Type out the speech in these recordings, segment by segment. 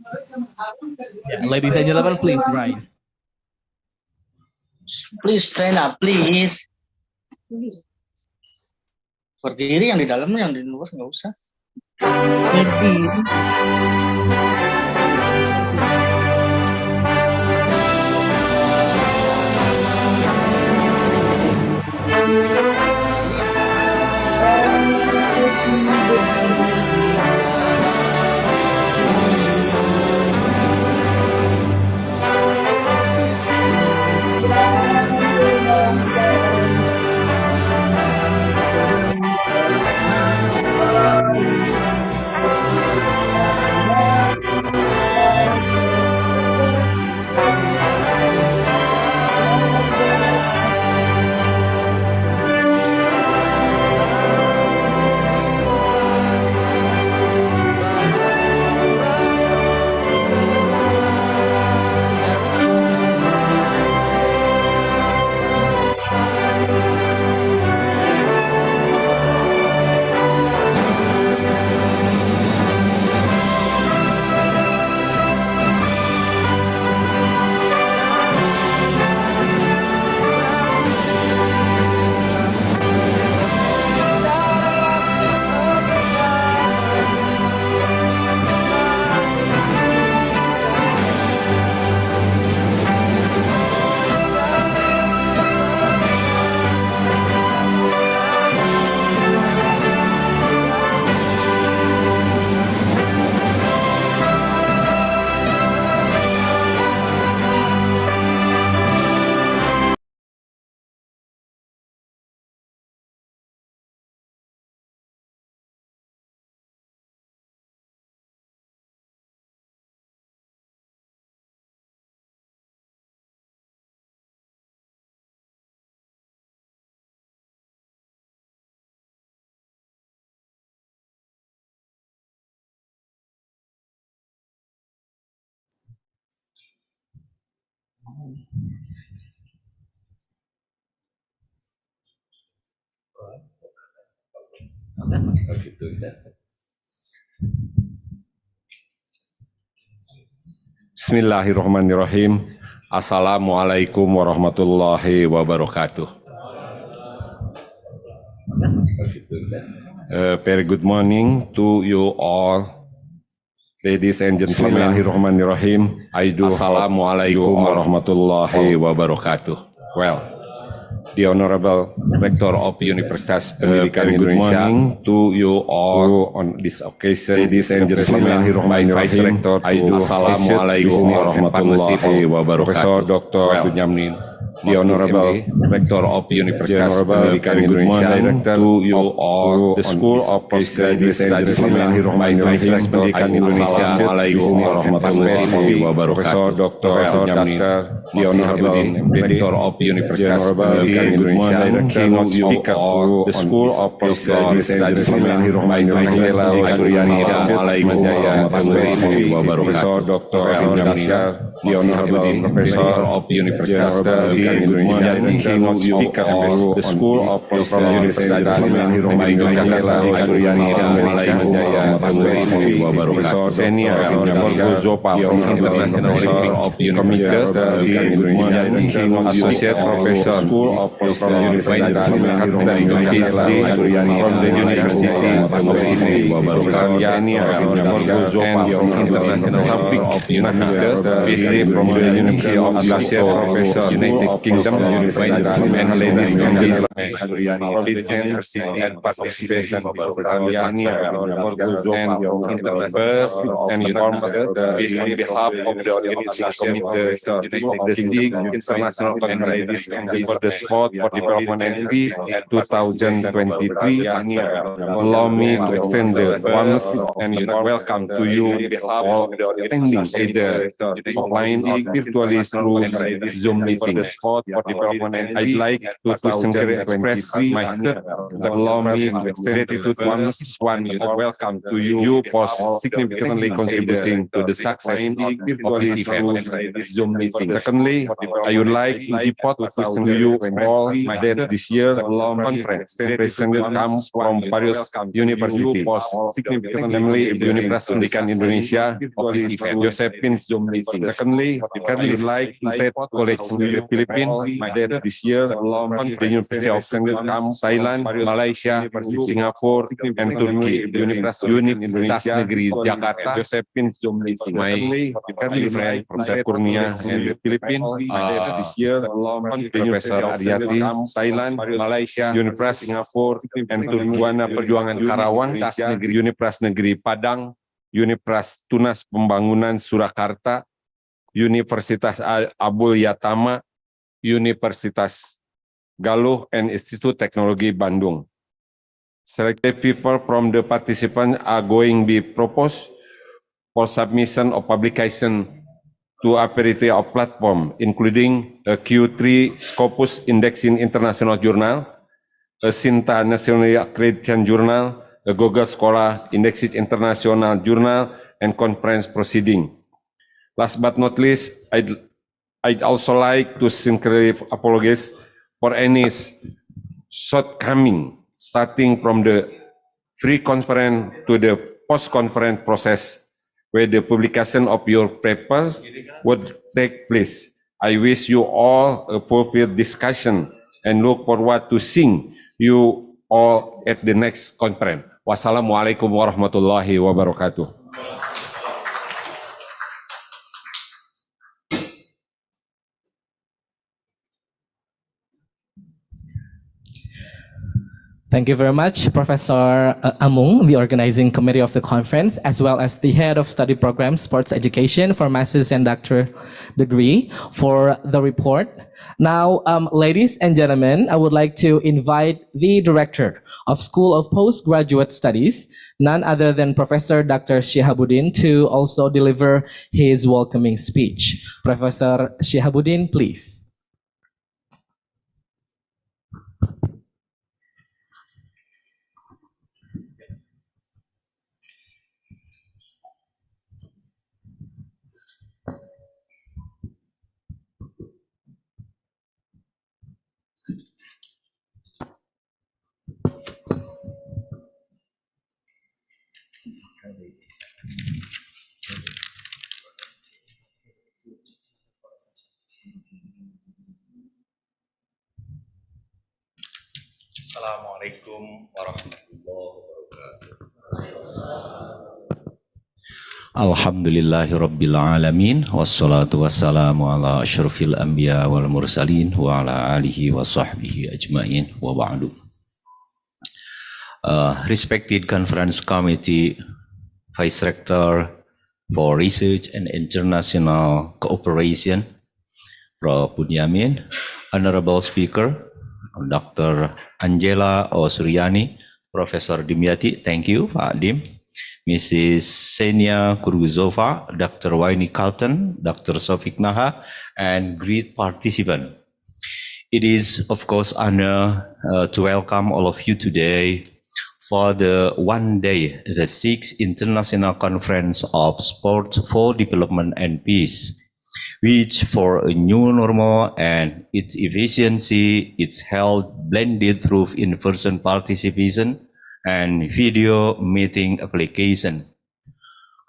Yeah, ladies and gentlemen, please rise. Please stand up, please. Berdiri yang di dalam, yang di luar nggak usah. Berdiri. Bismillahirrahmanirrahim. Assalamualaikum warahmatullahi wabarakatuh. Very good morning to you all, ladies and gentlemen. Bismillahirrahmanirrahim. Assalamualaikum warahmatullahi wabarakatuh. Well, the Honorable Rector of Universitas Pendidikan Indonesia, to you all on this occasion, ladies and gentlemen, my Vice Rector, Assalamualaikum warahmatullahi wabarakatuh. Profesor Dr. Bunyamin, the Honorable Rector of Universitas Pendidikan Indonesia, to you all the School of Postgraduate Studies, my Vice Rector Pendidikan Indonesia, Assalamualaikum warahmatullahi wabarakatuh. Profesor Dr. Bunyamin, the Honorable Rector of Universitas Pendidikan Indonesia, to you all the School of Postgraduate Studies, my Vice Rector Assalamualaikum warahmatullahi wabarakatuh. Profesor Dr. Bunyamin, the Honorable Professor of Universitas Pendidikan Indonesia, to the School of Postgraduate Studies, my Vice Rector Assalamualaikum warahmatullahi wabarakatuh. Senior Zopa from International Olympic Committee, Associate Professor School of Postgraduate Studies, PhD from the University of Sydney, Senior Zopa from International Olympic PhD from the University of Associate Professor United Kingdom, and ladies and gentlemen, and participation first and foremost, on behalf of the organizing committee of the SIG International Conference for the Sport for Development and Peace 2023, allow me to extend the warmest and welcome to you all attending either offline online or virtually through Zoom meetings. I'd like to sincerely express my gratitude once more. Welcome to you for significantly contributing to the success of this event. Secondly, I would like to report to you all that this year conference representatives come from various universities, namely Universitas Pendidikan Indonesia of this event. Josephine Secondly, I would like State College in the Philippines that this year the University of Thailand, Malaysia, Singapore, and Turkey. Universitas Negeri Jakarta, Josephine my friend Professor Kurnia and the Philippines, this year Professor Ariati, Thailand, Malaysia, Universitas Singapore, and Turki. Perjuangan Karawang, Universitas Negeri Padang, Universitas Tunas Pembangunan Surakarta, Universitas Abul Yatama, Universitas Galuh, and Institut Teknologi Bandung. Selected people from the participants are going to be proposed for submission of publication to a variety of platform, including a Q3 Scopus Indexing International Journal, a Sinta National Accreditation Journal, a Google Scholar Indexing International Journal, and conference proceeding. Last but not least, I'd also like to sincerely apologize for any shortcoming starting from the pre-conference to the post-conference process where the publication of your papers would take place. I wish you all a fulfilled discussion and look forward to seeing you all at the next conference. Wassalamualaikum warahmatullahi wabarakatuh. Thank you very much, Professor Amung, the organizing committee of the conference, as well as the head of study program, sports education for master's and doctor degree for the report. Now, ladies and gentlemen, I would like to invite the director of School of Postgraduate Studies, none other than Professor Dr. Shihabuddin, to also deliver his welcoming speech. Professor Shihabuddin, please. Assalamualaikum warahmatullahi wabarakatuh. Alhamdulillahi rabbil alamin, wassalatu wassalamu ala asyrafil anbiya wal mursalin wa ala alihi wa sahbihi ajmain wa ba'du. Respected Conference Committee, Vice Rector for Research and International Cooperation, Prof. Bunyamin, Honorable Speaker, Dr. Angela Osuryani, Professor Dimyati, thank you, Pak Dim, Mrs. Senia Kurguzova, Dr. Waini Carlton, Dr. Sofik Naha, and great participants. It is, of course, honor to welcome all of you today for the one day, the 6th International Conference of Sport for Development and Peace, which for a new normal and its efficiency, it's held blended through in-person participation and video meeting application.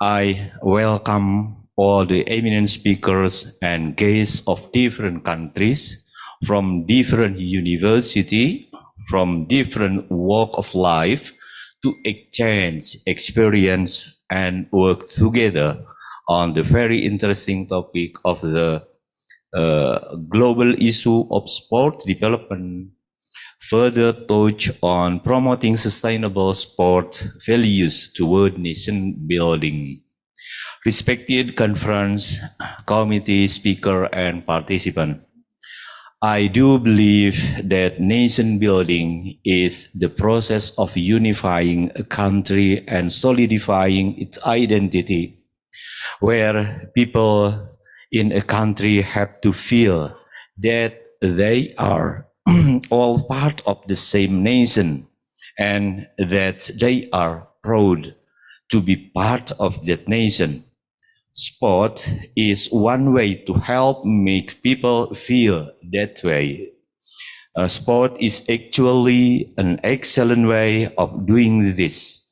I welcome all the eminent speakers and guests of different countries, from different universities, from different walk of life, to exchange experience and work together on the very interesting topic of the global issue of sport development, further touch on promoting sustainable sport values toward nation building. Respected conference committee speaker and participant, I do believe that nation building is the process of unifying a country and solidifying its identity, where people in a country have to feel that they are all part of the same nation and that they are proud to be part of that nation. Sport is one way to help make people feel that way. Sport is actually an excellent way of doing this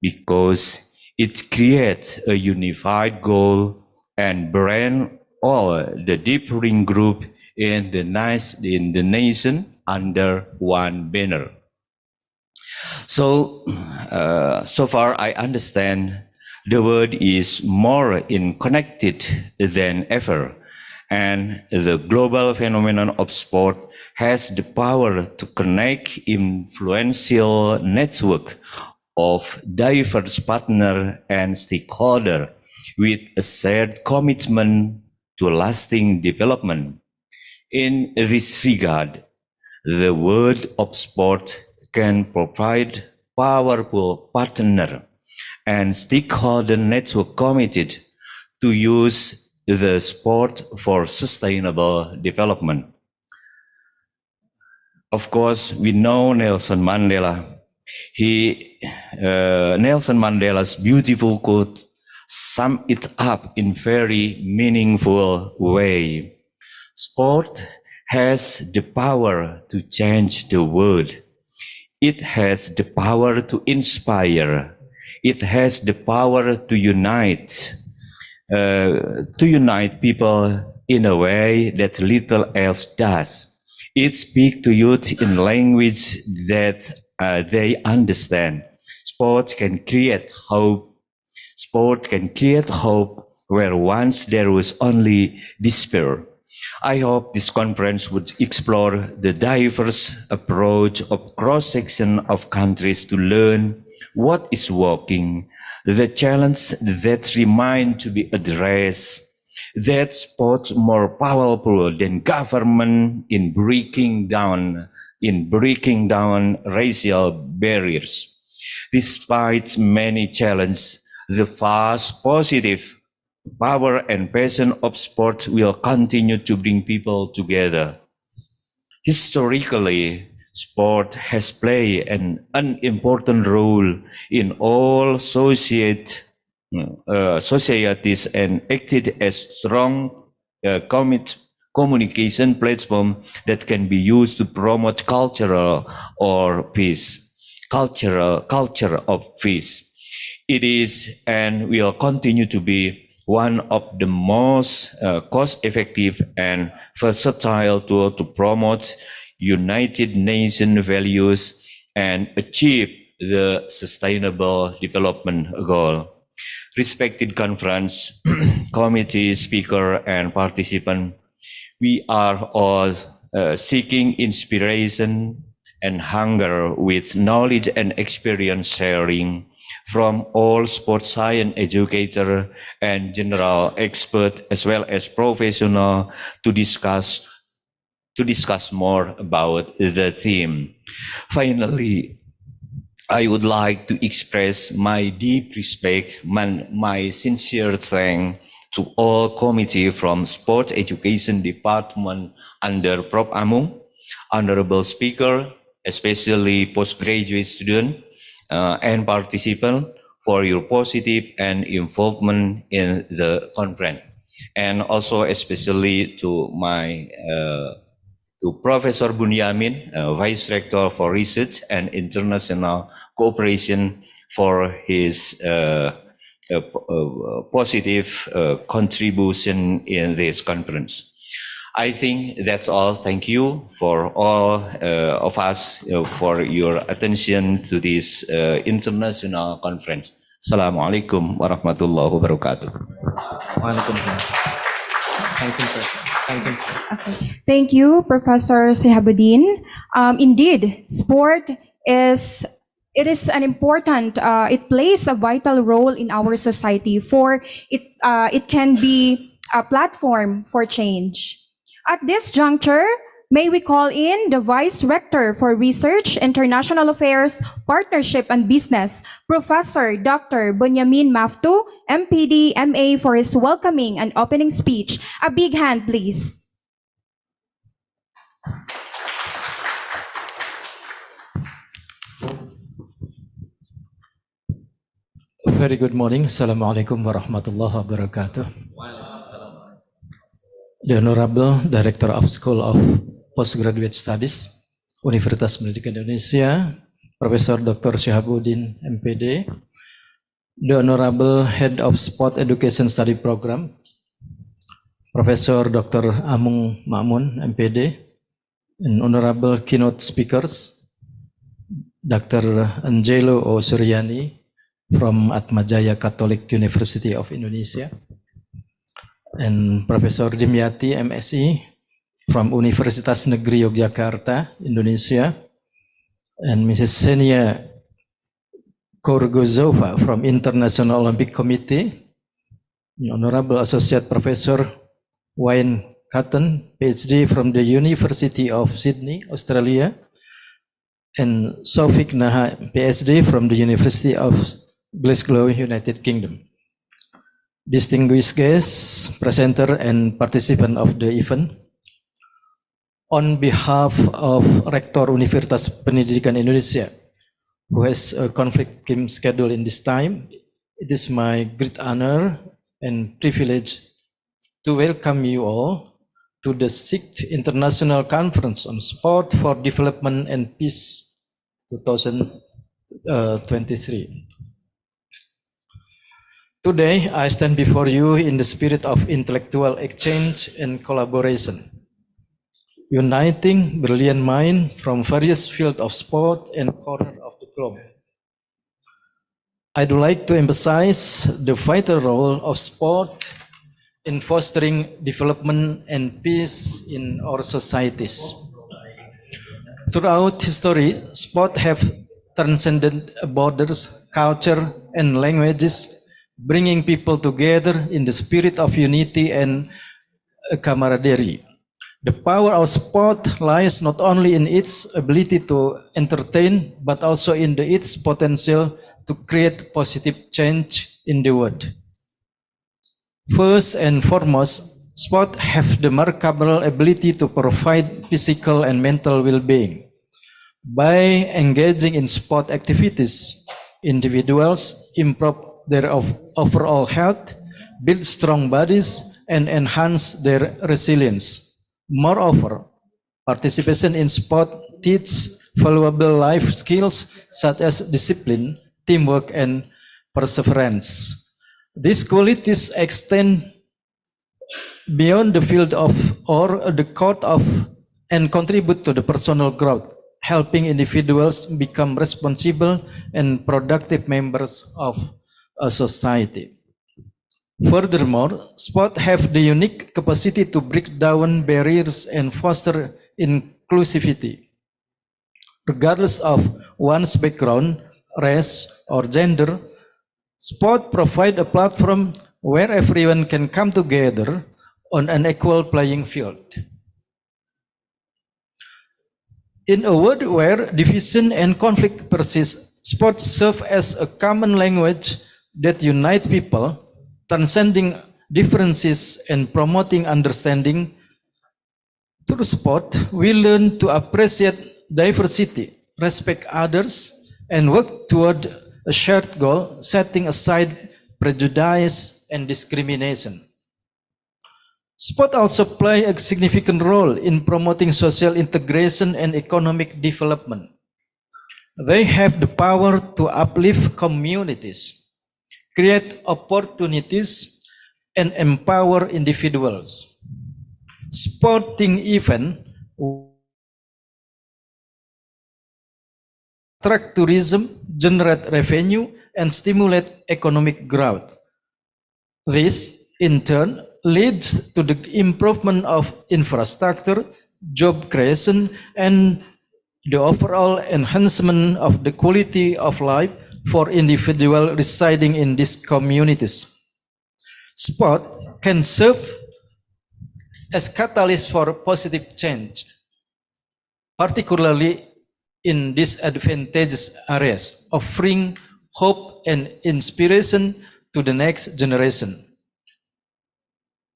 because it creates a unified goal and bring all the differing group in the nation under one banner. So, so far I understand the world is more connected than ever, and the global phenomenon of sport has the power to connect influential network of diverse partners and stakeholders with a shared commitment to lasting development. In this regard, the world of sport can provide powerful partner and stakeholder network committed to use the sport for sustainable development. Of course, we know Nelson Mandela. Nelson Mandela's beautiful quote sum it up in very meaningful way. Sport has the power to change the world. It has the power to inspire. It has the power to unite people in a way that little else does. It speaks to youth in language that they understand. Sport can create hope. Sport can create hope where once there was only despair. I hope this conference would explore the diverse approach of cross-section of countries to learn what is working, the challenge that remain to be addressed, that sports more powerful than government in breaking down racial barriers. Despite many challenges, the vast positive power and passion of sport will continue to bring people together. Historically, sport has played an important role in all societies and acted as strong communication platform that can be used to promote culture of peace. It is and will continue to be one of the most cost-effective and versatile tools to promote United Nations values and achieve the Sustainable Development Goal. Respected conference, committee, speaker, and participant, we are all seeking inspiration and hunger with knowledge and experience sharing from all sports science educator and general expert as well as professional to discuss more about the theme. Finally, I would like to express my deep respect, my sincere thanks to all committee from Sport Education Department under Prof. Amung, Honorable Speaker, especially postgraduate student and participant for your positive and involvement in the conference. And also especially to my to Professor Bunyamin, Vice Rector for Research and International Cooperation for his positive contribution in this conference. I think that's all. Thank you for all of us for your attention to this international conference. Assalamualaikum warahmatullahi wabarakatuh. Thank you, Professor Sehabuddin. Indeed, sport is an important. It plays a vital role in our society. For it can be a platform for change. At this juncture, May we call in the Vice Rector for Research, International Affairs, Partnership and Business, Professor Dr. Bunyamin Maftu, MPD, MA, for his welcoming and opening speech. A big hand, please. Very good morning. Assalamualaikum warahmatullahi wabarakatuh. The Honorable Director of School of Postgraduate Studies, Universitas Pendidikan Indonesia, Profesor Dr. Syihabuddin, MPD, the Honorable Head of Sport Education Study Program, Profesor Dr. Amung Ma'mun, MPD, and Honorable Keynote Speakers, Dr. Angelo O. Suryani, from Atmajaya Catholic University of Indonesia, and Professor Dimyati, MSc, from Universitas Negeri Yogyakarta, Indonesia, and Mrs. Senia Korgozova from International Olympic Committee, Honorable Associate Professor Wayne Cotton, PhD from the University of Sydney, Australia, and Sofik Naha, PhD from the University of Glasgow, United Kingdom. Distinguished guests, presenter, and participant of the event, on behalf of Rektor Universitas Pendidikan Indonesia, who has a conflicting schedule in this time, it is my great honor and privilege to welcome you all to the 6th International Conference on Sport for Development and Peace 2023. Today, I stand before you in the spirit of intellectual exchange and collaboration, uniting brilliant minds from various fields of sport and corners of the globe. I'd like to emphasize the vital role of sport in fostering development and peace in our societies. Throughout history, sport have transcended borders, culture, and languages, bringing people together in the spirit of unity and camaraderie. The power of sport lies not only in its ability to entertain, but also in its potential to create positive change in the world. First and foremost, sport have the remarkable ability to provide physical and mental well-being. By engaging in sport activities, individuals improve their overall health, build strong bodies, and enhance their resilience. Moreover, participation in sport teaches valuable life skills such as discipline, teamwork, and perseverance. These qualities extend beyond the field of or the court of and contribute to the personal growth, helping individuals become responsible and productive members of a society. Furthermore, sport have the unique capacity to break down barriers and foster inclusivity. Regardless of one's background, race, or gender, sport provide a platform where everyone can come together on an equal playing field. In a world where division and conflict persist, sports serve as a common language that unites people, transcending differences and promoting understanding. Through sport, we learn to appreciate diversity, respect others, and work toward a shared goal, setting aside prejudice and discrimination. Sport also play a significant role in promoting social integration and economic development. They have the power to uplift communities, create opportunities, and empower individuals. Sporting events attract tourism, generate revenue, and stimulate economic growth. This, in turn, leads to the improvement of infrastructure, job creation, and the overall enhancement of the quality of life for individuals residing in these communities. Sport can serve as catalyst for positive change. particularly in disadvantaged areas, offering hope and inspiration to the next generation.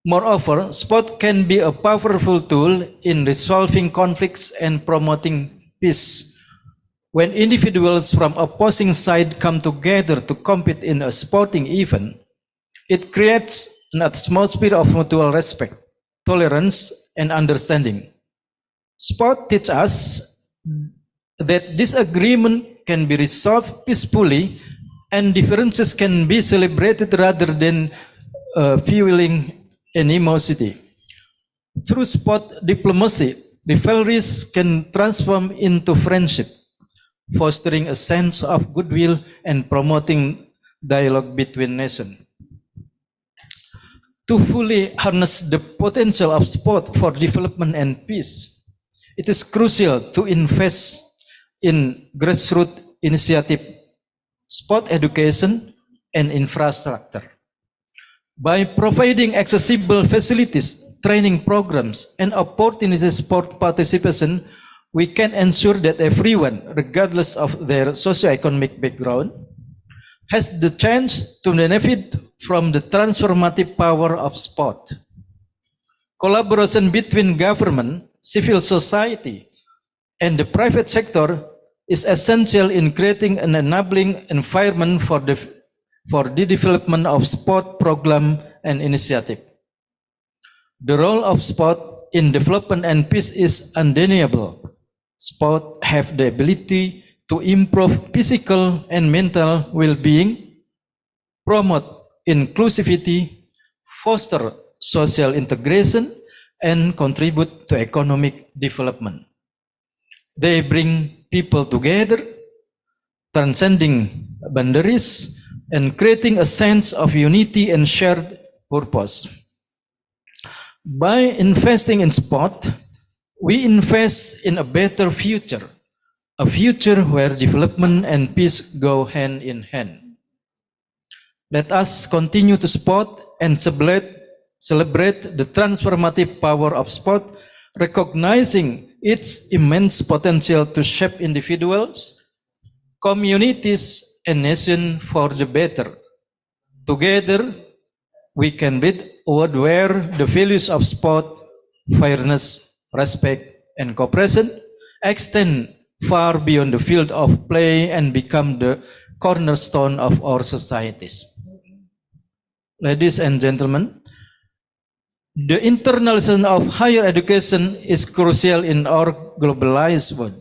Moreover, sport can be a powerful tool in resolving conflicts and promoting peace. When individuals from opposing sides come together to compete in a sporting event, it creates an atmosphere of mutual respect, tolerance, and understanding. Sport teaches us that disagreement can be resolved peacefully and differences can be celebrated rather than fueling animosity. Through sport diplomacy, rivalries can transform into friendship, fostering a sense of goodwill and promoting dialogue between nations. To fully harness the potential of sport for development and peace, it is crucial to invest in grassroots initiative, sport education, and infrastructure. By providing accessible facilities, training programs, and opportunities for participation, we can ensure that everyone, regardless of their socioeconomic background, has the chance to benefit from the transformative power of sport. Collaboration between government, civil society, and the private sector is essential in creating an enabling environment for the development of sport program and initiative. The role of sport in development and peace is undeniable. Sport have the ability to improve physical and mental well-being, promote inclusivity, foster social integration, and contribute to economic development. They bring people together, transcending boundaries, and creating a sense of unity and shared purpose. By investing in sport, we invest in a better future, a future where development and peace go hand in hand. Let us continue to support and celebrate the transformative power of sport, recognizing its immense potential to shape individuals, communities, and nations for the better. Together, we can build a world where the values of sport, fairness, respect, and cooperation extend far beyond the field of play and become the cornerstone of our societies. Ladies and gentlemen, the internationalization of higher education is crucial in our globalized world.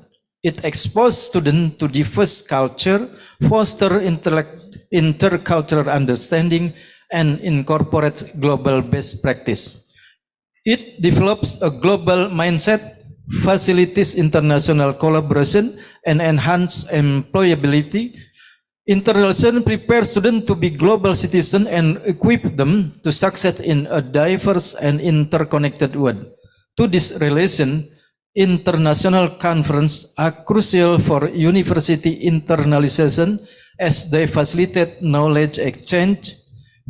It exposes students to diverse culture, foster intercultural understanding, and incorporates global best practice. It develops a global mindset, facilitates international collaboration, and enhances employability. Internationalization prepares students to be global citizens and equip them to succeed in a diverse and interconnected world. To this relation, international conferences are crucial for university internalization as they facilitate knowledge exchange,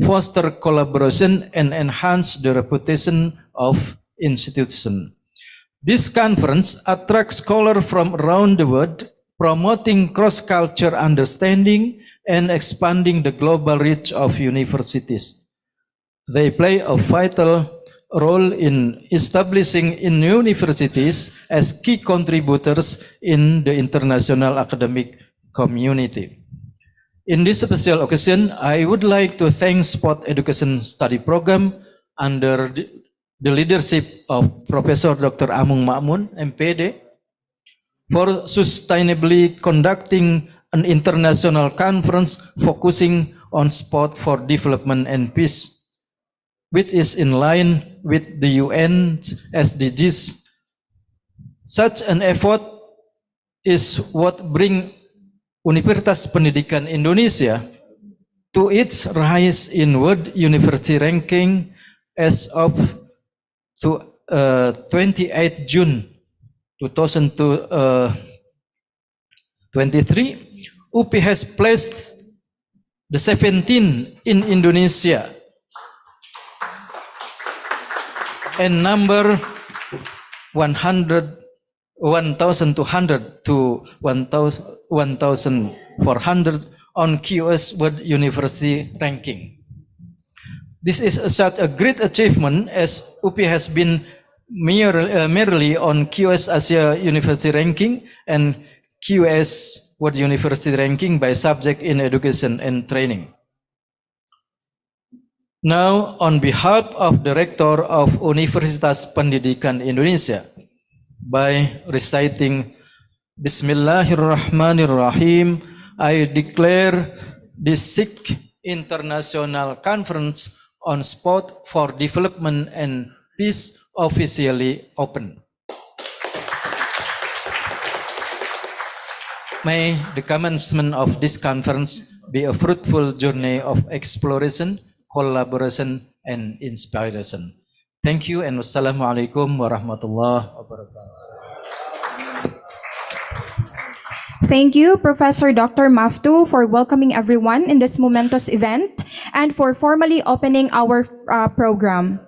foster collaboration, and enhance the reputation of institutions. This conference attracts scholars from around the world, promoting cross-cultural understanding and expanding the global reach of universities. They play a vital role in establishing universities as key contributors in the international academic community. In this special occasion, I would like to thank Sport Education Study Program under the leadership of Professor Dr. Amung Ma'mun, MPD, for sustainably conducting an international conference focusing on sport for development and peace, which is in line with the UN's SDGs. Such an effort is what brings Universitas Pendidikan Indonesia to its rise in World University Ranking as of 28 June 2023. UP has placed the 17th in Indonesia and number 101 1,200 to 1,400 on QS World University ranking. This is such a great achievement as UP has been merely on QS Asia University ranking and QS World University ranking by subject in education and training. Now, on behalf of the Rector of Universitas Pendidikan Indonesia, by reciting Bismillahirrahmanirrahim, I declare this 6th International Conference on Sport for Development and Peace officially open. May the commencement of this conference be a fruitful journey of exploration, collaboration, and inspiration. Thank you and wassalamualaikum warahmatullahi wabarakatuh. Thank you, Professor Dr. Maftu, for welcoming everyone in this momentous event and for formally opening our program.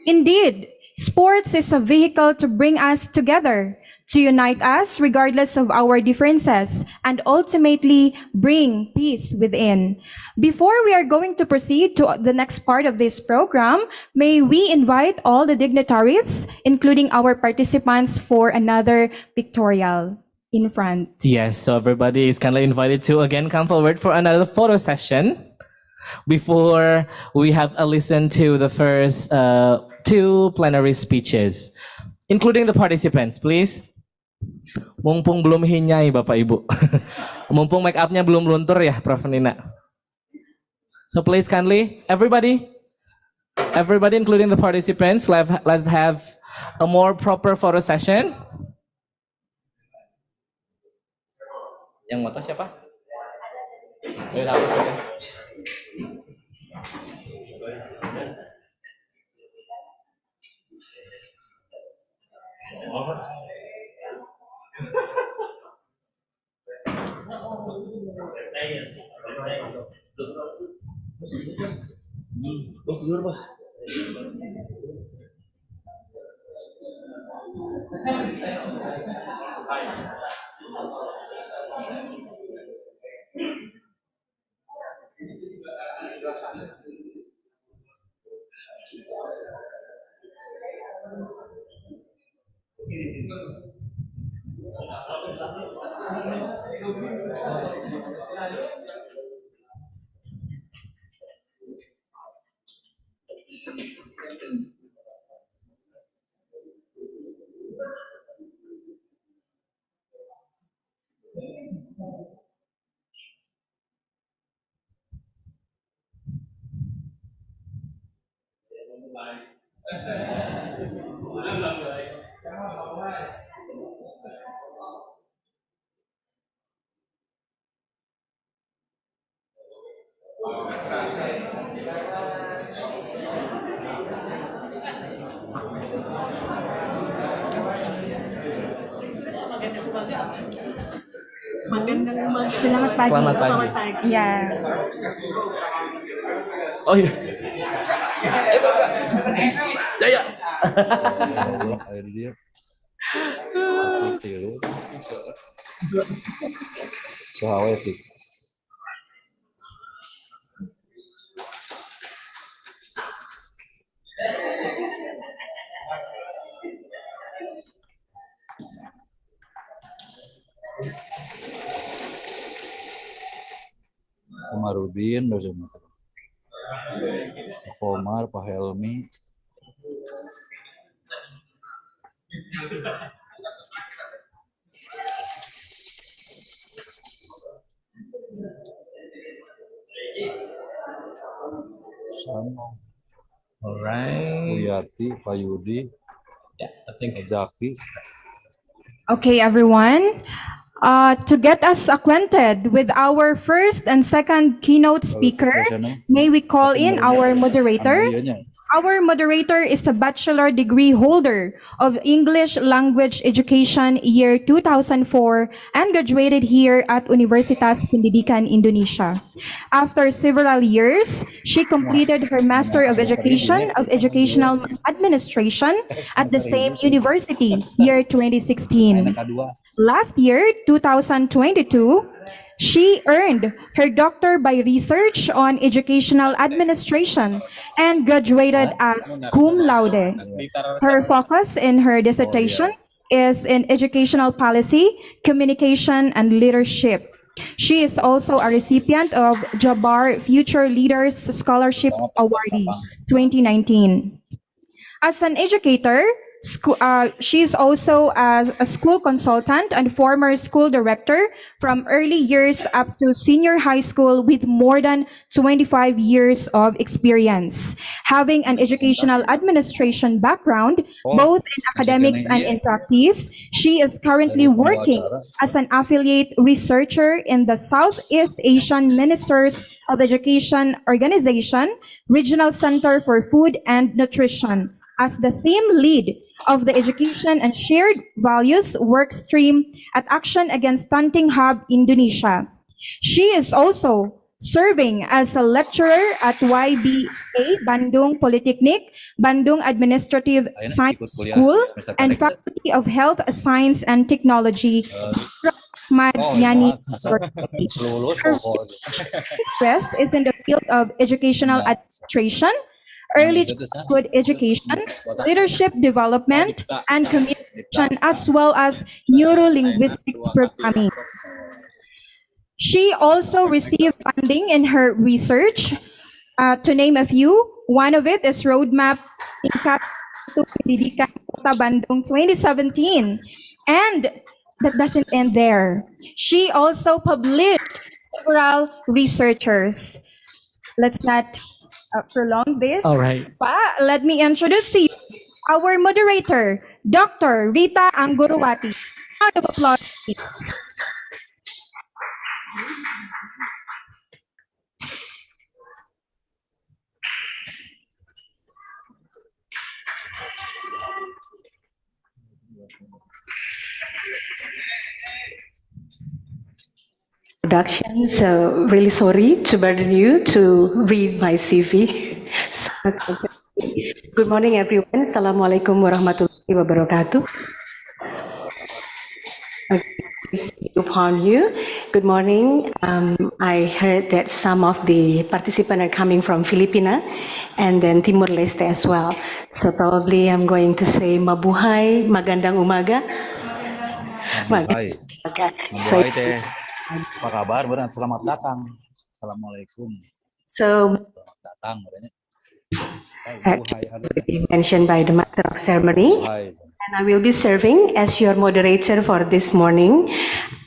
Indeed, sports is a vehicle to bring us together, to unite us regardless of our differences, and ultimately bring peace within. Before we are going to proceed to the next part of this program, may we invite all the dignitaries, including our participants, for another pictorial in front. Yes, so everybody is kindly invited to again come forward for another photo session. Before we have a listen to the first two plenary speeches, including the participants, please. Mumpung belum hinyai Bapak Ibu. Mumpung make up-nya belum luntur ya Prof Nina. So please kindly, everybody including the participants, let's have a more proper photo session. Yang moto siapa? Selamat pagi. Selamat pagi. Ya. Oh iya. Jaya. Air dia. Sahawa itu. Komarudin dosen Pak Komar, Pak Helmi. Sama. Alright. Buyati, Pak Yudi, Yeah, I think. Pak Zaki. Okay, everyone. To get us acquainted with our first and second keynote speaker, may we call in our moderator, Our moderator is a bachelor degree holder of English Language Education year 2004 and graduated here at Universitas Pendidikan Indonesia. After several years, she completed her Master of Education of Educational Administration at the same university year 2016. Last year, 2022, she earned her doctor by research on educational administration and graduated as cum laude. Her focus in her dissertation is in educational policy, communication, and leadership. She is also a recipient of Jabbar Future Leaders Scholarship Awardee 2019. As an educator, she's also a school consultant and former school director from early years up to senior high school with more than 25 years of experience. Having an educational administration background, both in academics and in practice, she is currently working as an affiliate researcher in the Southeast Asian Ministers of Education Organization, Regional Center for Food and Nutrition, as the theme lead of the Education and Shared Values work stream at Action Against Stunting Hub Indonesia. She is also serving as a lecturer at YBA Bandung Polytechnic, Bandung Administrative Science School, and Faculty of Health Science and Technology, Madhyani University. Her interest is in the field of educational administration, early childhood education, leadership development, and communication, as well as neuro-linguistics programming. She also received funding in her research. To name a few, one of it is Roadmap in to Pendidikan Kota Bandung 2017. And that doesn't end there. She also published several researchers. Let's not prolong this. All right. Let me introduce to you our moderator, Dr. Rita Angguruwati. Round of applause, please. Production, so really sorry to burden you to read my CV. Good morning, everyone. Assalamualaikum warahmatullahi wabarakatuh. Upon you. Good morning. I heard that some of the participants are coming from Filipina and then Timur Leste as well. So probably I'm going to say mabuhay, magandang umaga. Hai. Okay. So, Hai teh. Apa kabar? Benar, selamat datang. Assalamualaikum. so Selamat datang. Berarti. mentioned by the Master of Ceremony. Hai. And I will be serving as your moderator for this morning.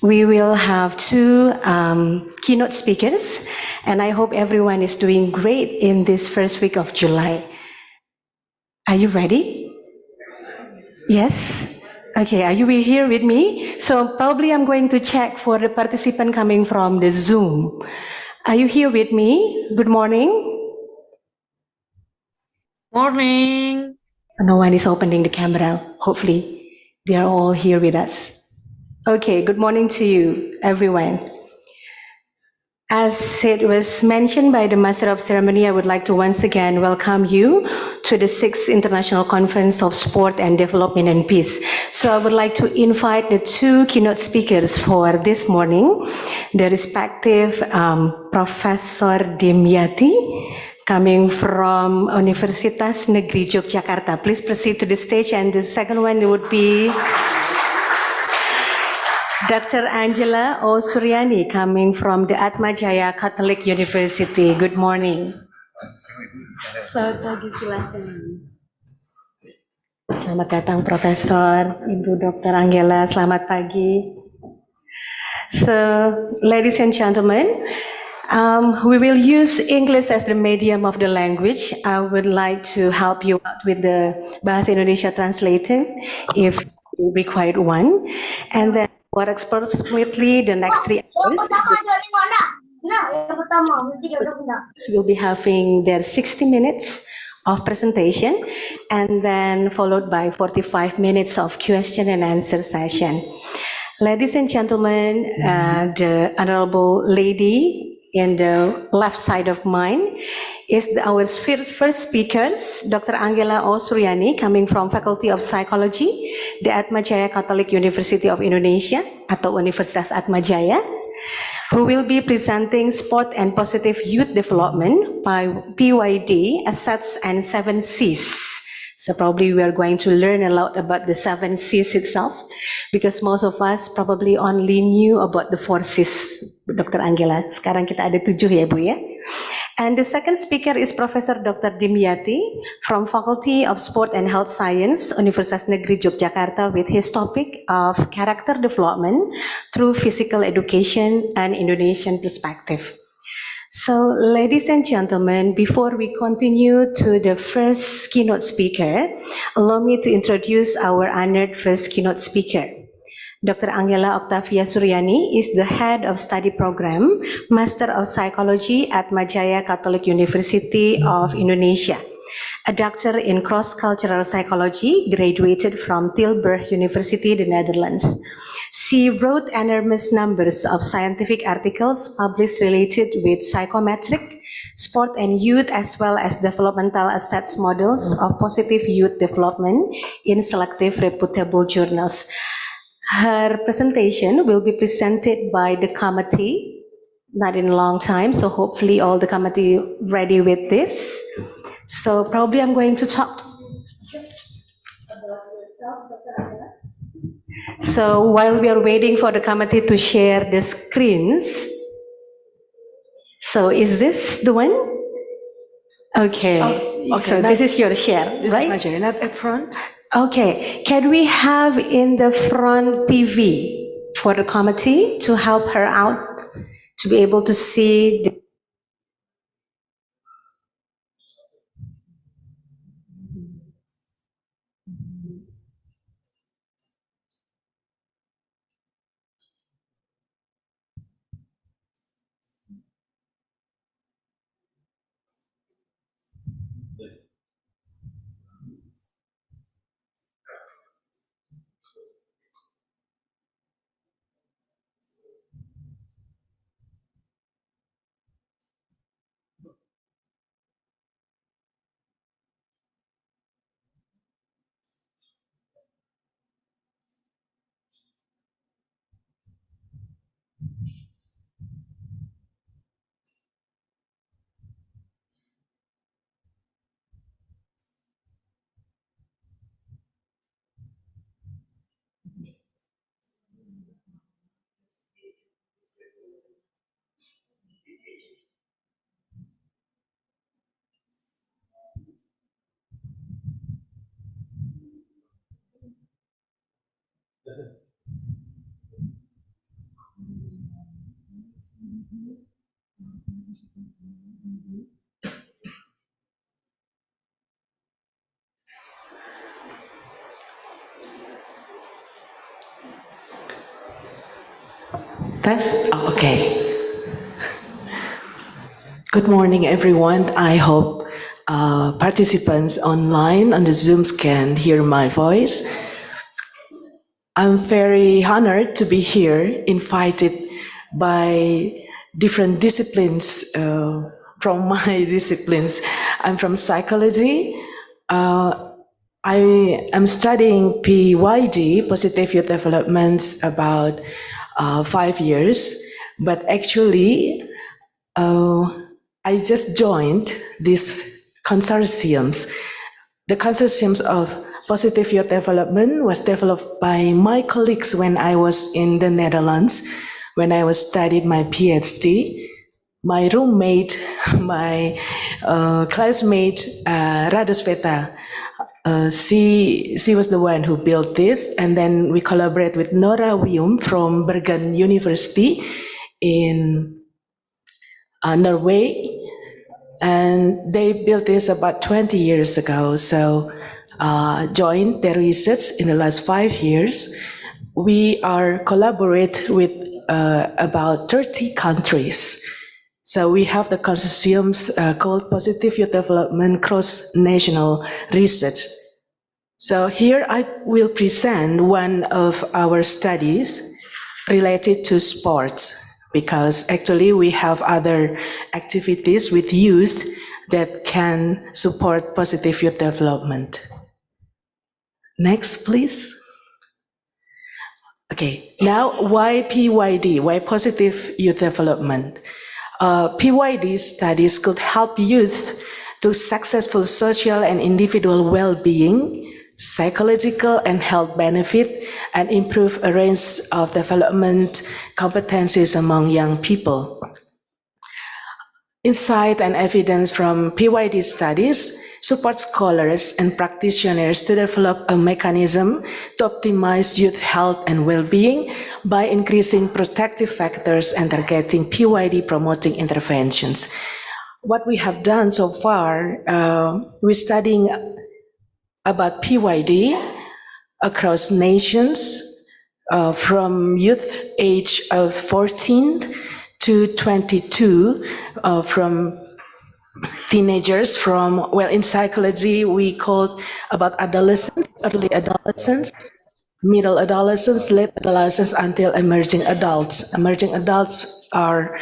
We will have two keynote speakers, and I hope everyone is doing great in this first week of July. Are you ready? Yes? Okay, are you here with me? So probably I'm going to check for the participant coming from the Zoom. Are you here with me? Good morning. Morning. So no one is opening the camera. Hopefully they are all here with us. Okay, good morning to you, everyone. As it was mentioned by the Master of Ceremony, I would like to once again welcome you to the 6th International Conference of Sport and Development and Peace. So I would like to invite the two keynote speakers for this morning, the respective Professor Dimyati, coming from Universitas Negeri Yogyakarta. Please proceed to the stage, and the second one would be Dr. Angela O. Suryani, coming from the Atmajaya Catholic University. Good morning. Selamat pagi, silakan. Selamat datang, Profesor, Ibu Dr. Angela. Selamat pagi. So, ladies and gentlemen, we will use English as the medium of the language. I would like to help you out with the Bahasa Indonesia translator, if you require one, and then for approximately the next 3 hours, we'll be having their 60 minutes of presentation, and then followed by 45 minutes of question and answer session. Ladies and gentlemen, the honorable lady in the left side of mine is our first speakers, Dr. Angela O. Suryani, coming from Faculty of Psychology, the Atmajaya Catholic University of Indonesia, atau Universitas Atmajaya, who will be presenting Sport and Positive Youth Development by PYD, Assets and 7 Cs. So probably we are going to learn a lot about the 7 Cs itself, because most of us probably only knew about the 4 Cs, Dr. Angela. Sekarang kita ada 7 ya, Bu ya. And the second speaker is Professor Dr. Dimyati from Faculty of Sport and Health Science, Universitas Negeri Yogyakarta, with his topic of character development through physical education and Indonesian perspective. So, ladies and gentlemen, before we continue to the first keynote speaker, allow me to introduce our honored first keynote speaker. Dr. Angela Octavia Suryani is the head of study program, Master of Psychology at Atmajaya Catholic University of Indonesia. A doctor in cross-cultural psychology, graduated from Tilburg University, the Netherlands. She wrote enormous numbers of scientific articles published related with psychometric, sport and youth, as well as developmental assets models of positive youth development in selective reputable journals. Her presentation will be presented by the committee, not in a long time, so hopefully all the committee ready with this. So probably I'm going to talk about yourself, Dr. Angela. So while we are waiting for the committee to share the screens, so is this the one? Okay, so this is your share, This right? is my share, not at front. Okay, can we have in the front TV for the committee to help her out to be able to see the test? Oh, okay. Good morning, everyone. I hope participants online on the Zooms can hear my voice. I'm very honored to be here, invited by different disciplines from my disciplines. I'm from psychology. I am studying PYD, Positive Youth Development, about 5 years, but actually I just joined these consortiums. The consortiums of Positive Youth Development was developed by my colleagues when I was in the Netherlands, when I was studied my PhD. My roommate, my classmate, Radosveta, she was the one who built this, and then we collaborate with Nora Wium from Bergen University in Norway, and they built this about 20 years ago. So joined their research in the last 5 years. We are collaborate with about 30 countries. So we have the consortiums called Positive Youth Development Cross-National Research. So here I will present one of our studies related to sports, because actually we have other activities with youth that can support positive youth development. Next, please. Okay, now why PYD? Why positive youth development? PYD studies could help youth to successful social and individual well-being, psychological and health benefit, and improve a range of development competencies among young people. Insight and evidence from PYD studies support scholars and practitioners to develop a mechanism to optimize youth health and well-being by increasing protective factors and targeting PYD promoting interventions. What we have done so far, we're studying about PYD across nations from youth age of 14 to 22, from teenagers, from, well, in psychology, we call about adolescents, early adolescents, middle adolescents, late adolescents, until emerging adults. Emerging adults are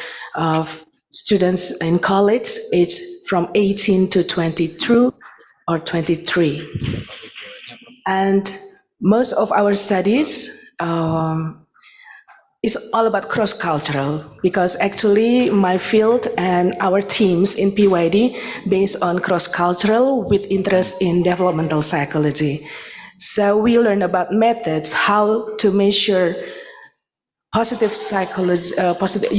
students in college, aged from 18 to 22 or 23. And most of our studies is all about cross-cultural, because actually my field and our teams in PYD based on cross-cultural with interest in developmental psychology. So we learn about methods, how to measure positive psychology, positive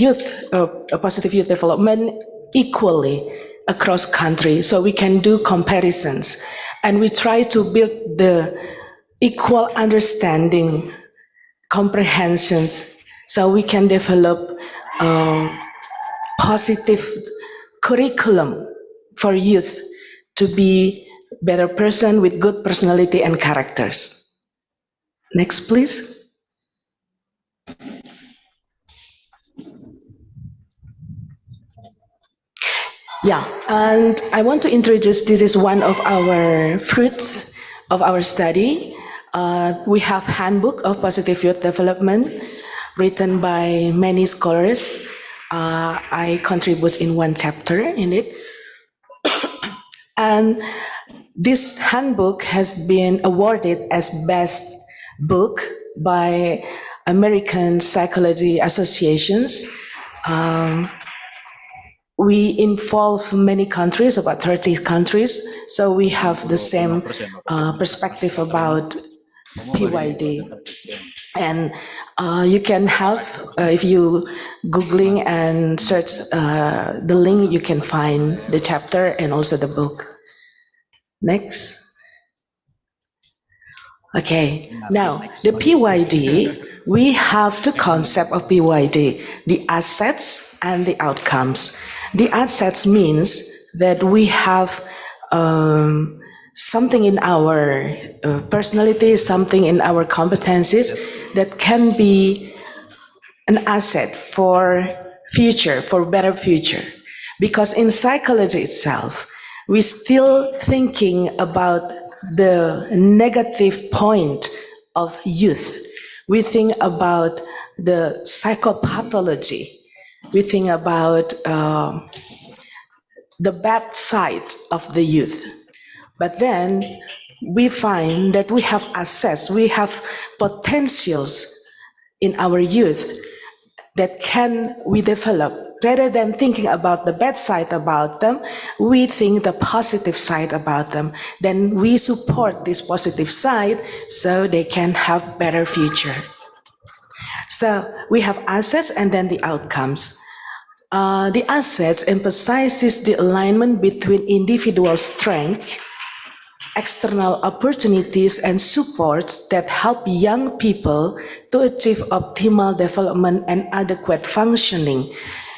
youth development equally across country, so we can do comparisons, and we try to build the equal understanding, comprehensions, so we can develop positive curriculum for youth to be better person with good personality and characters. Next, please. Yeah, and I want to introduce, this is one of our fruits of our study. We have Handbook of Positive Youth Development, written by many scholars. I contribute in one chapter in it. And this handbook has been awarded as best book by American Psychology Associations. We involve many countries, about 30 countries, so we have the same perspective about PYD. And you can have, if you Googling and search the link, you can find the chapter and also the book. Next. Okay, now the PYD, we have the concept of PYD, the assets and the outcomes. The assets means that we have something in our personality, something in our competencies that can be an asset for future, for better future. Because in psychology itself, we're still thinking about the negative point of youth. We think about the psychopathology. We think about the bad side of the youth. But then we find that we have assets, we have potentials in our youth that we develop. Rather than thinking about the bad side about them, we think the positive side about them. Then we support this positive side so they can have better future. So we have assets and then the outcomes. The assets emphasizes the alignment between individual strength, external opportunities and supports that help young people to achieve optimal development and adequate functioning.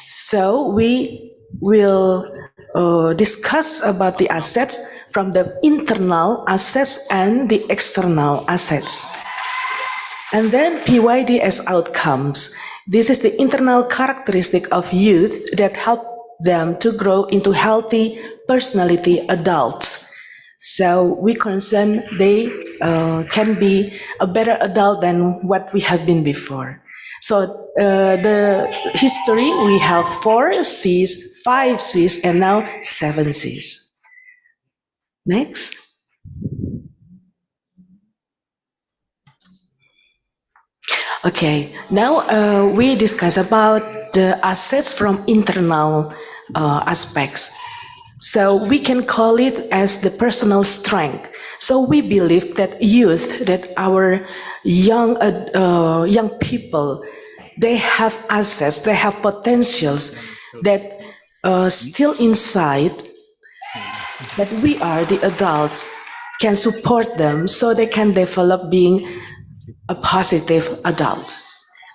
So we will discuss about the assets from the internal assets and the external assets. And then PYD as outcomes. This is the internal characteristic of youth that help them to grow into healthy personality adults. So we concern they can be a better adult than what we have been before. So the history, we have 4 C's, 5 C's, and now 7 C's. Next. Okay, now we discuss about the assets from internal aspects. So we can call it as the personal strength. So we believe that youth, that our young people, they have assets, they have potentials that still inside, that we are the adults can support them so they can develop being a positive adult.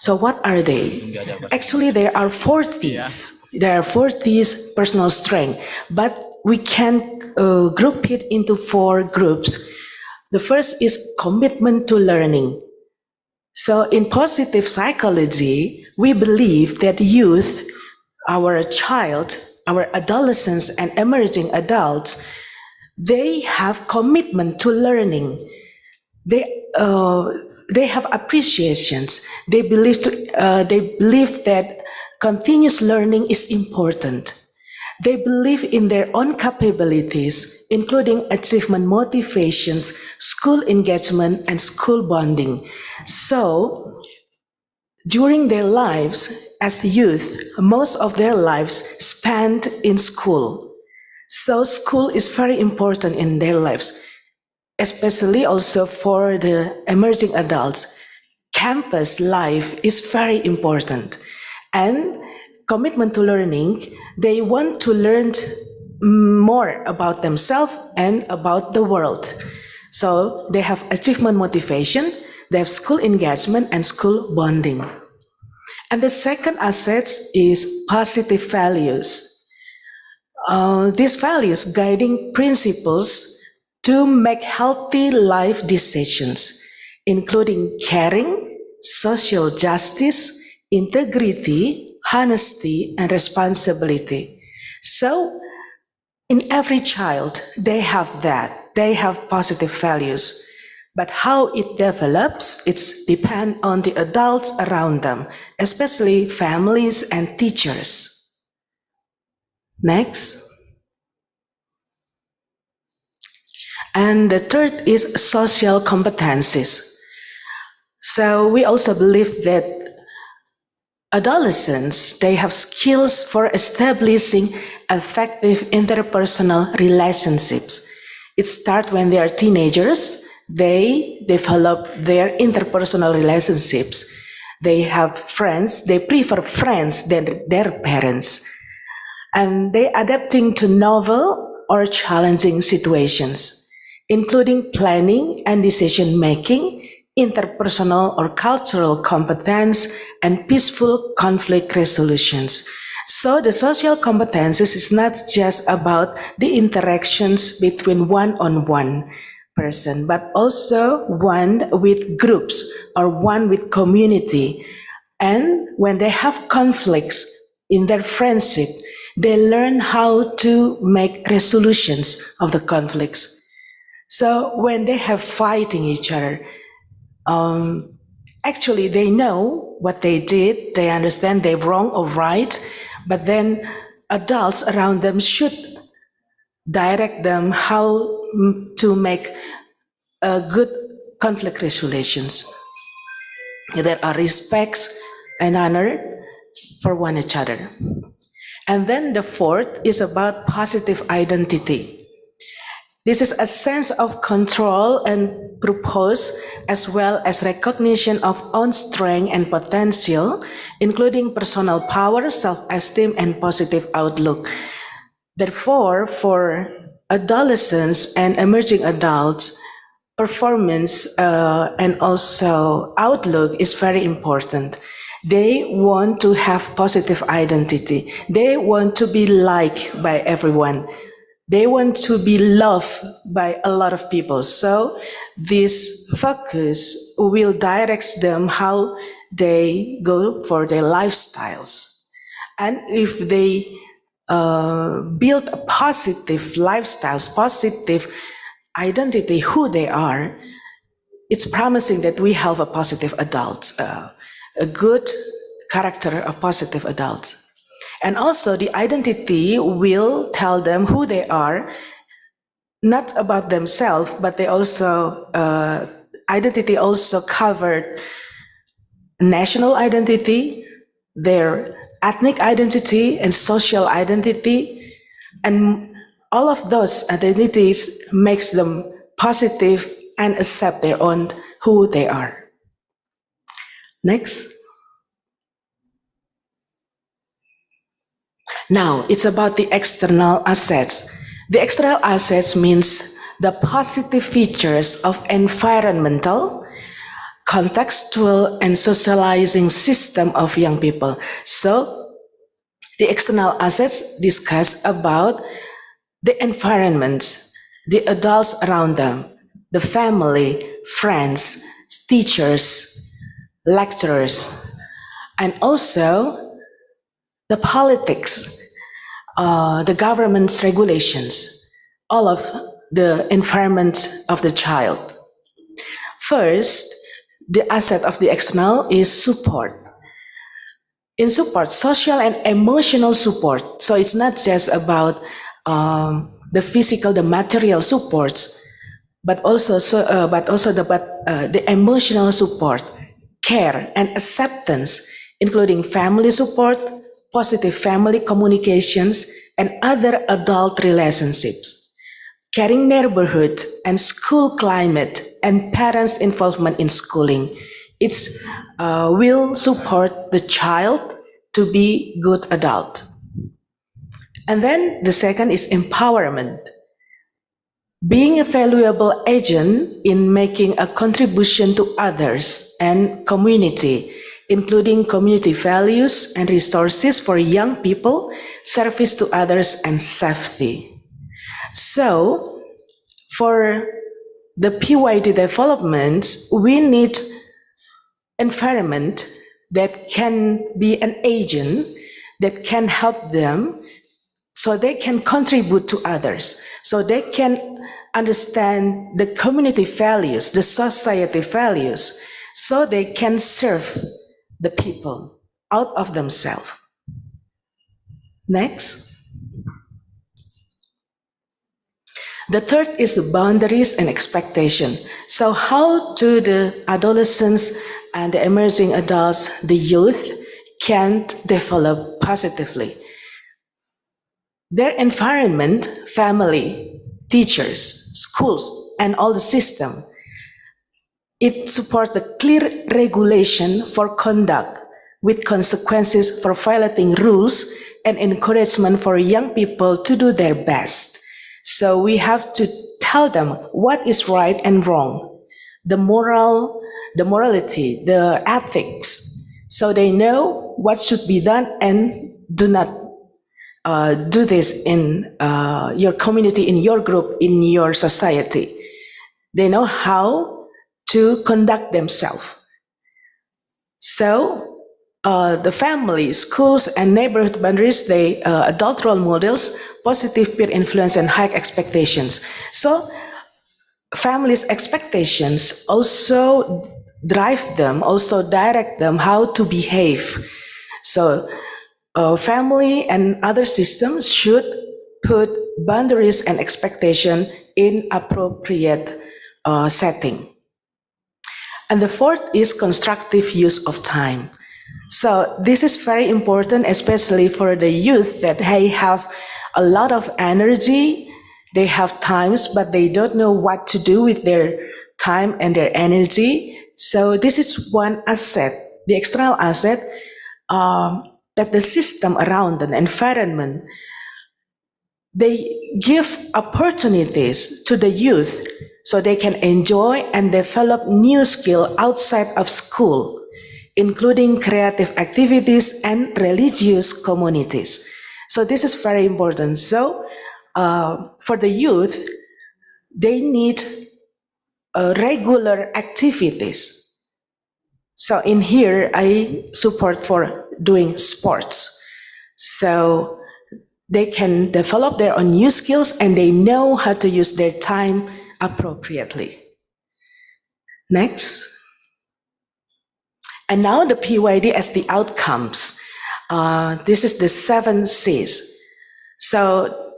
So what are they? Actually, there are 40s. There are 40s personal strength, but we can group it into 4 groups. The first is commitment to learning. So in positive psychology, we believe that youth, our child, our adolescents and emerging adults, they have commitment to learning. They have appreciations. They believe that continuous learning is important. They believe in their own capabilities, including achievement motivations, school engagement, and school bonding. So, during their lives as youth, most of their lives spent in school. So, school is very important in their lives, especially also for the emerging adults. Campus life is very important. And commitment to learning, they want to learn more about themselves and about the world. So they have achievement motivation, they have school engagement and school bonding. And the second asset is positive values. These values guiding principles to make healthy life decisions, including caring, social justice, integrity, honesty, and responsibility. So, in every child, they have that. They have positive values. But how it develops, it's depend on the adults around them, especially families and teachers. Next. And the third is social competencies. So we also believe that adolescents, they have skills for establishing effective interpersonal relationships. It starts when they are teenagers. They develop their interpersonal relationships. They have friends. They prefer friends than their parents. And they adapting to novel or challenging situations, including planning and decision-making, interpersonal or cultural competence, and peaceful conflict resolutions. So the social competences is not just about the interactions between one-on-one person, but also one with groups or one with community. And when they have conflicts in their friendship, they learn how to make resolutions of the conflicts. So when they have fighting each other, actually they know what they did, they understand they're wrong or right, but then adults around them should direct them how to make good conflict resolutions. There are respects and honor for one each other. And then the fourth is about positive identity. This is a sense of control and purpose, as well as recognition of own strength and potential, including personal power, self-esteem, and positive outlook. Therefore, for adolescents and emerging adults, performance and also outlook is very important. They want to have positive identity. They want to be liked by everyone. They want to be loved by a lot of people. So this focus will direct them how they go for their lifestyles. And if they build a positive lifestyles, positive identity, who they are, it's promising that we have a positive adult, a good character of positive adults. And also the identity will tell them who they are, not about themselves, but they also, identity also covered national identity, their ethnic identity and social identity, and all of those identities makes them positive and accept their own who they are. Next. Now it's about the external assets. The external assets means the positive features of environmental, contextual, and socializing system of young people. So the external assets discuss about the environment, the adults around them, the family, friends, teachers, lecturers, and also the politics, the government's regulations, all of the environment of the child. First, the asset of the external is support. In support, social and emotional support. So it's not just about the physical, the material supports, but also the emotional support, care, and acceptance, including family support, positive family communications, and other adult relationships, caring neighborhood and school climate, and parents' involvement in schooling. It will support the child to be good adult. And then the second is empowerment. Being a valuable agent in making a contribution to others and community, including community values and resources for young people, service to others, and safety. So, for the PYD development, we need environment that can be an agent that can help them so they can contribute to others, so they can understand the community values, the society values, so they can serve the people out of themselves. Next. The third is the boundaries and expectation. So how do the adolescents and the emerging adults, the youth, can develop positively? Their environment, family, teachers, schools, and all the system, it supports the clear regulation for conduct with consequences for violating rules and encouragement for young people to do their best. So we have to tell them what is right and wrong, the morality, the ethics, so they know what should be done and do not do this in your community, in your group, in your society. They know how to conduct themselves. So the family, schools, and neighborhood boundaries, they adult role models, positive peer influence, and high expectations. So families' expectations also drive them, also direct them how to behave. So family and other systems should put boundaries and expectation in appropriate setting. And the fourth is constructive use of time. So this is very important, especially for the youth, that they have a lot of energy, they have times, but they don't know what to do with their time and their energy. So this is one asset, the external asset, that the system around the environment, they give opportunities to the youth so they can enjoy and develop new skills outside of school, including creative activities and religious communities. So this is very important. So for the youth, they need regular activities. So in here, I support for doing sports. So they can develop their own new skills and they know how to use their time appropriately. Next. And now the PYD as the outcomes. This is the 7 Cs. So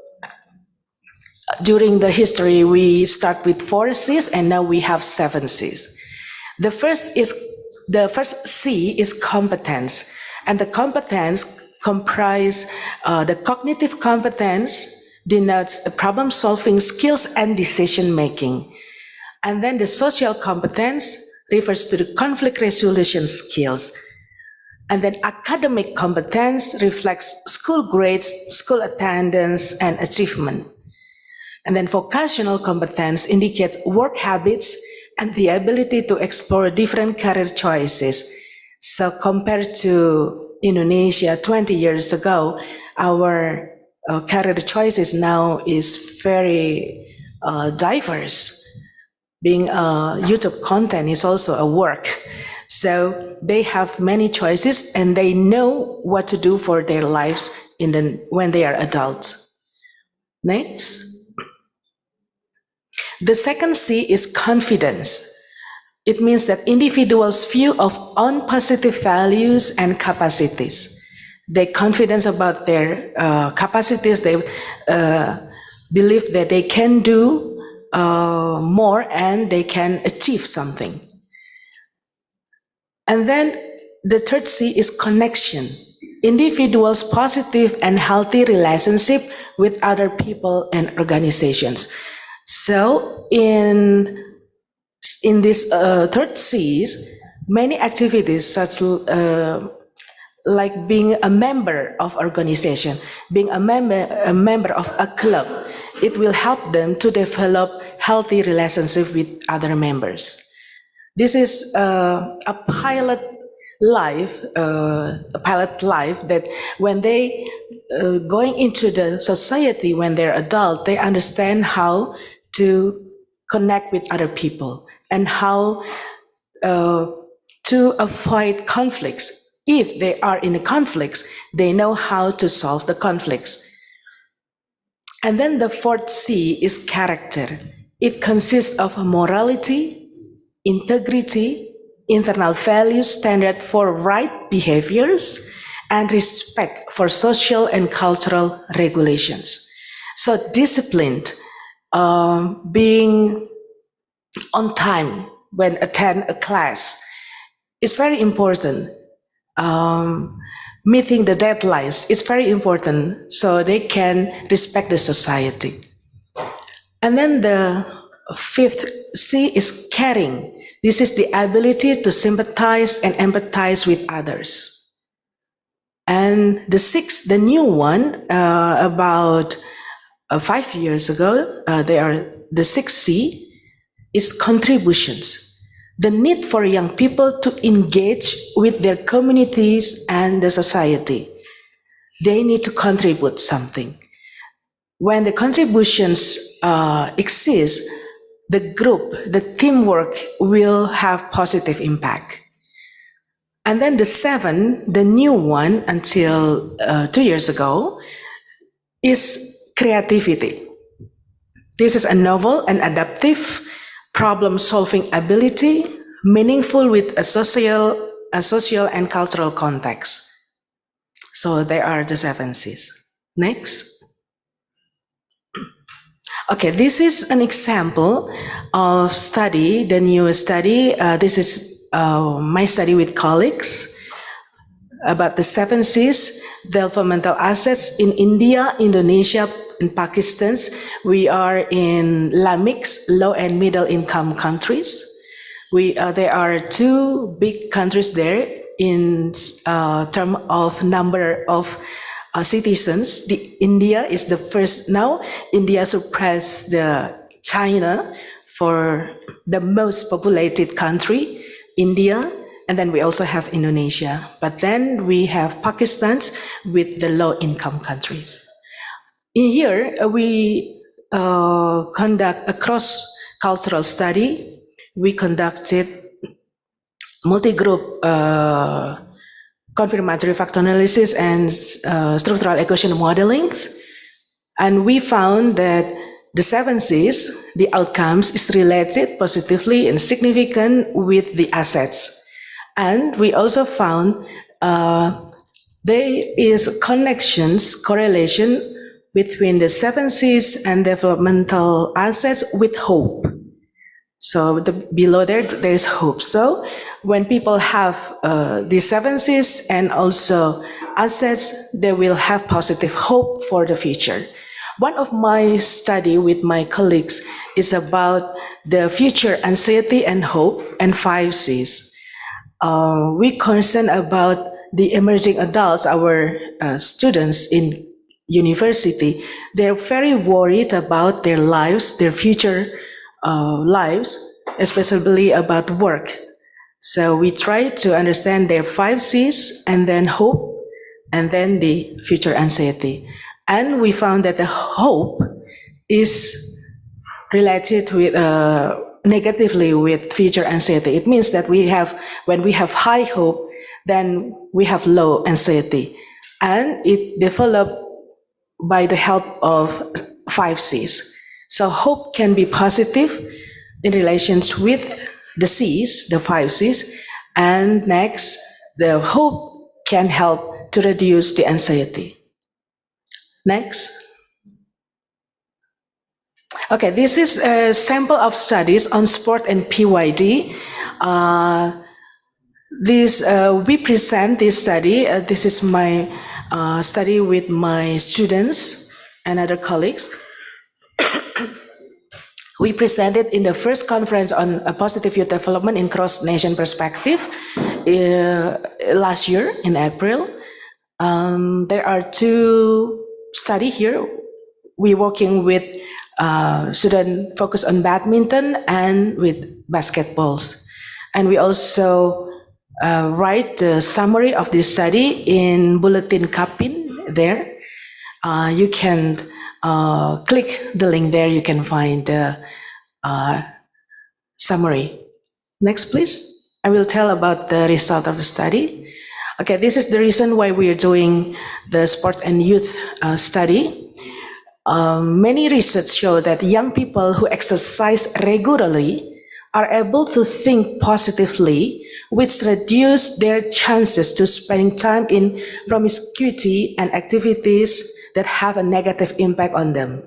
during the history, we start with 4 Cs and now we have 7 Cs. The first C is competence, and the competence comprise the cognitive competence denotes problem-solving skills and decision-making. And then the social competence refers to the conflict resolution skills. And then academic competence reflects school grades, school attendance, and achievement. And then vocational competence indicates work habits and the ability to explore different career choices. So compared to Indonesia 20 years ago, our career choices now is very diverse. Being a YouTube content is also a work. So they have many choices and they know what to do for their lives when they are adults. Next. The second C is confidence. It means that individuals' view of own positive values and capacities. They confidence about their capacities. They believe that they can do more and they can achieve something. And then the third C is connection. Individuals' positive and healthy relationship with other people and organizations. So in this third C's, many activities such like being a member of organization, being a member of a club, it will help them to develop healthy relationship with other members. This is a pilot life that when they going into the society when they're adult, they understand how to connect with other people and how to avoid conflicts. If they are in a conflicts, they know how to solve the conflicts. And then the fourth C is character. It consists of morality, integrity, internal values, standard for right behaviors, and respect for social and cultural regulations. So disciplined, being on time when attend a class is very important. Meeting the deadlines is very important so they can respect the society. And then the fifth C is caring. This is the ability to sympathize and empathize with others. And the sixth, the new one, about 5 years ago, the sixth C is contributions. The need for young people to engage with their communities and the society. They need to contribute something. When the contributions exist, the group, the teamwork will have positive impact. And then the seven, the new one until 2 years ago, is creativity. This is a novel and adaptive problem-solving ability, meaningful with a social and cultural context. So there are the 7 C's. Next. Okay, this is an example of study, the new study. This is my study with colleagues about the 7 C's, developmental assets in India, Indonesia, and Pakistan. We are in LAMIX, low and middle income countries. There are 2 big countries there in terms of number of citizens. India is the first now. India surpassed China for the most populated country, India, and then we also have Indonesia. But then we have Pakistan with the low income countries. In here, we conduct a cross-cultural study. We conducted multi-group confirmatory factor analysis and structural equation modelings. And we found that the 7Cs, the outcomes, is related positively and significant with the assets. And we also found there is correlation between the 7Cs and developmental assets with hope. So below there is hope. So when people have the 7Cs and also assets, they will have positive hope for the future. One of my study with my colleagues is about the future anxiety and hope and 5Cs. We concern about the emerging adults, our students in university. They're very worried about their lives, their future lives, especially about work. So we try to understand their 5Cs and then hope and then the future anxiety. And we found that the hope is related with negatively with future anxiety. It means that when we have high hope, then we have low anxiety. And it developed by the help of 5Cs. So hope can be positive in relations with the Cs, the 5Cs. And next, the hope can help to reduce the anxiety. Next. Okay, this is a sample of studies on sport and PYD. We present this study. This is my study with my students and other colleagues. We presented in the first conference on a positive youth development in cross-nation perspective last year in April. There are two studies here. We're working with student focus on badminton and with basketballs. And we also write the summary of this study in Bulletin Kapin there. You can click the link there, you can find the summary. Next, please. I will tell about the result of the study. Okay, this is the reason why we are doing the sports and youth study. Many research show that young people who exercise regularly are able to think positively, which reduce their chances to spending time in promiscuity and activities that have a negative impact on them.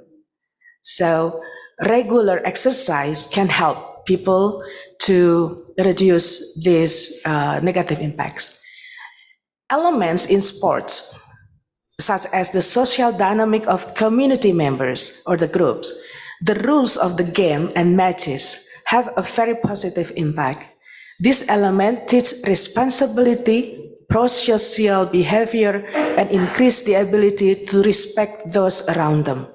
So regular exercise can help people to reduce these negative impacts. Elements in sports, such as the social dynamic of community members or the groups, the rules of the game and matches have a very positive impact. This element teach responsibility, pro-social behavior, and increase the ability to respect those around them.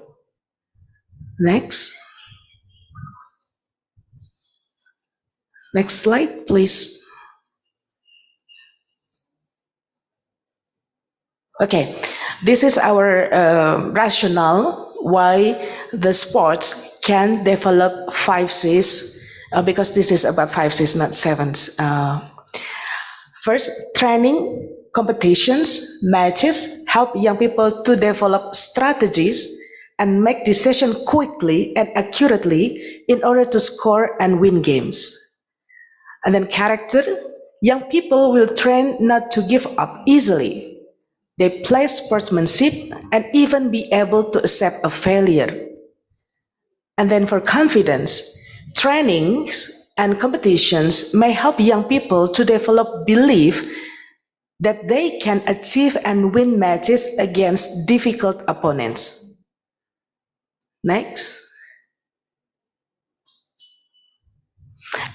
Next. Next slide, please. Okay, this is our rationale why the sports can develop 5Cs, because this is about 5Cs, not 7s. First, training, competitions, matches help young people to develop strategies and make decisions quickly and accurately in order to score and win games. And then character, young people will train not to give up easily. They play sportsmanship and even be able to accept a failure. And then for confidence, trainings and competitions may help young people to develop belief that they can achieve and win matches against difficult opponents. Next.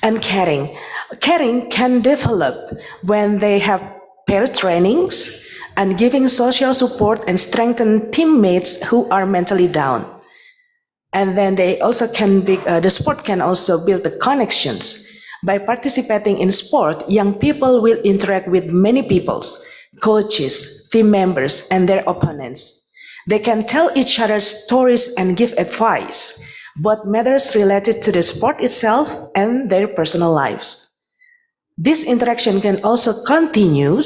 And caring. Caring can develop when they have pair trainings and giving social support and strengthen teammates who are mentally down. And then they also can be, the sport can also build the connections. By participating in sport, young people will interact with many peoples, coaches, team members, and their opponents. They can tell each other stories and give advice, both matters related to the sport itself and their personal lives. This interaction can also continue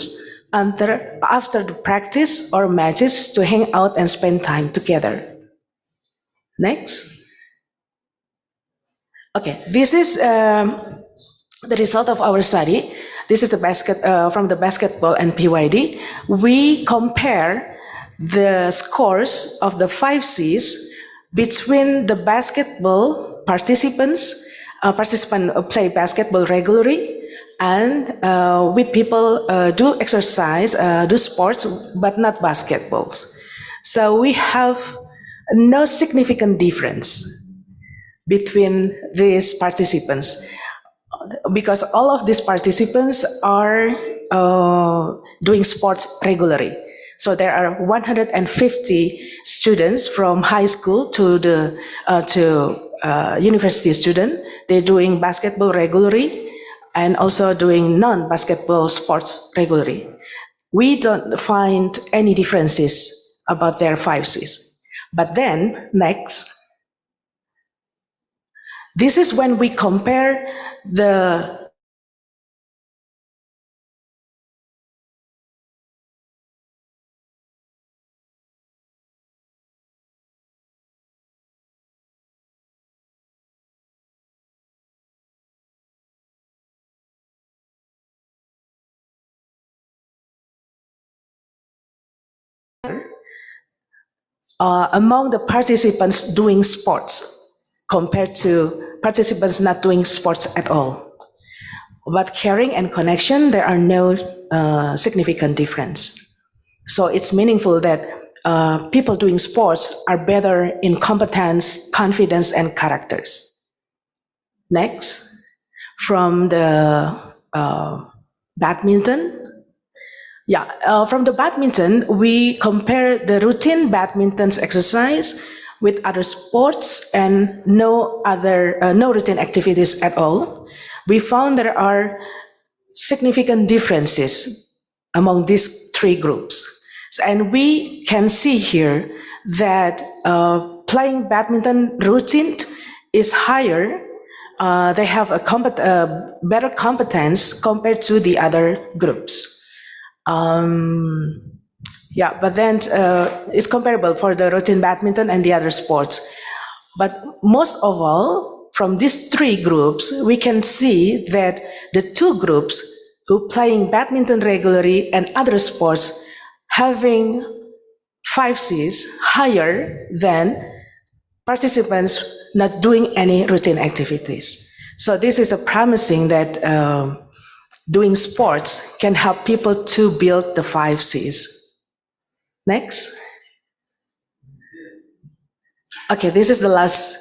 after the practice or matches to hang out and spend time together. Next. Okay, this is the result of our study. This is the from the basketball and PYD. We compare the scores of the 5 Cs between the basketball participants, play basketball regularly, and with people do exercise, do sports, but not basketballs. So we have no significant difference between these participants because all of these participants are doing sports regularly. So there are 150 students from high school to the university student. They're doing basketball regularly and also doing non-basketball sports regularly. We don't find any differences about their 5 Cs. But then, next, this is when we compare the among the participants doing sports compared to participants not doing sports at all. But caring and connection, there are no significant difference. So it's meaningful that people doing sports are better in competence, confidence, and characters. Next, from the badminton. Yeah, from the badminton, we compare the routine badminton exercise with other sports and no routine activities at all. We found there are significant differences among these 3 groups. And we can see here that playing badminton routine is higher. They have a better competence compared to the other groups. But then it's comparable for the routine badminton and the other sports. But most of all, from these 3 groups, we can see that the 2 groups who playing badminton regularly and other sports having 5 Cs higher than participants not doing any routine activities. So this is a promising that doing sports can help people to build the 5 Cs. Next. Okay, this is the last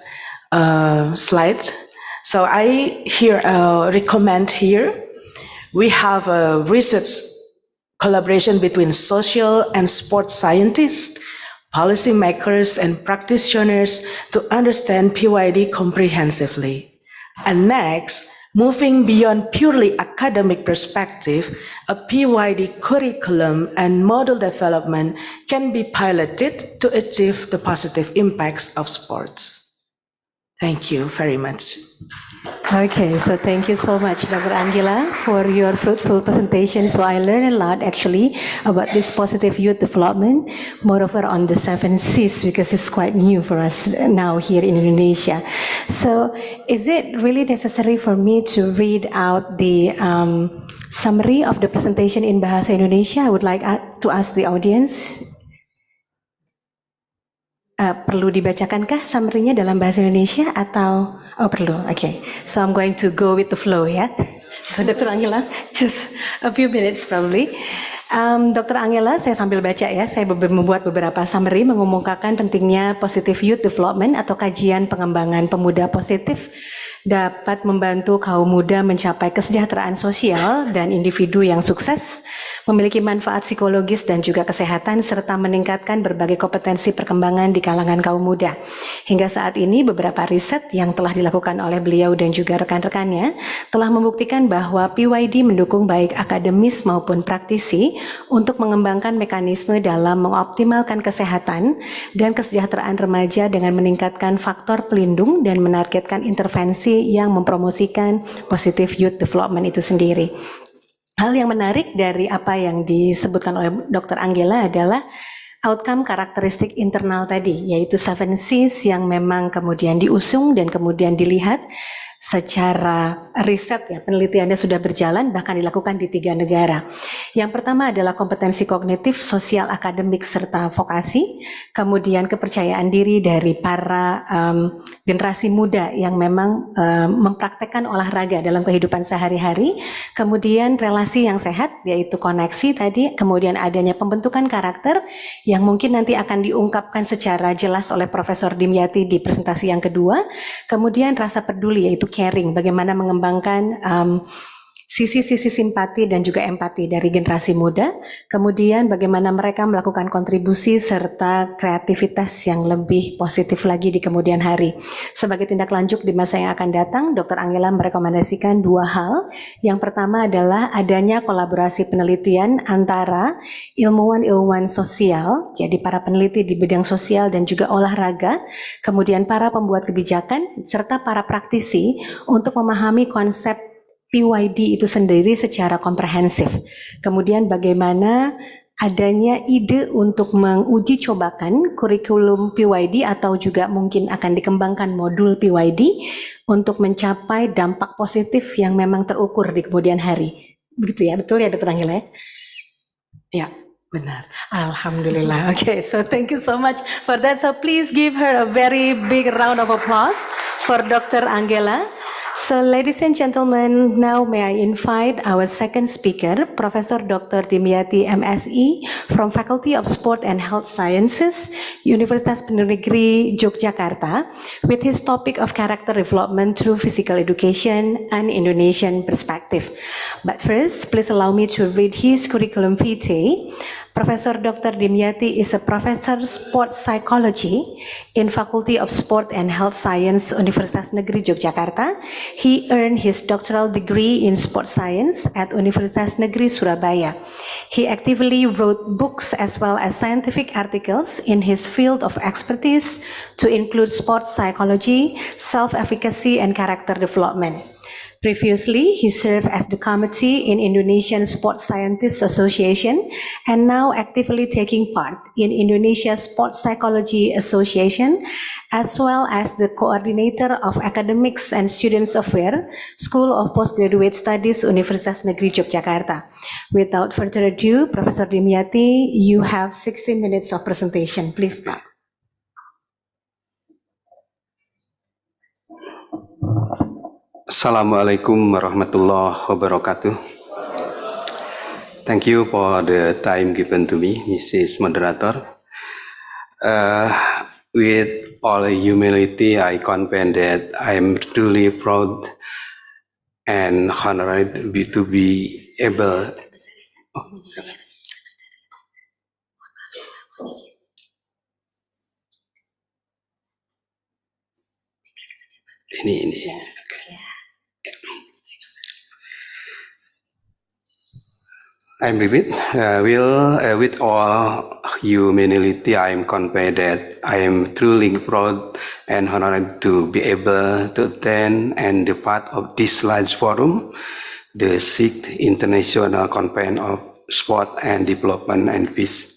slide. So I recommend here, we have a research collaboration between social and sports scientists, policymakers, and practitioners to understand PYD comprehensively. And next, moving beyond purely academic perspective, a PYD curriculum and model development can be piloted to achieve the positive impacts of sports. Thank you very much. Okay, so thank you so much, Dr. Angela, for your fruitful presentation. So I learned a lot actually about this positive youth development, moreover on the 7 Cs, because it's quite new for us now here in Indonesia. So is it really necessary for me to read out the summary of the presentation in Bahasa Indonesia? I would like to ask the audience. Perlu dibacakankah summary-nya dalam bahasa Indonesia atau perlu? Okay, so I'm going to go with the flow ya. So Dr. Angela, just a few minutes probably. Dr. Angela, saya sambil baca ya, saya membuat beberapa summary mengumumkakan pentingnya positive youth development atau kajian pengembangan pemuda positif dapat membantu kaum muda mencapai kesejahteraan sosial dan individu yang sukses, memiliki manfaat psikologis dan juga kesehatan, serta meningkatkan berbagai kompetensi perkembangan di kalangan kaum muda. Hingga saat ini, beberapa riset yang telah dilakukan oleh beliau dan juga rekan-rekannya telah membuktikan bahwa PYD mendukung baik akademis maupun praktisi untuk mengembangkan mekanisme dalam mengoptimalkan kesehatan dan kesejahteraan remaja dengan meningkatkan faktor pelindung dan menargetkan intervensi yang mempromosikan positive youth development itu sendiri. Hal yang menarik dari apa yang disebutkan oleh Dr. Angela adalah outcome karakteristik internal tadi, yaitu 7 Cs yang memang kemudian diusung dan kemudian dilihat secara riset ya, penelitiannya sudah berjalan bahkan dilakukan di 3 negara. Yang pertama adalah kompetensi kognitif, sosial, akademik, serta vokasi. Kemudian kepercayaan diri dari para generasi muda yang memang mempraktekkan olahraga dalam kehidupan sehari-hari. Kemudian relasi yang sehat, yaitu koneksi tadi. Kemudian adanya pembentukan karakter yang mungkin nanti akan diungkapkan secara jelas oleh Profesor Dimyati di presentasi yang kedua. Kemudian rasa peduli, yaitu caring, bagaimana mengembangkan sisi-sisi simpati dan juga empati dari generasi muda, kemudian bagaimana mereka melakukan kontribusi serta kreativitas yang lebih positif lagi di kemudian hari. Sebagai tindak lanjut di masa yang akan datang, Dr. Angela merekomendasikan 2 hal. Yang pertama adalah adanya kolaborasi penelitian antara ilmuwan-ilmuwan sosial, jadi para peneliti di bidang sosial dan juga olahraga, kemudian para pembuat kebijakan, serta para praktisi untuk memahami konsep PYD itu sendiri secara komprehensif. Kemudian bagaimana adanya ide untuk menguji cobakan kurikulum PYD atau juga mungkin akan dikembangkan modul PYD untuk mencapai dampak positif yang memang terukur di kemudian hari. Begitu ya, betul ya Dr. Angela? Ya, benar. Alhamdulillah. Okay, so thank you so much for that. So please give her a very big round of applause for Dr. Angela. So ladies and gentlemen, now may I invite our second speaker, Professor Dr. Dimyati MSI from Faculty of Sport and Health Sciences, Universitas Pendidikan Negeri Yogyakarta, with his topic of character development through physical education and Indonesian perspective. But first, please allow me to read his curriculum vitae. Professor Dr. Dimyati is a professor sports psychology in Faculty of Sport and Health Science, Universitas Negeri Yogyakarta. He earned his doctoral degree in sports science at Universitas Negeri Surabaya. He actively wrote books as well as scientific articles in his field of expertise to include sports psychology, self-efficacy, and character development. Previously, he served as the committee in Indonesian Sports Scientists Association and now actively taking part in Indonesia Sports Psychology Association, as well as the coordinator of Academics and Students Affairs, School of Postgraduate Studies, Universitas Negeri Yogyakarta. Without further ado, Professor Dimyati, you have 60 minutes of presentation. Please start. Assalamualaikum warahmatullahi wabarakatuh. Thank you for the time given to me, Mrs. Moderator. With all humility, I confess that I am truly proud and honored to be able. Ini. I'm repeat. With all humility, I am confident that I am truly proud and honored to be able to attend and be part of this large forum, the 6th International Conference of Sport and Development and Peace.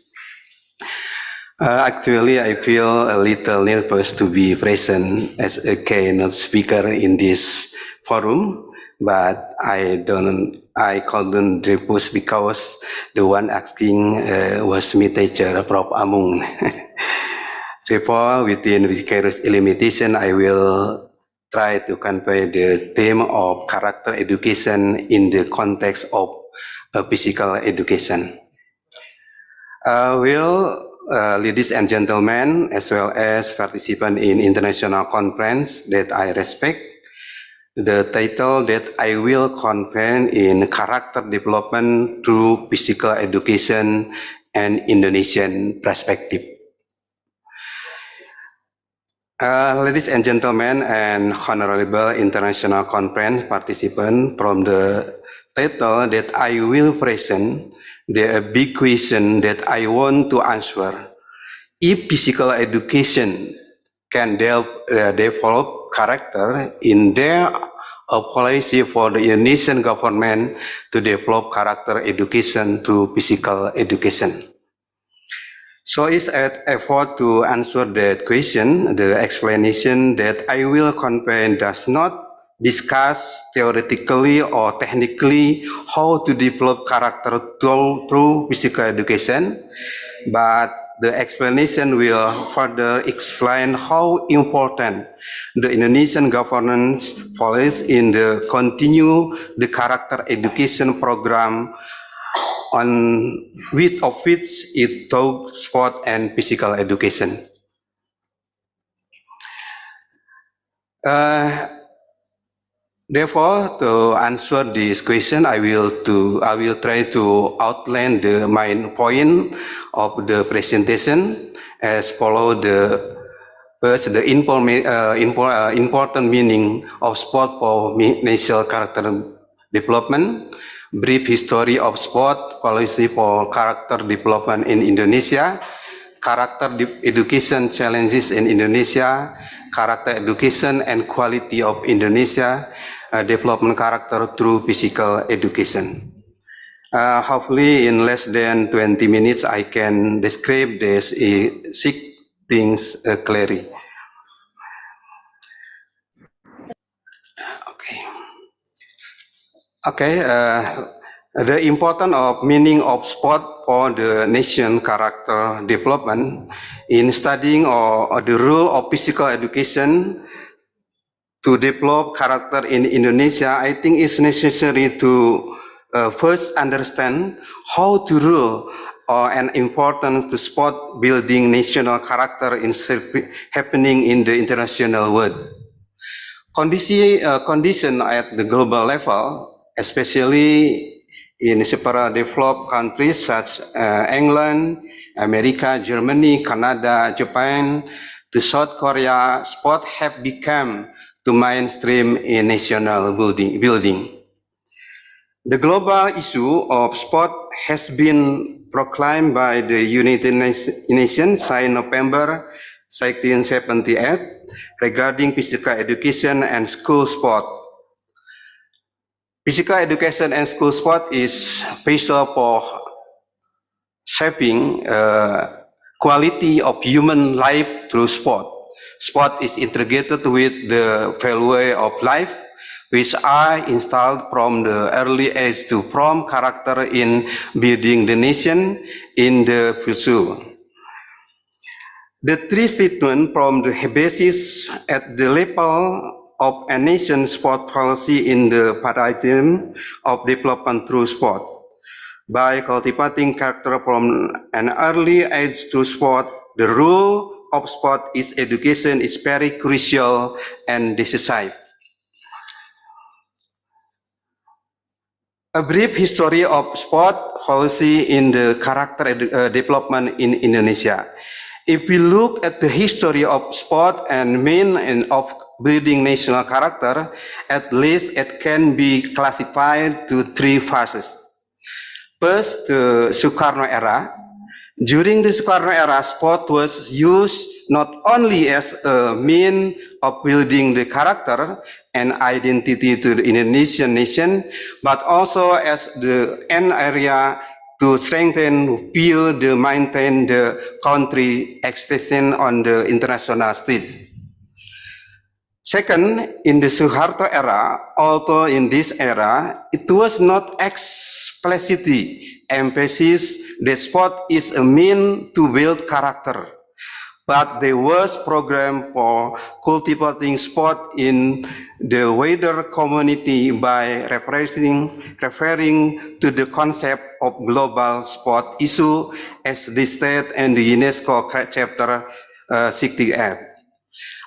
Actually, I feel a little nervous to be present as a keynote speaker in this forum, but I couldn't refuse because the one asking was my teacher, Prof. Amung. Therefore, within vicarious limitation, I will try to convey the theme of character education in the context of physical education. Ladies and gentlemen, as well as participants in international conference that I respect, the title that I will convey in character development through physical education and Indonesian perspective. Ladies and gentlemen and honorable international conference participants, from the title that I will present, the big question that I want to answer: if physical education can develop character, in there a policy for the Indonesian government to develop character education through physical education. So it's an effort to answer that question. The explanation that I will convey does not discuss theoretically or technically how to develop character through physical education, but the explanation will further explain how important the Indonesian governance policy in the continue the character education program on which it taught sport and physical education. Therefore, to answer this question, I will try to outline the main point of the presentation as follow the first the important meaning of sport for national character development, brief history of sport policy for character development in Indonesia, character education challenges in Indonesia, character education and quality of Indonesia, development character through physical education. Hopefully in less than 20 minutes I can describe these 6 things clearly. Okay, the importance of meaning of sport for the nation character development in studying or the role of physical education to develop character in Indonesia, I think it's necessary to first understand how to rule and importance to sport building national character in happening in the international world. Condition at the global level, especially in several developed countries such as England, America, Germany, Canada, Japan, to South Korea, sport have become the mainstream in national building. The global issue of sport has been proclaimed by the United Nations in November 1978 regarding physical education and school sport. Physical education and school sport is vital for shaping quality of human life through sport. Sport is integrated with the value of life, which are installed from the early age to form character in building the nation in the future. The three statements from the basis at the level of a nation's sport policy in the paradigm of development through sport. By cultivating character from an early age to sport, the role of sport is education is very crucial and decisive. A brief history of sport policy in the character development in Indonesia. If we look at the history of sport and mean of building national character, at least it can be classified to 3 phases. First, the Sukarno era. During the Sukarno era, sport was used not only as a mean of building the character and identity to the Indonesian nation, but also as the end area to strengthen, build, maintain the country existence on the international stage. Second, in the Suharto era, although in this era, it was not explicitly emphasized that sport is a mean to build character, but there was program for cultivating sport in the wider community by referring to the concept of global sport issue as listed in the UNESCO chapter 68.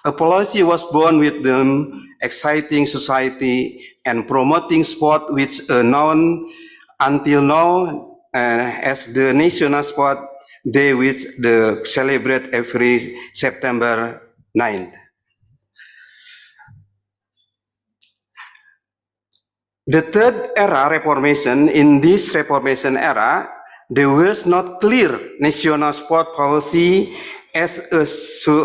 A policy was born with them exciting society and promoting sport, which are known until now as the National Sport Day, which they celebrate every September 9th. The third era reformation, in this reformation era, there was not clear national sport policy as a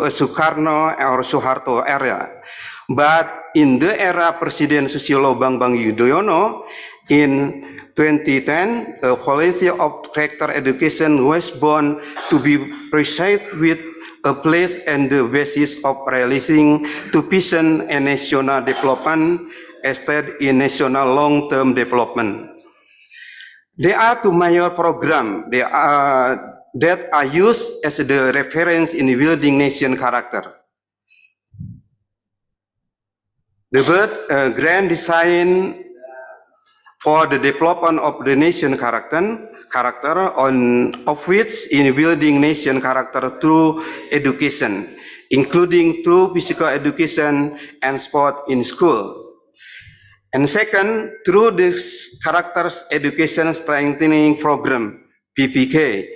Sukarno or Suharto era. But in the era President Susilo Bambang Yudhoyono, In 2010, a policy of character education was born to be precise with a place and the basis of realizing to vision and national development instead in national long-term development. There are two major programs that are used as the reference in building nation character. The grand design for the development of the nation character of which in building nation character through education, including through physical education and sport in school. And second, through this characters education strengthening program, PPK.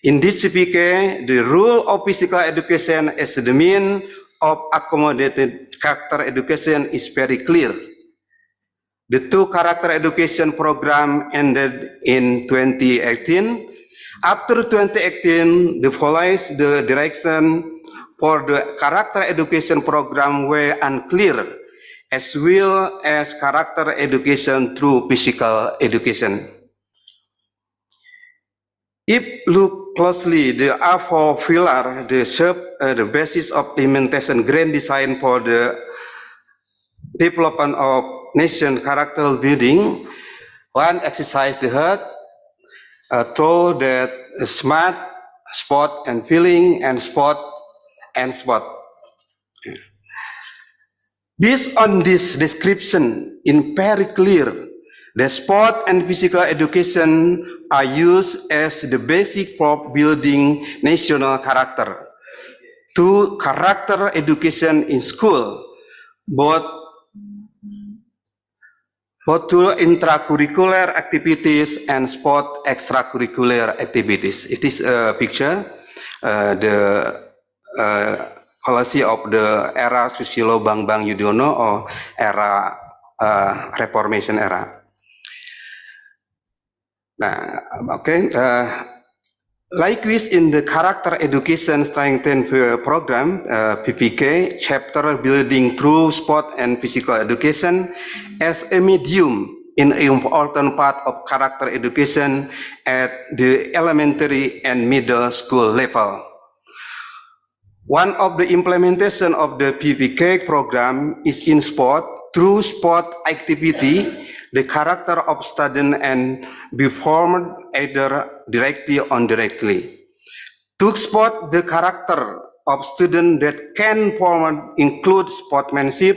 In this PPK, the rule of physical education as the mean of accommodated character education is very clear. The two character education program ended in 2018. After 2018, the follows the direction for the character education program were unclear, as well as character education through physical education. If look closely, the four pillars, the basis of implementation grand design for the development of nation character building. One, exercise the heart, through that smart, sport and feeling, and sport and sport. Based on this description, in very clear, the sport and physical education are used as the basic for building national character. To character education in school, both to intracurricular activities and sport extracurricular activities. It is a picture, the policy of the era Susilo Bambang Yudhoyono or era Reformation era. Likewise, in the character education strengthen program, PPK, chapter building through sport and physical education as a medium in an important part of character education at the elementary and middle school level. One of the implementation of the PPK program is in sport. Through sport activity, the character of student and be formed either directly or indirectly. To sport the character of student that can form include sportsmanship,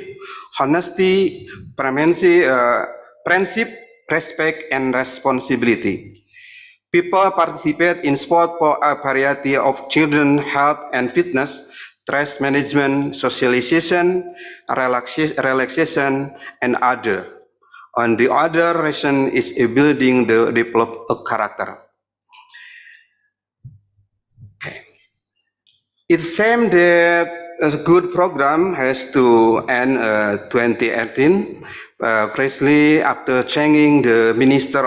honesty, friendship, respect, and responsibility. People participate in sport for a variety of children, health and fitness, stress management, socialization, relaxation, and other. On the other reason is a building the develop a character. It seems that a good program has to end 2018. Precisely after changing the minister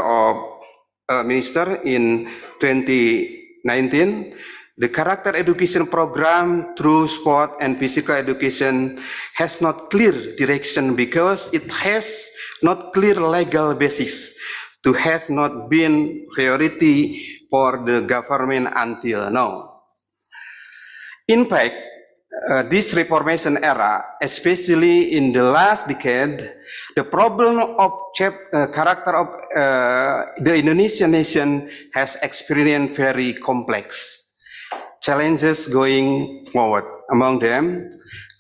in 2019, the character education program through sport and physical education has not clear direction because it has not clear legal basis. To has not been priority for the government until now. In fact, this Reformation era, especially in the last decade, the problem of character of the Indonesian nation has experienced very complex challenges going forward. Among them,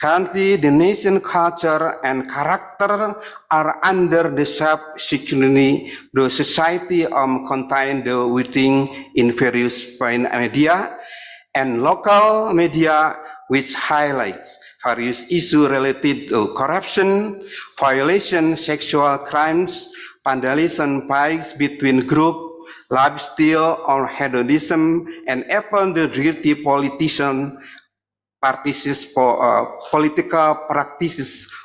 currently the nation culture and character are under the scrutiny. The society contain the within in various media and local media, which highlights various issues related to corruption, violation, sexual crimes, vandalism, fights between groups, lifestyle or hedonism, and even the dirty political practices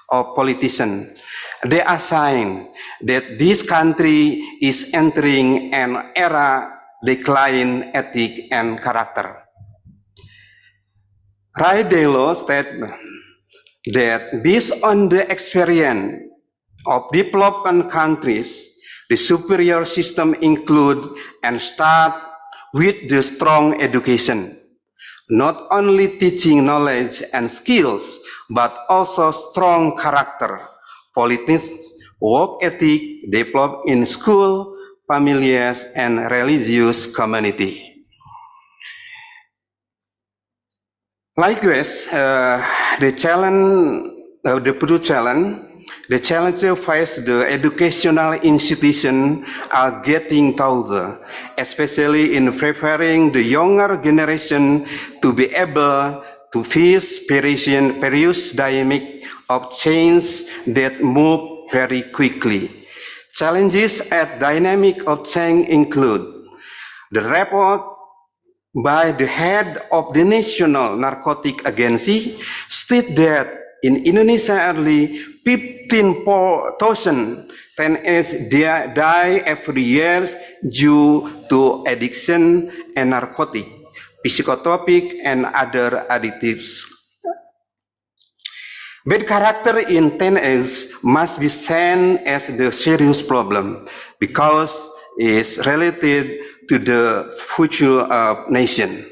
of politicians. They are signs that this country is entering an era decline ethic and character. Ray Dalio stated that based on the experience of developing countries, The superior system include and start with the strong education, not only teaching knowledge and skills, but also strong character, politics, work ethic developed in school, families, and religious community. Likewise, the challenges faced the educational institution are getting taller, especially in preparing the younger generation to be able to face various dynamic of change that move very quickly. Challenges at dynamic of change include the report by the head of the National Narcotic Agency state that in Indonesia only 15,000 teenagers die every year due to addiction and narcotic, psychotropic, and other additives. Bad character in teenagers must be seen as the serious problem because it's related to the future of nation.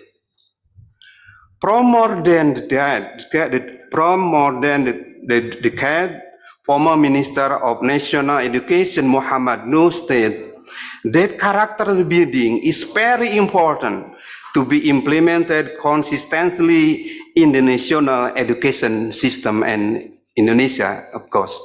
From more than the decade, former Minister of National Education Muhammad Nur stated that character building is very important to be implemented consistently in the national education system and Indonesia, of course.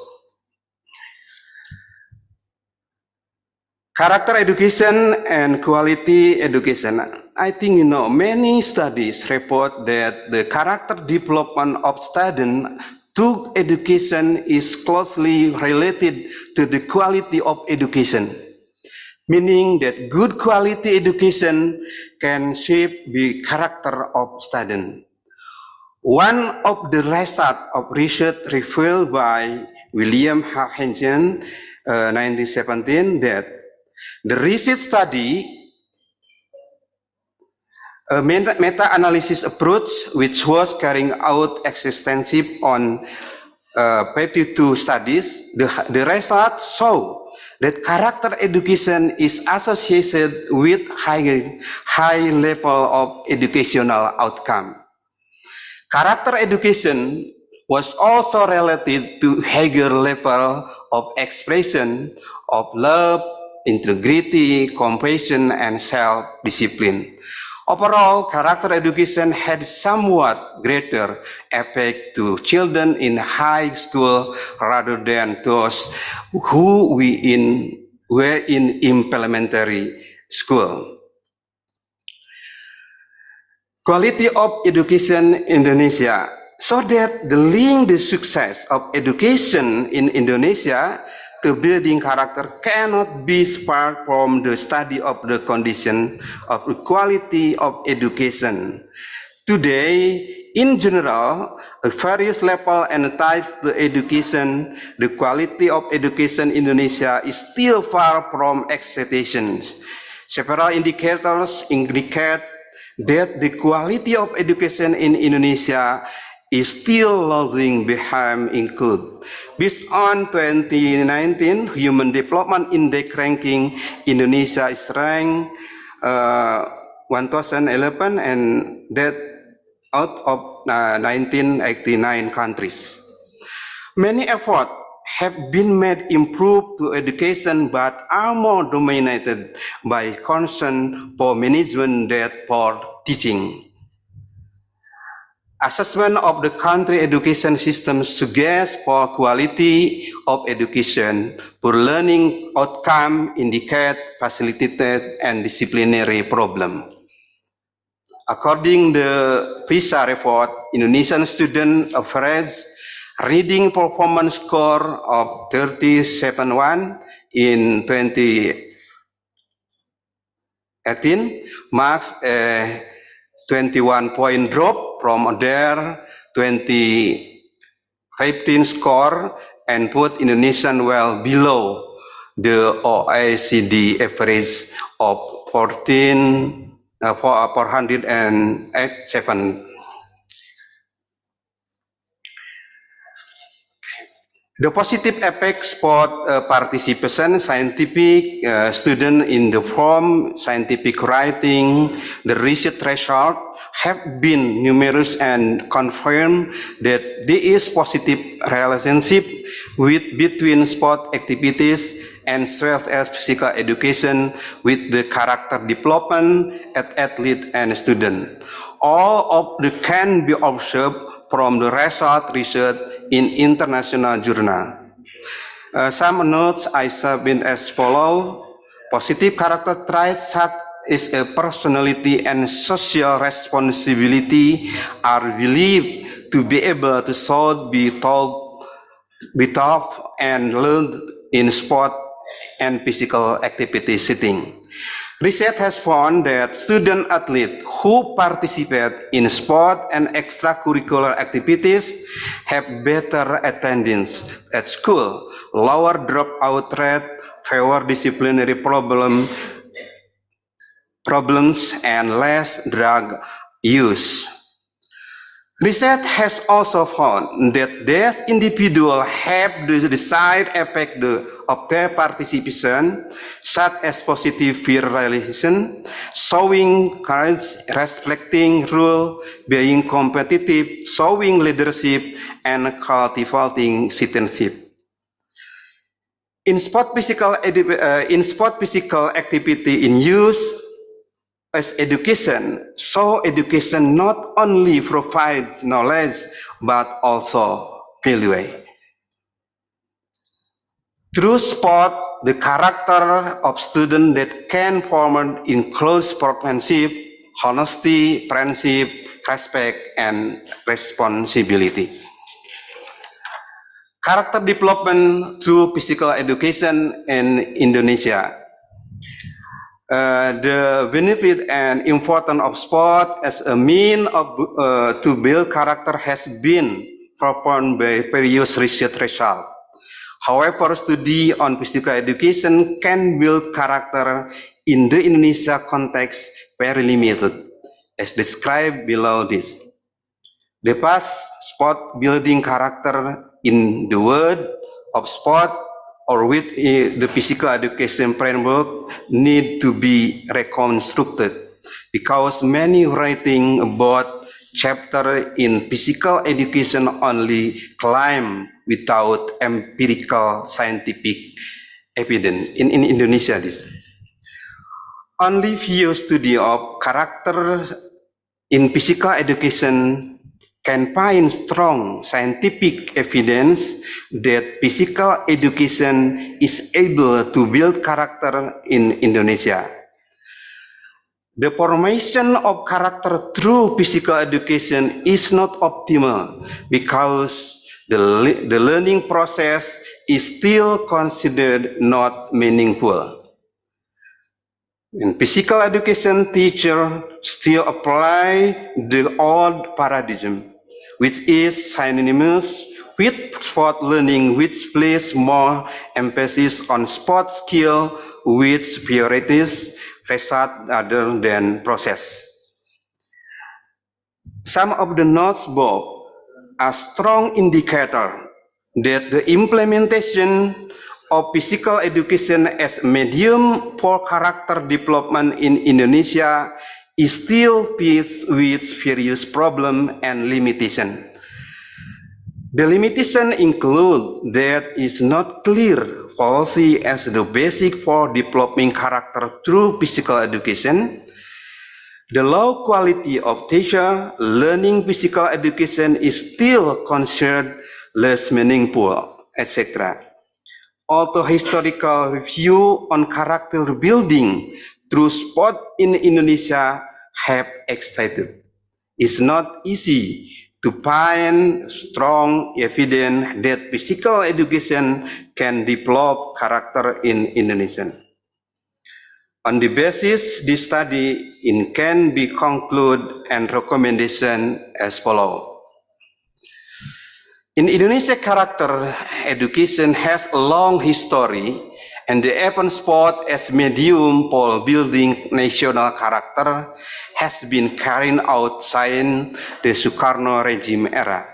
Character education and quality education. I think many studies report that the character development of students through education is closely related to the quality of education, meaning that good quality education can shape the character of students. One of the results of research revealed by William Henson, 1917, that the research study, a meta-analysis approach, which was carrying out extensive on 52 studies, the results show that character education is associated with high level of educational outcome. Character education was also related to higher level of expression of love, integrity, compassion, and self-discipline. Overall, character education had somewhat greater effect to children in high school rather than those who were in elementary school. Quality of education in Indonesia, so that the link the success of education in Indonesia to building character cannot be sparked from the study of the condition of the quality of education. Today, in general, at various levels and types of education, the quality of education in Indonesia is still far from expectations. Several indicators indicate that the quality of education in Indonesia is still lagging behind include. Based on 2019 Human Development Index ranking, Indonesia is ranked 1011 and that out of 1989 countries. Many efforts have been made improve to education but are more dominated by concern for management than for teaching. Assessment of the country education system suggests poor quality of education, poor learning outcome indicate facilitated and disciplinary problem. According to the PISA report, Indonesian student average reading performance score of 37.1 in 2018 marks a 21-point drop from their 2015 score and put Indonesian well below the OECD average of 407. The positive effect sport participation, scientific student in the form, scientific writing, the research threshold have been numerous and confirm that there is positive relationship between sport activities and as well as physical education with the character development at athlete and student. All of the can be observed from the result research in international journal. Some notes I submit as follow. Positive character traits such as a personality and social responsibility are believed to be able to be taught and learned in sport and physical activity setting. Research has found that student athletes who participate in sport and extracurricular activities have better attendance at school, lower dropout rate, fewer disciplinary problems, and less drug use. Research has also found that these individuals have the side effect of their participation, such as positive peer realization, showing courage, respecting rules, being competitive, showing leadership, and cultivating citizenship. In sport physical activity in use, as education, so education not only provides knowledge, but also value. Through sport, the character of students that can form include sportsmanship, honesty, friendship, respect, and responsibility. Character development through physical education in Indonesia. The benefit and importance of sport as a means to build character has been proven by various research results. However, study on physical education can build character in the Indonesia context very limited, as described below this. The past sport building character in the world of sport or with the physical education framework need to be reconstructed because many writing about chapter in physical education only climb without empirical scientific evidence. In Indonesia, this only few study of character in physical education can find strong scientific evidence that physical education is able to build character in Indonesia. The formation of character through physical education is not optimal because the learning process is still considered not meaningful. In physical education, teachers still apply the old paradigm, which is synonymous with sport learning, which places more emphasis on sport skill, which priorities result rather than process. Some of the notes above are strong indicator that the implementation of physical education as a medium for character development in Indonesia is still faced with various problems and limitations. The limitation include that it's not clear policy as the basic for developing character through physical education. The low quality of teacher learning physical education is still considered less meaningful, etc. Although historical review on character building through sport in Indonesia have excited, it's not easy to find strong evidence that physical education can develop character in Indonesia. On the basis, this study can be concluded and recommendation as follows. In Indonesia, character education has a long history, and the open sport as medium for building national character has been carried out since the Sukarno regime era.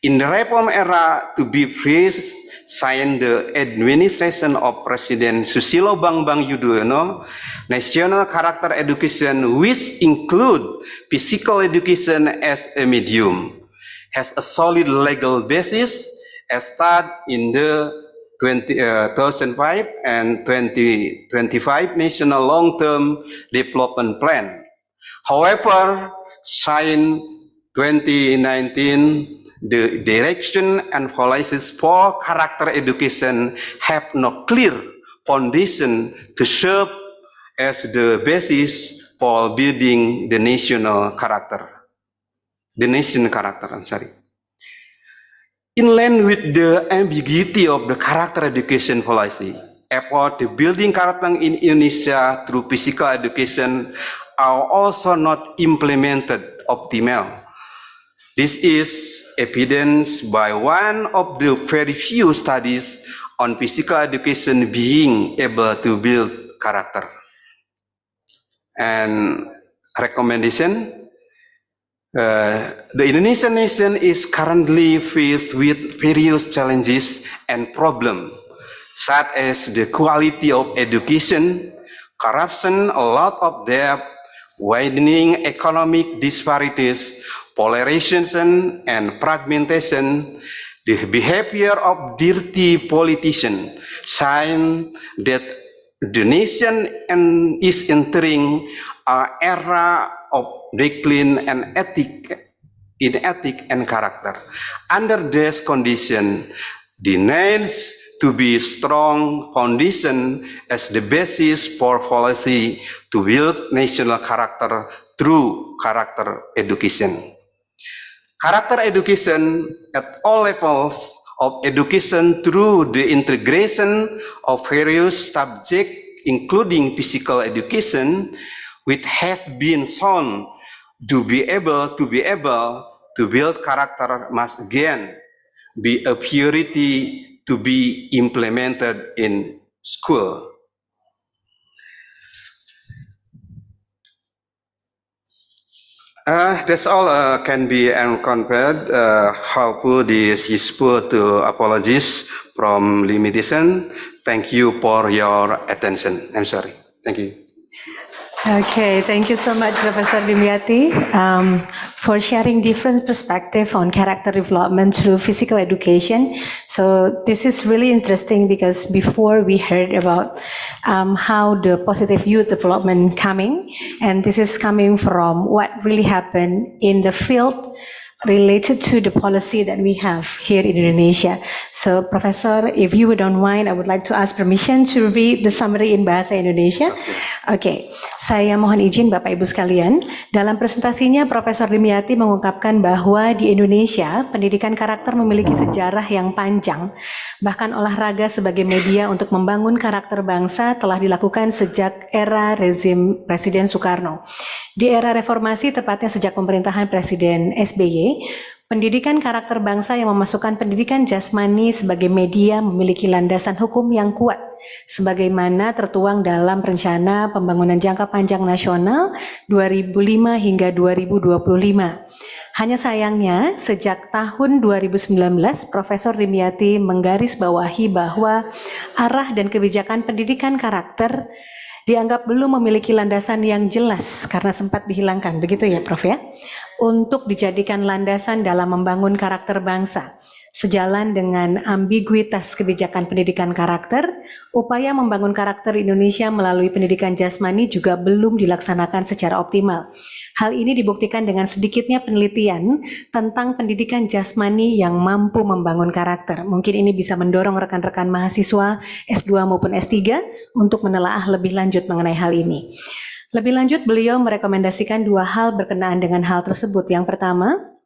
In the reform era, to be precise, signed the administration of President Susilo Bambang Yudhoyono, national character education, which include physical education as a medium, has a solid legal basis as started in the 2005 and 2025 National Long-Term Development Plan. However, signed 2019, the direction and policies for character education have no clear foundation to serve as the basis for building the national character. In line with the ambiguity of the character education policy, effort to building character in Indonesia through physical education are also not implemented optimally. This is evidenced by one of the very few studies on physical education being able to build character. And recommendation, the Indonesian nation is currently faced with various challenges and problems, such as the quality of education, corruption, a lot of debt, widening economic disparities, polarization and fragmentation, the behavior of dirty politicians, sign that the nation is entering an era of decline and ethic and character. Under this condition, the needs to be strong foundation as the basis for policy to build national character through character education. Character education at all levels of education through the integration of various subjects, including physical education, which has been shown to be able to build character, must again be a priority to be implemented in school. That's all can be encountered. Helpful this useful to apologies from limitation. Thank you for your attention. I'm sorry. Thank you. Okay, thank you so much, Professor Dimyati, for sharing different perspective on character development through physical education. So this is really interesting because before we heard about how the positive youth development coming, and this is coming from what really happened in the field related to the policy that we have here in Indonesia. So, Professor, if you don't mind, I would like to ask permission to read the summary in Bahasa Indonesia. Oke, saya mohon izin Bapak Ibu sekalian. Dalam presentasinya, Profesor Dimyati mengungkapkan bahwa di Indonesia, pendidikan karakter memiliki sejarah yang panjang. Bahkan olahraga sebagai media untuk membangun karakter bangsa telah dilakukan sejak era rezim Presiden Soekarno. Di era reformasi, tepatnya sejak pemerintahan Presiden SBY, pendidikan karakter bangsa yang memasukkan pendidikan jasmani sebagai media memiliki landasan hukum yang kuat, sebagaimana tertuang dalam Rencana Pembangunan Jangka Panjang Nasional 2005 hingga 2025. Hanya sayangnya, sejak tahun 2019, Profesor Dimyati menggarisbawahi bahwa arah dan kebijakan pendidikan karakter dianggap belum memiliki landasan yang jelas karena sempat dihilangkan, begitu ya Prof ya, untuk dijadikan landasan dalam membangun karakter bangsa. Sejalan dengan ambiguitas kebijakan pendidikan karakter, upaya membangun karakter Indonesia melalui pendidikan jasmani juga belum dilaksanakan secara optimal. Hal ini dibuktikan dengan sedikitnya penelitian tentang pendidikan jasmani yang mampu membangun karakter. Mungkin ini bisa mendorong rekan-rekan mahasiswa S2 maupun S3 untuk menelaah lebih lanjut mengenai hal ini. Lebih lanjut, beliau merekomendasikan dua hal berkenaan dengan hal tersebut. Yang pertama,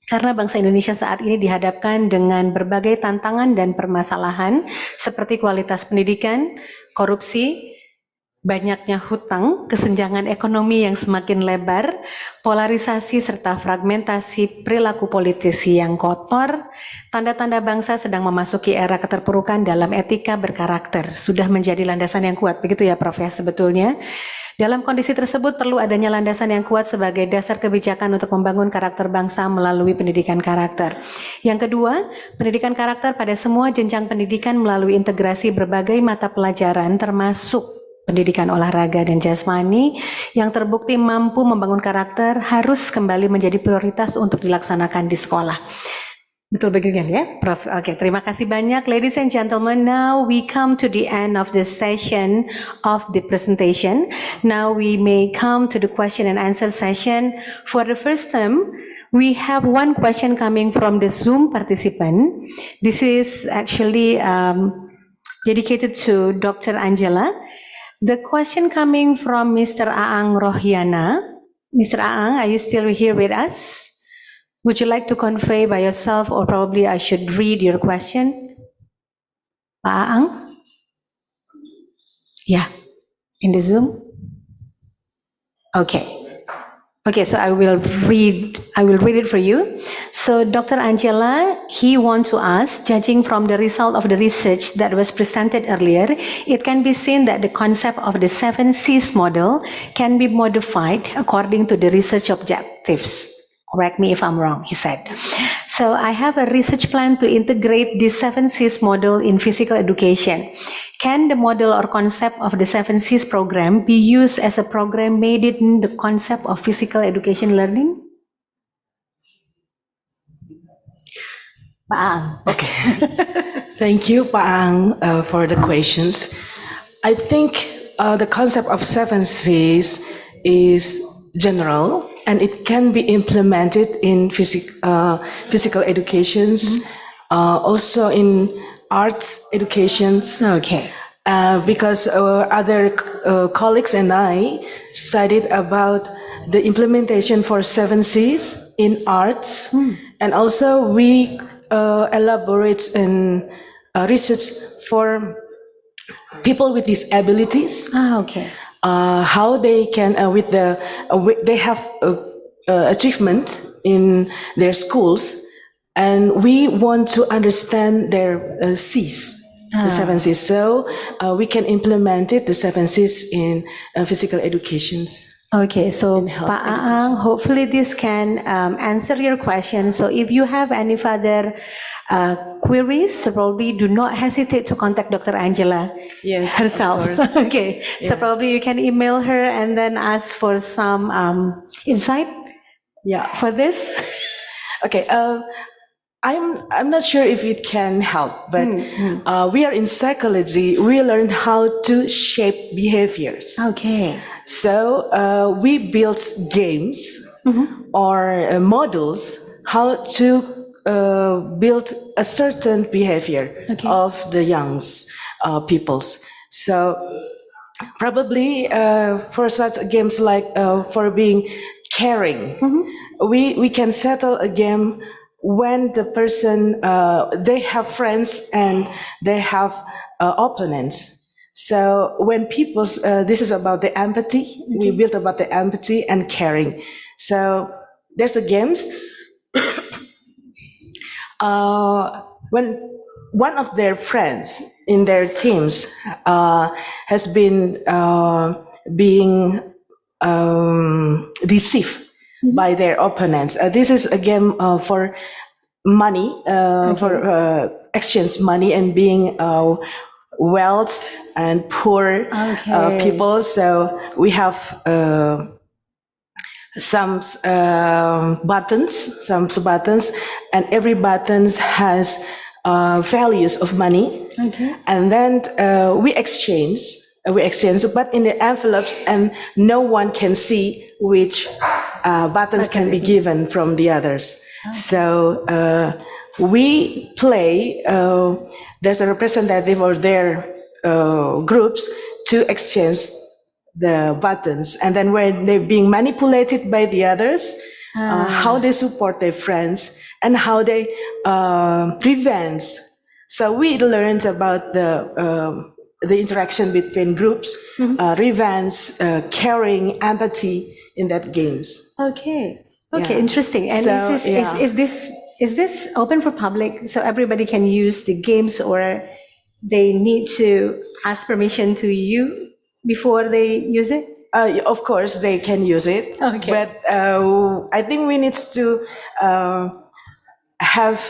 karena bangsa Indonesia saat ini dihadapkan dengan berbagai tantangan dan permasalahan seperti kualitas pendidikan, korupsi, banyaknya hutang, kesenjangan ekonomi yang semakin lebar, polarisasi serta fragmentasi perilaku politisi yang kotor, tanda-tanda bangsa sedang memasuki era keterpurukan dalam etika berkarakter. Sudah menjadi landasan yang kuat, begitu ya Prof ya sebetulnya. Dalam kondisi tersebut perlu adanya landasan yang kuat sebagai dasar kebijakan untuk membangun karakter bangsa melalui pendidikan karakter. Yang kedua, pendidikan karakter pada semua jenjang pendidikan melalui integrasi berbagai mata pelajaran termasuk pendidikan olahraga dan jasmani yang terbukti mampu membangun karakter harus kembali menjadi prioritas untuk dilaksanakan di sekolah. Betul begitu ya, Prof. Oke, terima kasih banyak. Ladies and gentlemen, now we come to the end of the session of the presentation. Now we may come to the question and answer session. For the first time, we have one question coming from the Zoom participant. This is actually dedicated to Dr. Angela. The question coming from Mr. Aang Rohyana. Mr. Aang, are you still here with us? Would you like to convey by yourself, or probably I should read your question? Pak Aang? Yeah, in the Zoom? Okay. Okay, so I will read it for you. So Dr. Angela, he wants to ask, judging from the result of the research that was presented earlier, it can be seen that the concept of the 7 C's model can be modified according to the research objectives. Correct me if I'm wrong, he said. So I have a research plan to integrate the 7 C's model in physical education. Can the model or concept of the 7 C's program be used as a program made in the concept of physical education learning? Pak Aang. Okay. Thank you, Pak Aang, for the questions. I think the concept of 7 C's is general and it can be implemented in physical educations, also in arts educations. Okay. Because other colleagues and I studied about the implementation for 7 C's in arts, and also we elaborate in research for people with disabilities. Okay. How they can they have achievement in their schools, and we want to understand their C's, the 7 C's, so we can implement it, the 7 C's in physical educations. Okay, so Pak Aang, hopefully this can answer your question. So if you have any further queries, so probably do not hesitate to contact Dr. Angela herself. Okay, so probably you can email her and then ask for some insight for this. Okay, I'm not sure if it can help, but we are in psychology, we learn how to shape behaviors. Okay. So we build games or models how to build a certain behavior of the young peoples. So probably for such games like for being caring, we can settle a game when the person, they have friends and they have opponents. So when people, this is about the empathy, we build about the empathy and caring. So there's the games. When one of their friends in their teams has been being deceived by their opponents, this is a game for money, for exchange money and being wealth and poor people. So we have some buttons, and every button has values of money. And then we exchange, but in the envelopes, and no one can see which buttons can be given from the others. So we play, there's a representative or their groups to exchange the buttons, and then when they're being manipulated by the others, how they support their friends and how they prevent. So we learned about the interaction between groups, revenge, caring, empathy in that games. Okay, interesting. And So, is this open for public, so everybody can use the games, or they need to ask permission to you before they use it? Of course, they can use it. Okay. But I think we need to have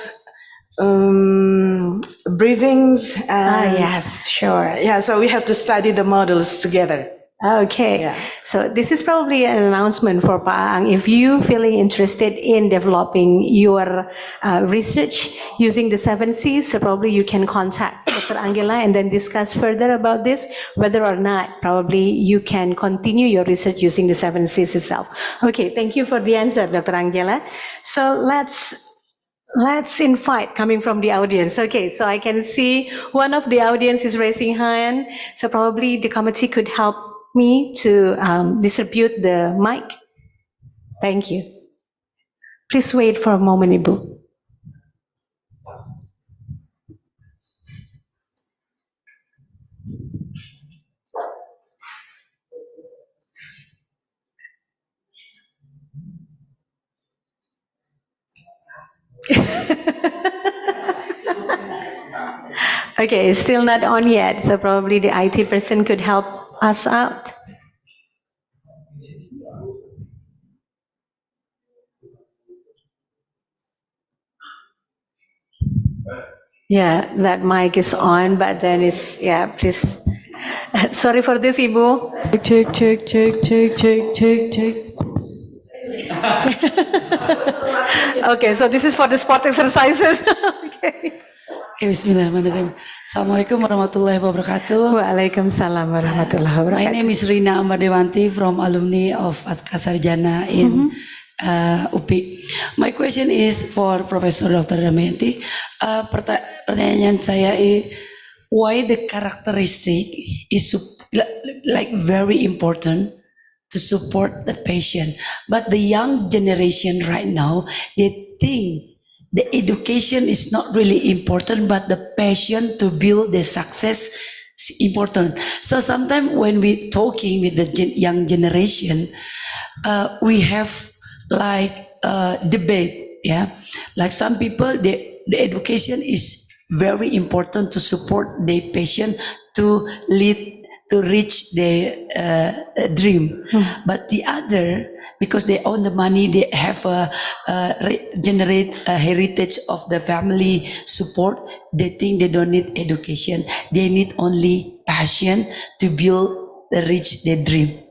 briefings. And, yes, sure. Yeah, so we have to study the models together. Okay, Yeah. so this is probably an announcement for Paang. If you feeling interested in developing your research using the 7Cs, so probably you can contact Dr. Angela and then discuss further about this, whether or not probably you can continue your research using the 7Cs itself. Okay, thank you for the answer, Dr. Angela. So let's invite coming from the audience. Okay, so I can see one of the audience is raising hand. So probably the committee could help me to distribute the mic. Thank you. Please wait for a moment, Ibu. Okay, it's still not on yet, so probably the IT person could help us out. Yeah, that mic is on, but then it's, yeah, please. Sorry for this, Ibu. Check. Okay, so this is for the sport exercises. Okay. Okay, bismillahirrahmanirrahim. Assalamualaikum warahmatullahi wabarakatuh. Waalaikumsalam warahmatullahi My wabarakatuh. name is Rina Amardewanti from alumni of Pascasarjana in UPI. My question is for Professor Dr. Damayanti. Pertanyaan saya why the characteristic is like very important to support the patient, but the young generation right now, they think the education is not really important, but the passion to build the success is important. So sometimes when we talking with the young generation, we have like debate, yeah. Like some people, the education is very important to support the patient to reach their dream, but the other, because they own the money, they have generate a heritage of the family support. They think they don't need education; they need only passion to reach their dream.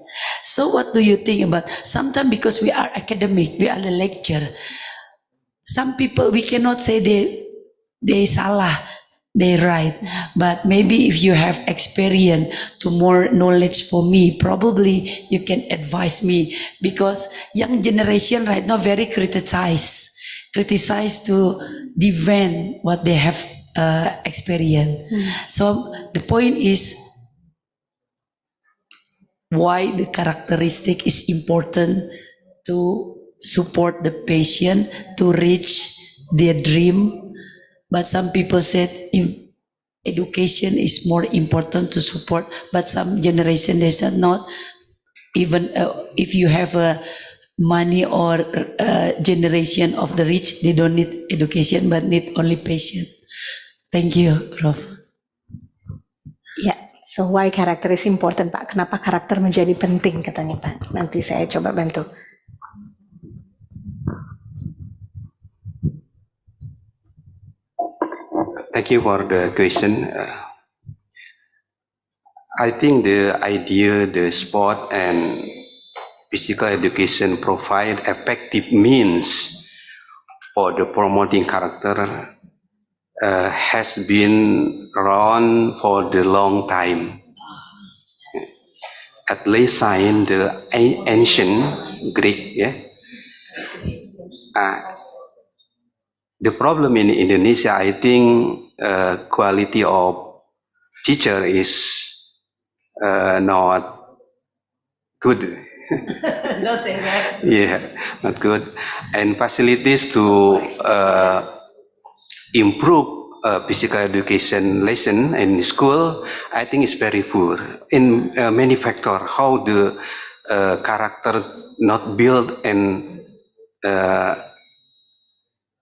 So, what do you think about? Sometimes because we are academic, we are a lecturer. Some people we cannot say they salah. They right, but maybe if you have experience to more knowledge for me, probably you can advise me, because young generation right now very criticize to defend what they have experience. So the point is why the characteristic is important to support the patient to reach their dream. But some people said education is more important to support, but some generation they said not. Even if you have a money or generation of the rich, they don't need education but need only patient. Thank you, Prof. Ya, so why character is important, Pak? Kenapa karakter menjadi penting, katanya Pak? Nanti saya coba bantu. Thank you for the question. I think the idea, the sport and physical education provide effective means for the promoting character has been around for the long time. At least in the ancient Greek, yeah. The problem in Indonesia, I think, quality of teacher is not good. Don't say that. Yeah, not good. And facilities to improve physical education lesson in school, I think is very poor in many factors. How the character not built and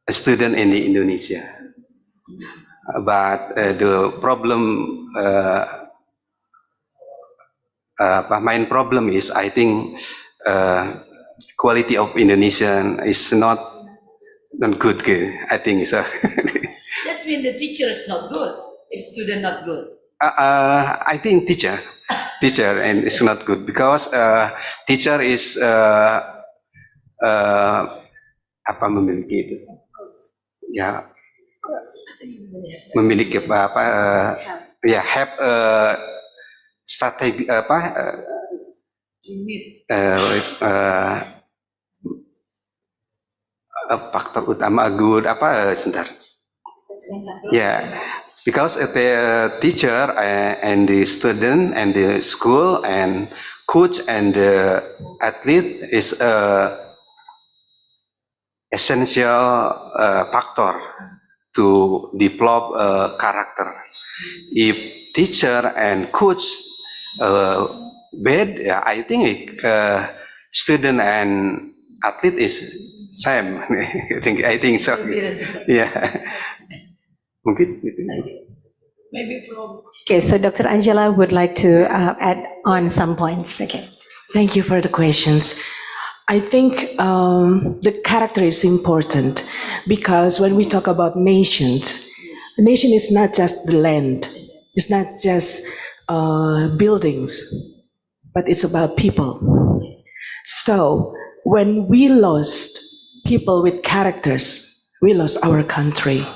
a student in Indonesia. But the problem main problem is I think quality of Indonesian is not good. I think so. That's mean the teacher is not good, if student not good. I think teacher and it's not good because teacher is apa memiliki itu ya memiliki apa ya have strategi apa faktor utama good apa sebentar ya because the teacher and the student and the school and coach and the athlete is essential factor to develop character. If teacher and coach bad, I think student and athlete is same. I think so. Yeah. Mungkin. Maybe from. Okay, so Dr. Angela would like to add on some points. Okay. Thank you for the questions. I think the character is important because when we talk about nations, a nation is not just the land, it's not just buildings, but it's about people. So when we lost people with characters, we lost our country.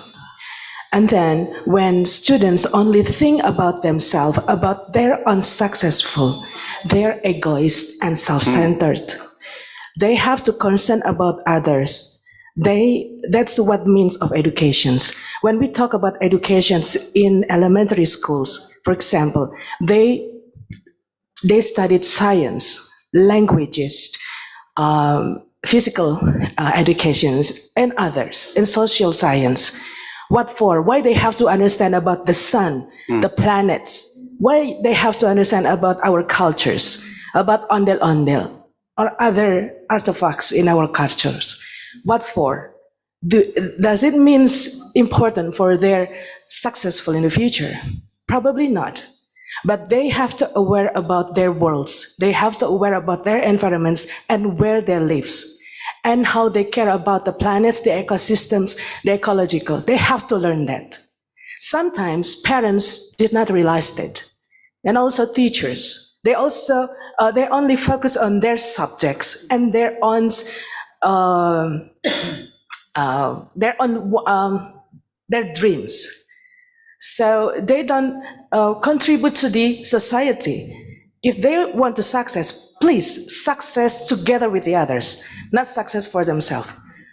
And then when students only think about themselves, about their unsuccessful, they're egoist and self-centered. They have to concern about others. That's what means of educations. When we talk about educations in elementary schools, for example, they studied science, languages, physical educations, and others, in social science. What for? Why they have to understand about the sun, the planets? Why they have to understand about our cultures, about ondel-ondel, or other artifacts in our cultures? What for? Does it mean important for their successful in the future? Probably not. But they have to aware about their worlds. They have to aware about their environments and where they live, and how they care about the planets, the ecosystems, the ecological. They have to learn that. Sometimes parents did not realize that, and also teachers. They also they only focus on their subjects and their dreams. So they don't contribute to the society. If they want to success, please success together with the others, not success for themselves.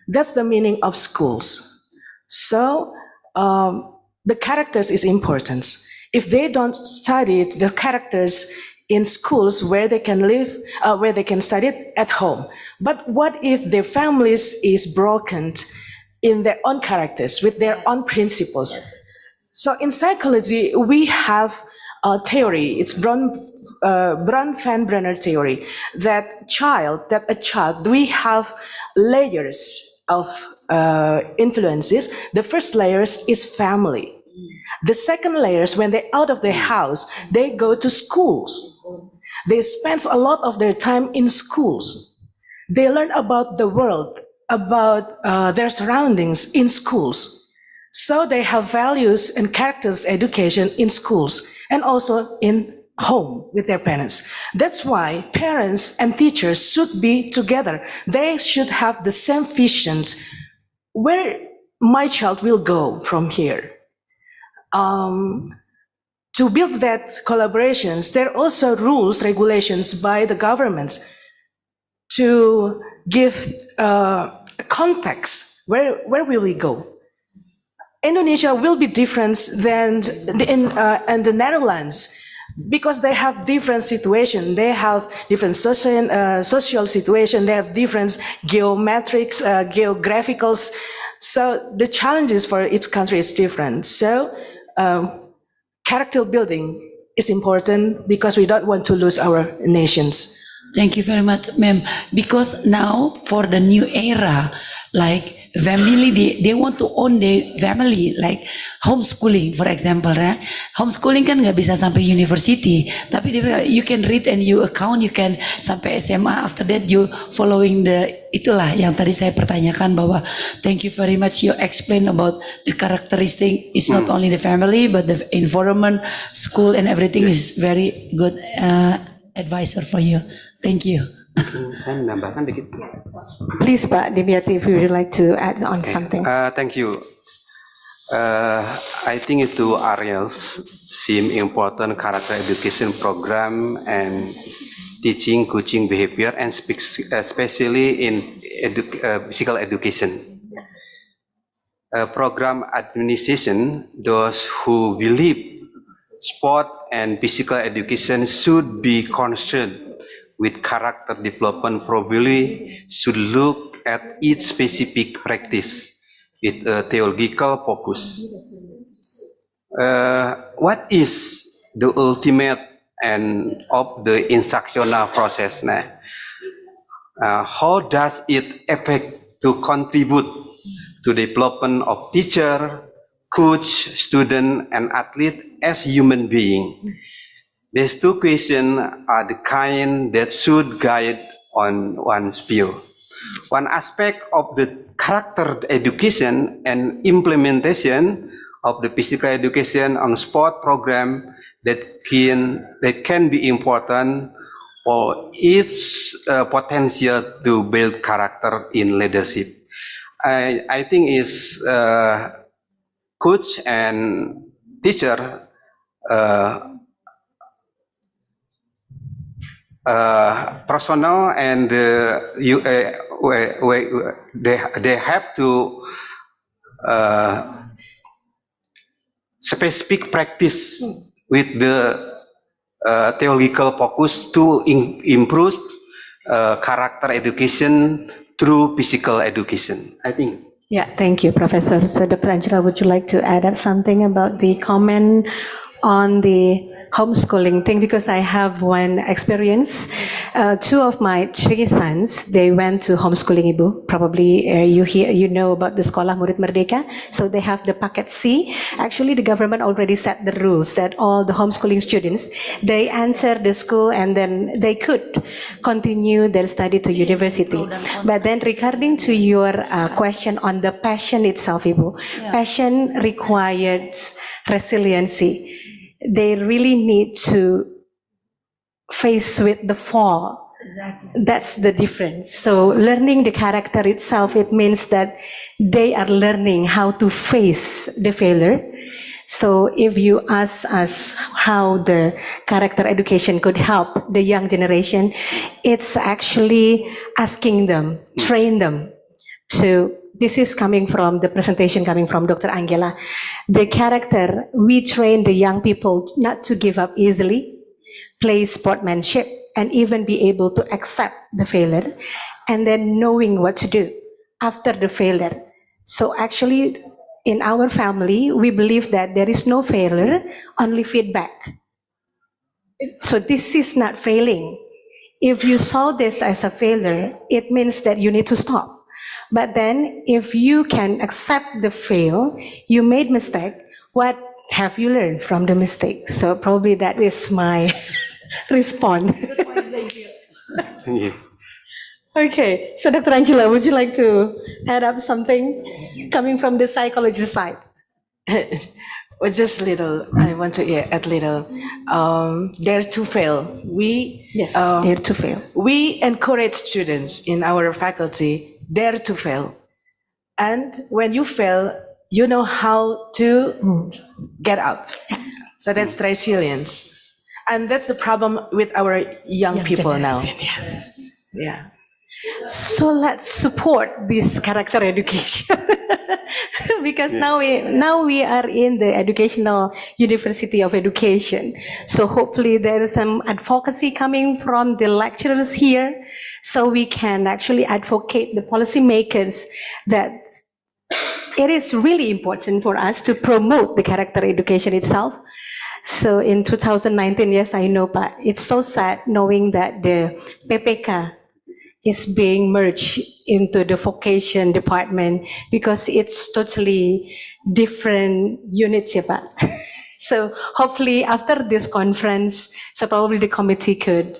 That's the meaning of schools. So the characters is important. If they don't study the characters in schools where they can live, where they can study it at home. But what if their families is broken in their own characters, with their own principles? So in psychology, we have a theory, it's Bronfenbrenner theory, that a child, we have layers of influences. The first layers is family. The second layers, when they're out of their house, they go to schools. They spend a lot of their time in schools. They learn about the world, about their surroundings in schools. So they have values and characters education in schools and also in home with their parents. That's why parents and teachers should be together. They should have the same visions. Where my child will go from here? To build that collaborations, there are also rules, regulations by the governments to give context. Where will we go? Indonesia will be different than in the Netherlands because they have different situation. They have different social situation. They have different geometrics, geographicals. So the challenges for each country is different. So character building is important because we don't want to lose our nations. Thank you very much, ma'am. Because now for the new era, like family, they want to own their family, like homeschooling, for example, right? Homeschooling kan nggak bisa sampai university, tapi dia bilang, you can read and you account, you can sampai SMA. After that, you following itulah yang tadi saya pertanyakan bahwa thank you very much you explain about the characteristic. It's not only the family but the environment, school and everything is very good advisor for you. Thank you. Saya menambahkan dikit. Please, Pak Dimyati, if you would like to add on something. Thank you. I think two areas seem important: character education program and teaching, coaching behavior, and especially in physical education. Program administration, those who believe sport and physical education should be concerned with character development, probably should look at each specific practice with a theological focus. What is the ultimate end of the instructional process? How does it affect to contribute to development of teacher, coach, student, and athlete as human being? These two questions are the kind that should guide on one's view. One aspect of the character education and implementation of the physical education on sport program that can be important for its potential to build character in leadership. I think is coach and teacher personal and they have to specific practice with the theological focus to improve character education through physical education, I think. Yeah, thank you, Professor. So, Dr. Angela, would you like to add up something about the comment on the homeschooling thing? Because I have one experience. Two of my three sons, they went to homeschooling, Ibu. Probably you know about the Sekolah Murid Merdeka. So they have the packet C. Actually, the government already set the rules that all the homeschooling students, they answer the school and then they could continue their study to university. But then regarding to your question on the passion itself, Ibu, passion requires resiliency. They really need to face with the fall. Exactly. That's the difference. So learning the character itself, it means that they are learning how to face the failure. So if you ask us how the character education could help the young generation, it's actually asking them, train them to. This is coming from the presentation coming from Dr. Angela. The character, we train the young people not to give up easily, play sportsmanship, and even be able to accept the failure, and then knowing what to do after the failure. So actually, in our family, we believe that there is no failure, only feedback. So this is not failing. If you saw this as a failure, it means that you need to stop. But then if you can accept the fail, you made mistake, what have you learned from the mistake? So probably that is my response. Okay, so Dr. Angela, would you like to add up something coming from the psychology side? Well, just little. I want to add little. Dare to fail. Dare to fail. We encourage students in our faculty dare to fail, and when you fail, you know how to get up. So that's resilience, and that's the problem with our young people now. Yes. Yeah. So let's support this character education. Because now we are in the educational university of education. So hopefully there is some advocacy coming from the lecturers here, so we can actually advocate the policymakers that it is really important for us to promote the character education itself. So in 2019, yes, I know, but it's so sad knowing that the PPK is being merged into the vocation department because it's totally different units, ya Pak. So hopefully after this conference, so probably the committee could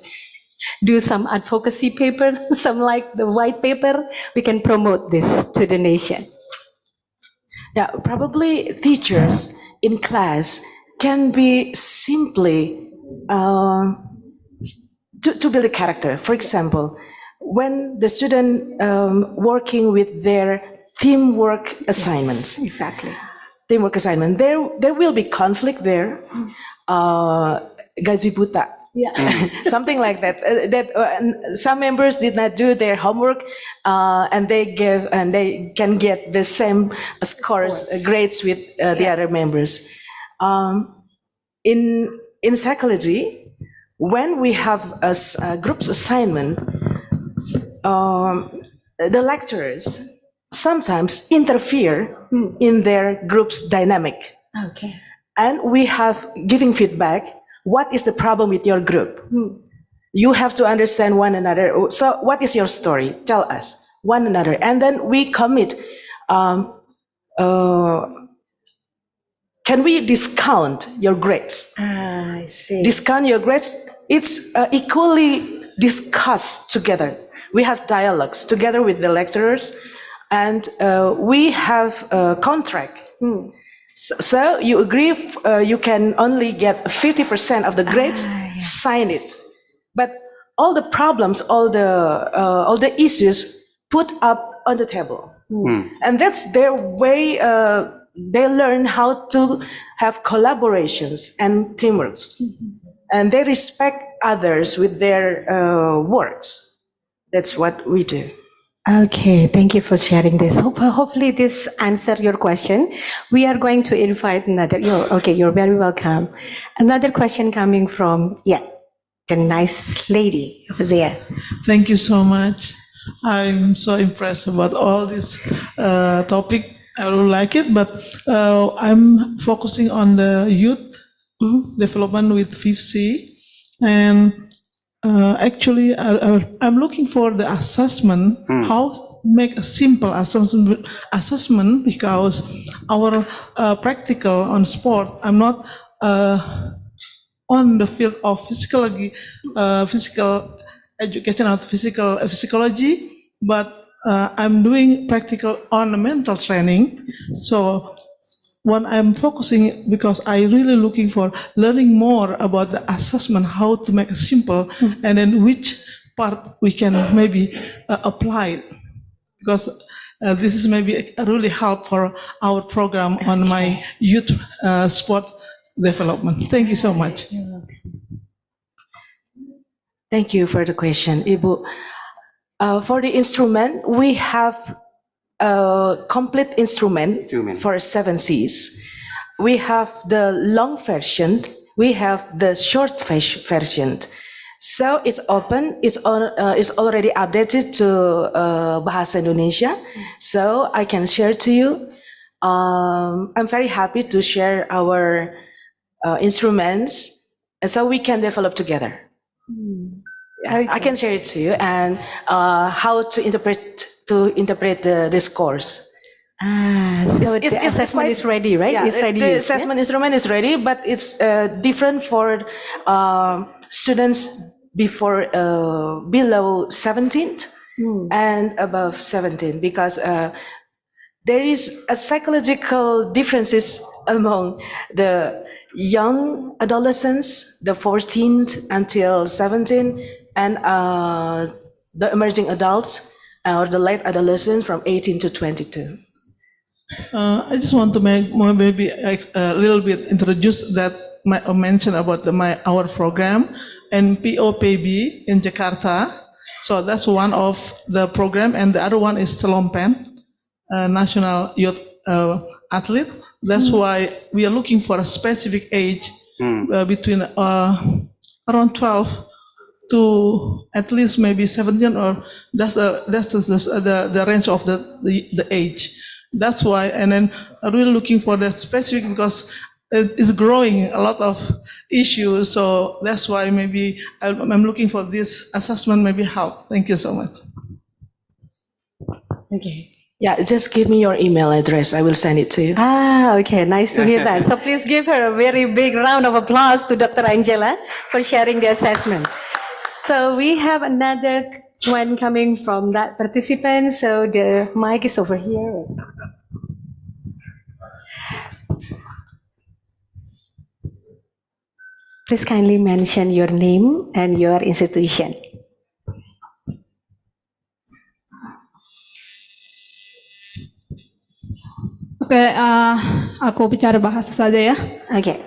do some advocacy paper, some like the white paper, we can promote this to the nation. Yeah, probably teachers in class can be simply to build a character. For example, when the student working with their teamwork assignments, Exactly. teamwork assignment, there will be conflict there. Gaji buta. Yeah. Something like that. Some members did not do their homework, and they can get the same scores, grades with the other members. In psychology, when we have a group's assignment, the lecturers sometimes interfere in their group's dynamic. Okay. And we have giving feedback. What is the problem with your group? You have to understand one another. So what is your story? Tell us one another. And then we commit. Can we discount your grades? I see. Discount your grades. It's equally discussed together. We have dialogues together with the lecturers, and we have a contract. So you agree you can only get 50% of the grades, sign it. But all the problems, all the issues put up on the table. And that's their way, they learn how to have collaborations and teamwork. And they respect others with their works. That's what we do. Okay, thank you for sharing this. Hopefully this answered your question. We are going to invite another, you're very welcome. Another question coming from, the nice lady over there. Thank you so much. I'm so impressed about all this topic. I really like it, but I'm focusing on the youth development with 5C. And actually, I'm looking for the assessment, how to make a simple assessment because our practical on sport, I'm not on the field of physical education or physiology, but I'm doing practical on the mental training. So when I'm focusing, because I really looking for learning more about the assessment, how to make it simple, and then which part we can maybe apply it. Because this is maybe a really help for our program on my youth sport development. Thank you so much. Thank you for the question, Ibu. For the instrument, we have a complete instrument for 7 Cs. We have the long version, we have the short version. So it's open, it's already updated to Bahasa Indonesia, so I can share to you. I'm very happy to share our instruments, and so we can develop together. I can share it to you, and how to interpret this course. So the assessment is ready, right? Yeah, it's ready. The assessment instrument is ready, but it's different for students below 17 and above 17, because there is a psychological differences among the young adolescents, the 14 until 17, and the emerging adults or the late adolescents from 18 to 22. I just want to make maybe a little bit introduce that mention about our program and POPB in Jakarta. So that's one of the program, and the other one is Selompen, National Youth Athlete. That's why we are looking for a specific age between around 12 to at least maybe 17, or that's the range of the age. That's why, and then I'm really looking for the specific, because it's growing a lot of issues. So that's why maybe I'm looking for this assessment maybe help. Thank you so much. Okay. Yeah, just give me your email address. I will send it to you. Okay, nice to hear that. So please give her a very big round of applause to Dr. Angela for sharing the assessment. So we have another one coming from that participant. So the mic is over here. Please kindly mention your name and your institution. Oke, aku bicara bahasa saja ya. Oke.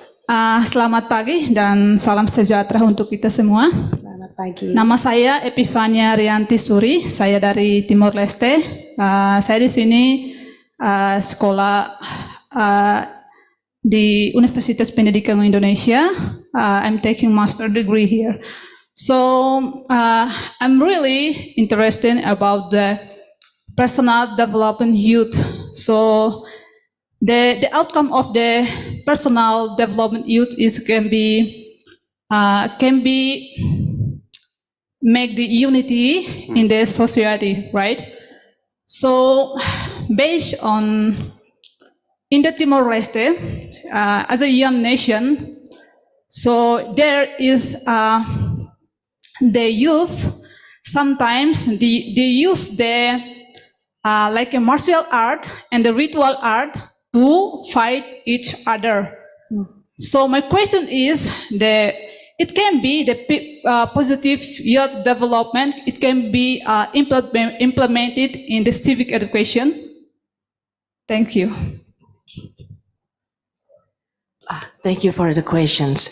Selamat pagi dan salam sejahtera untuk kita semua. Selamat pagi. Nama saya Epifania Rianti Suri, saya dari Timor Leste. Saya di sini sekolah di Universitas Pendidikan Indonesia. I'm taking master degree here. So I'm really interested about the personal development youth. So the outcome of the personal development youth is can be make the unity in the society, right? So based on in the Timor-Leste, as a young nation, so there is the youth, sometimes they use the like a martial art and the ritual art to fight each other. So my question is, it can be the positive youth development, it can be implemented in the civic education. Thank you. Thank you for the questions.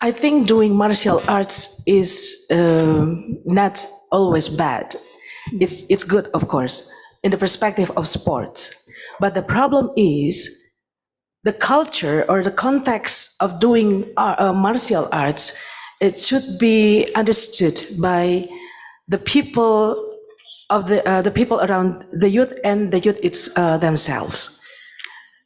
I think doing martial arts is not always bad. It's good, of course, in the perspective of sports. But the problem is the culture or the context of doing martial arts. It should be understood by the people of the people around the youth and the youth themselves.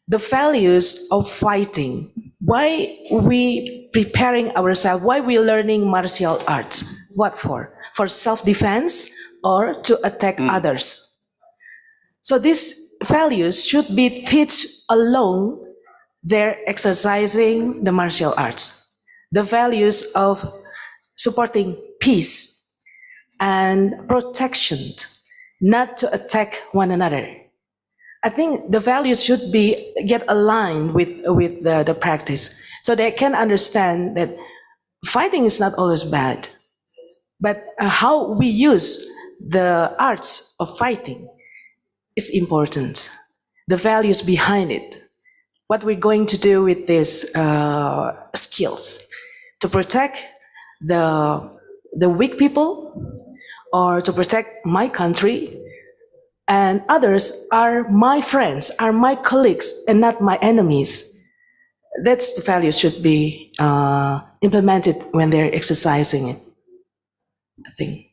The values of fighting. Why we preparing ourselves? Why we learning martial arts? What for? For self-defense or to attack others? So these values should be taught along their exercising the martial arts. The values of supporting peace and protection, not to attack one another. I think the values should be get aligned with the practice, so they can understand that fighting is not always bad, but how we use the arts of fighting is important. The values behind it, what we're going to do with these skills to protect the weak people, or to protect my country, and others are my friends, are my colleagues, and not my enemies. That's the values should be implemented when they're exercising it, I think.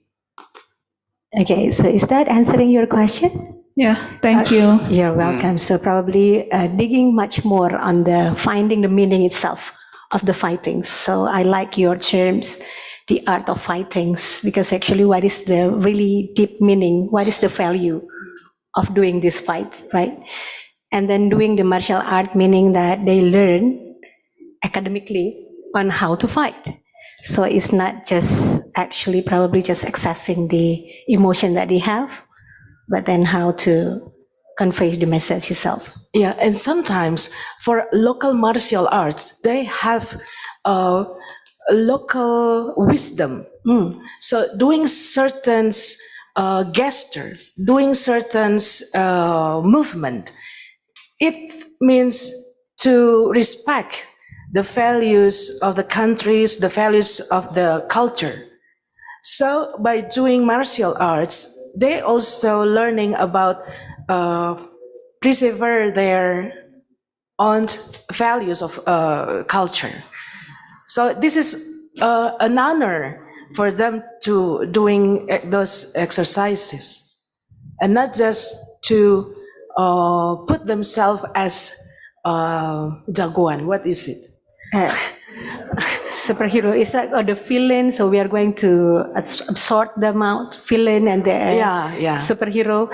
Okay, so is that answering your question? Yeah, thank you. You're welcome. So probably digging much more on the finding the meaning itself of the fightings. So I like your terms, the art of fightings, because actually what is the really deep meaning? What is the value of doing this fight, right? And then doing the martial art, meaning that they learn academically on how to fight. So it's not just actually probably just accessing the emotion that they have, but then how to convey the message itself. Yeah, and sometimes for local martial arts, they have local wisdom. So doing certain gesture, doing certain movement, it means to respect the values of the countries, the values of the culture. So by doing martial arts, they also learning about preserve their own values of culture. So this is an honor for them to doing those exercises, and not just to put themselves as jagoan. What is it? Superhero is that or the villain? So we are going to absorb them out, villain and the Yeah. superhero.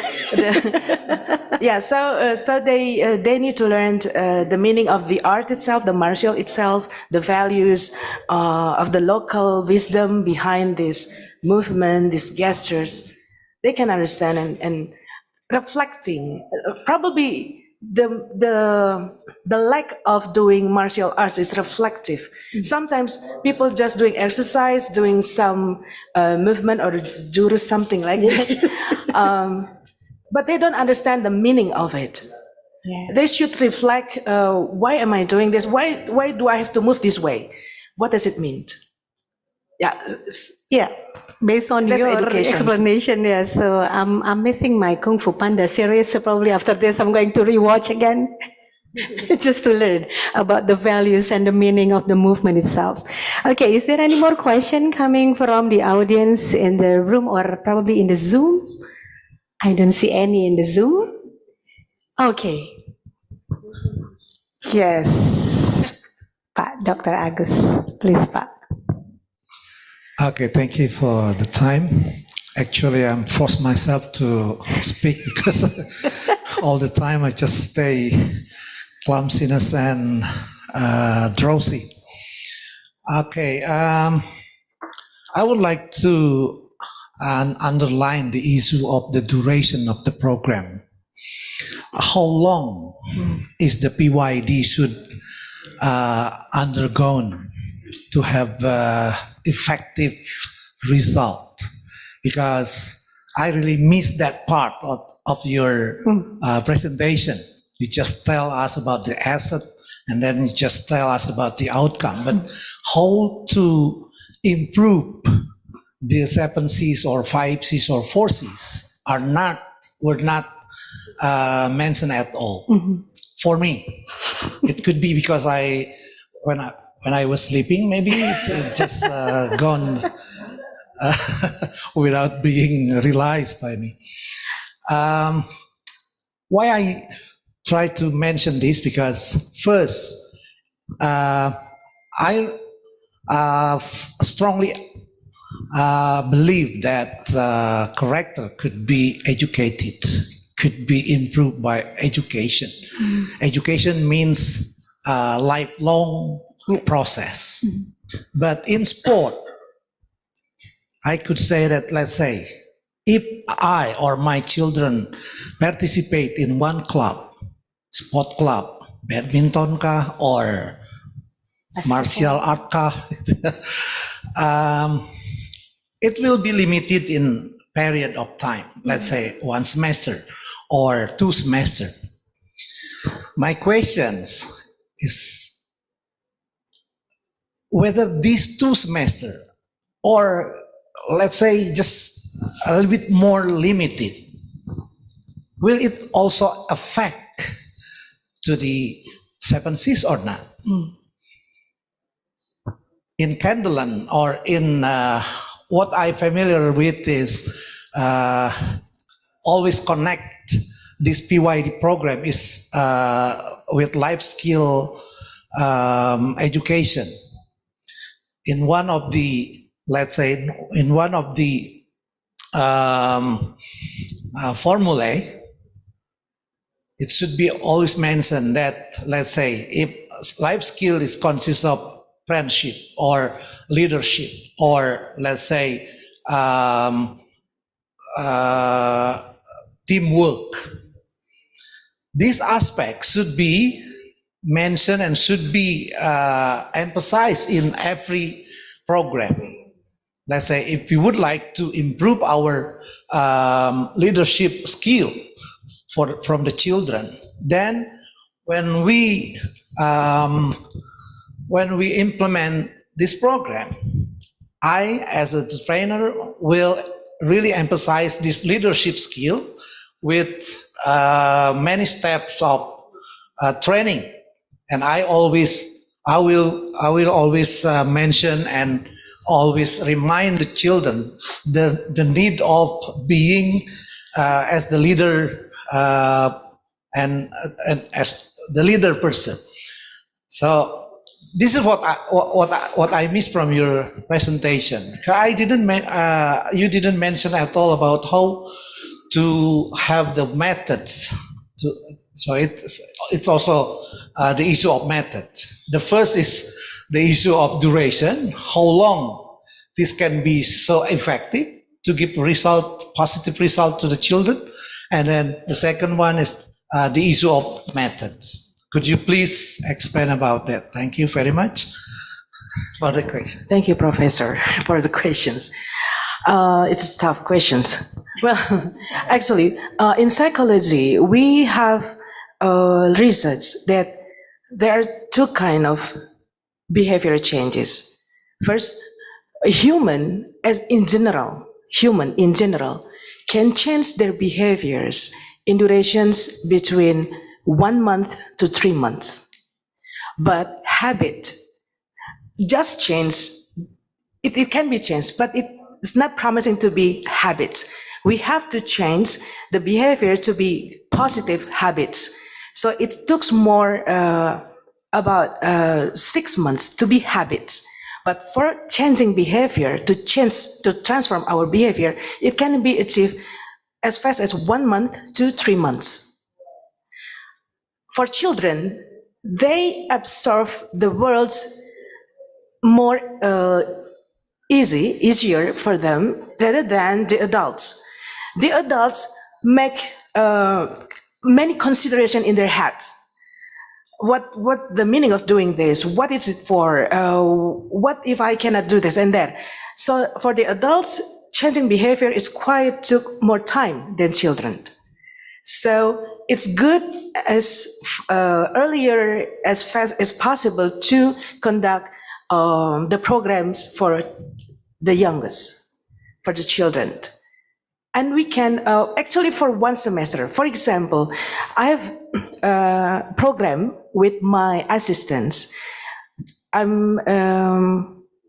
Yeah, so they need to learn the meaning of the art itself, the martial itself, the values of the local wisdom behind this movement, these gestures. They can understand and reflecting. Probably the lack of doing martial arts is reflective. Sometimes people just doing exercise, doing some movement or jurus, something like that. But they don't understand the meaning of it. Yeah. They should reflect, why am I doing this? Why do I have to move this way? What does it mean? Yeah. Based on That's your education. explanation, yeah. So I'm missing my Kung Fu Panda series. So probably after this, I'm going to rewatch again, just to learn about the values and the meaning of the movement itself. Okay, is there any more question coming from the audience in the room or probably in the Zoom? I don't see any in the Zoom. Okay. Yes, Pak Dr. Agus, please, Pak. Okay, thank you for the time. Actually, I'm forced myself to speak because all the time I just stay clumsiness and drowsy. Okay, I would like to underline the issue of the duration of the program. How long is the PYD should undergone to have effective result? Because I really missed that part of your presentation. You just tell us about the asset and then you just tell us about the outcome. But how to improve the 7 Cs or 5 Cs or 4 Cs were not mentioned at all. For me, it could be because when I was sleeping, maybe it just gone without being realized by me. Why I try to mention this, because first, I strongly believe that character could be educated, could be improved by education. Education means a lifelong process. But in sport, I could say that, let's say, if I or my children participate in one club, sport club, badminton ka or martial art ka, it will be limited in period of time, let's say 1 semester or 2 semesters. My questions is whether these 2 semesters or let's say just a little bit more limited, will it also affect to the 7 Cs or not? In Candeland or in what I'm familiar with is always connect this PYD program is with life skill education. In one of the, let's say, in one of the formulae, it should be always mentioned that, let's say, if life skill is consists of friendship or leadership or, let's say, teamwork, these aspects should be mentioned and should be emphasized in every program. Let's say if we would like to improve our leadership skill from the children, then when we implement this program, I as a trainer will really emphasize this leadership skill with many steps of training, and I will always mention and always remind the children the need of being as the leader and as the leader person. So this is what I missed from your presentation. I didn't you didn't mention at all about how to have the methods. So it's also the issue of method. The first is the issue of duration. How long this can be so effective to give positive result to the children, and then the second one is the issue of methods. Could you please explain about that? Thank you very much for the question. Thank you, Professor, for the questions. It's tough questions. Well, actually, in psychology, we have research that there are two kind of behavior changes. First, a human in general can change their behaviors in durations between 1 month to 3 months. But habit just change. It can be changed, but it's not promising to be habits. We have to change the behavior to be positive habits. So it took more about 6 months to be habits. But for changing behavior, to transform our behavior, it can be achieved as fast as 1 month to 3 months. For children, they absorb the world more easier for them rather than the adults. The adults make many considerations in their heads. What the meaning of doing this? What is it for? What if I cannot do this and that? So for the adults, changing behavior took more time than children. So it's good as earlier, as fast as possible to conduct the programs for the youngest, for the children. And we can actually for 1 semester. For example, I have a program with my assistants. I'm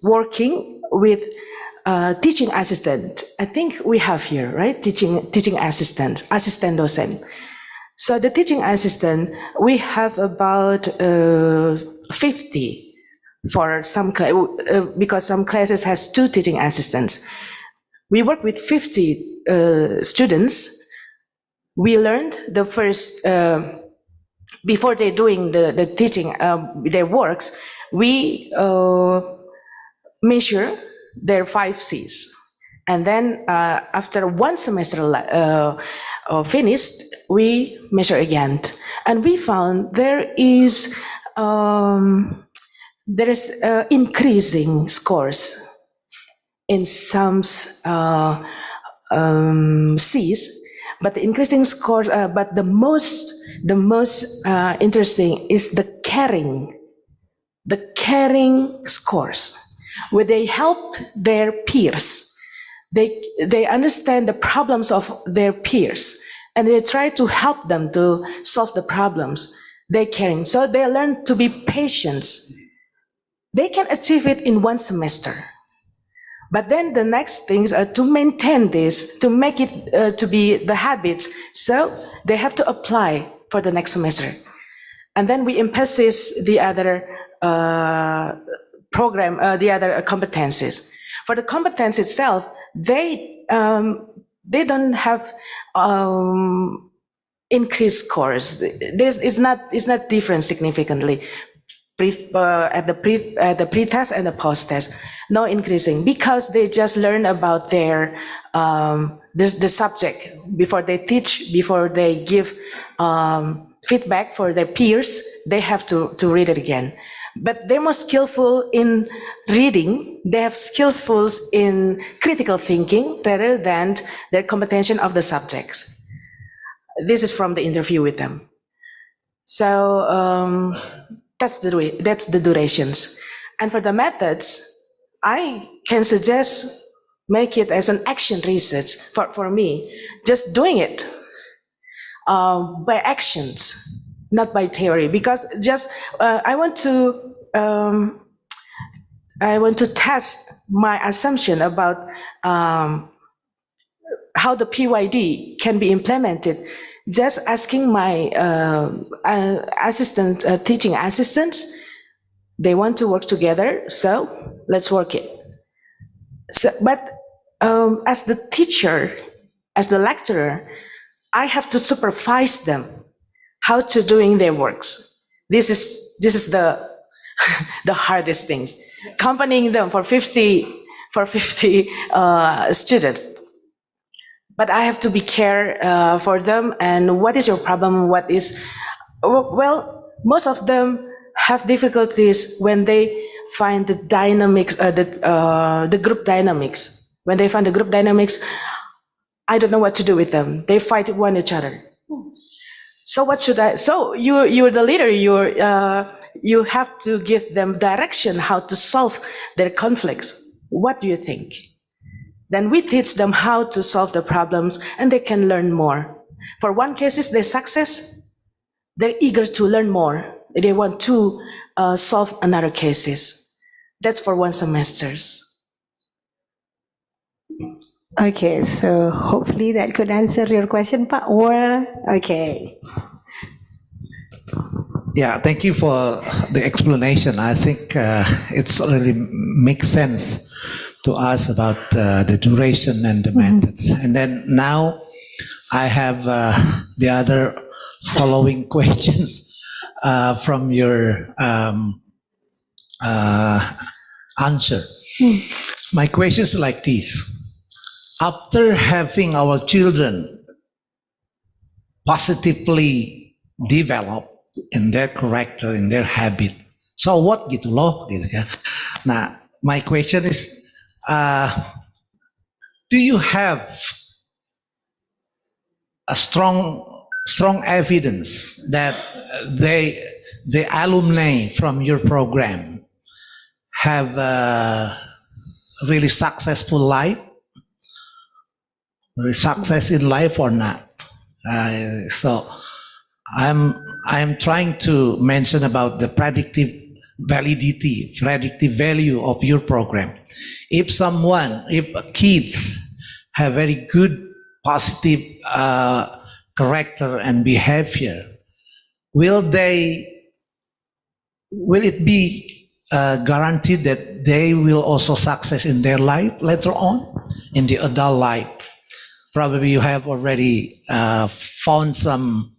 working with teaching assistant. I think we have here, right? Teaching assistant docent. So the teaching assistant, we have about 50 for some because some classes has 2 teaching assistants. We work with 50 students. We learned the first, before they're doing the teaching, their works, we measure their 5 C's. And then after 1 semester finished, we measure again. And we found there is increasing scores in some C's, but the increasing scores. But the most interesting is the caring scores, where they help their peers. They understand the problems of their peers, and they try to help them to solve the problems. They're caring, so they learn to be patient. They can achieve it in 1 semester. But then the next things are to maintain this, to make it to be the habits. So they have to apply for the next semester. And then we emphasize the other the other competencies. For the competence itself, they don't have increased scores. This is not different significantly. At the pre-test and the post-test, no increasing, because they just learn about their the subject before they teach, before they give feedback for their peers. They have to read it again. But they're more skillful in reading. They have skillful in critical thinking rather than their comprehension of the subjects. This is from the interview with them. So. That's the durations. And for the methods, I can suggest make it as an action research for me, just doing it by actions, not by theory, because just I want to test my assumption about how the PYD can be implemented. Just asking my teaching assistants, They want to work together, so let's work it. So, but as the teacher, as the lecturer, I have to supervise them how to doing their works. This is the the hardest things. Accompanying them for 50 students. But I have to be care for them. And what is your problem? What is, well, most of them have difficulties when they find the dynamics, the group dynamics. When they find the group dynamics, I don't know what to do with them. They fight one each other. So what should I? So you're the leader. You have to give them direction how to solve their conflicts. What do you think? Then we teach them how to solve the problems, and they can learn more. For one cases, they success. They're eager to learn more. They want to solve another cases. That's for 1 semesters. Okay, so hopefully that could answer your question, Pak. Or okay. Yeah, thank you for the explanation. I think it's really makes sense to us about the duration and the methods. And then now I have the other following questions from your answer. My question is like this. After having our children positively develop in their character, in their habit, so what gitu loh, gitu ya. Nah, my question is, do you have a strong evidence that the alumni from your program have a really successful life? Success in life or not? So I'm trying to mention about the predictive validity, predictive value of your program. If kids have very good positive character and behavior, will it be guaranteed that they will also success in their life later on in the adult life? Probably you have already found some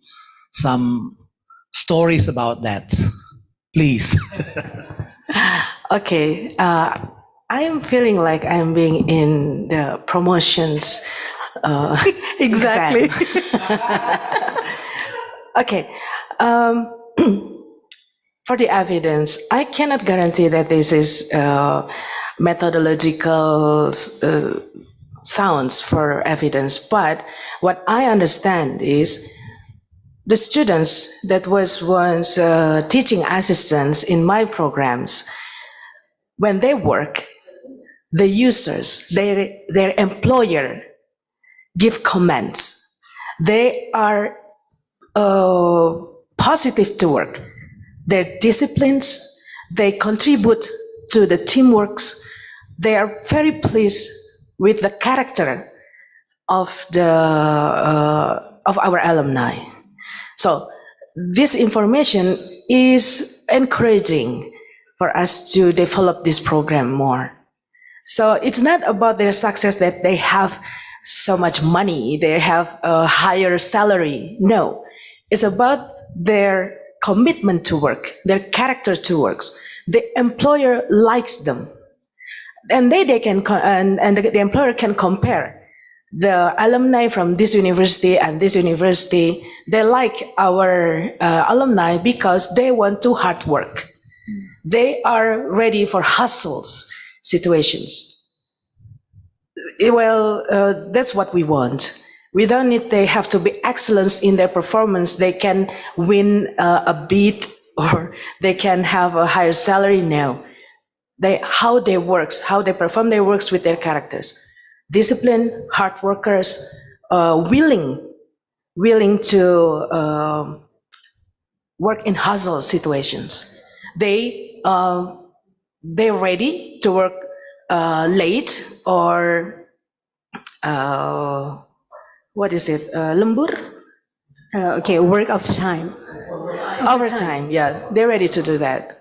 stories about that. Please. Okay, I am feeling like I'm being in the promotions. Exactly. Okay, for the evidence, I cannot guarantee that this is methodological sounds for evidence, but what I understand is the students that was once teaching assistants in my programs, when they work, the users, their employer give comments. They are positive to work. Their disciplines, they contribute to the teamworks. They are very pleased with the character of our alumni. So this information is encouraging for us to develop this program more. So it's not about their success that they have so much money, they have a higher salary. No, it's about their commitment to work, their character to work. The employer likes them. And the employer can compare the alumni from this university and this university. They like our alumni because they want to hard work. They are ready for hustles situations. Well, that's what we want. We don't need they have to be excellence in their performance. They can win a bid or they can have a higher salary. No. How they perform their works with their characters. Disciplined, hard workers, willing to work in hustle situations. They're ready to work late or what is it? Lembur? Okay, work overtime. Overtime, yeah. They're ready to do that.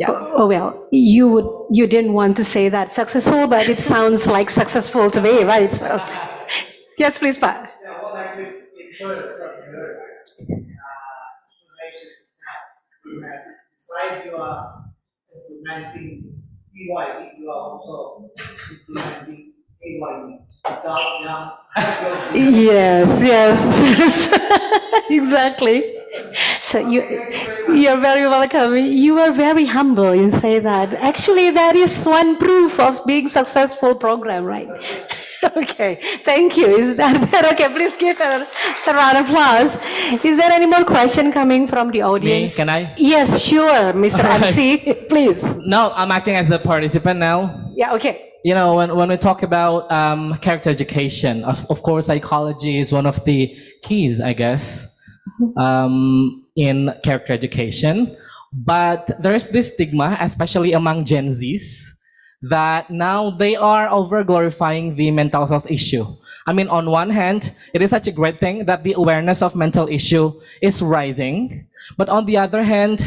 Oh, well, you didn't want to say that successful, but it sounds like successful to me, right? So, yes, please, Pak. Besides you are implementing PYD, you are also implementing AYD. Yes, exactly. So you're very welcome. You are very humble in say that. Actually, that is one proof of being successful program, right? Okay, thank you. Is that okay? Please give a round of applause. Is there any more question coming from the audience? Can I? Yes, sure, Mr. All right. MC, please. No, I'm acting as the participant now. Yeah, okay. You know, when we talk about character education, of course, psychology is one of the keys, I guess, in character education. But there is this stigma, especially among Gen Zs, that now they are over glorifying the mental health issue. I mean, on one hand, it is such a great thing that the awareness of mental issue is rising. But on the other hand,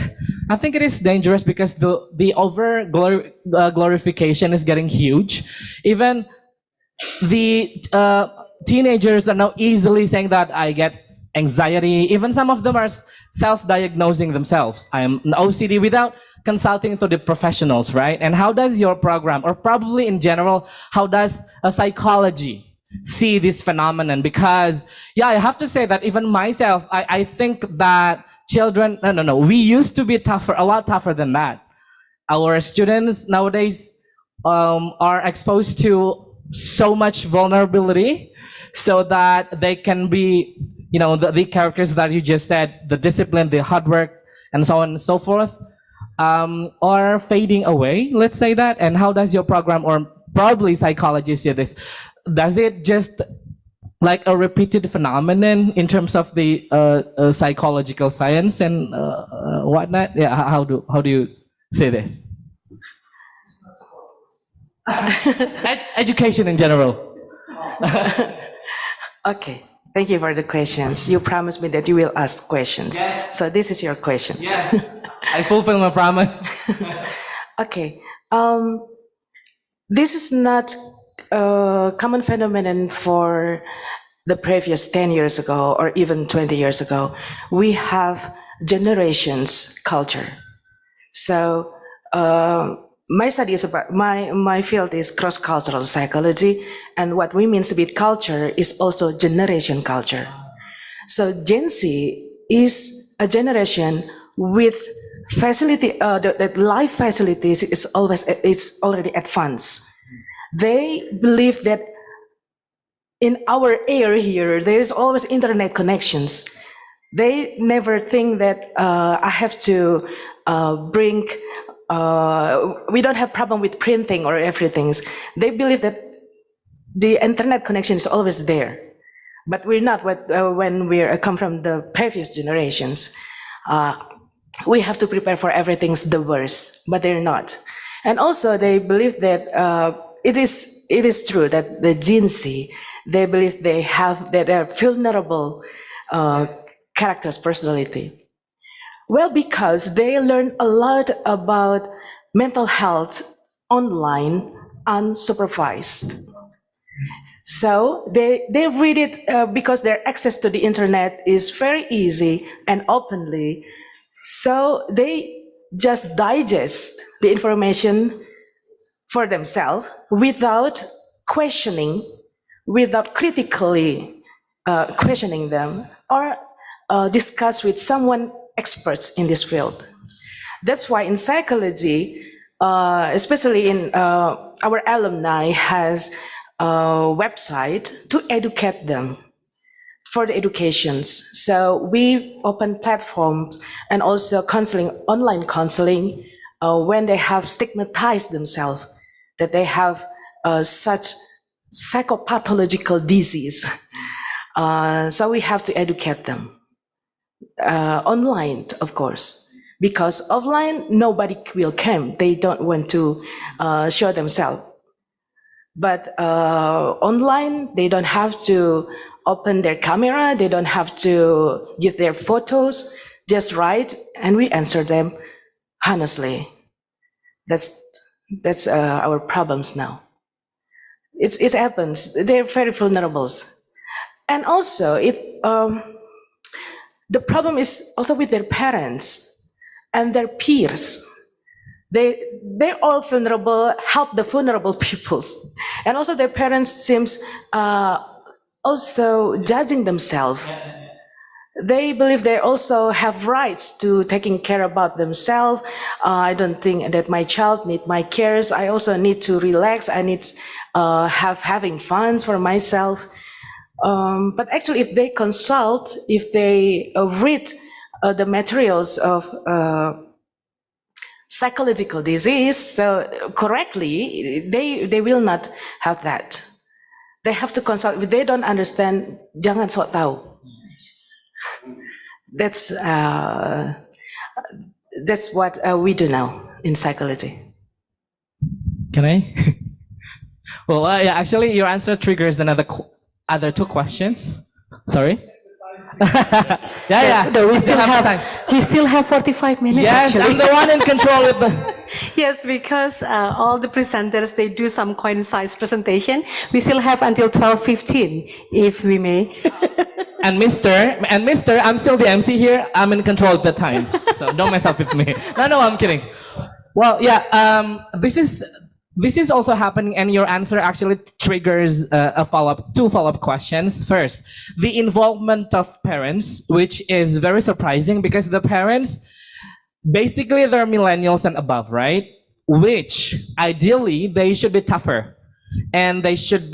I think it is dangerous because the over glorification is getting huge. Even the teenagers are now easily saying that I get anxiety. Even some of them are self-diagnosing themselves. I am an OCD without consulting to the professionals, right? And how does your program, or probably in general, how does a psychology see this phenomenon? Because, yeah, I have to say that even myself, I think that children, no, we used to be tougher, a lot tougher than that. Our students nowadays are exposed to so much vulnerability so that they can be, you know, the characters that you just said, the discipline, the hard work, and so on and so forth, are fading away, let's say that. And how does your program, or probably psychology, see this? Does it just like a repeated phenomenon in terms of the psychological science and whatnot? Yeah, how do you say this? Education in general. Okay, thank you for the questions. You promised me that you will ask questions. Yes. So this is your questions. Yeah, I fulfill my promise. Okay, this is not a common phenomenon for the previous 10 years ago or even 20 years ago. We have generations culture. So my study is about, my field is cross-cultural psychology, and what we mean with culture is also generation culture. So Gen Z is a generation with facility, that life facilities is already advanced. They believe that in our air here, there's always internet connections. They never think that I have to bring, we don't have problem with printing or everything. They believe that the internet connection is always there. But we're not when we come from the previous generations. We have to prepare for everything's the worst, but they're not. And also they believe that it is true that the Gen Z, they believe that they're vulnerable characters, personality. Well, because they learn a lot about mental health online unsupervised. So they read it because their access to the internet is very easy and openly. So they just digest the information for themselves without questioning, without critically questioning them, or discuss with someone experts in this field. That's why in psychology, especially in our alumni has a website to educate them for the educations. So we open platforms and also counseling, online counseling, when they have stigmatized themselves, that they have such psychopathological disease. So we have to educate them. Online, of course, because offline, nobody will come. They don't want to show themselves. But online, they don't have to open their camera. They don't have to give their photos. Just write, and we answer them honestly. That's our problems now. It happens. They're very vulnerable, and also the problem is also with their parents and their peers. They're all vulnerable. Help the vulnerable peoples, and also their parents seems also judging themselves. They believe they also have rights to taking care about themselves. I don't think that my child need my cares. I also need to relax. I need having fun for myself. But actually, if they consult, if they read the materials of psychological disease, so correctly, they will not have that. They have to consult. If they don't understand, jangan sok tahu. That's what we do now in psychology. Can I? Well, yeah, actually, your answer triggers other two questions. Sorry. yeah. No, we still have have time. we still have 45 minutes. Yes, actually. I'm the one in control with the. Yes, because all the presenters, they do some concise presentation. We still have until 12:15, if we may. And Mr., I'm still the MC here. I'm in control at the time, so don't mess up with me. No, I'm kidding. Well, yeah, this is also happening, and your answer actually triggers two follow-up questions. First, the involvement of parents, which is very surprising because the parents, basically, they're millennials and above, right? Which ideally they should be tougher, and they should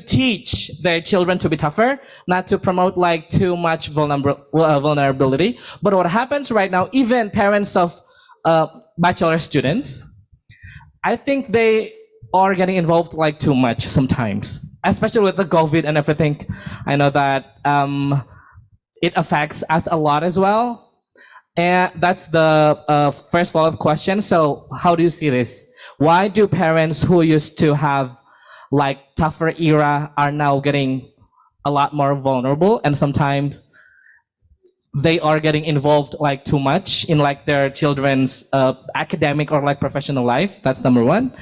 teach their children to be tougher, not to promote like too much vulnerability. But what happens right now, even parents of bachelor students, I think they are getting involved like too much sometimes, especially with the COVID and everything. I know that it affects us a lot as well. And that's the first follow-up question. So how do you see this? Why do parents who used to have like tougher era are now getting a lot more vulnerable, and sometimes they are getting involved like too much in like their children's academic or like professional life? That's number one.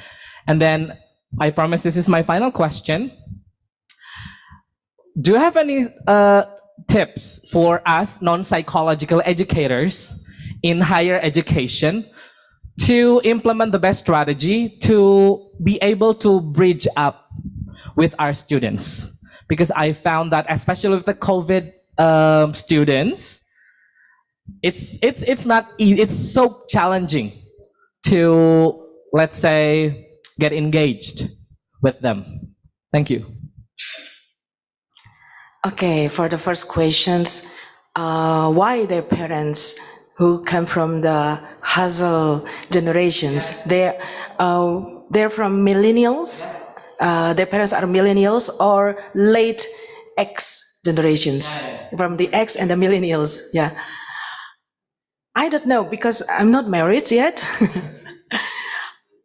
And then I promise this is my final question. Do you have any tips for us non-psychological educators in higher education to implement the best strategy to be able to bridge up with our students? Because I found that especially with the COVID students, it's not easy. It's so challenging to, let's say, get engaged with them. Thank you. Okay, for the first questions, why their parents who come from the hustle generations, they're from millennials, their parents are millennials or late X generations, from the X and the millennials, yeah. I don't know, because I'm not married yet.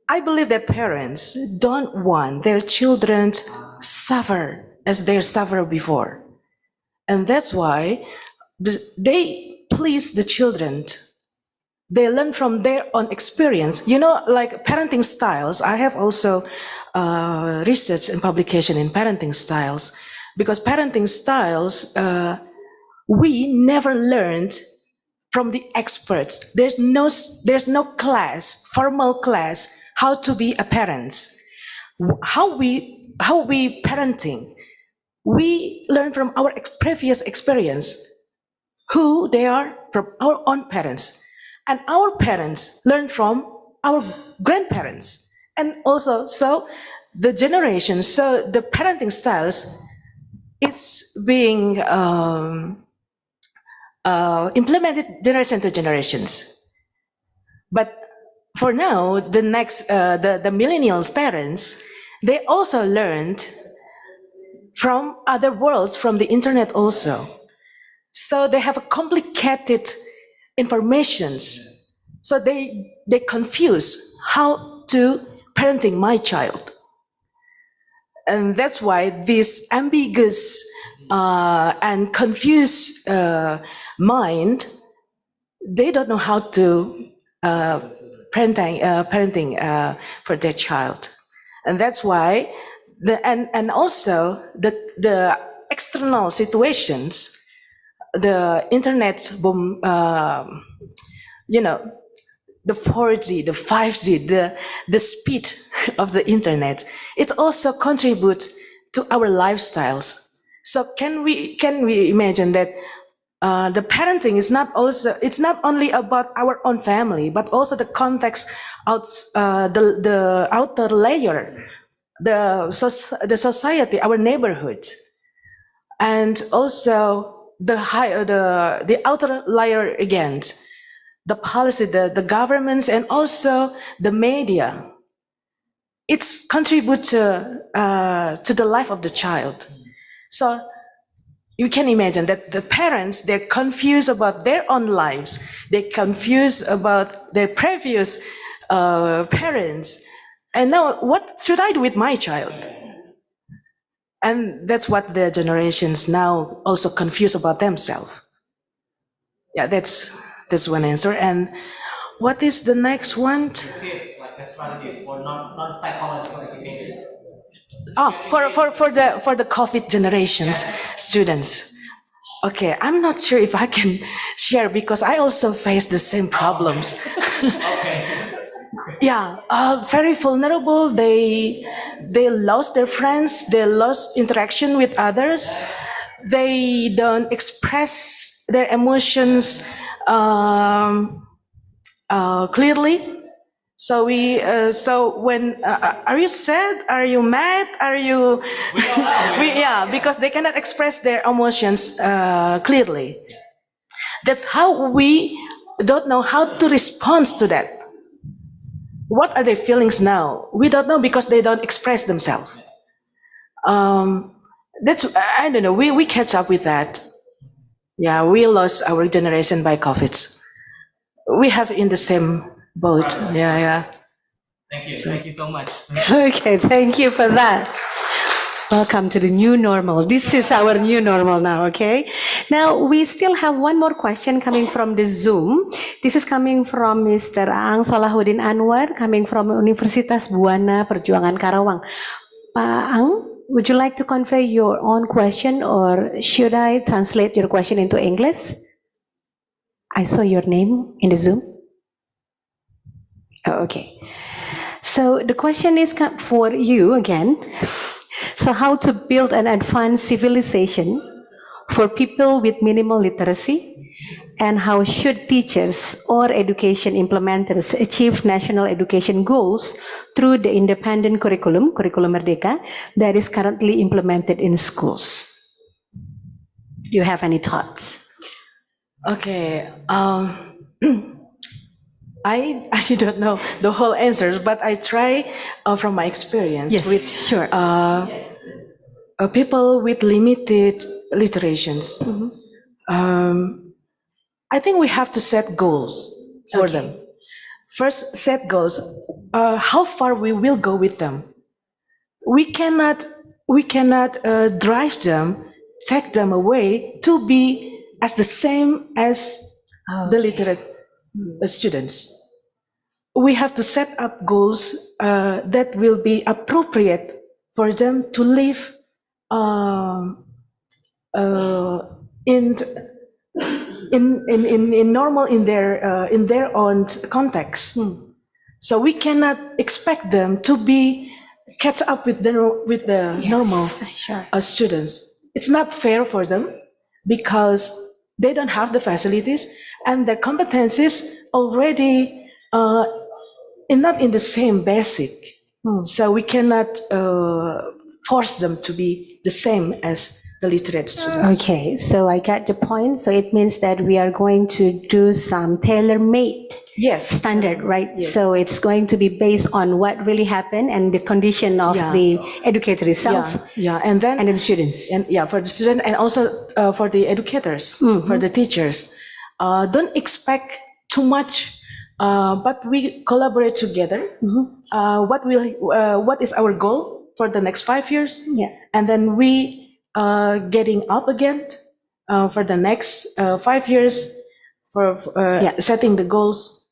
I believe that parents don't want their children suffer as they suffered before. And that's why they please the children. They learn from their own experience. You know, like parenting styles, I have also research and publication in parenting styles, because parenting styles, we never learned from the experts. There's no class, formal class, how to be a parent. How we parenting. We learn from our previous experience, who they are from our own parents. And our parents learn from our grandparents. And also, so the generations, so the parenting styles is being implemented generation to generations. But for now, the next, the millennials parents, they also learned from other worlds, from the internet also. So they have a complicated informations. So they confuse how to parenting my child. And that's why this ambiguous and confused mind, they don't know how to parenting for their child, and that's why and also the external situations, the internet boom, the 4G, the 5G, the speed of the internet, it also contributes to our lifestyles. So can we imagine that the parenting is it's not only about our own family, but also the context the outer layer, the society, our neighborhood, and also the outer layer again, the policy, the governments, and also the media. It's contribute to the life of the child. So you can imagine that the parents, they're confused about their own lives. They're confused about their previous parents. And now, what should I do with my child? And that's what the generations now also confused about themselves. Yeah, that's one answer. And what is the next one? Like a strategy for non-psychological educators. Oh, for the COVID generations students. Okay, I'm not sure if I can share because I also face the same problems. Yeah, very vulnerable. They lost their friends. They lost interaction with others. They don't express their emotions clearly. So so when are you sad? Are you mad? Are you? Yeah, because they cannot express their emotions clearly. That's how we don't know how to respond to that. What are their feelings now? We don't know because they don't express themselves. That's I don't know. We catch up with that. Yeah, we lost our generation by COVID. We have in the same boat. Yeah. Thank you. Thank you so much. Okay, thank you for that. Welcome to the new normal. This is our new normal now, okay? Now, we still have one more question coming from the Zoom. This is coming from Mr. Aang Solahuddin Anwar, coming from Universitas Buana Perjuangan Karawang. Pak Aang, would you like to convey your own question or should I translate your question into English? I saw your name in the Zoom. Oh, okay. So the question is for you again. So how to build an advanced civilization for people with minimal literacy, and how should teachers or education implementers achieve national education goals through the independent curriculum Merdeka, that is currently implemented in schools? Do you have any thoughts? Okay. I don't know the whole answers, but I try from my experience with sure. People with limited literations. I think we have to set goals for them. First, set goals. How far we will go with them. We cannot drive them, take them away to be as the same as the literate students. We have to set up goals that will be appropriate for them to live in normal in their own context. So we cannot expect them to be catch up with the normal students. It's not fair for them because they don't have the facilities and their competencies already not in the same basic. So we cannot force them to be the same as the literate students. Okay, so I got the point. So it means that we are going to do some tailor-made standard, right? Yes. So it's going to be based on what really happened and the condition of the educator itself. And then and the students. And for the student and also for the educators, for the teachers. Don't expect too much, but we collaborate together. What is our goal for the next 5 years? And then we getting up again for the next 5 years for setting the goals.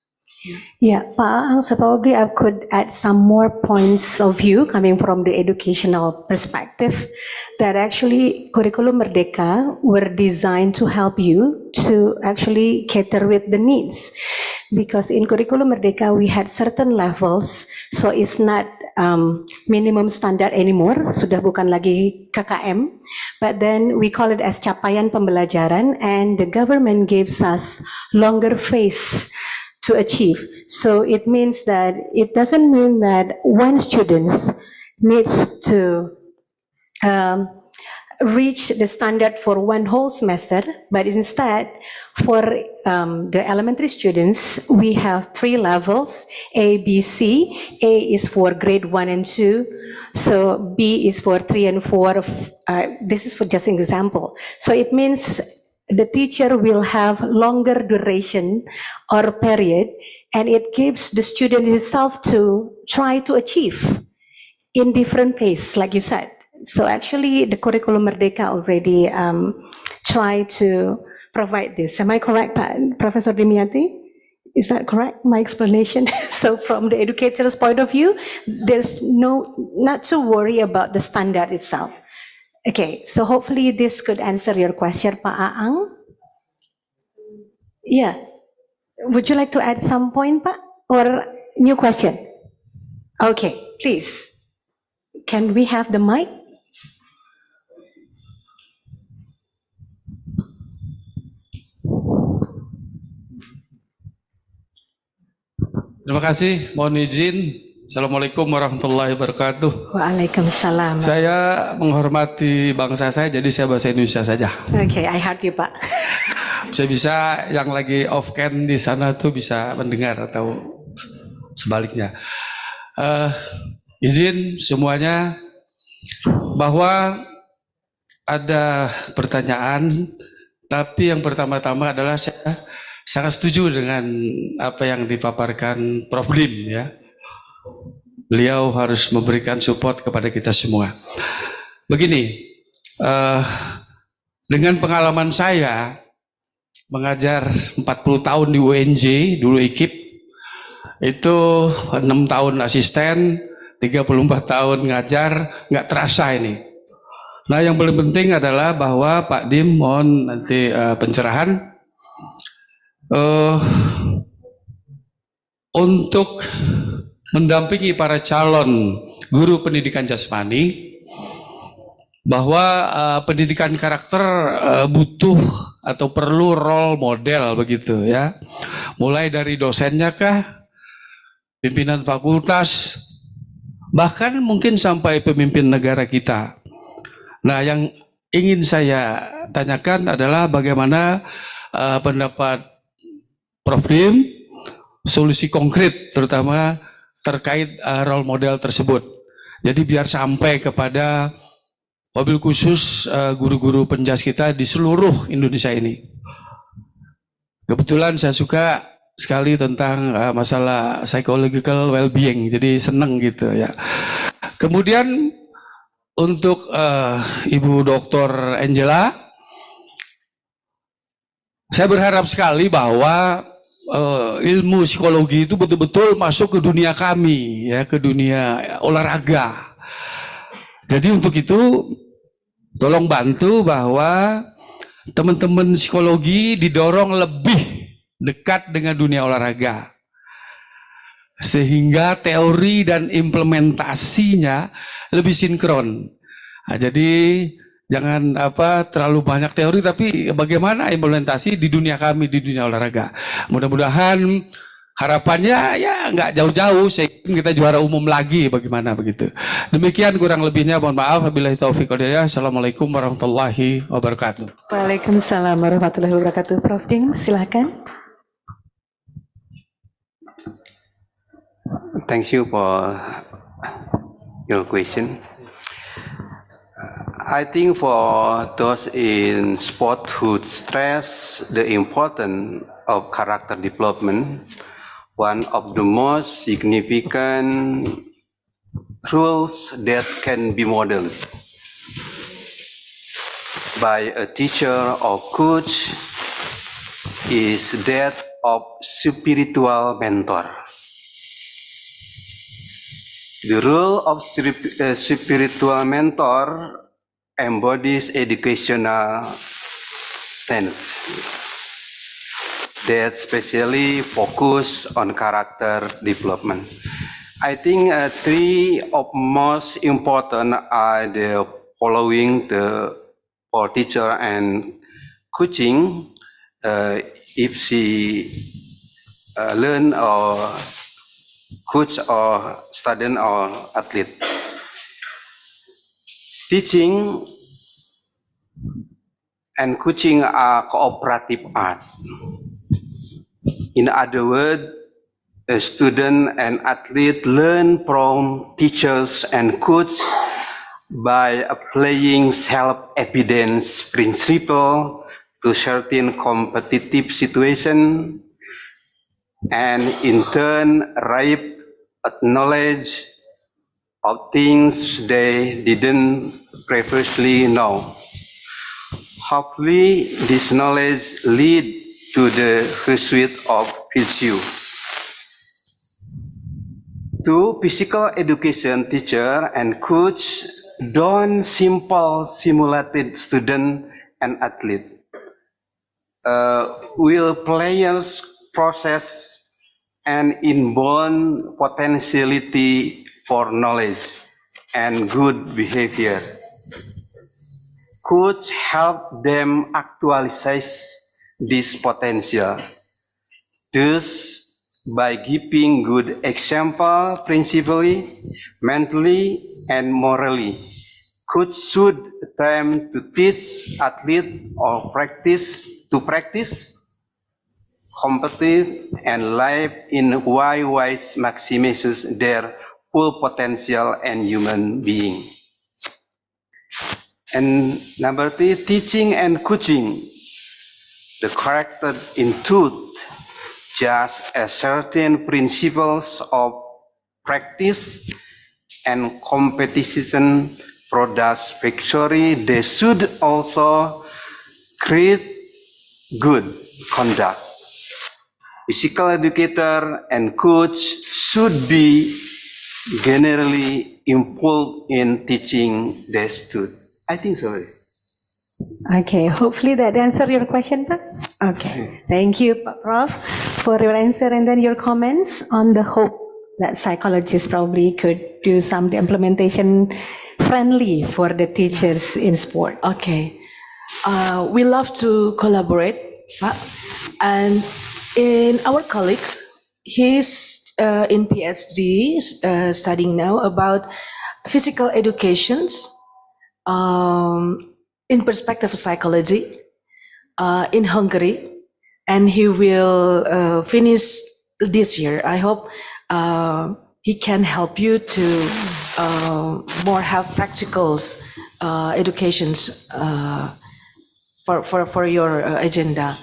Yeah, Pak Aang, so probably I could add some more points of view coming from the educational perspective that actually Curriculum Merdeka were designed to help you to actually cater with the needs. Because in Curriculum Merdeka we had certain levels, so it's not minimum standard anymore, sudah bukan lagi KKM, but then we call it as capaian pembelajaran, and the government gives us longer phase to achieve. So it means that it doesn't mean that one student needs to reach the standard for one whole semester, but instead for the elementary students, we have 3 levels, A, B, C. A is for grade 1 and 2. So B is for 3 and 4. This is for just an example. So it means the teacher will have longer duration or period, and it gives the student itself to try to achieve in different pace, like you said. So actually, the Curriculum Merdeka already try to provide this. Am I correct, Professor Dimyati? Is that correct, my explanation? So from the educator's point of view, there's not to worry about the standard itself. Okay, so hopefully this could answer your question, Pak Aang. Yeah. Would you like to add some point, Pak? Or new question? Okay, please. Can we have the mic? Terima kasih, mohon izin. Assalamualaikum warahmatullahi wabarakatuh. Waalaikumsalam. Saya menghormati bangsa saya, jadi saya bahasa Indonesia saja. Okay, I heard you, Pak. Bisa yang lagi off cam di sana tuh bisa mendengar atau sebaliknya. Izin semuanya bahwa ada pertanyaan, tapi yang pertama-tama adalah saya sangat setuju dengan apa yang dipaparkan Prof. Dim ya. Beliau harus memberikan support kepada kita semua. Begini, dengan pengalaman saya mengajar 40 tahun di UNJ, dulu IKIP, itu 6 tahun asisten, 34 tahun ngajar, nggak terasa ini. Nah yang paling penting adalah bahwa Pak Dim mohon nanti pencerahan untuk mendampingi para calon guru pendidikan jasmani, bahwa pendidikan karakter butuh atau perlu role model begitu ya, mulai dari dosennya kah, pimpinan fakultas, bahkan mungkin sampai pemimpin negara kita. Nah yang ingin saya tanyakan adalah bagaimana pendapat Prof. Dim, solusi konkret terutama terkait role model tersebut. Jadi biar sampai kepada mobil khusus guru-guru penjas kita di seluruh Indonesia ini. Kebetulan saya suka sekali tentang masalah psychological well-being, jadi seneng gitu ya. Kemudian untuk Ibu Dr. Angela, saya berharap sekali bahwa ilmu psikologi itu betul-betul masuk ke dunia kami, ya, ke dunia olahraga. Jadi untuk itu tolong bantu bahwa teman-teman psikologi didorong lebih dekat dengan dunia olahraga, sehingga teori dan implementasinya lebih sinkron. Nah, jadi jangan terlalu banyak teori, tapi bagaimana implementasi di dunia kami, di dunia olahraga. Mudah-mudahan harapannya ya nggak jauh-jauh sehingga kita juara umum lagi, bagaimana begitu. Demikian kurang lebihnya, mohon maaf. Wabillahi taufiq wal hidayah. Assalamualaikum warahmatullahi wabarakatuh. Waalaikumsalam warahmatullahi wabarakatuh. Prof. Dim, silakan. Thank you for your question. I think for those in sport who stress the importance of character development, one of the most significant rules that can be modeled by a teacher or coach is that of spiritual mentor. The role of spiritual mentor embodies educational tenets that specially focus on character development. I think three of most important are the following: for teacher and coaching, if she learn or coach or student or athlete. Teaching and coaching are cooperative art. In other words, a student and athlete learn from teachers and coach by applying self-evidence principle to certain competitive situation, and in turn arrive at knowledge of things they didn't previously know. Hopefully, this knowledge lead to the pursuit of virtue. To physical education teacher and coach don't simple simulated student and athlete. Will players process and inborn potentiality for knowledge and good behavior. Could help them actualize this potential. Thus, by giving good example principally, mentally, and morally, coach should attempt to teach athlete or practice compete and live in a way which maximizes their full potential and human being. And number three, teaching and coaching. The character in truth, just as certain principles of practice and competition produce victory, they should also create good conduct. Physical educator and coach should be generally involved in teaching the student. I think so. Okay, hopefully that answered your question, Pak. Okay, thank you, Prof, for your answer and then your comments on the hope that psychologists probably could do some implementation friendly for the teachers in sport. Okay. We love to collaborate, Pak. And in our colleagues, he's in PhD studying now about physical educations in perspective of psychology in Hungary, and he will finish this year. I hope he can help you to more have practicals educations for your agenda.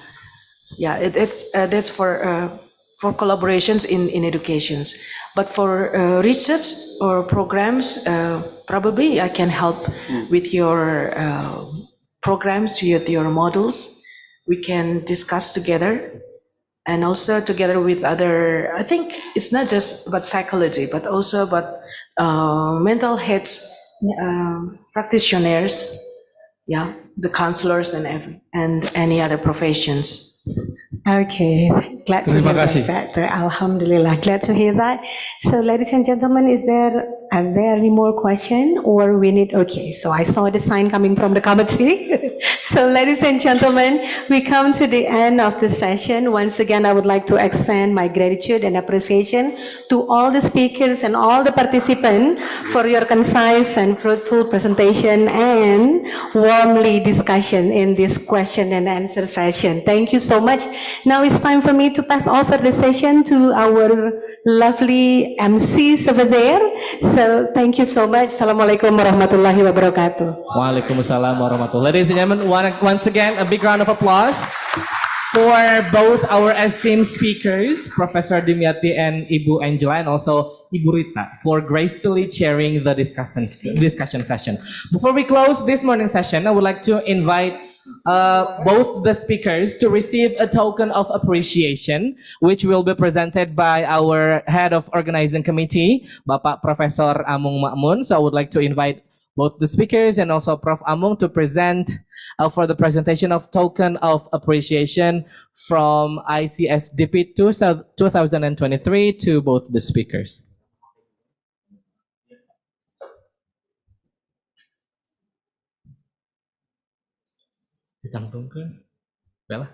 Yeah, that's for collaborations in educations. But for research or programs, probably I can help with your programs, with your models. We can discuss together, and also together with other. I think it's not just about psychology, but also about mental health practitioners. Yeah, the counselors and any other professions. Okay, glad to hear that. Alhamdulillah, glad to hear that. So, ladies and gentlemen, are there any more questions, or we need? Okay, so I saw the sign coming from the committee. So, ladies and gentlemen, we come to the end of the session. Once again, I would like to extend my gratitude and appreciation to all the speakers and all the participants for your concise and fruitful presentation and warmly discussion in this question and answer session. Thank you so much. Now it's time for me to pass over the session to our lovely MCs over there. So thank you so much. Assalamualaikum warahmatullahi wabarakatuh. Waalaikumsalam warahmatullahi. Ladies and gentlemen, once again, a big round of applause for both our esteemed speakers, Professor Dimyati and Ibu Angela, and also Ibu Rita, for gracefully chairing the discussion session. Before we close this morning session, I would like to invite both the speakers to receive a token of appreciation, which will be presented by our head of organizing committee, Bapak Profesor Amung Makmun. So I would like to invite both the speakers and also Prof. Amung to present for the presentation of token of appreciation from ICSDP 2023 to both the speakers. Ditangtungkeun. Bella.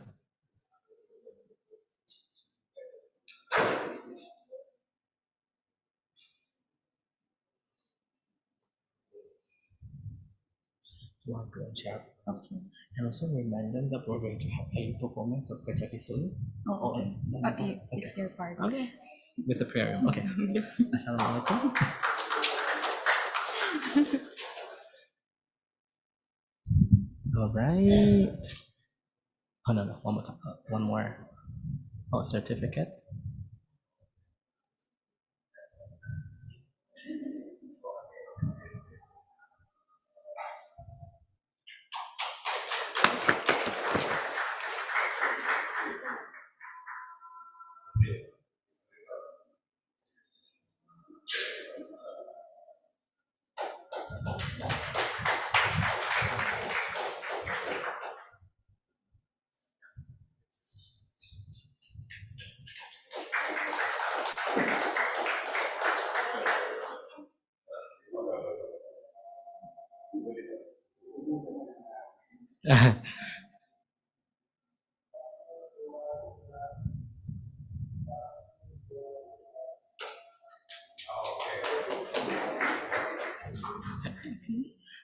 Chat. Okay. And also remind them that we're going to have a performance of Kajati soon. Oh, okay. Okay, it's your part. Okay. With the prayer room. Okay. Assalamualaikum. All right. Oh no, one more. One more. Oh, certificate.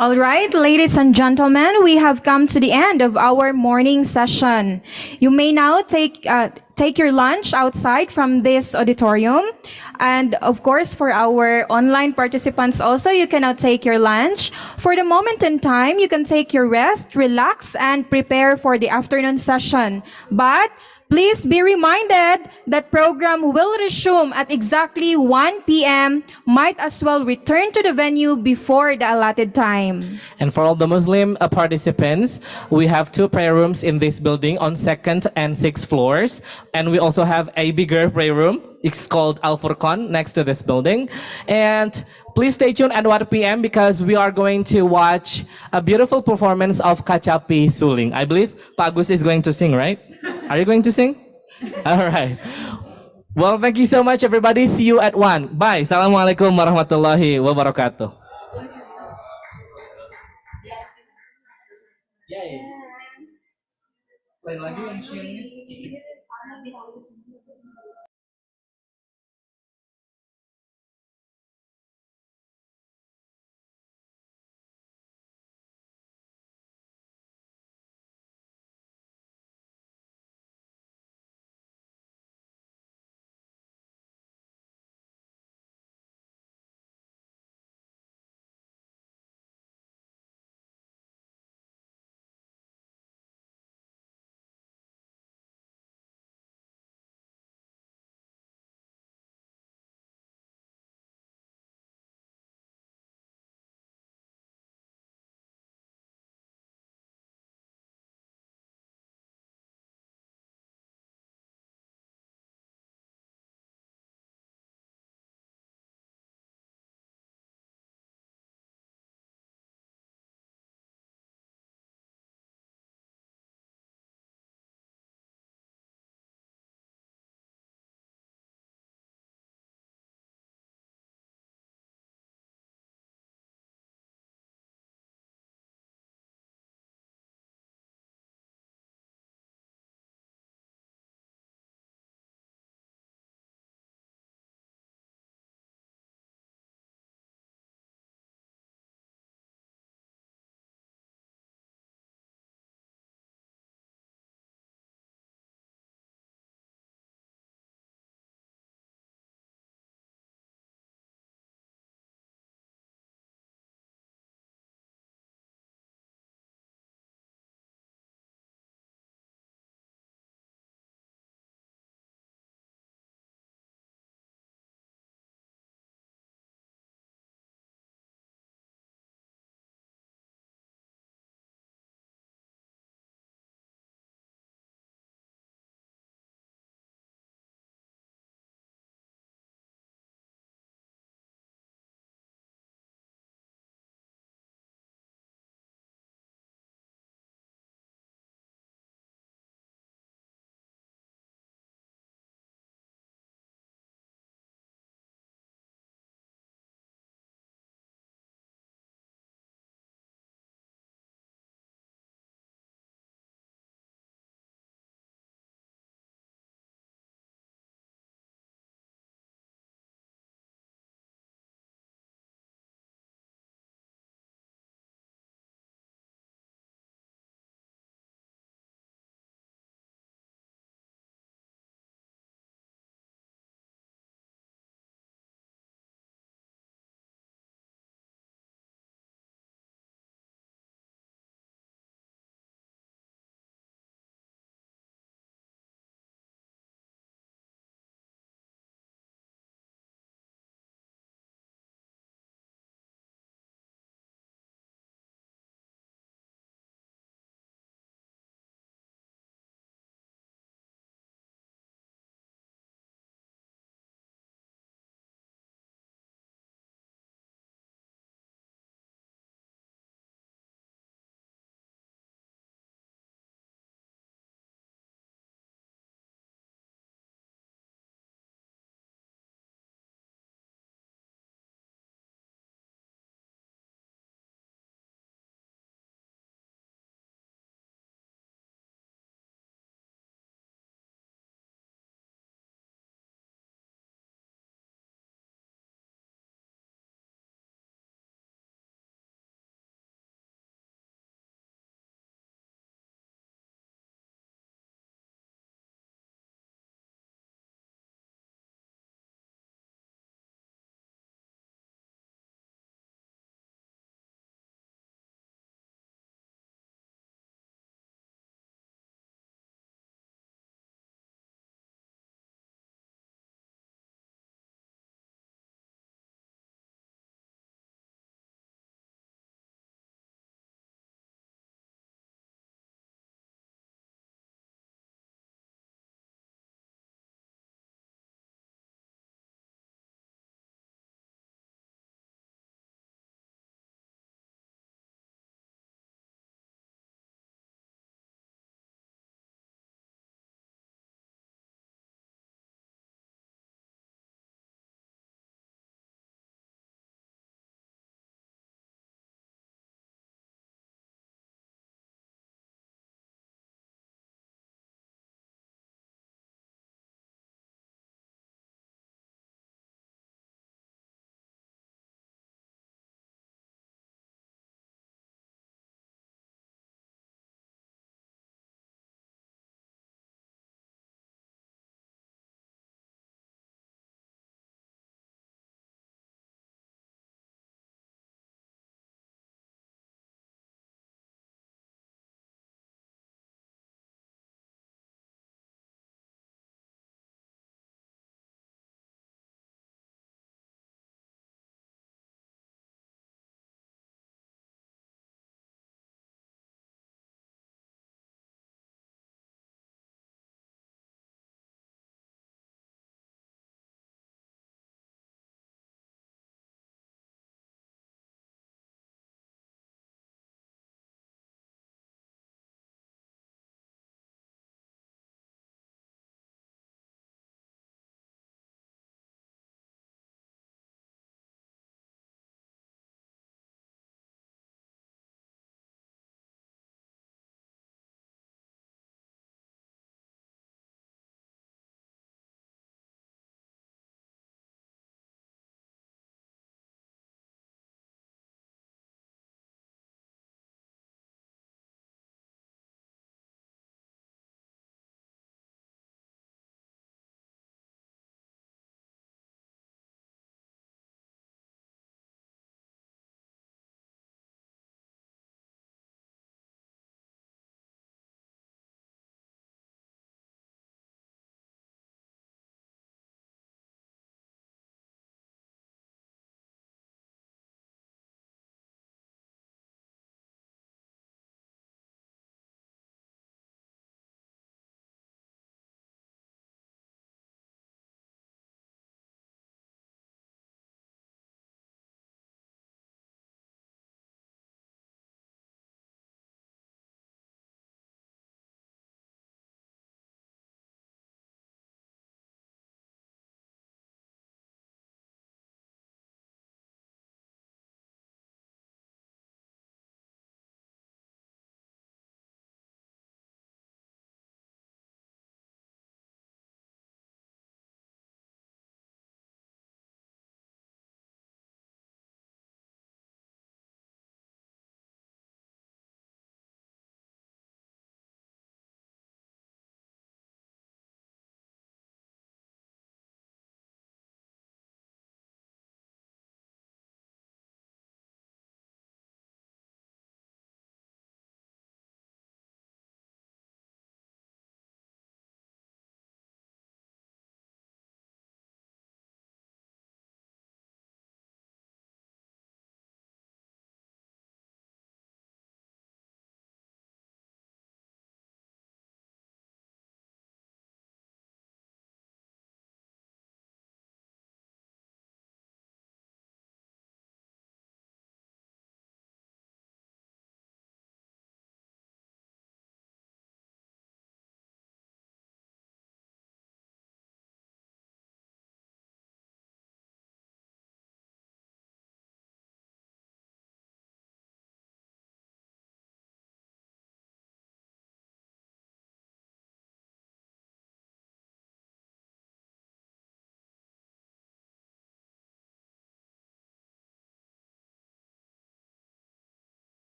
All right, ladies and gentlemen, we have come to the end of our morning session. You may now take your lunch outside from this auditorium. And of course, for our online participants also, you can now take your lunch. For the moment in time, you can take your rest, relax, and prepare for the afternoon session. But please be reminded that program will resume at exactly 1 p.m. Might as well return to the venue before the allotted time. And for all the Muslim participants, we have 2 prayer rooms in this building on 2nd and 6th floors. And we also have a bigger prayer room. It's called Al Furqan next to this building. And please stay tuned at 1 p.m. because we are going to watch a beautiful performance of Kacapi Suling. I believe Pak Agus is going to sing, right? Are you going to sing? All right. Well, thank you so much, everybody. See you at 1. Bye. Assalamualaikum warahmatullahi wabarakatuh. Yay. Lain lagi yang share.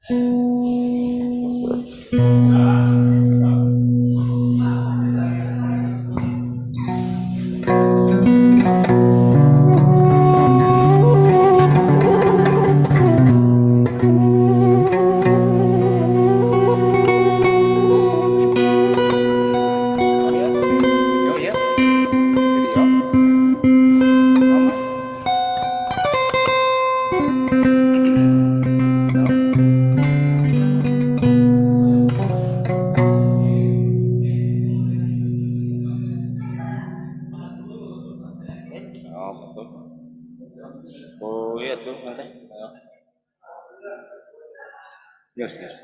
Oh iya tuh nanti. Yes, yes.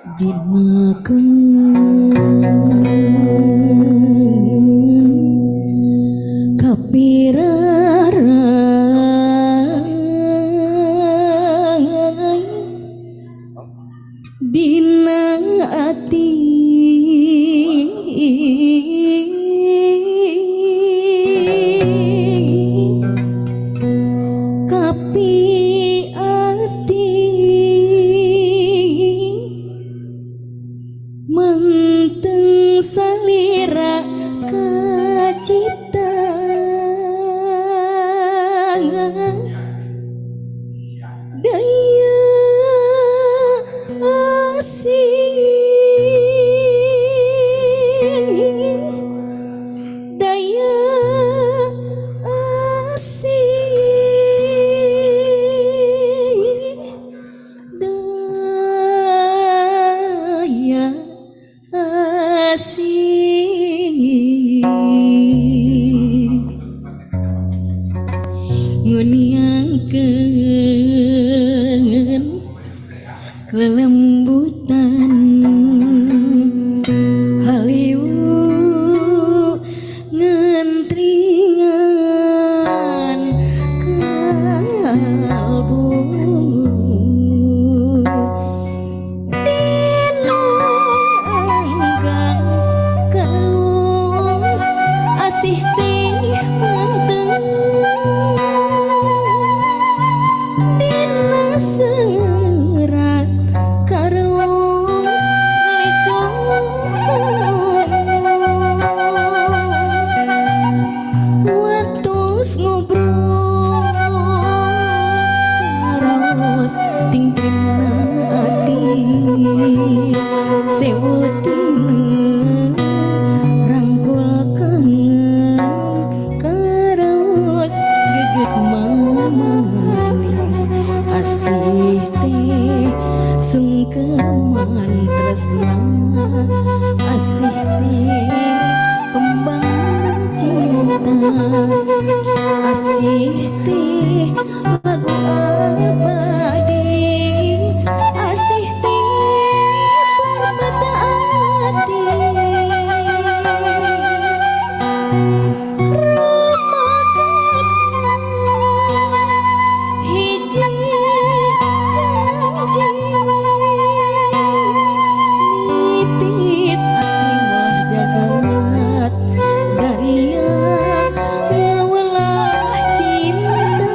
Dina ati kapi ati menteng salira kacipta daya daya daya nguniangkeun lelembutan haliu ngentringan kalbu dina anggang kaos asih teh manteng dina serat karos lecok waktu ngobrol karos tingkirna ati sewutin rangkul kangen karos geget manis asih teh sungkeman tresna asih teh kembang cinta asih teh lagu abadi asih teh permata ati hiji janji nipit ati wah jagat daria ngawelah cinta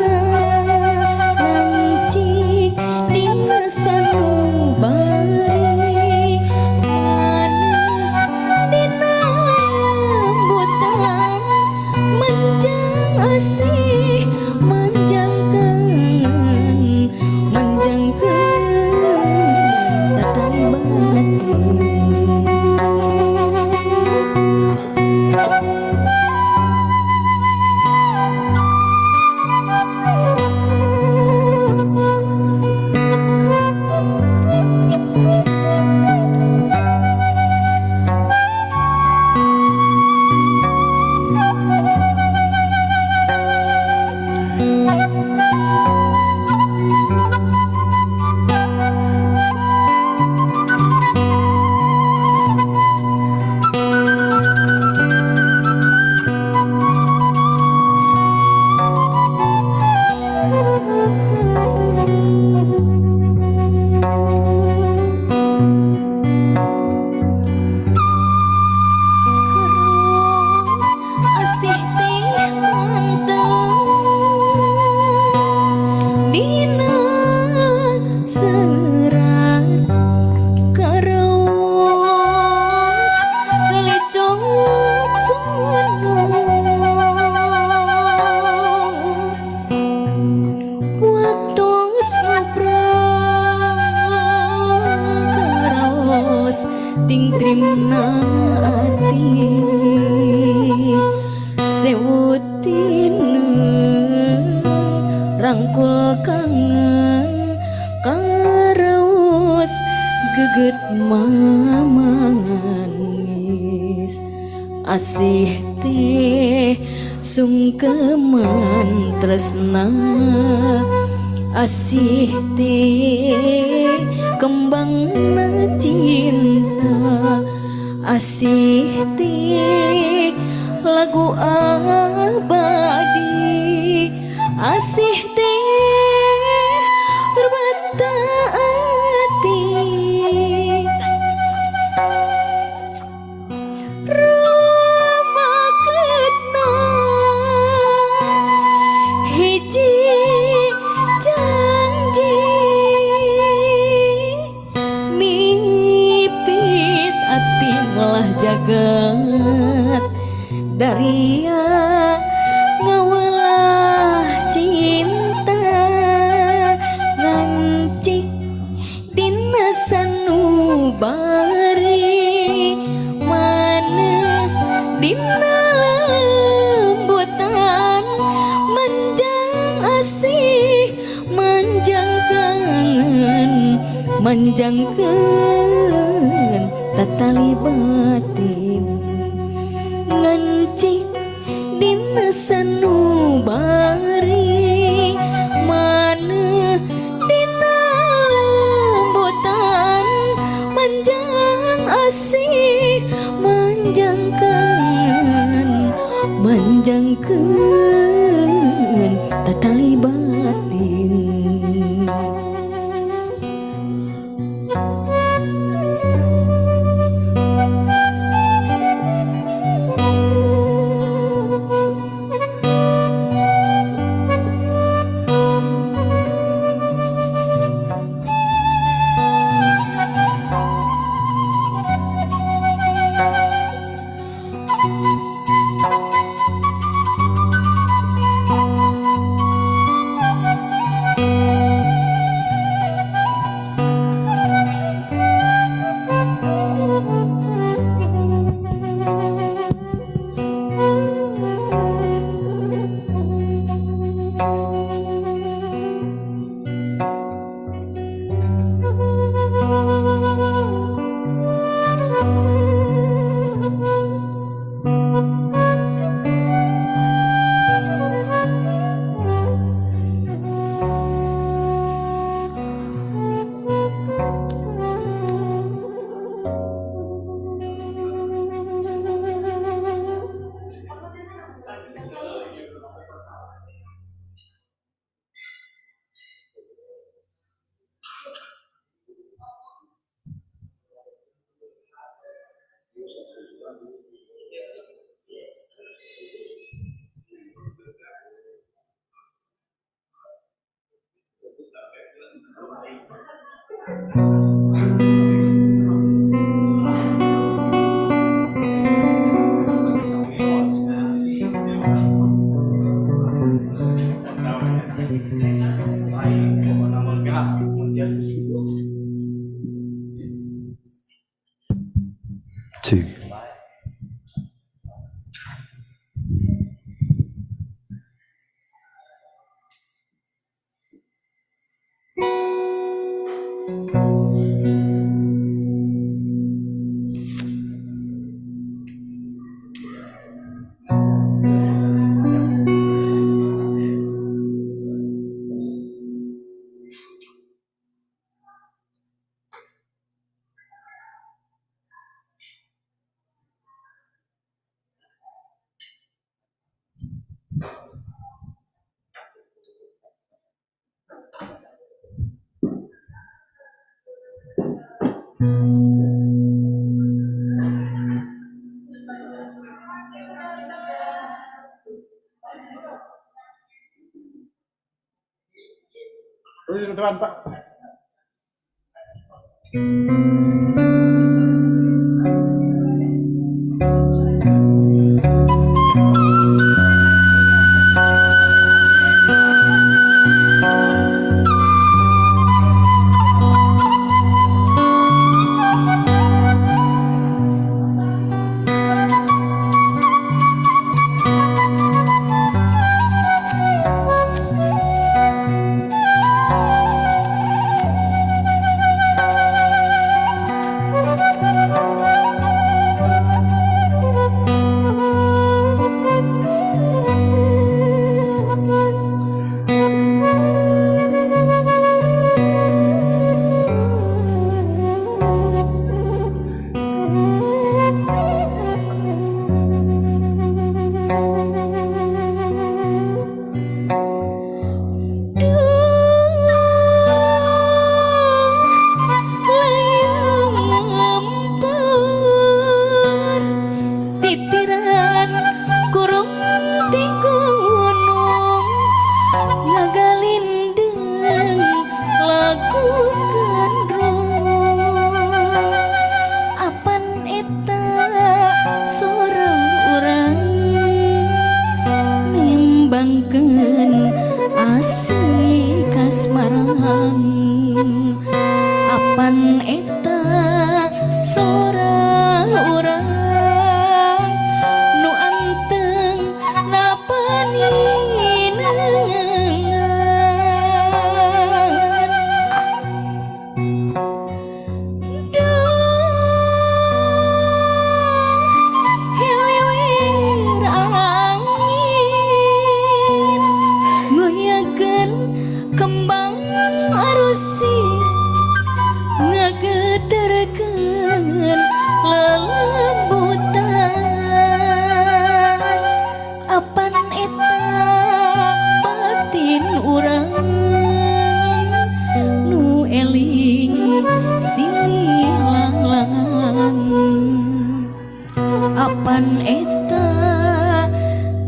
lancik dina sanubari maneh dina lembutan manjang asih manjang kangen manjang kangen tatang batin asih teh manteng dina serat karos lecok sono waktu ngobrol karos tingtrimna ati sewutin rangkul kangen karos geget manis asih teh sungkeman tresna asih teh kembang cinta asih ti lagu abadi asih ti berbata hati Rama ketna hiji janji mipit ati malah jagat daria ngawala cinta ngancik dina sanubari mana dina lembutan manjang asih manjang kangen manjangkeun tatali batin ngancik dina sanubari mana dina lembutan manjang asih manjang kangen manjangkeun tatali batin Two. Depan, Pak. kasmaran apan eta sora urang nu anteng napaninengan hiliwir angin ngoyakeun kembang arusi ngageterkeun lelembutan apan eta batin urang nu eling silih langlangan apan eta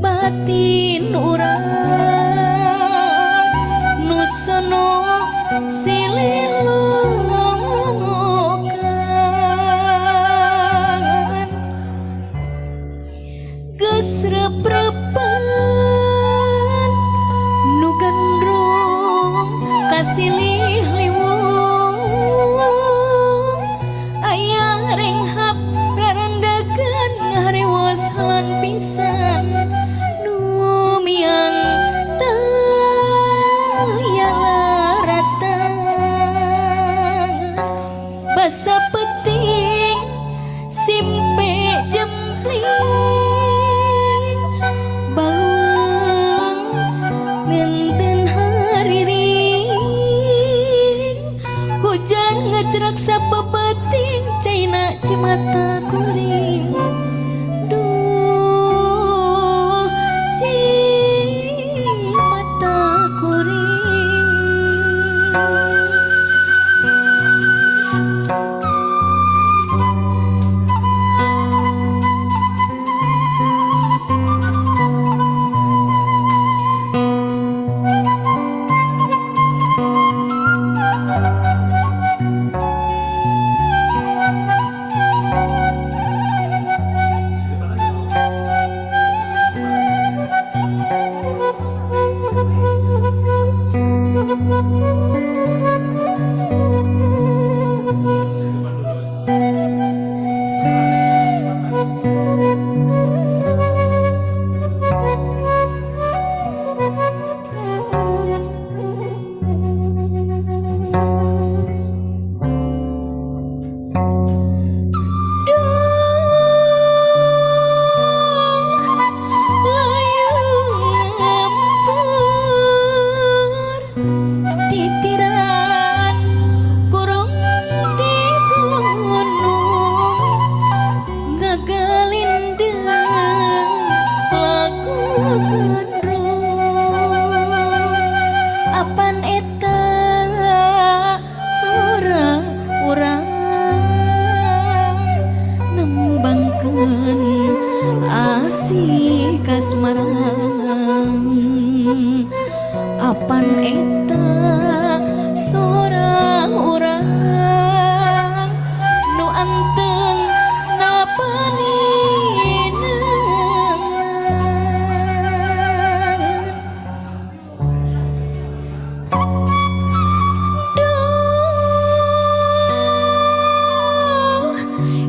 batin urang nu sono silih longokan geus rep-repan nu gandrung kasilih liwung aya renghap rarandakeun ngarewas halan pisan nu miang taya laratang basa peting simpe jempling baluang ngenten hariring hujan ngecerak sapepeting caina cimata kuring duh cimata kuring titiran kurung ti gunung ngagalindang lagu gendrung apan eta sora urang nembangkeun asih kasmaran apan eta sora urang nu anteng napaninengan duh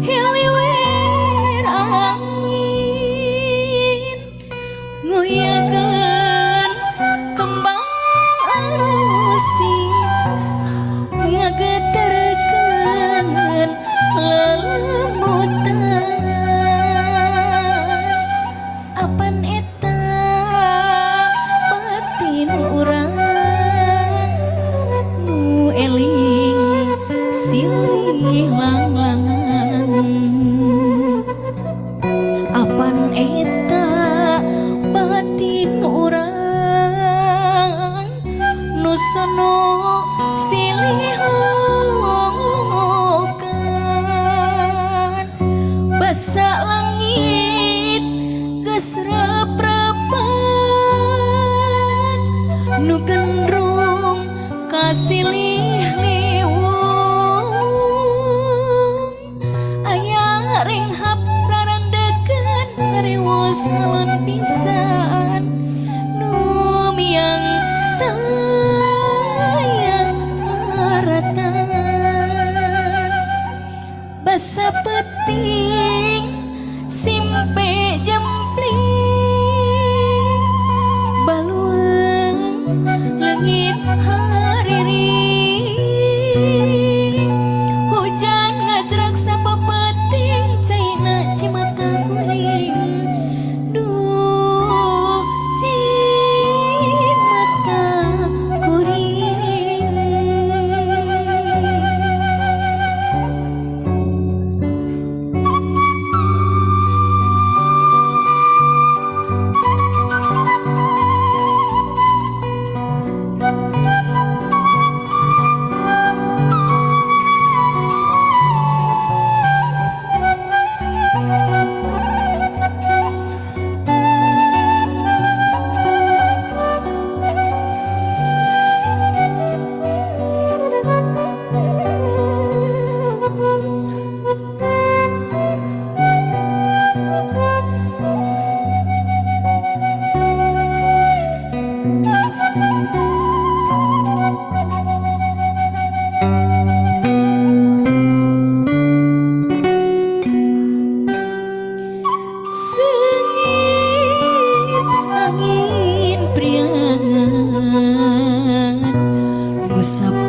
hiliwir angin ngoyakeun kembang arusi ngageterkeun lelembutan apan eta batin urang nu eling silih langlangan apan eta batin urang nu sono silih longokan basa langit geus rep-repan nu gendrung kasilih liwung aya renghap rarandakeun ngarewas halan pisan nu miang taya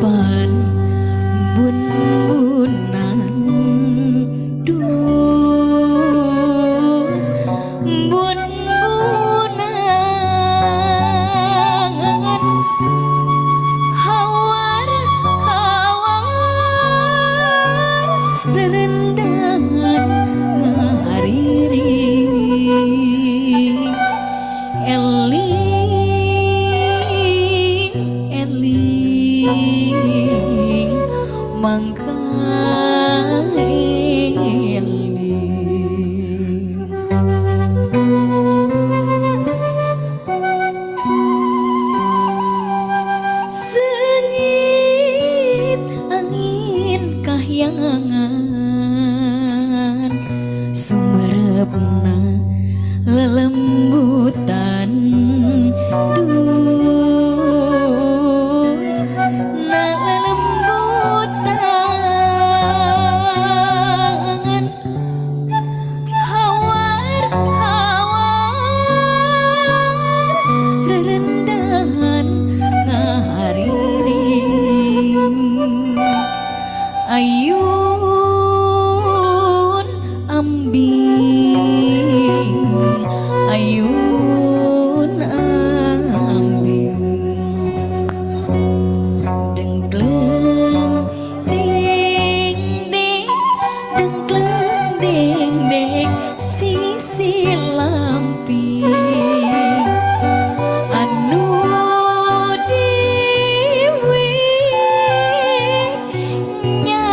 pan bun-bunan duh bun-bunan hawar rerendahan ngahariri eling mangka eling sengit angin kahyangan sumerepna lelembutan duh na lelembutan hawar rerendahan ngahariring ayun ambing ayun ambing dengkleng ding ding dengkleng ding ding sisi lamping anu diwi nya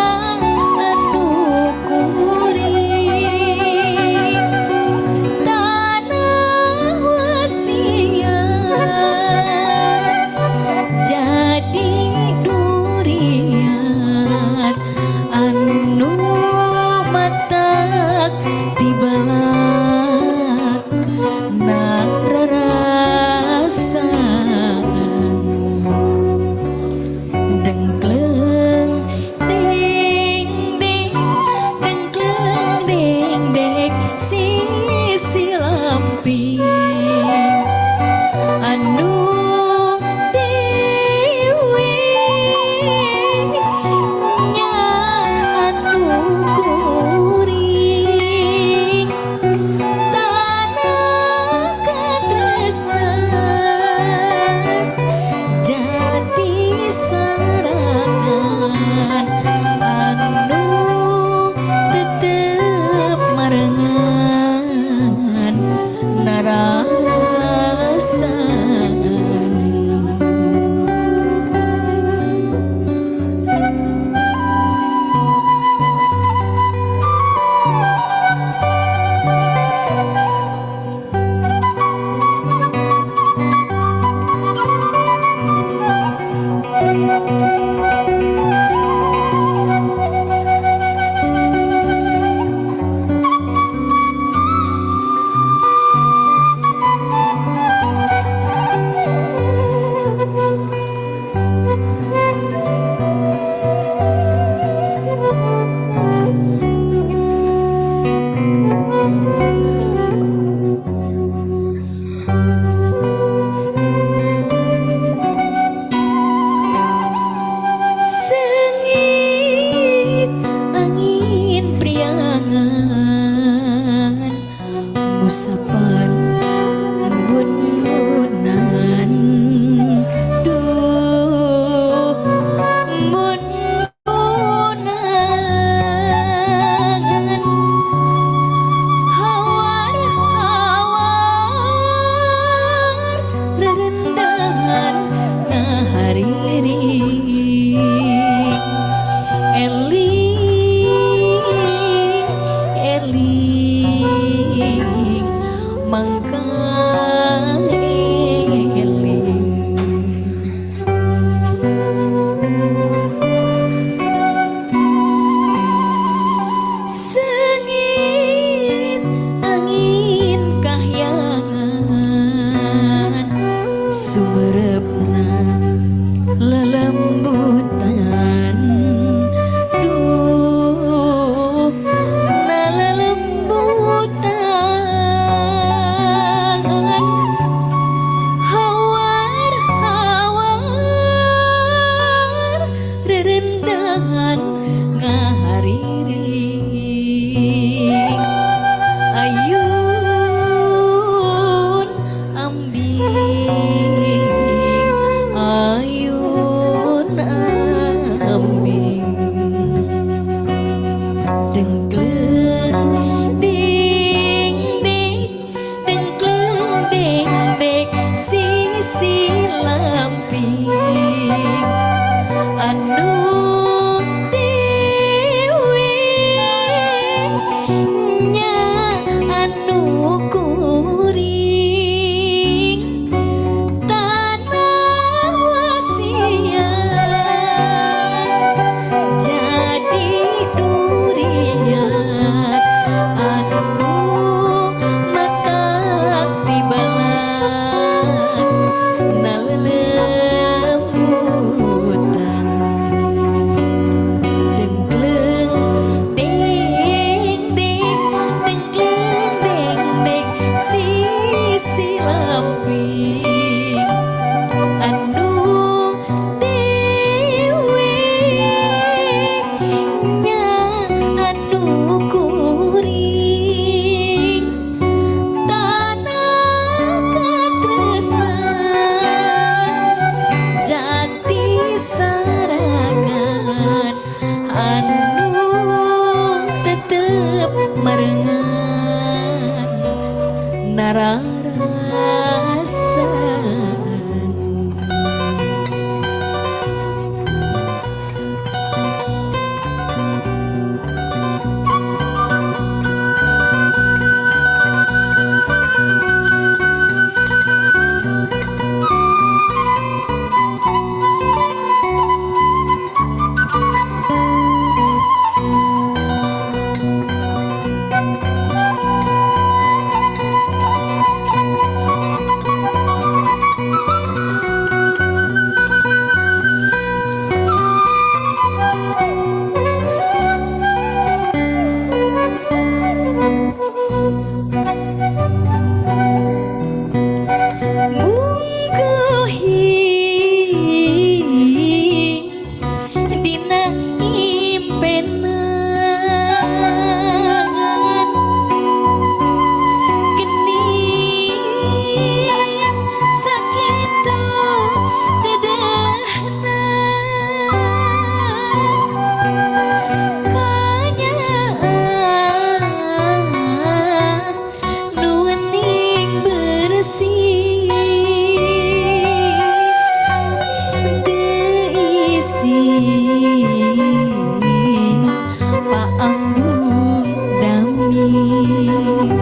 Pak Ambung Damis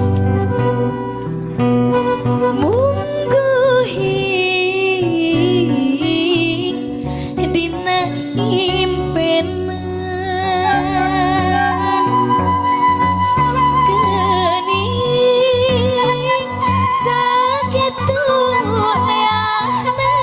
mungguhing dina impenan geuning sakitu leahna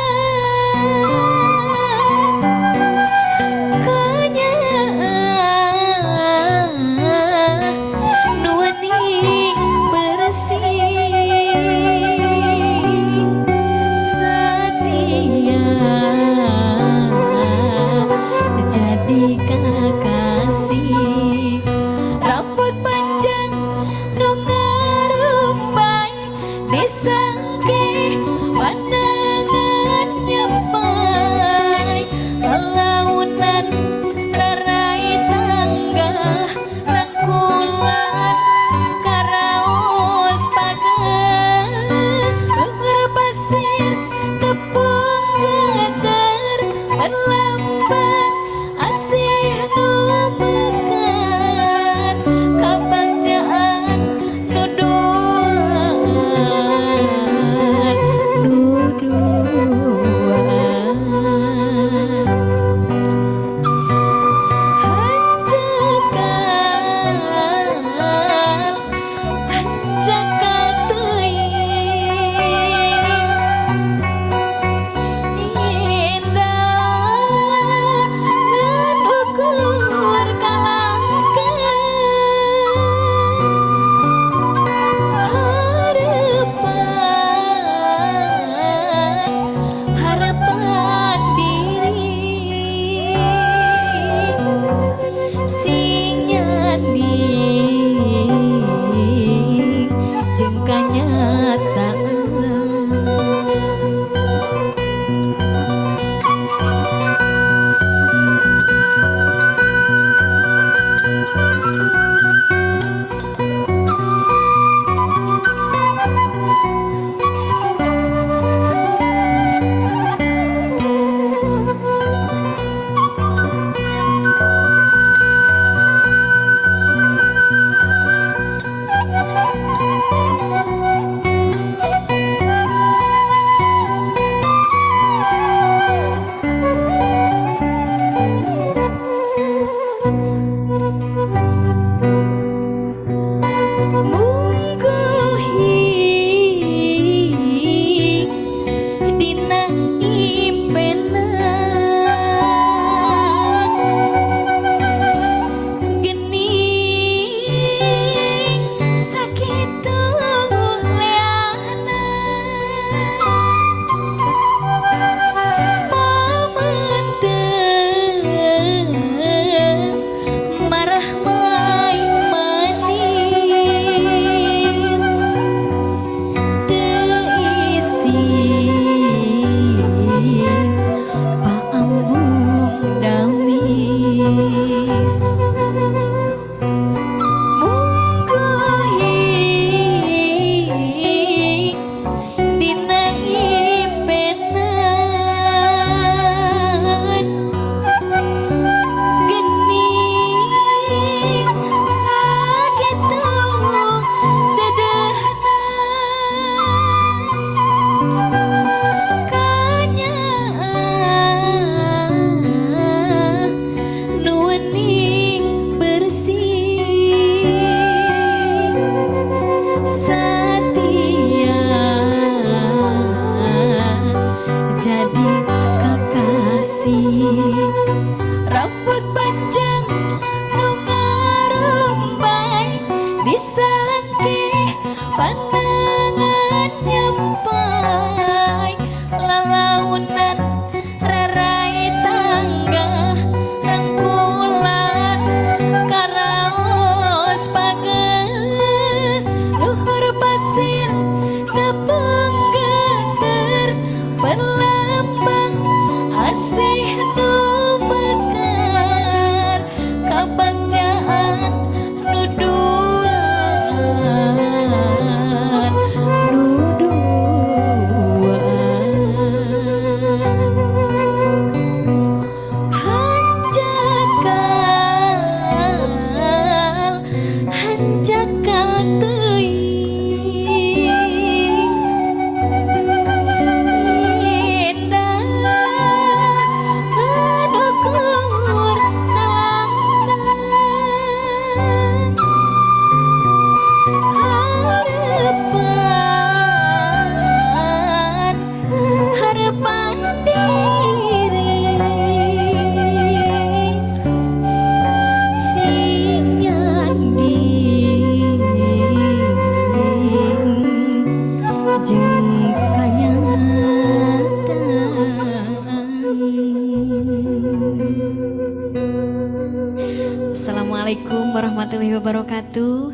Assalamualaikum warahmatullahi wabarakatuh.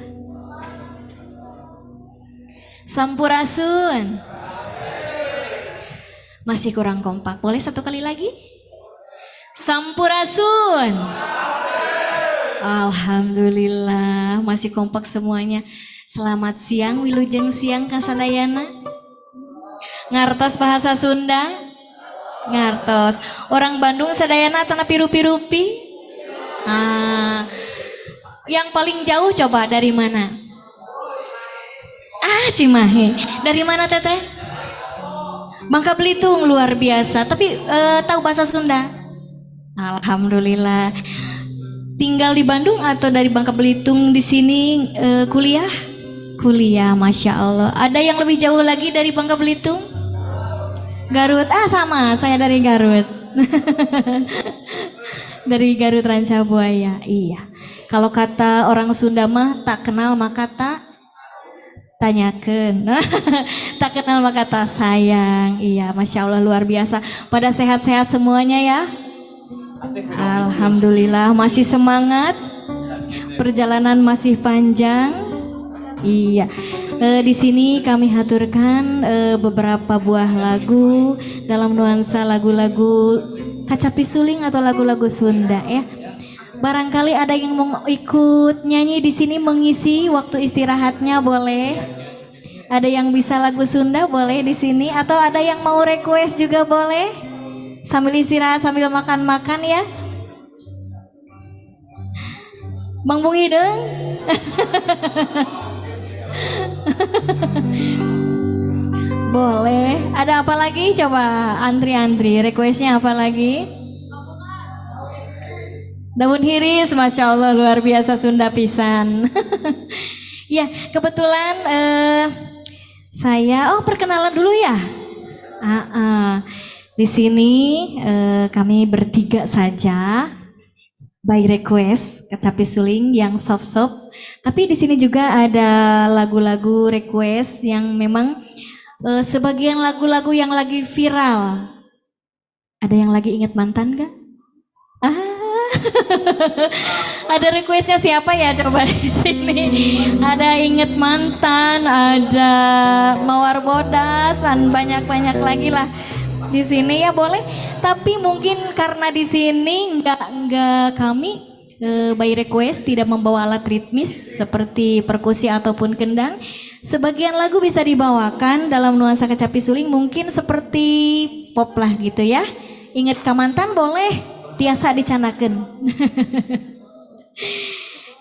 Sampurasun. Masih kurang kompak. Boleh satu kali lagi? Sampurasun. Alhamdulillah masih kompak semuanya. Selamat siang wilujeng siang kasadayana. Ngartos bahasa Sunda? Ngartos. Orang Bandung sadayana tanah pirupi-rupi? Yang paling jauh coba dari mana? Cimahi. Dari mana teteh? Bangka Belitung, luar biasa. Tapi tahu bahasa Sunda? Alhamdulillah. Tinggal di Bandung atau dari Bangka Belitung di sini kuliah? Kuliah, masya Allah. Ada yang lebih jauh lagi dari Bangka Belitung? Garut. Sama. Saya dari Garut. Dari Garut Rancabuaya. Iya. Kalau kata orang Sunda mah tak kenal maka tak tanyakan. Tak kenal maka tak sayang. Iya, masya Allah luar biasa. Pada sehat-sehat semuanya ya. Alhamdulillah masih semangat. Perjalanan masih panjang. Iya. Di sini kami haturkan beberapa buah lagu dalam nuansa lagu-lagu kacapi suling atau lagu-lagu Sunda ya. Barangkali ada yang mau ikut nyanyi di sini mengisi waktu istirahatnya boleh. Ada yang bisa lagu Sunda boleh di sini atau ada yang mau request juga boleh. Sambil istirahat sambil makan-makan ya. Bang Bung Hideng. Boleh. Ada apa lagi? Coba antri-antri. Requestnya apa lagi? Daun hiris, masya Allah luar biasa Sunda pisan. Ya kebetulan saya perkenalan dulu ya. Di sini kami bertiga saja. By request kecapi suling yang soft-soft. Tapi di sini juga ada lagu-lagu request yang memang sebagian lagu-lagu yang lagi viral. Ada yang lagi ingat mantan gak? Ada requestnya siapa ya coba di sini? Ada inget mantan, ada mawar bodas dan banyak-banyak lagi lah di sini ya boleh. Tapi mungkin karena di sini nggak kami by request tidak membawa alat ritmis seperti perkusi ataupun kendang. Sebagian lagu bisa dibawakan dalam nuansa kecapi suling mungkin seperti pop lah gitu ya. Ingat kamantan boleh tiasa dicanakan.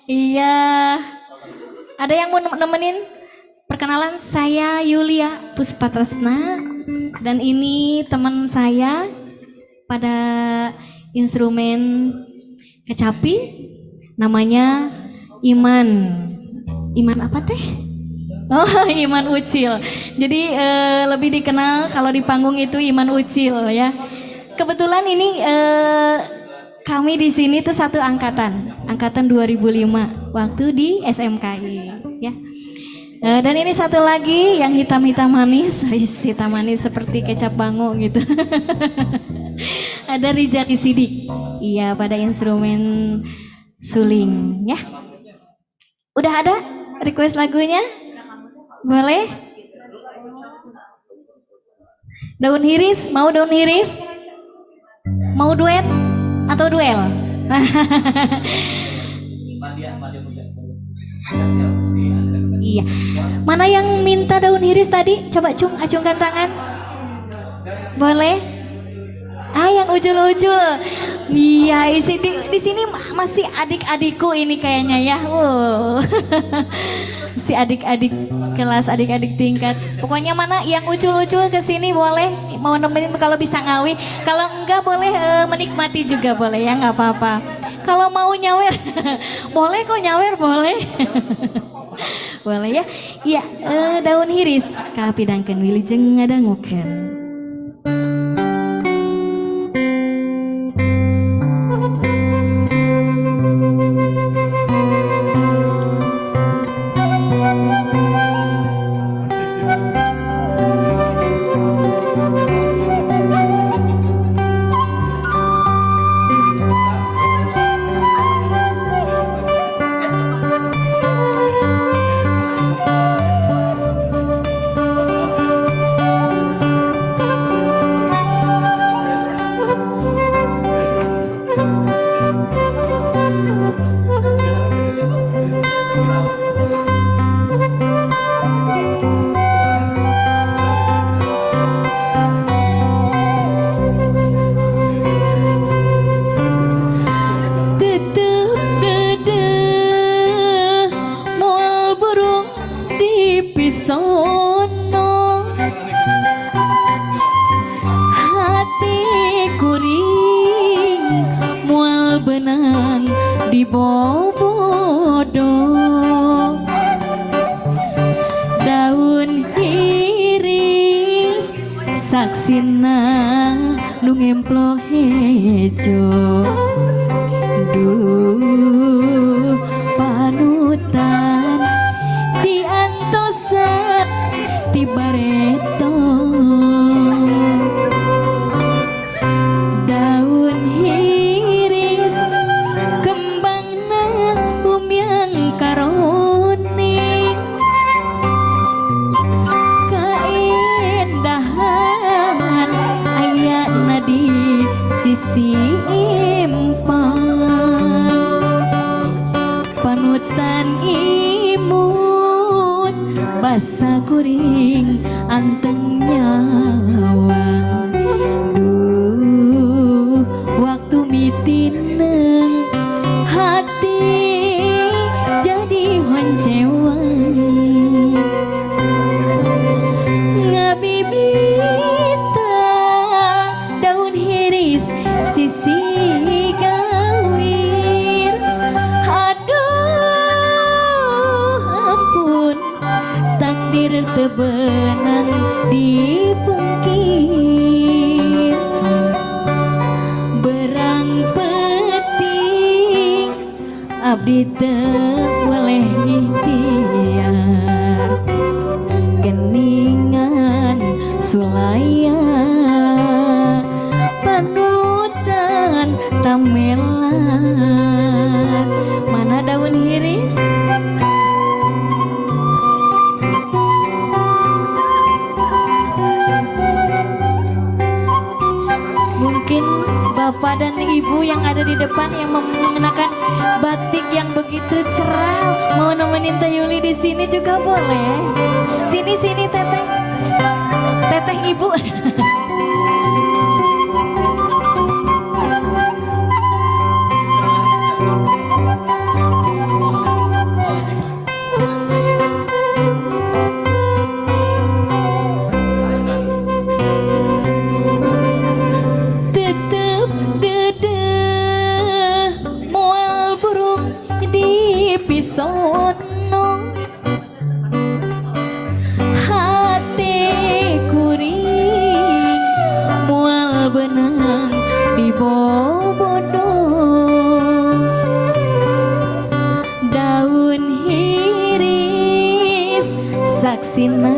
Iya. Ada yang mau nemenin? Perkenalan, saya Yulia Puspatresna dan ini teman saya pada instrumen kecapi namanya Iman. Iman apa teh? Oh, Iman Ucil. Jadi lebih dikenal kalau di panggung itu Iman Ucil ya. Kebetulan ini kami di sini tuh satu angkatan 2005 waktu di SMKI ya. Dan ini satu lagi yang hitam-hitam manis, hitam manis seperti kecap bango gitu. Ada Rijali Sidik, iya pada instrumen suling ya. Udah ada request lagunya? Boleh? Daun hiris, mau daun hiris? Mau duet atau duel? Iya. Mana yang minta daun hiris tadi? Coba acungkan tangan. Boleh? Yang ujul-ujul. Iya, di sini masih adik-adikku ini kayaknya ya. Si adik-adik kelas, adik-adik tingkat. Pokoknya mana yang ujul-ujul ke sini boleh. Mau nemenin kalau bisa ngawi. Kalau enggak boleh menikmati juga boleh ya, nggak apa-apa. Kalau mau nyawer, boleh kok nyawer boleh. Boleh ya. Iya, daun hiris kapidangkeun wilujeng ngadangukeun. benang di bobodo, daun iris saksina nu ngemplo hejo, duh panutan diantosan ti bareto, daun iris kembangna umyang karoni, kaindahan ayana di sisi empang, panutan imut basa kuring anteng nyawang, duh waktu mitineng hati jadi honcewang, ngabibita daun hiris sisi gawir, aduh ampun takdir tebenang dipungkir, berang peting abdi teu boleh ikhtiar, geningan sulaya panutan tamelan, mana daun hiris? Mungkin bapak dan ibu yang ada di depan yang mengenakan batik yang begitu cerah mau nemenin Teh Yuli di sini juga boleh. Sini teteh, teteh ibu. Tetep dedeh moal burung di pisono, hati kuring moal benang di bobodo, daun hiris saksina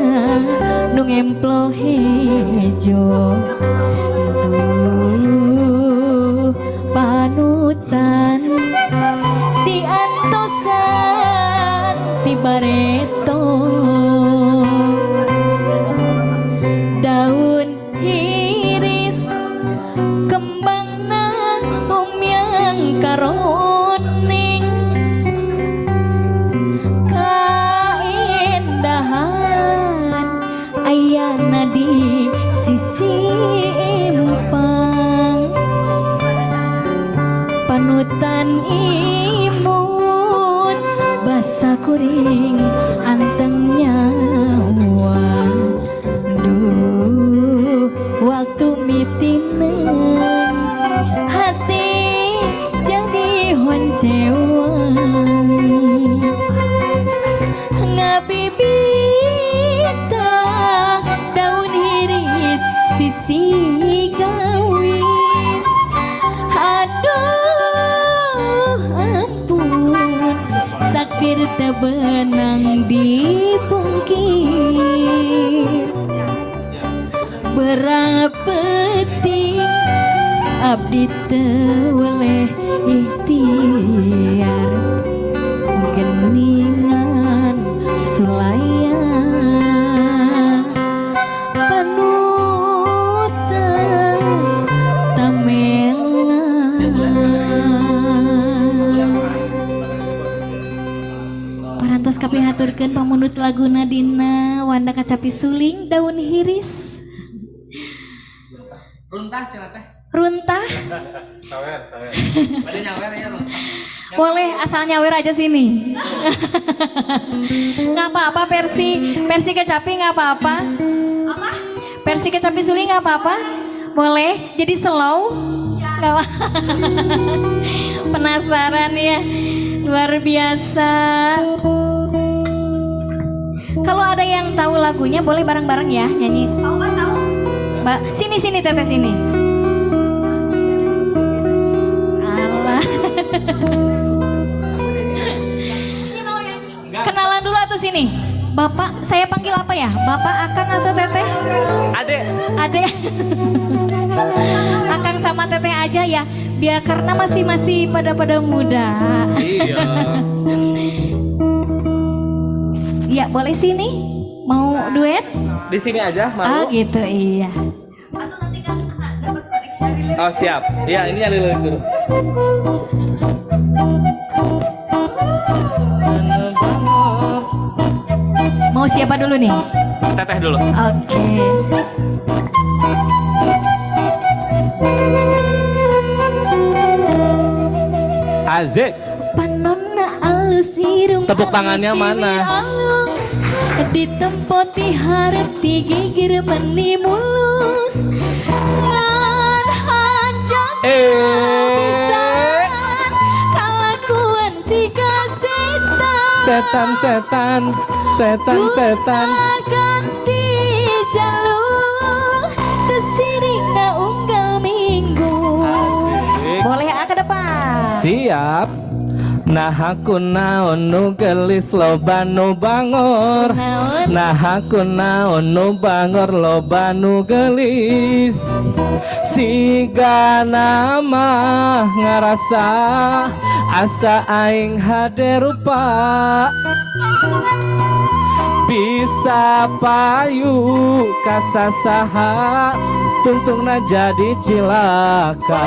nu ngemplo hejo, panutan diantosan ti bareto, daun iris kembangna umyang karoning, kaindahan ayana di sisi empang, panutan imut basa kuring anteng nyawang, duh waktu mitineng hati jadi honcewang, ngabibita daun hiris sisi gawir, aduh ampun takdir tebenang dipungkir, berapeti abdi teu boleh ikhtiar, geningan sulaya panutan tamelan. Parantos kapihaturkeun pamunut laguna dina Wanda Kacapi Suling daun hiris. Runtah cenah teh. Runtah. Sawer. Ada nyawer ya runtah. Boleh asal nyawer aja sini. Nggak apa-apa versi Kecapi nggak apa-apa. Versi Kecapi Suling nggak apa-apa. Boleh jadi slow. Nggak apa. Penasaran ya, luar biasa. Kalau ada yang tahu lagunya boleh bareng-bareng ya nyanyi. Oh, Mbak tahu. Mbak, sini Teteh sini. Alah. Kenalan dulu atau sini. Bapak, saya panggil apa ya? Bapak, Akang atau Teteh? Ade. Akang sama Teteh aja ya. Biar karena masih pada muda. Iya. Ya, boleh sini? Mau duet? Di sini aja, mau? Oh gitu, iya. Oh siap. Ya ini yang dulu. Mau siapa dulu nih? Teteh dulu. Oke. Azik. Panonna alus irung. Tepuk tangannya mana? Alus ditempoti harap digigir meni mulus. Ngan hanjak pisan kalakuan si setan. Setan. Ganti jalur kesirina unggal minggu. Boleh ke depan. Siap. Nah aku naon nu gelis loba nu bangor. Nah aku naon nu bangor loba nu gelis. Siga nama ngarasa asa aing hade rupa. Bisa payu kasasaha tungtungna jadi cilaka.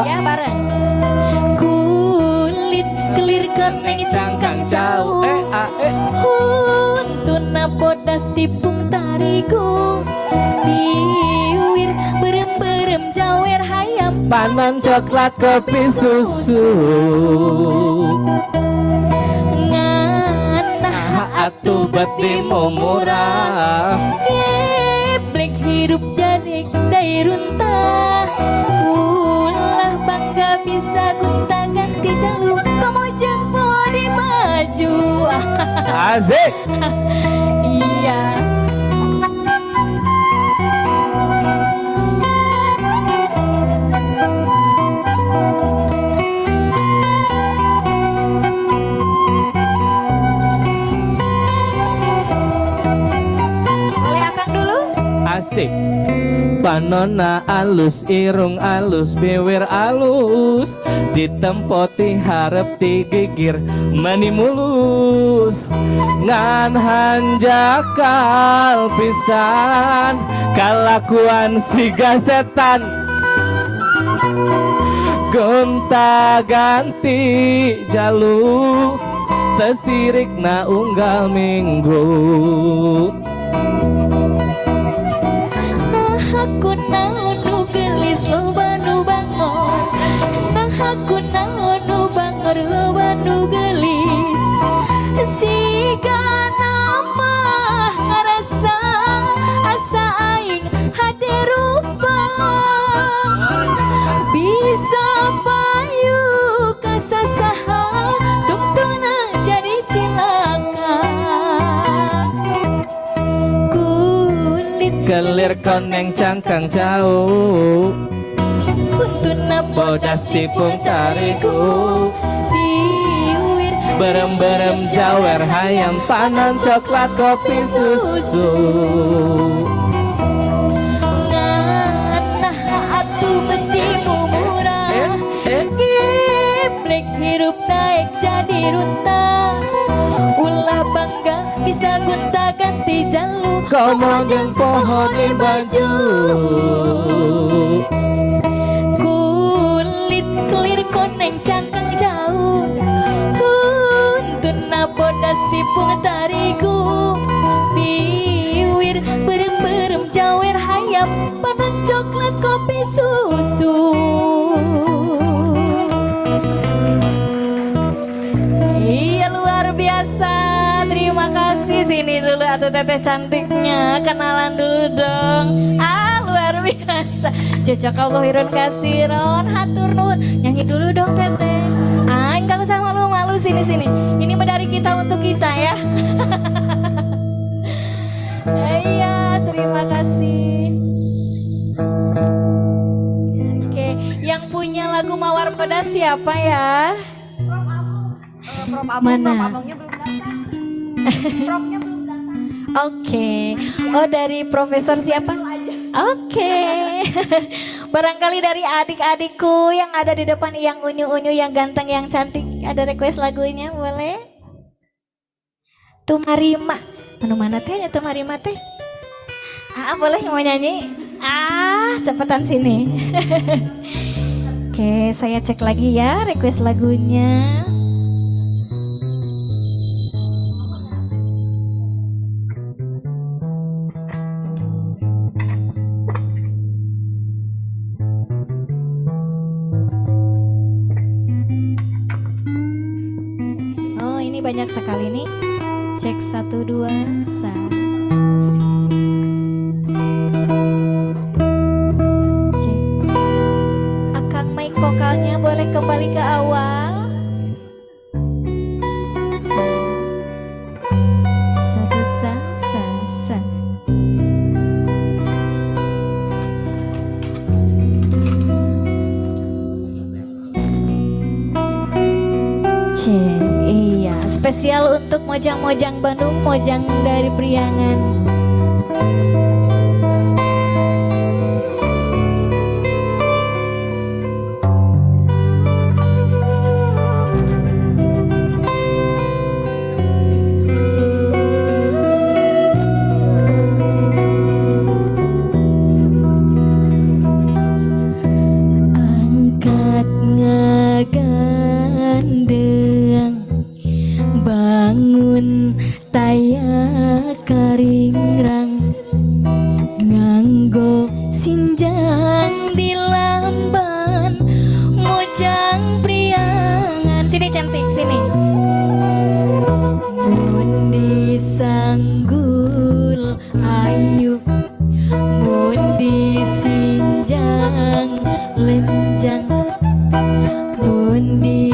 Ya bareng. Kulit kelir koneng cangkang jauh. Huntuna bodas tipung tarigu. Biwir berem jawer hayam. Panon coklat kopi susu. Atuh betimu murah. Geblek hidup jadi kedai runtah. Ulah bangga bisa gonta ganti jalur. Kamu jempol di baju. Azik. Iya. Asik. Panona alus, irung alus, bewer alus, ditempoti harap digigir meni mulus. Ngan hanjakal pisan kalakuan siga setan. Gonta ganti jalur tesirik na unggal minggu. Aku naon nu gelis loba nu bangor. Aku naon nu bangor loba nu gelis. Siga nama ngarasa asa aing hade rupa. Bisa payu kasasaha tungtuna jadi cilaka. Kelir koneng cangkang jauh. Kuntuna bodas tipung tariku. Biwir berem jawer hayam. Panon coklat kopi susu. Nganah atuh betimu murah. Geblek hirup naik jadi runtah. Ulah bangga bisa gonta ganti jalur. Kau monjeng pohon di baju. Kulit kelir koneng cangkang jauh. Huntuna bodas tipung tarigu. Biwir berem jawer hayam. Panon coklat kopi susu. Iya luar biasa. Terima kasih, sini dulu atuh teteh cantiknya, kenalan dulu dong. Luar biasa. Jajak Allah irun kasiron, hatur nuhun. Nyanyi dulu dong teteh. siapa ya? Mana? Oke. Oh, dari profesor siapa? Oke. Barangkali dari adik-adikku yang ada di depan, yang unyu-unyu, yang ganteng, yang cantik, ada request lagunya, boleh? Tumarima. Mana teh ya Tumarima teh? Boleh mau nyanyi? Cepetan sini. Oke, saya cek lagi ya request lagunya. Oh, ini banyak sekali nih. Cek 1 2 3. Mic vokalnya boleh kembali ke awal. Satu sa. Iya, spesial untuk Mojang-Mojang Bandung, Mojang dari Priangan. Bangun taya karingrang nganggo sinjang di lamban Mojang Priangan. Sini cantik, sini. Mundi sanggul ayu, mundi sinjang lenjang, mundi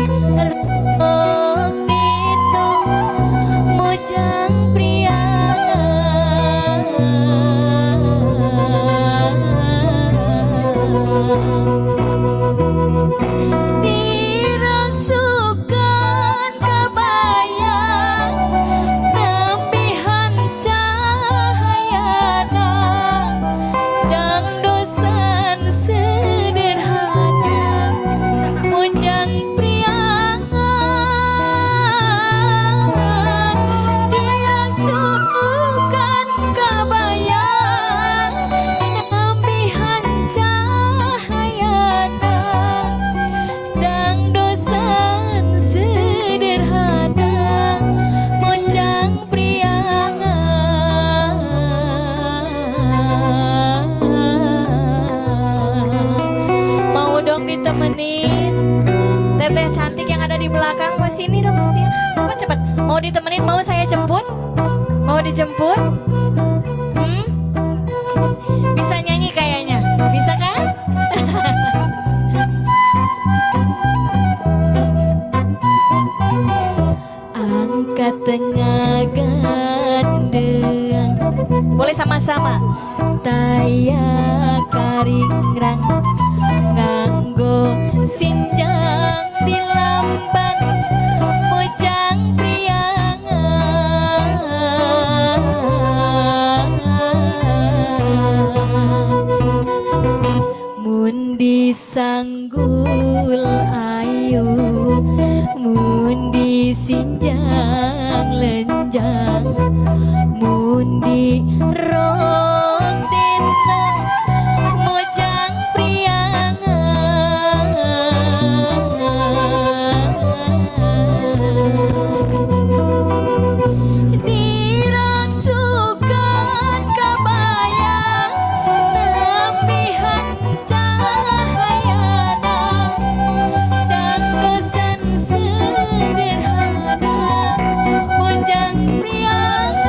teteh cantik yang ada di belakang, ke sini dong dia. Cepet, mau ditemenin, mau saya jemput? Mau dijemput? Bisa nyanyi kayaknya, bisa kan? Angkat tengah gandeng, boleh sama-sama. Taya karingrang nganggo sinjang di lamban Mojang Priangan. Mundi sanggul ayu, mundi sinjang lenjang, mundi rong dina Mojang Priangan. Dirangsukan kabayang nembihan cahayana dan kesan sederhana Mojang Priangan.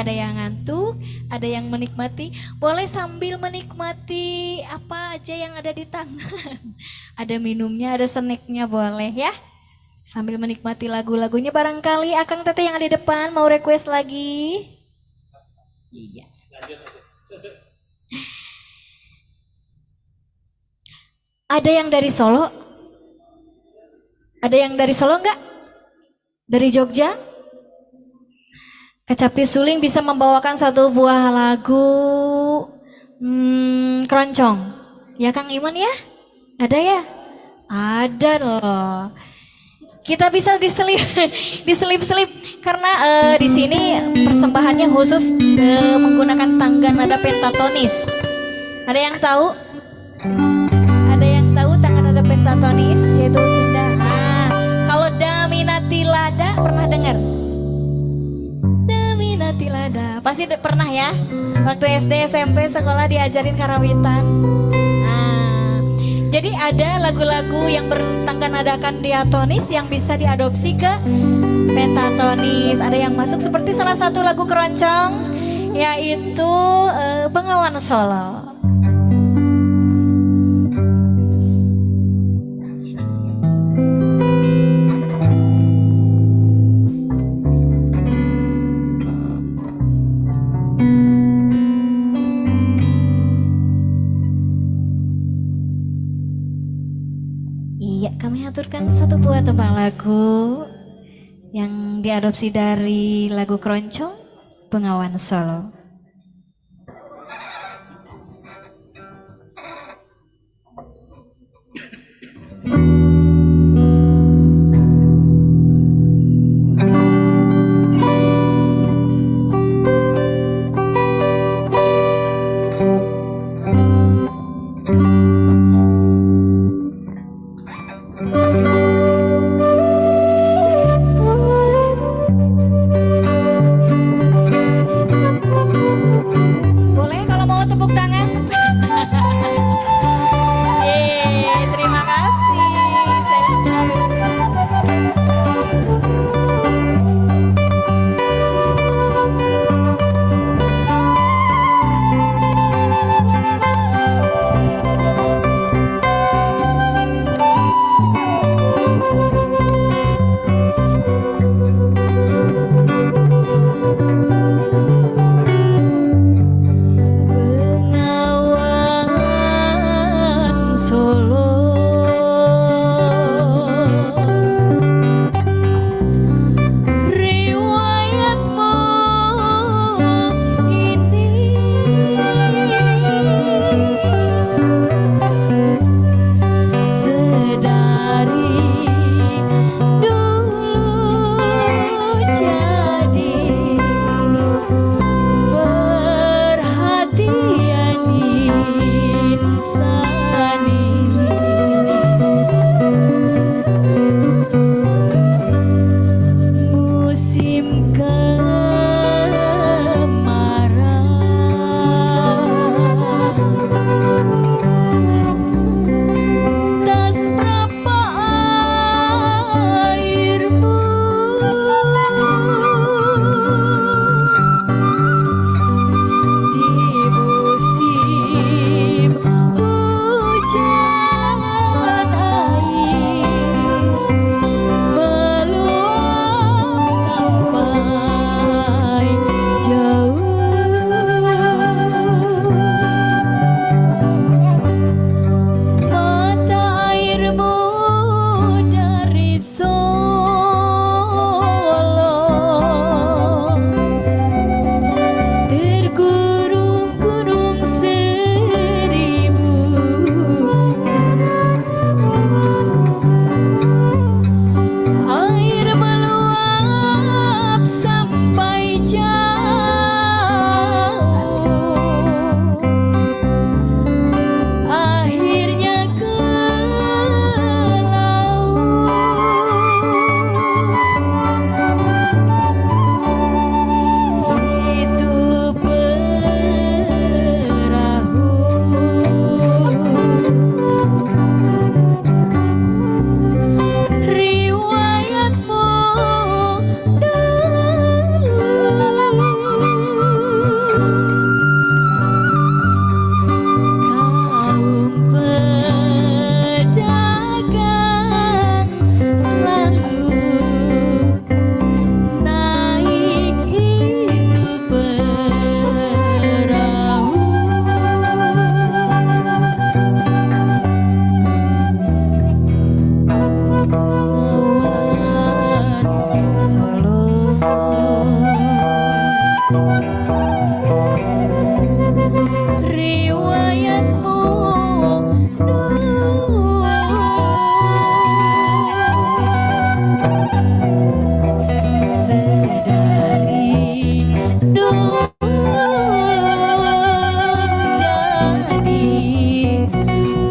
ada yang ngantuk, ada yang menikmati. Boleh sambil menikmati apa aja yang ada di tangan. Ada minumnya, ada snacknya, boleh ya. Sambil menikmati lagu-lagunya. Barangkali Akang Teteh yang ada di depan mau request lagi. Iya. Ada yang dari Solo? Ada yang dari Solo enggak? Dari Jogja? Kecapi Suling bisa membawakan satu buah lagu keroncong. Ya Kang Iman ya? Ada ya? Ada loh. Kita bisa diselip-selip karena di sini persembahannya khusus menggunakan tangga nada pentatonis. Ada yang tahu? Ada yang tahu tangga nada pentatonis yaitu Sunda. Nah, kalau Daminati Lada pernah dengar? Daminati Lada pasti pernah ya. Waktu SD SMP sekolah diajarin karawitan. Jadi ada lagu-lagu yang bertangga nadakan diatonis yang bisa diadopsi ke pentatonis. Ada yang masuk seperti salah satu lagu keroncong yaitu Bengawan Solo. Iya, kami aturkan satu buah tembang lagu yang diadopsi dari lagu keroncong Bengawan Solo.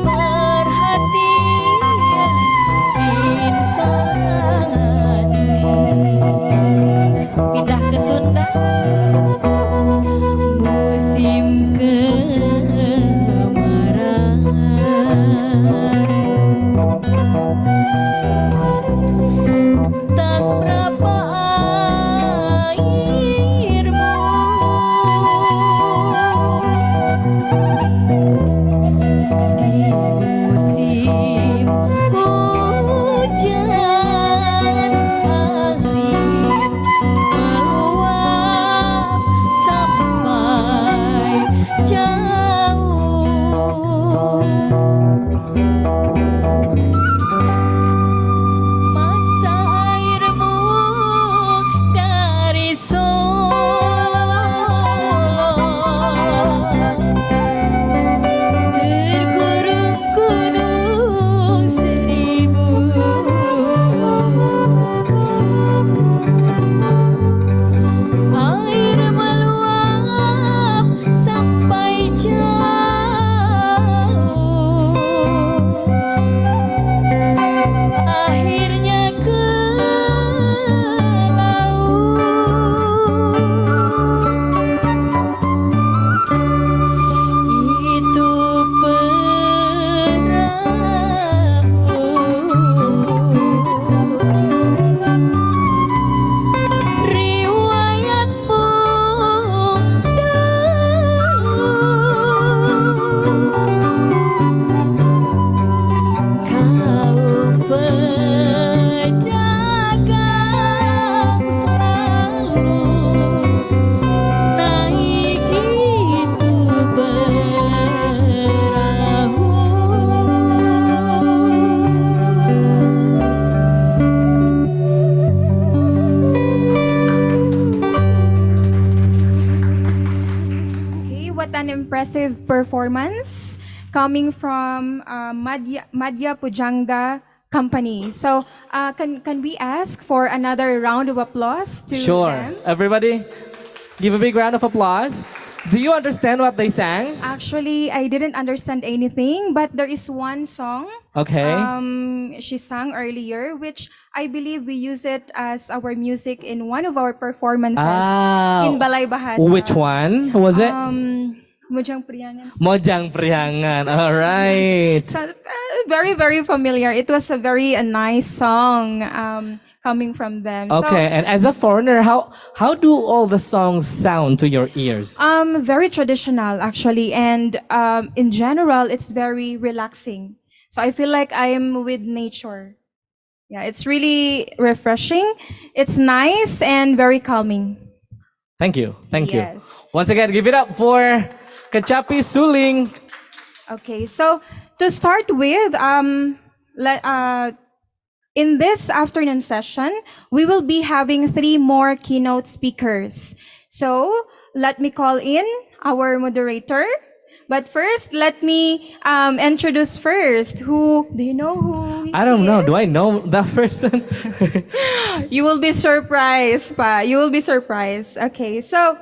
perhatian insani. Pindah ke Sunda, musim kemarau. Tas berapa airmu di musim hujan, air meluap sampai jauh. Mata airmu dari Solo terkurung gunung seribu. Air meluap sampai jauh, akhirnya ke laut. Itu perahu riwayat pun kaum pedagang selalu naik itu perahu. Okay, what an impressive performance coming from Madhya Pujanga Company. So, can we ask for another round of applause to Sure. them? Everybody, give a big round of applause. Do you understand what they sang? Actually, I didn't understand anything, but there is one song Okay. she sang earlier, which I believe we use it as our music in one of our performances in Balai Bahasa. Which one was it? Mojang Priangan. Mojang Priangan. All right. So, very, very familiar. It was a very nice song coming from them. Okay, and as a foreigner, how do all the songs sound to your ears? Very traditional, actually, and in general, it's very relaxing. So I feel like I am with nature. Yeah, it's really refreshing. It's nice and very calming. Thank you. Thank you. Yes. Once again, give it up for Kecapi Suling. Okay, so to start with, in this afternoon session, we will be having 3 more keynote speakers. So let me call in our moderator. But first, let me introduce first. Who do you know who? I don't know. Do I know that person? You will be surprised, pa. You will be surprised. Okay, so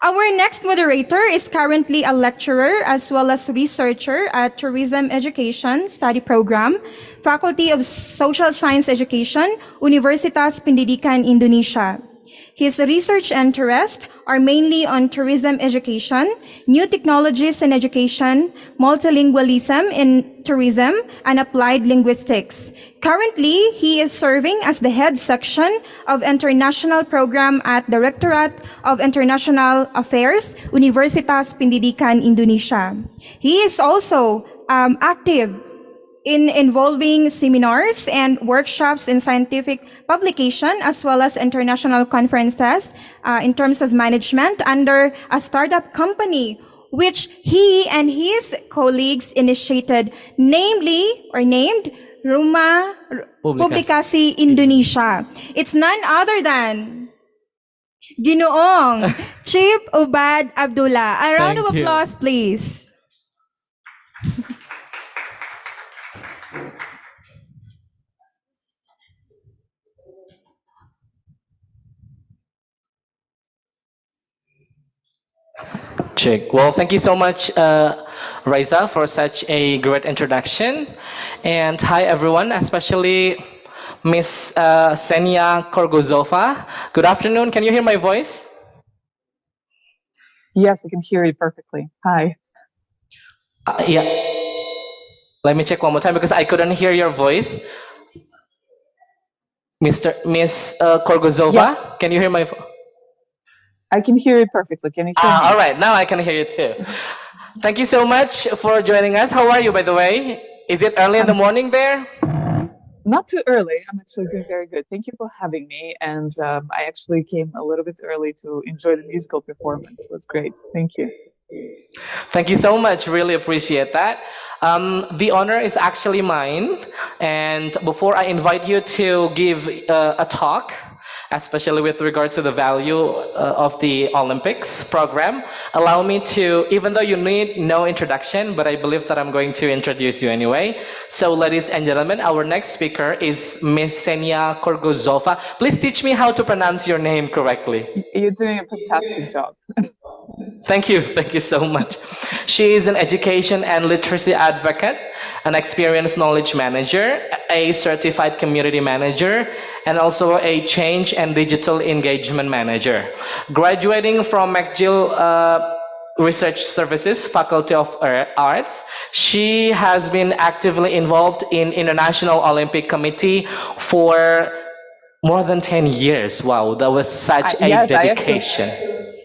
our next moderator is currently a lecturer as well as researcher at Tourism Education Study Program, Faculty of Social Science Education, Universitas Pendidikan Indonesia. His research interests are mainly on tourism education, new technologies in education, multilingualism in tourism, and applied linguistics. Currently, he is serving as the head section of international program at Directorate of International Affairs, Universitas Pendidikan Indonesia. He is also active in involving seminars and workshops in scientific publication as well as international conferences in terms of management under a startup company which he and his colleagues initiated, named Rumah Publikasi Indonesia. It's none other than Ginoong Chief Ubad Abdullah. A round of applause, please. Check. Well, thank you so much, Raisa, for such a great introduction. And hi, everyone, especially Miss Senia Korgozova. Good afternoon. Can you hear my voice? Yes, I can hear you perfectly. Hi. Yeah. Let me check one more time because I couldn't hear your voice. Miss Korgozova, Yes. can you hear my? I can hear you perfectly. Can you hear me? All right, now I can hear you too. Thank you so much for joining us. How are you, by the way? Is it early in the morning there? Not too early. I'm actually doing very good. Thank you for having me. And I actually came a little bit early to enjoy the musical performance. It was great. Thank you. Thank you so much. Really appreciate that. The honor is actually mine. And before I invite you to give a talk, especially with regard to the value of the Olympics program, allow me to, even though you need no introduction, but I believe that I'm going to introduce you anyway. So ladies and gentlemen, our next speaker is Miss Senia Korgozova. Please teach me how to pronounce your name correctly. You're doing a fantastic job. Thank you so much. She is an education and literacy advocate, an experienced knowledge manager, a certified community manager, and also a change and digital engagement manager. Graduating from McGill Research Services, Faculty of Arts, she has been actively involved in International Olympic Committee for more than 10 years. Wow, that was such a Yes, dedication.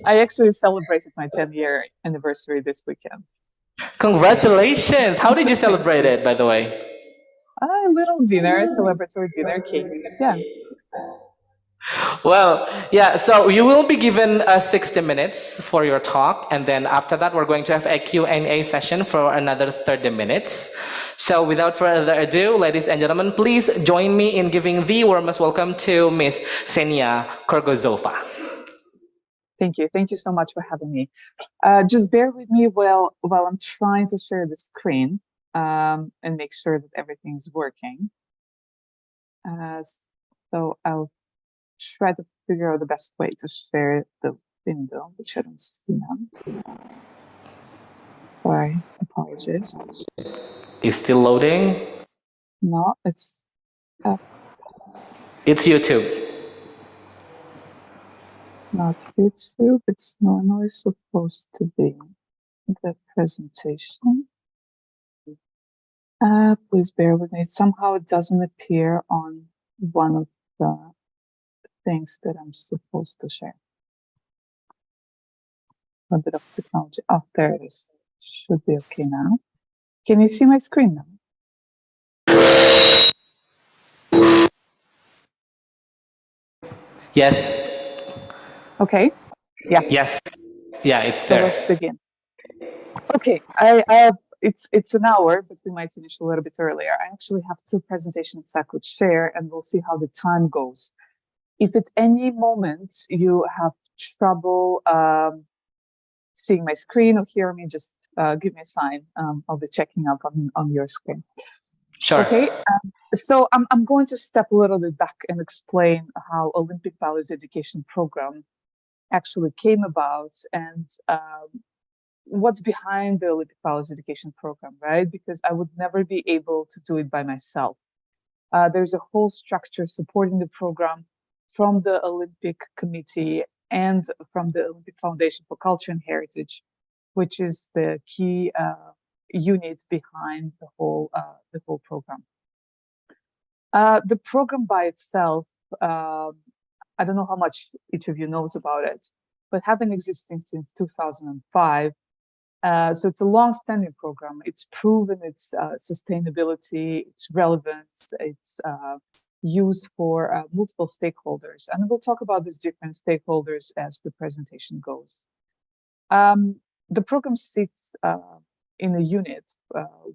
I actually celebrated my 10-year anniversary this weekend. Congratulations! How did you celebrate it, by the way? A little dinner, celebratory dinner, cake. Yeah. Well, yeah, so you will be given 60 minutes for your talk, and then after that, we're going to have a Q&A session for another 30 minutes. So without further ado, ladies and gentlemen, please join me in giving the warmest welcome to Miss Senia Korgozova. Thank you. Thank you so much for having me. Just bear with me while I'm trying to share the screen and make sure that everything's working. So I'll try to figure out the best way to share the window, which I don't see now. Sorry, apologies. Is still loading? No, it's It's YouTube. not YouTube. It's normally supposed to be the presentation. Please bear with me. Somehow it doesn't appear on one of the things that I'm supposed to share. A bit of technology. Oh, there it is. Should be okay now. Can you see my screen now? Yes. Okay. Yeah. Yes. Yeah, it's So there. let's begin. Okay. It's an hour, but we might finish a little bit earlier. I actually have two presentations I could share, and we'll see how the time goes. If at any moment you have trouble seeing my screen or hear me, just give me a sign. I'll be checking up on your screen. Sure. Okay. So I'm going to step a little bit back and explain how Olympic Values Education Program actually came about and what's behind the Olympic Values Education Program, right? Because I would never be able to do it by myself. There's a whole structure supporting the program from the Olympic Committee and from the Olympic Foundation for Culture and Heritage, which is the key unit behind the whole program. The program by itself, I don't know how much each of you knows about it, but have been existing since 2005. So it's a long-standing program. It's proven its sustainability, its relevance, its use for multiple stakeholders. And we'll talk about these different stakeholders as the presentation goes. The program sits in a unit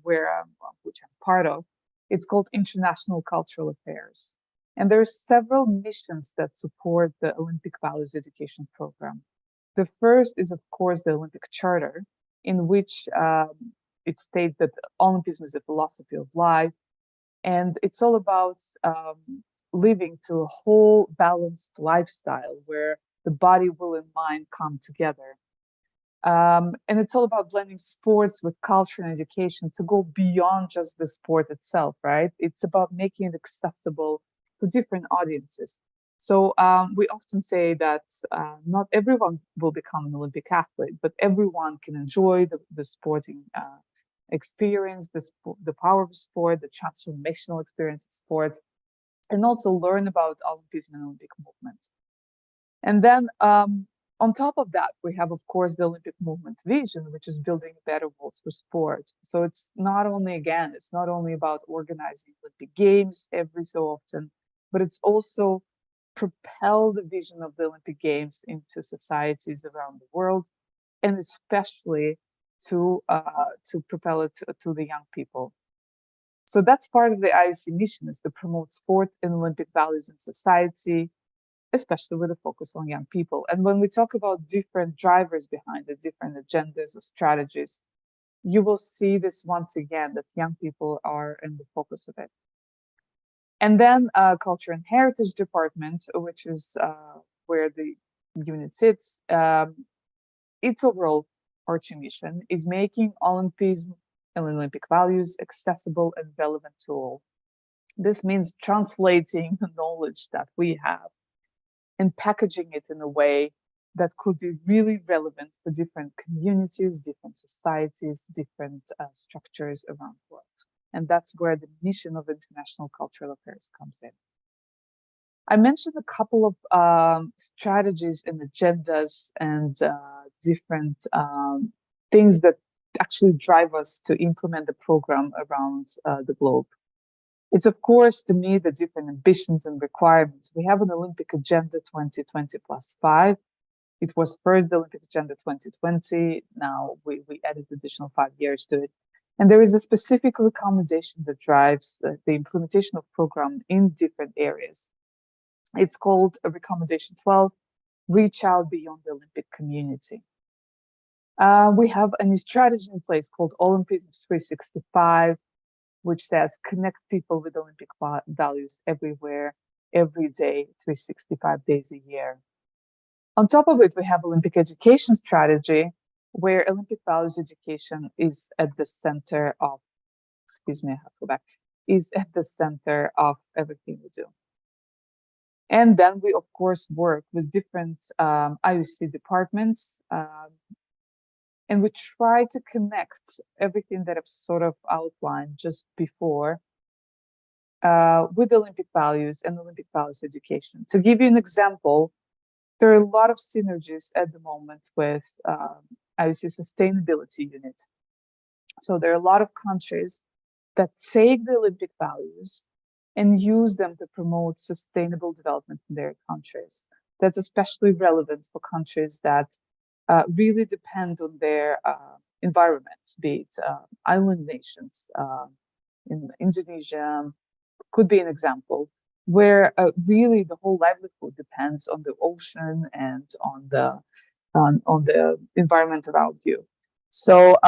which I'm part of. It's called International Cultural Affairs. And there are several missions that support the Olympic Values Education Program. The first is, of course, the Olympic Charter, in which it states that Olympism is a philosophy of life. And it's all about living to a whole balanced lifestyle where the body, will, and mind come together. And it's all about blending sports with culture and education to go beyond just the sport itself, right? It's about making it accessible to different audiences. So we often say that not everyone will become an Olympic athlete, but everyone can enjoy the sporting experience, the power of sport, the transformational experience of sport, and also learn about Olympism and Olympic movement. And then on top of that, we have, of course, the Olympic movement vision, which is building a better world for sport. So it's not only, again, it's not only about organizing Olympic Games every so often, but it's also propel the vision of the Olympic Games into societies around the world, and especially to propel it to the young people. So that's part of the IOC mission, is to promote sport and Olympic values in society, especially with a focus on young people. And when we talk about different drivers behind the different agendas or strategies, you will see this once again, that young people are in the focus of it. And then Culture and Heritage Department, which is where the unit sits, its overall overarching mission is making Olympism and Olympic values accessible and relevant to all. This means translating the knowledge that we have and packaging it in a way that could be really relevant for different communities, different societies, different structures around the world. And that's where the mission of international cultural affairs comes in. I mentioned a couple of strategies and agendas and different things that actually drive us to implement the program around the globe. It's, of course, to me, the different ambitions and requirements. We have an Olympic Agenda 2020 +5. It was first the Olympic Agenda 2020. Now we added additional 5 years to it. And there is a specific recommendation that drives the implementation of program in different areas. It's called Recommendation 12, Reach Out Beyond the Olympic Community. We have a new strategy in place called Olympism 365, which says connect people with Olympic values everywhere, every day, 365 days a year. On top of it, we have Olympic education strategy, where Olympic values education is at the center of, excuse me, I have to go back, is at the center of everything we do. And then we, of course, work with different IOC departments, and we try to connect everything that I've sort of outlined just before with Olympic values and Olympic values education. To give you an example, there are a lot of synergies at the moment with IOC Sustainability Unit. So there are a lot of countries that take the Olympic values and use them to promote sustainable development in their countries. That's especially relevant for countries that really depend on their environments, be it island nations. In Indonesia could be an example, where really the whole livelihood depends on the ocean and on the environment around you. So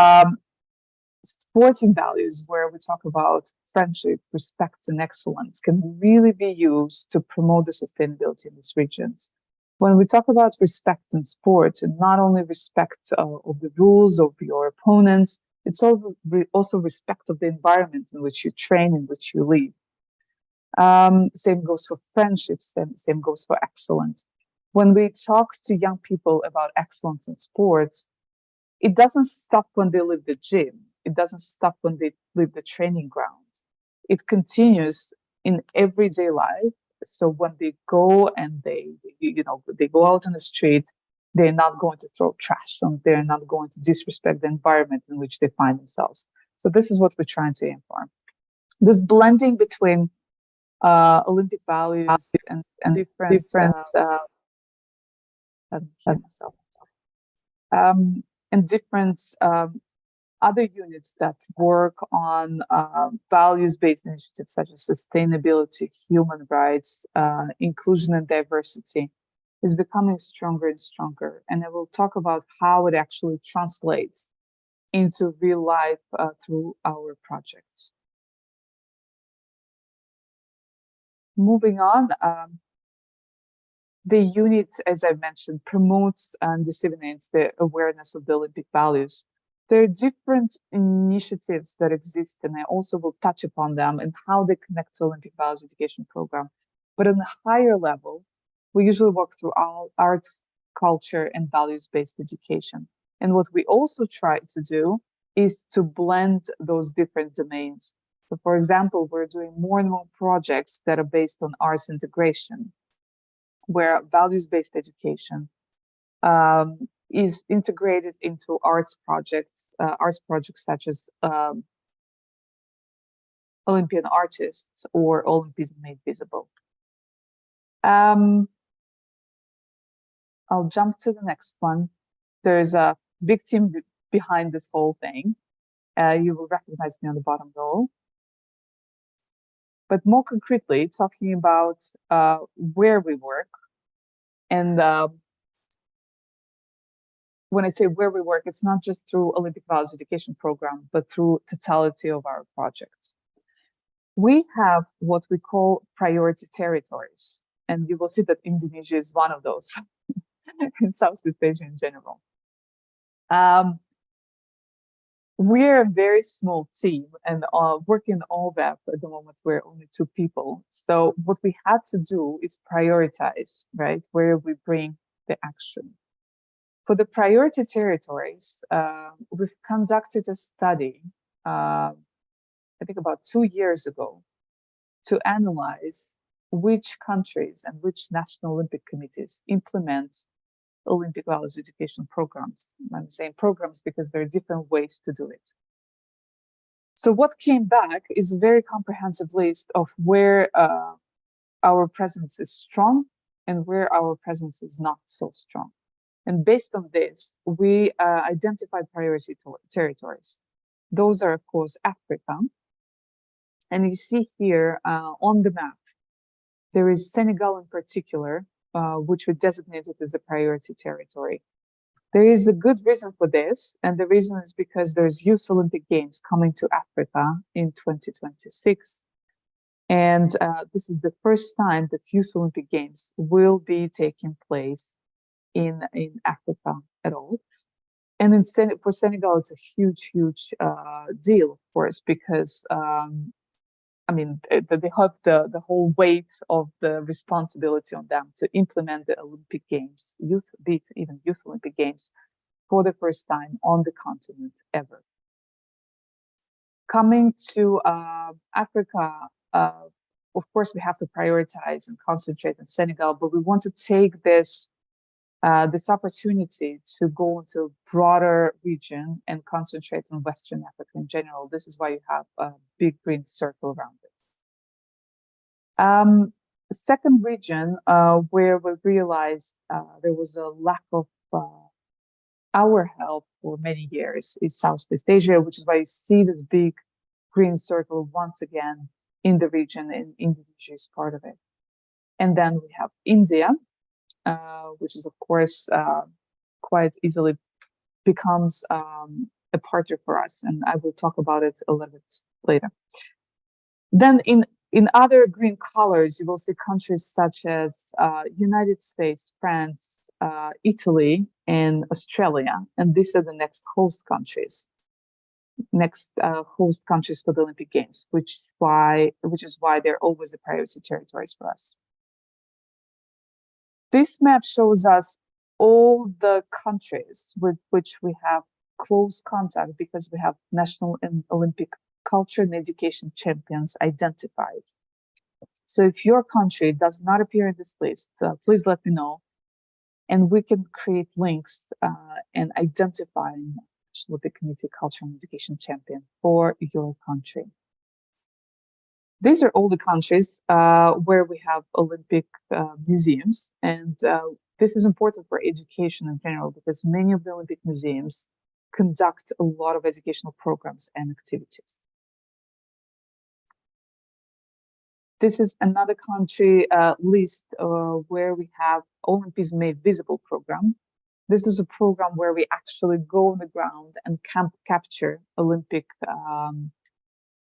sporting values, where we talk about friendship, respect, and excellence, can really be used to promote the sustainability in these regions. When we talk about respect in sport, and not only respect of the rules of your opponents, it's also respect of the environment in which you train, in which you live. Same goes for friendships, and same goes for excellence. When we talk to young people about excellence in sports, it doesn't stop when they leave the gym. It doesn't stop when they leave the training ground. It continues in everyday life. So when they go and they go out on the street, they're not going to throw trash on. They're not going to disrespect the environment in which they find themselves. So this is what we're trying to aim for. This blending between Olympic values and different and different other units that work on values-based initiatives such as sustainability, human rights, inclusion and diversity is becoming stronger and stronger. And I will talk about how it actually translates into real life through our projects. Moving on, the unit, as I mentioned, promotes and disseminates the awareness of the Olympic values. There are different initiatives that exist, and I also will touch upon them and how they connect to Olympic values education program. But on a higher level, we usually work through art, culture, and values-based education. And what we also try to do is to blend those different domains. So for example, we're doing more and more projects that are based on arts integration, where values-based education is integrated into arts projects such as Olympian artists or Olympism Made Visible. I'll jump to the next one. There's a big team behind this whole thing. You will recognize me on the bottom row. But more concretely, talking about where we work, and when I say where we work, it's not just through Olympic Values Education Program, but through totality of our projects. We have what we call priority territories, and you will see that Indonesia is one of those in Southeast Asia in general. We're a very small team, and working all that at the moment, we're only 2 people. So what we had to do is prioritize, right, where we bring the action. For the priority territories, we've conducted a study, I think about 2 years ago, to analyze which countries and which national Olympic committees implement Olympic values education programs. I'm saying programs because there are different ways to do it. So what came back is a very comprehensive list of where our presence is strong and where our presence is not so strong. And based on this, we identified priority territories. Those are, of course, Africa. And you see here on the map, there is Senegal in particular, which we designated as a priority territory. There is a good reason for this, and the reason is because there's Youth Olympic Games coming to Africa in 2026. And this is the first time that Youth Olympic Games will be taking place in Africa at all. And for Senegal, it's a huge, huge deal, of course, because I mean, they have the whole weight of the responsibility on them to implement the Olympic Games, Youth Olympic Games, for the first time on the continent ever. Coming to Africa, of course, we have to prioritize and concentrate on Senegal, but we want to take this opportunity to go into a broader region and concentrate on Western Africa in general. This is why you have a big green circle around it. The second region where we realized there was a lack of our help for many years is Southeast Asia, which is why you see this big green circle once again in the region, and Indonesia is part of it. And then we have India, which is, of course, quite easily becomes a partner for us, and I will talk about it a little bit later. Then in other green colors, you will see countries such as United States, France, Italy, and Australia, and these are the next host countries for the Olympic Games, which is why they're always the priority territories for us. This map shows us all the countries with which we have close contact because we have national and Olympic culture and education champions identified. So if your country does not appear in this list, please let me know, and we can create links and identify National Olympic Committee Culture and Education Champion for your country. These are all the countries where we have Olympic museums, and this is important for education in general because many of the Olympic museums conduct a lot of educational programs and activities. This is another country list where we have Olympism Made Visible program. This is a program where we actually go on the ground and capture Olympic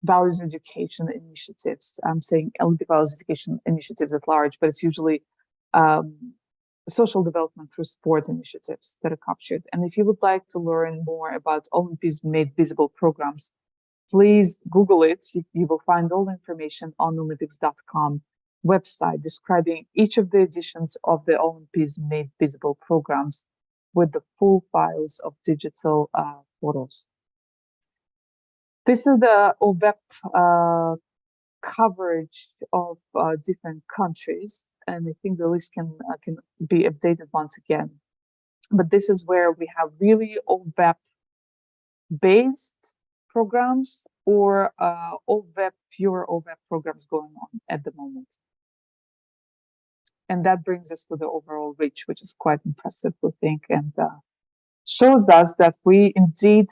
values education initiatives. I'm saying Olympic values education initiatives at large, but it's usually social development through sport initiatives that are captured. And if you would like to learn more about Olympics Made Visible programs, please Google it. You will find all the information on Olympics.com website describing each of the editions of the Olympics Made Visible programs with the full files of digital photos. This is the OVEP coverage of different countries, and I think the list can be updated once again. But this is where we have really OVEP-based programs or pure OVEP programs going on at the moment. And that brings us to the overall reach, which is quite impressive, we think, and shows us that we indeed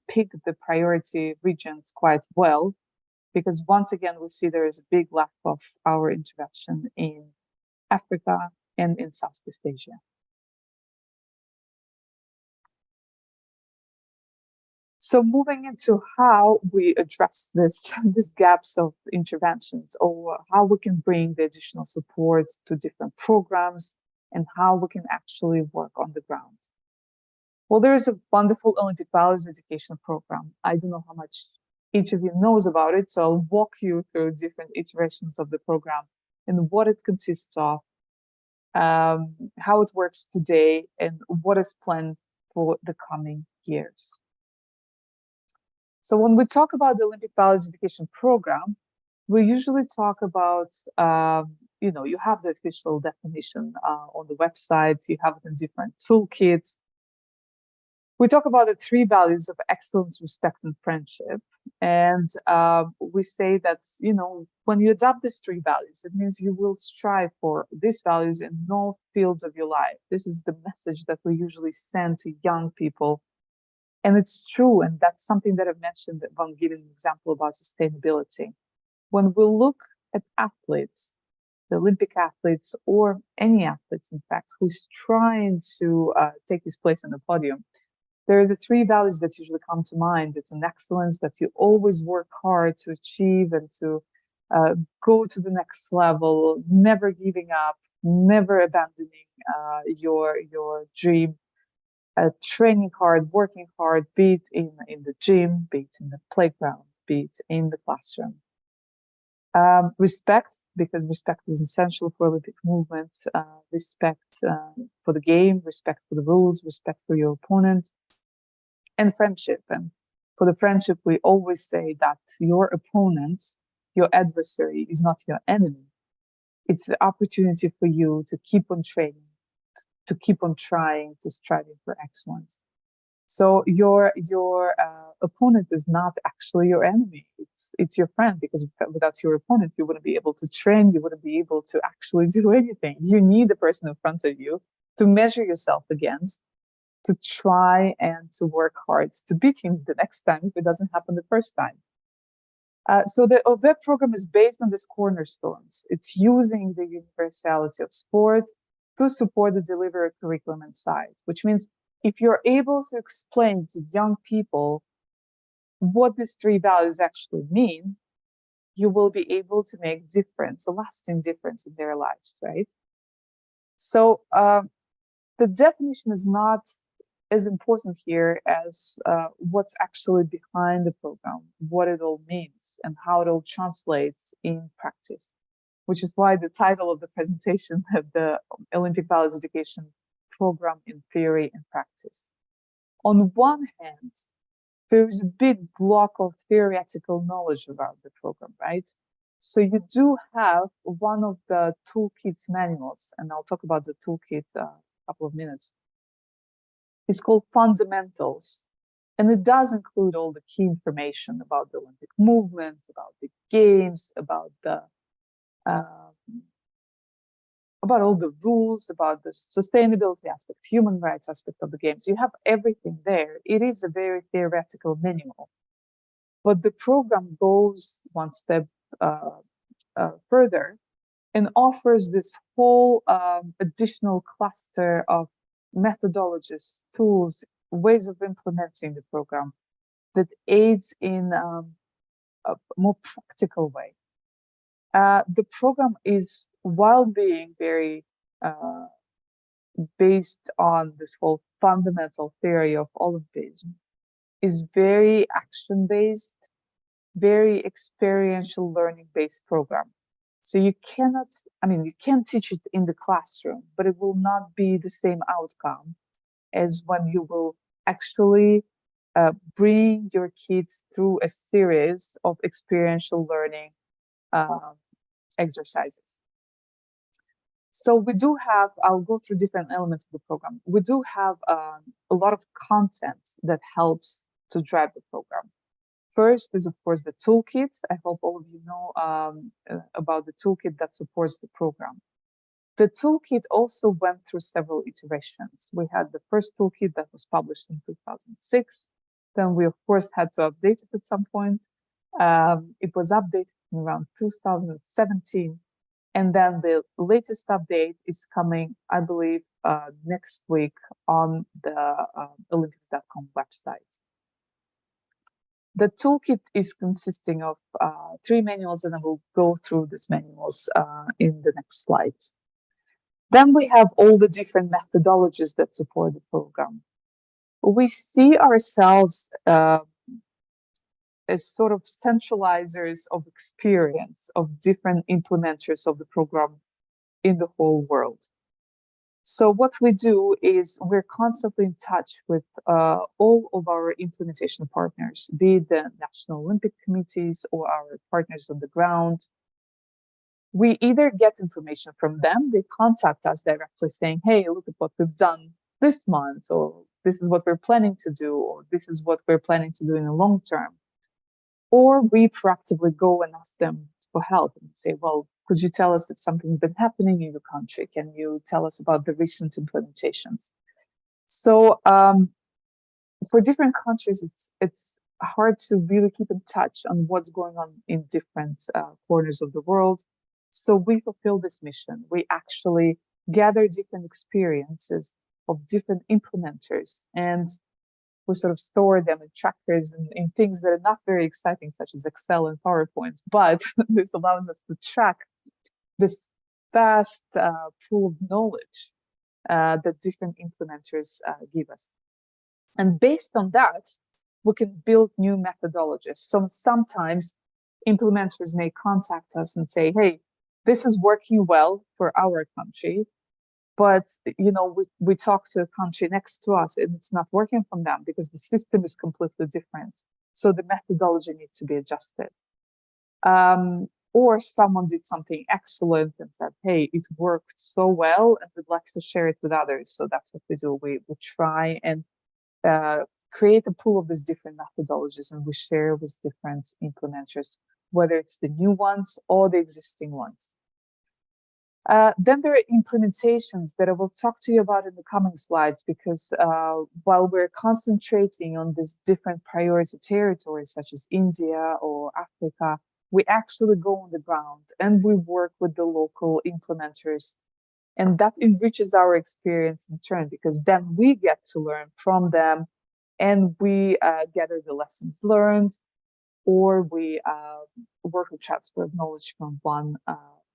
pick the priority regions quite well, because once again, we see there is a big lack of our intervention in Africa and in Southeast Asia. So moving into how we address these gaps of interventions, or how we can bring the additional support to different programs, and how we can actually work on the ground. Well, there is a wonderful Olympic values education program. I don't know how much each of you knows about it, so I'll walk you through different iterations of the program and what it consists of, how it works today, and what is planned for the coming years. So when we talk about the Olympic values education program, we usually talk about, you have the official definition on the website, you have it in different toolkits. We talk about the 3 values of excellence, respect, and friendship. And we say that, when you adopt these 3 values, it means you will strive for these values in all fields of your life. This is the message that we usually send to young people. And it's true, and that's something that I've mentioned when giving an example about sustainability. When we look at athletes, the Olympic athletes, or any athletes, in fact, who's trying to take his place on the podium, there are the 3 values that usually come to mind. It's an excellence that you always work hard to achieve and to go to the next level, never giving up, never abandoning your dream, training hard, working hard, be it in the gym, be it in the playground, be it in the classroom. Respect, because respect is essential for Olympic movement, respect for the game, respect for the rules, respect for your opponent, and friendship. And for the friendship, we always say that your opponent, your adversary, is not your enemy. It's the opportunity for you to keep on training, to keep on trying, to striving for excellence. So your opponent is not actually your enemy. It's your friend, because without your opponent, you wouldn't be able to train. You wouldn't be able to actually do anything. You need the person in front of you to measure yourself against, to try and to work hard to beat him the next time if it doesn't happen the first time. So the OVEP program is based on these cornerstones. It's using the universality of sport to support the delivery of curriculum inside, which means if you're able to explain to young people what these 3 values actually mean, you will be able to make difference, a lasting difference in their lives, right? So the definition is not as important here as what's actually behind the program, what it all means, and how it all translates in practice, which is why the title of the presentation of the Olympic Values Education Program in Theory and Practice. On one hand, there is a big block of theoretical knowledge about the program, right? So you do have one of the toolkit's manuals, and I'll talk about the toolkit a couple of minutes. It's called Fundamentals, and it does include all the key information about the Olympic movement, about the games, about all the rules, about the sustainability aspect, human rights aspect of the games. You have everything there. It is a very theoretical manual, but the program goes one step further and offers this whole additional cluster of methodologies, tools, ways of implementing the program that aids in a more practical way. The program is, while being very based on this whole fundamental theory of Olympism is very action-based, very experiential learning-based program. So you cannot, you can teach it in the classroom, but it will not be the same outcome as when you will actually bring your kids through a series of experiential learning exercises. So we do have, I'll go through different elements of the program. We do have a lot of content that helps to drive the program. First is, of course, the toolkit. I hope all of you know about the toolkit that supports the program. The toolkit also went through several iterations. We had the first toolkit that was published in 2006. Then we, of course, had to update it at some point. It was updated in around 2017. And then the latest update is coming, I believe, next week on the Olympics.com website. The toolkit is consisting of 3 manuals, and I will go through these manuals in the next slides. Then we have all the different methodologies that support the program. We see ourselves as sort of centralizers of experience of different implementers of the program in the whole world. So what we do is we're constantly in touch with all of our implementation partners, be it the National Olympic Committees or our partners on the ground. We either get information from them, they contact us directly saying, hey, look at what we've done this month, or this is what we're planning to do, or this is what we're planning to do in the long term. Or we proactively go and ask them for help and say, well, could you tell us if something's been happening in your country? Can you tell us about the recent implementations? So for different countries, it's hard to really keep in touch on what's going on in different corners of the world. So we fulfill this mission. We actually gather different experiences of different implementers, and we sort of store them in trackers and in things that are not very exciting, such as Excel and PowerPoints, but this allows us to track this vast pool of knowledge that different implementers give us. And based on that, we can build new methodologies. So sometimes implementers may contact us and say, hey, this is working well for our country, but we talk to a country next to us and it's not working from them because the system is completely different. So the methodology needs to be adjusted. Or someone did something excellent and said, hey, it worked so well and we'd like to share it with others. So that's what we do. We try and create a pool of these different methodologies, and we share with different implementers, whether it's the new ones or the existing ones. Then there are implementations that I will talk to you about in the coming slides, because while we're concentrating on these different priority territories such as India or Africa, we actually go on the ground and we work with the local implementers. And that enriches our experience in turn, because then we get to learn from them and we gather the lessons learned, or we work with transfer of knowledge from one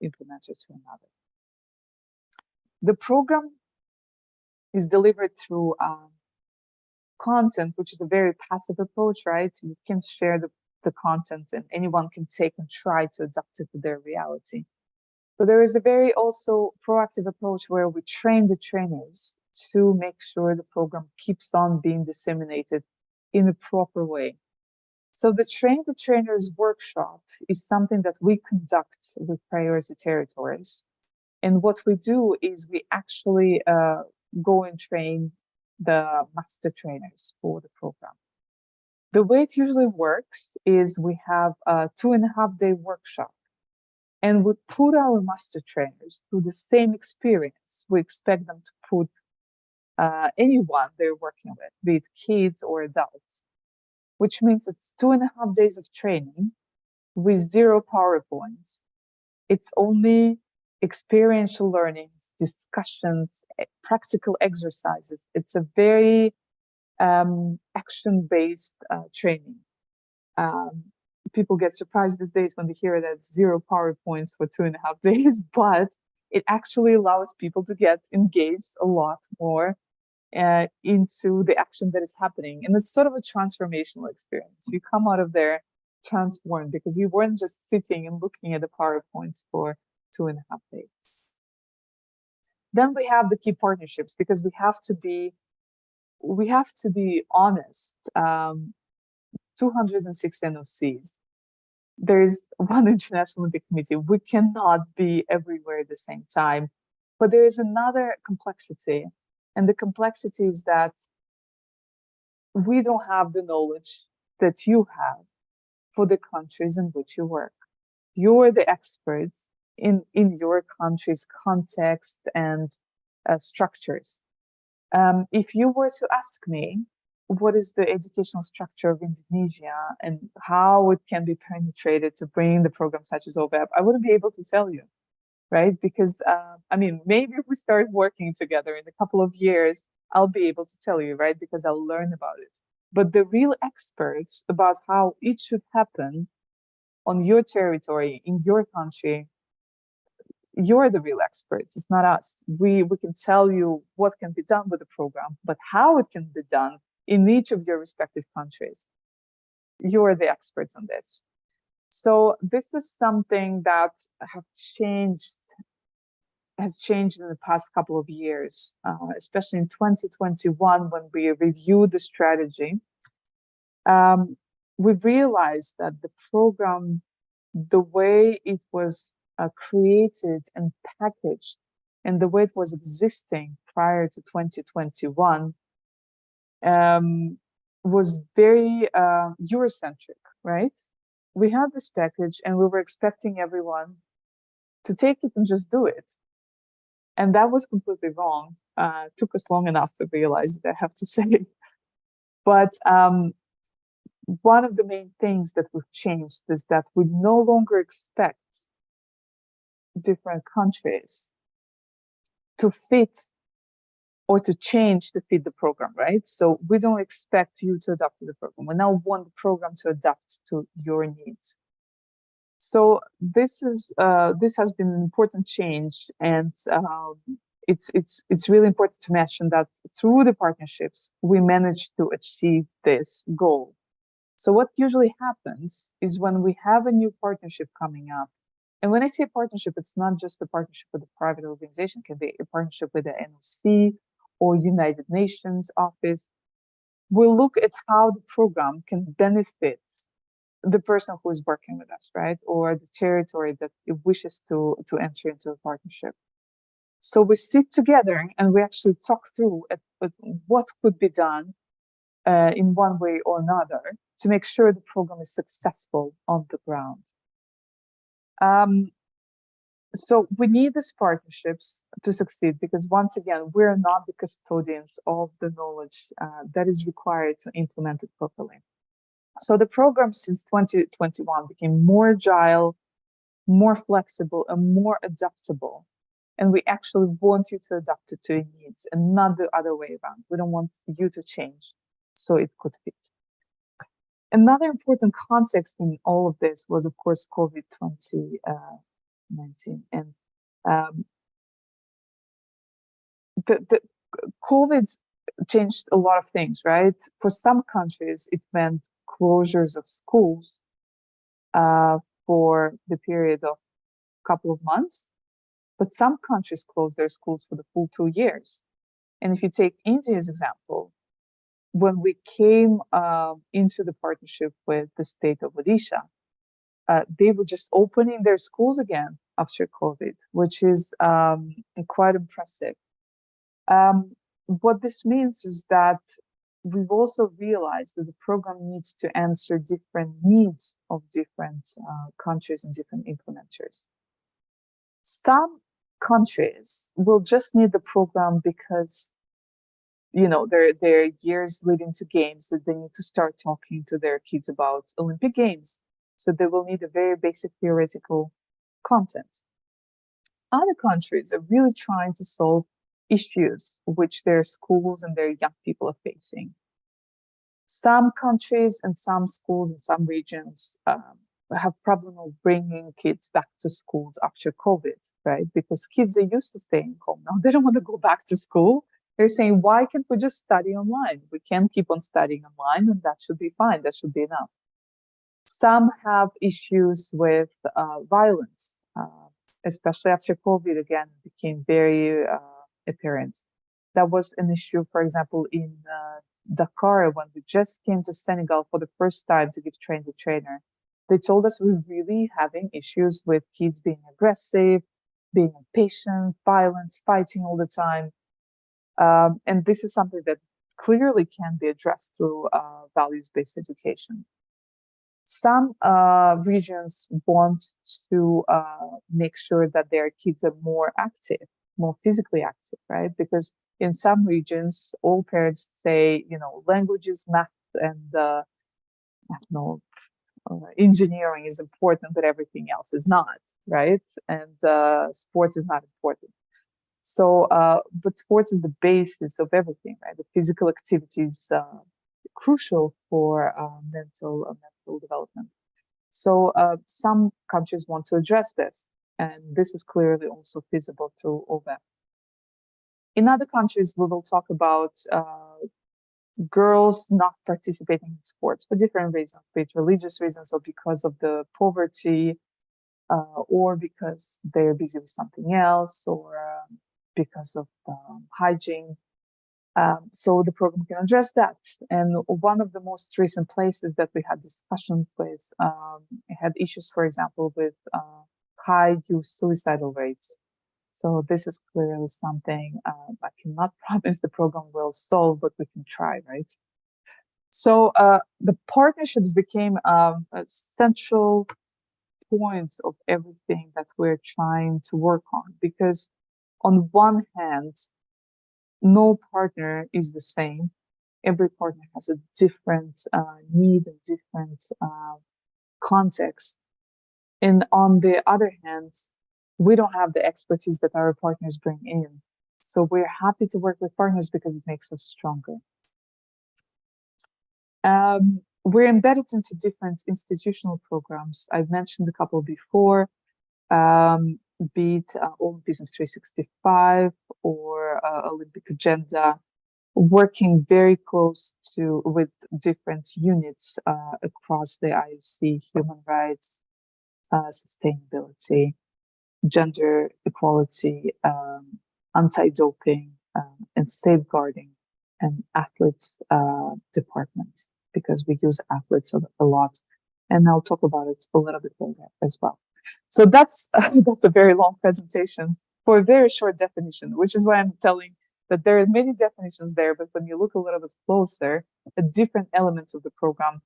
implementer to another. The program is delivered through content, which is a very passive approach, right? You can share the content and anyone can take and try to adapt it to their reality. But there is a very also proactive approach where we train the trainers to make sure the program keeps on being disseminated in a proper way. So the Train the Trainers workshop is something that we conduct with priority territories. And what we do is we actually go and train the master trainers for the program. The way it usually works is we have a 2.5-day workshop, and we put our master trainers through the same experience we expect them to put anyone they're working with, be it kids or adults, which means it's 2.5 days of training with 0 PowerPoints. It's only experiential learnings, discussions, practical exercises. It's a very action-based training. People get surprised these days when they hear that 0 PowerPoints for 2.5 days, but it actually allows people to get engaged a lot more into the action that is happening. And it's sort of a transformational experience. You come out of there transformed because you weren't just sitting and looking at the PowerPoints for 2.5 days. Then we have the key partnerships, because we have to be honest. 206 NOCs. There's one International Olympic Committee. We cannot be everywhere at the same time. But there is another complexity. And the complexity is that we don't have the knowledge that you have for the countries in which you work. You're the experts in your country's context and structures. If you were to ask me, what is the educational structure of Indonesia and how it can be penetrated to bring the programs such as OVEP, I wouldn't be able to tell you, right? Because, I mean, maybe if we start working together in a couple of years, I'll be able to tell you, right? Because I'll learn about it. But the real experts about how it should happen on your territory, in your country, you're the real experts. It's not us. We can tell you what can be done with the program, but how it can be done in each of your respective countries, you're the experts on this. So this is something that has changed in the past couple of years, especially in 2021 when we reviewed the strategy. We've realized that the program, the way it was created and packaged, and the way it was existing prior to 2021, was very Eurocentric, right? We had this package and we were expecting everyone to take it and just do it. And that was completely wrong. Took us long enough to realize it, I have to say. But one of the main things that we've changed is that we no longer expect different countries to fit or to change to fit the program, right? So we don't expect you to adapt to the program. We now want the program to adapt to your needs. So this has been an important change, and it's really important to mention that through the partnerships we managed to achieve this goal. So what usually happens is when we have a new partnership coming up, and when I say partnership, it's not just a partnership with a private organization, it can be a partnership with the NOC or United Nations office. We'll look at how the program can benefit the person who is working with us, right? Or the territory that it wishes to enter into a partnership. So we sit together and we actually talk through at what could be done in one way or another to make sure the program is successful on the ground. So we need these partnerships to succeed because, once again, we're not the custodians of the knowledge that is required to implement it properly. So the program since 2021 became more agile, more flexible, and more adaptable. And we actually want you to adapt it to your needs and not the other way around. We don't want you to change so it could fit. Another important context in all of this was, of course, COVID-19. And the COVID changed a lot of things, right? For some countries, it meant closures of schools for the period of a couple of months, but some countries closed their schools for the full 2 years. And if you take India's example, when we came into the partnership with the state of Odisha, they were just opening their schools again after COVID, which is quite impressive. What this means is that we've also realized that the program needs to answer different needs of different countries and different implementers. Some countries will just need the program because, you know, there are years leading to games that they need to start talking to their kids about Olympic Games. So they will need a very basic theoretical content. Other countries are really trying to solve issues which their schools and their young people are facing. Some countries and some schools and some regions have problem of bringing kids back to schools after COVID, right? Because kids are used to staying home. Now they don't want to go back to school. They're saying, why can't we just study online? We can keep on studying online and that should be fine. That should be enough. Some have issues with violence, especially after COVID again became very apparent. That was an issue, for example, in Dakar when we just came to Senegal for the first time to give train the trainer. They told us we're really having issues with kids being aggressive, being impatient, violence, fighting all the time. And this is something that clearly can be addressed through values-based education. Some regions want to make sure that their kids are more active, more physically active, right? Because in some regions, all parents say, languages, math, and I don't know, engineering is important, but everything else is not, right? And sports is not important. So, but sports is the basis of everything, right? The physical activity is crucial for mental development. So some countries want to address this, and this is clearly also feasible through OVEP. In other countries, we will talk about girls not participating in sports for different reasons, be it religious reasons or because of the poverty, or because they're busy with something else, or because of hygiene. So the program can address that. And one of the most recent places that we had discussions with had issues, for example, with high youth suicidal rates. So this is clearly something I cannot promise the program will solve, but we can try, right? So the partnerships became a central point of everything that we're trying to work on, because on one hand, no partner is the same. Every partner has a different need and different context. And on the other hand, we don't have the expertise that our partners bring in. So we're happy to work with partners because it makes us stronger. We're embedded into different institutional programs. I've mentioned a couple before, be it Olympism 365 or Olympic Agenda, working very close with different units across the IOC: human rights, sustainability, gender equality, anti-doping, and safeguarding, and athletes department, because we use athletes a lot, and I'll talk about it a little bit later as well. So that's a very long presentation for a very short definition, which is why I'm telling that there are many definitions there, but when you look a little bit closer at different elements of the program,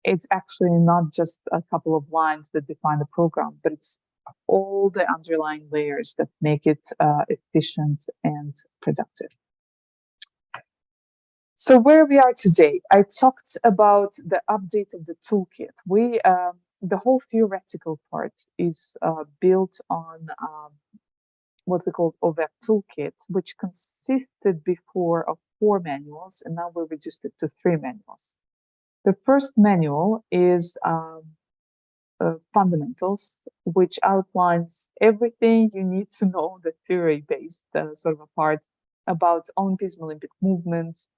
it's actually not just a couple of lines that define the program, but it's all the underlying layers that make it efficient and productive. So where we are today, I talked about the update of the toolkit. The whole theoretical part is built on what we call OVEP toolkit, which consisted before of 4 manuals, and now we reduced it to 3 manuals. The first manual is fundamentals, which outlines everything you need to know, the theory-based sort of a part about Olympism, Olympic movements,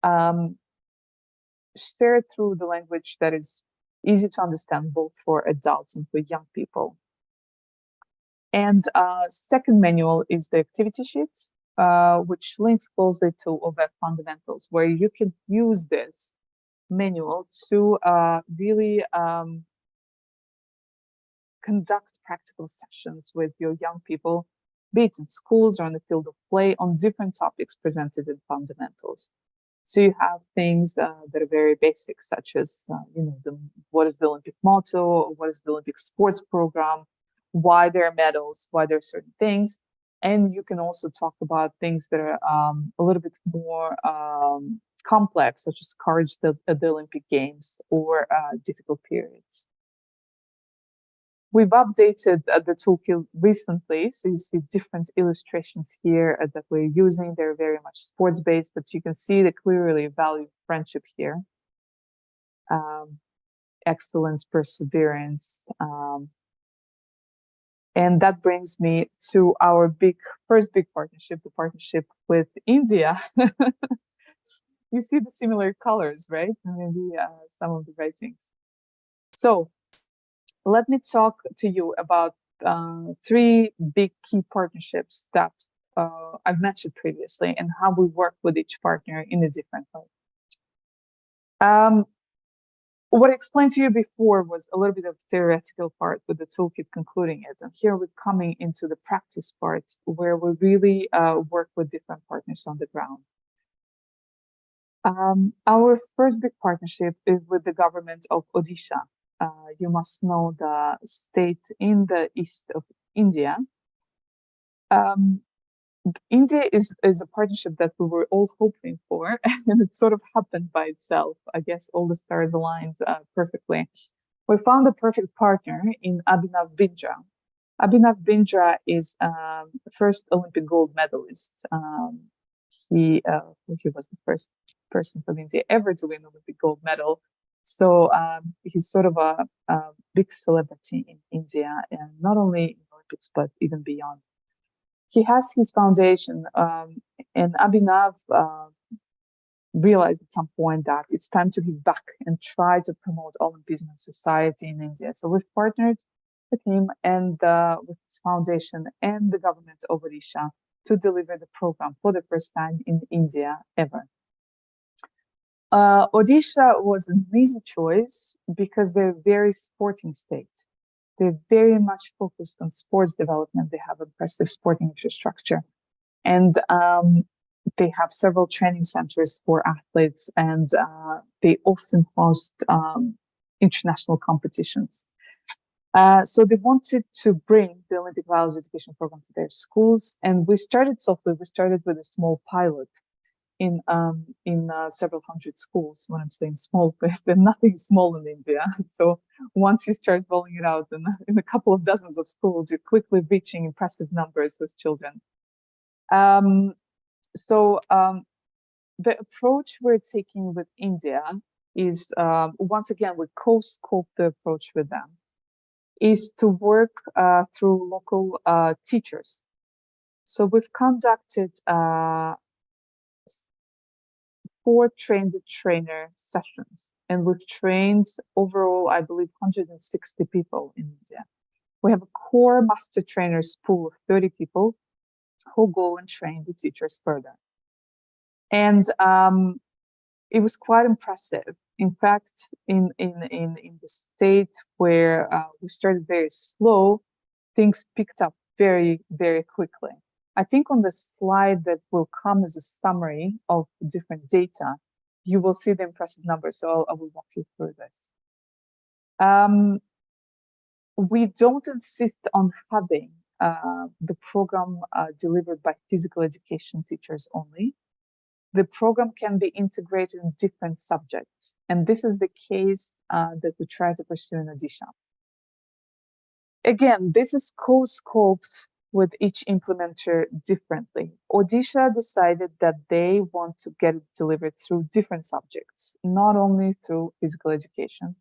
shared through the language that is easy to understand both for adults and for young people. And second manual is the activity sheet, which links closely to OVEP fundamentals, where you can use this manual to really conduct practical sessions with your young people, be it in schools or in the field of play, on different topics presented in fundamentals. So you have things that are very basic, such as what is the Olympic motto, what is the Olympic sports program, why there are medals, why there are certain things. And you can also talk about things that are a little bit more complex, such as courage at the Olympic Games or difficult periods. We've updated the toolkit recently, so you see different illustrations here that we're using. They're very much sports-based, but you can see the clearly value of friendship here. excellence, perseverance. And that brings me to our first big partnership, the partnership with India. You see the similar colors, right? Maybe some of the writings. So let me talk to you about 3 big key partnerships that I've mentioned previously and how we work with each partner in a different way. What I explained to you before was a little bit of theoretical part with the toolkit concluding it. And here we're coming into the practice part where we really work with different partners on the ground. Our first big partnership is with the government of Odisha. You must know the state in the east of India. India is a partnership that we were all hoping for, and it sort of happened by itself. I guess all the stars aligned perfectly. We found the perfect partner in Abhinav Bindra. Abhinav Bindra is the first Olympic gold medalist. He was the first person from India ever to win an Olympic gold medal. So he's sort of a big celebrity in India, and not only in Olympics, but even beyond. He has his foundation, and Abhinav realized at some point that it's time to give back and try to promote Olympism and society in India. So we've partnered with him and with his foundation and the government of Odisha to deliver the program for the first time in India ever. Odisha was an easy choice because they're a very sporting state. They're very much focused on sports development. They have impressive sporting infrastructure. And they have several training centers for athletes, and they often host international competitions. So they wanted to bring the Olympic biology education program to their schools. And we started softly. We started with a small pilot in several hundred schools. When I'm saying small, there's nothing small in India. So once you start rolling it out in a couple of dozens of schools, you're quickly reaching impressive numbers with children. So the approach we're taking with India is, once again, we co-scope the approach with them, is to work through local teachers. So we've conducted 4 train-the-trainer sessions, and we've trained overall, I believe, 160 people in India. We have a core master trainers pool of 30 people who go and train the teachers further. And it was quite impressive. In fact, in the state where we started very slow, things picked up very, very quickly. I think on the slide that will come as a summary of different data, you will see the impressive numbers. So I will walk you through this. We don't insist on having the program delivered by physical education teachers only. The program can be integrated in different subjects. And this is the case that we try to pursue in Odisha. Again, this is co-scoped with each implementer differently. Odisha decided that they want to get it delivered through different subjects, not only through physical education,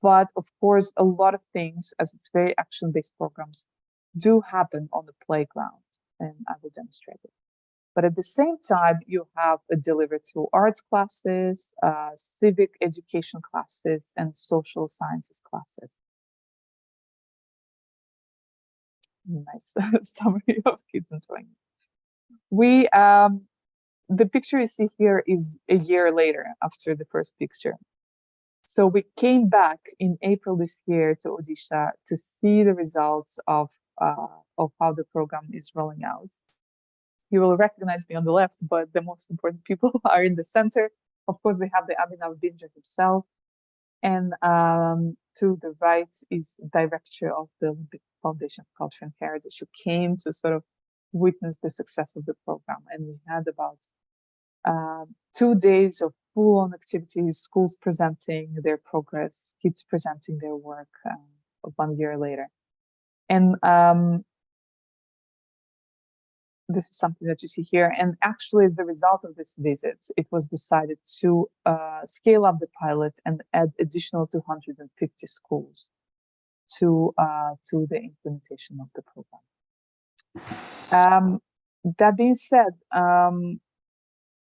but of course, a lot of things, as it's very action-based programs, do happen on the playground, and I will demonstrate it. But at the same time, you have it delivered through arts classes, civic education classes, and social sciences classes. Nice summary of kids enjoying it. The picture you see here is a year later after the first picture. So we came back in April this year to Odisha to see the results of how the program is rolling out. You will recognize me on the left, but the most important people are in the center. Of course, we have the Abhinav Bindra himself. And to the right is the director of the Olympic Foundation for Culture and Heritage, who came to sort of witness the success of the program. And we had about 2 days of full-on activities, schools presenting their progress, kids presenting their work 1 year later. And this is something that you see here. And actually, as the result of this visit, it was decided to scale up the pilot and add additional 250 schools to the implementation of the program. That being said,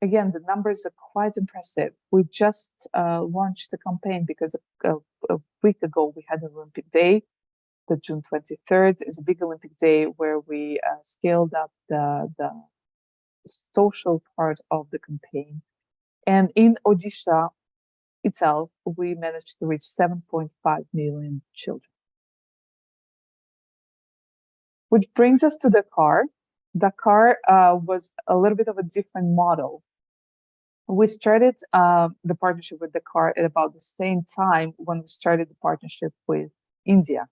again, the numbers are quite impressive. We just launched the campaign because a week ago we had an Olympic Day. The June 23rd is a big Olympic Day where we scaled up the social part of the campaign. And in Odisha itself, we managed to reach 7.5 million children. Which brings us to Dakar. Dakar was a little bit of a different model. We started the partnership with Dakar at about the same time when we started the partnership with India.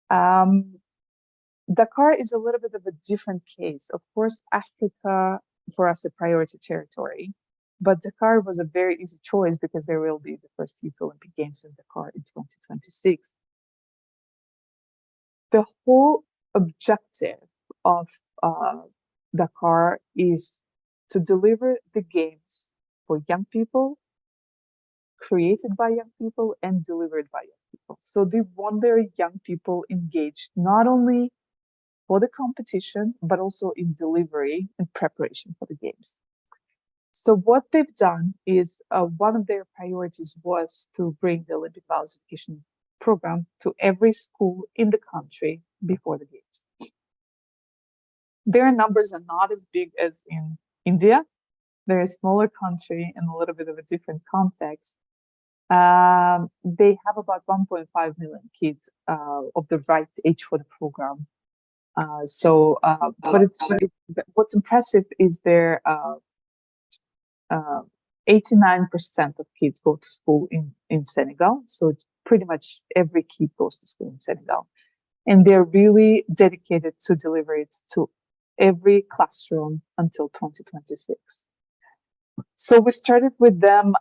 Dakar is a little bit of a different case. Of course, Africa, for us, a priority territory, but Dakar was a very easy choice because there will be the first Youth Olympic Games in Dakar in 2026. The whole objective of Dakar is to deliver the games for young people, created by young people, and delivered by young people. So they want their young people engaged not only for the competition, but also in delivery and preparation for the games. So what they've done is one of their priorities was to bring the Olympic Values Education program to every school in the country before the games. Their numbers are not as big as in India. They're a smaller country in a little bit of a different context. They have about 1.5 million kids of the right age for the program. But what's impressive is their 89% of kids go to school in Senegal. So it's pretty much every kid goes to school in Senegal. And they're really dedicated to deliver it to every classroom until 2026. So we started with them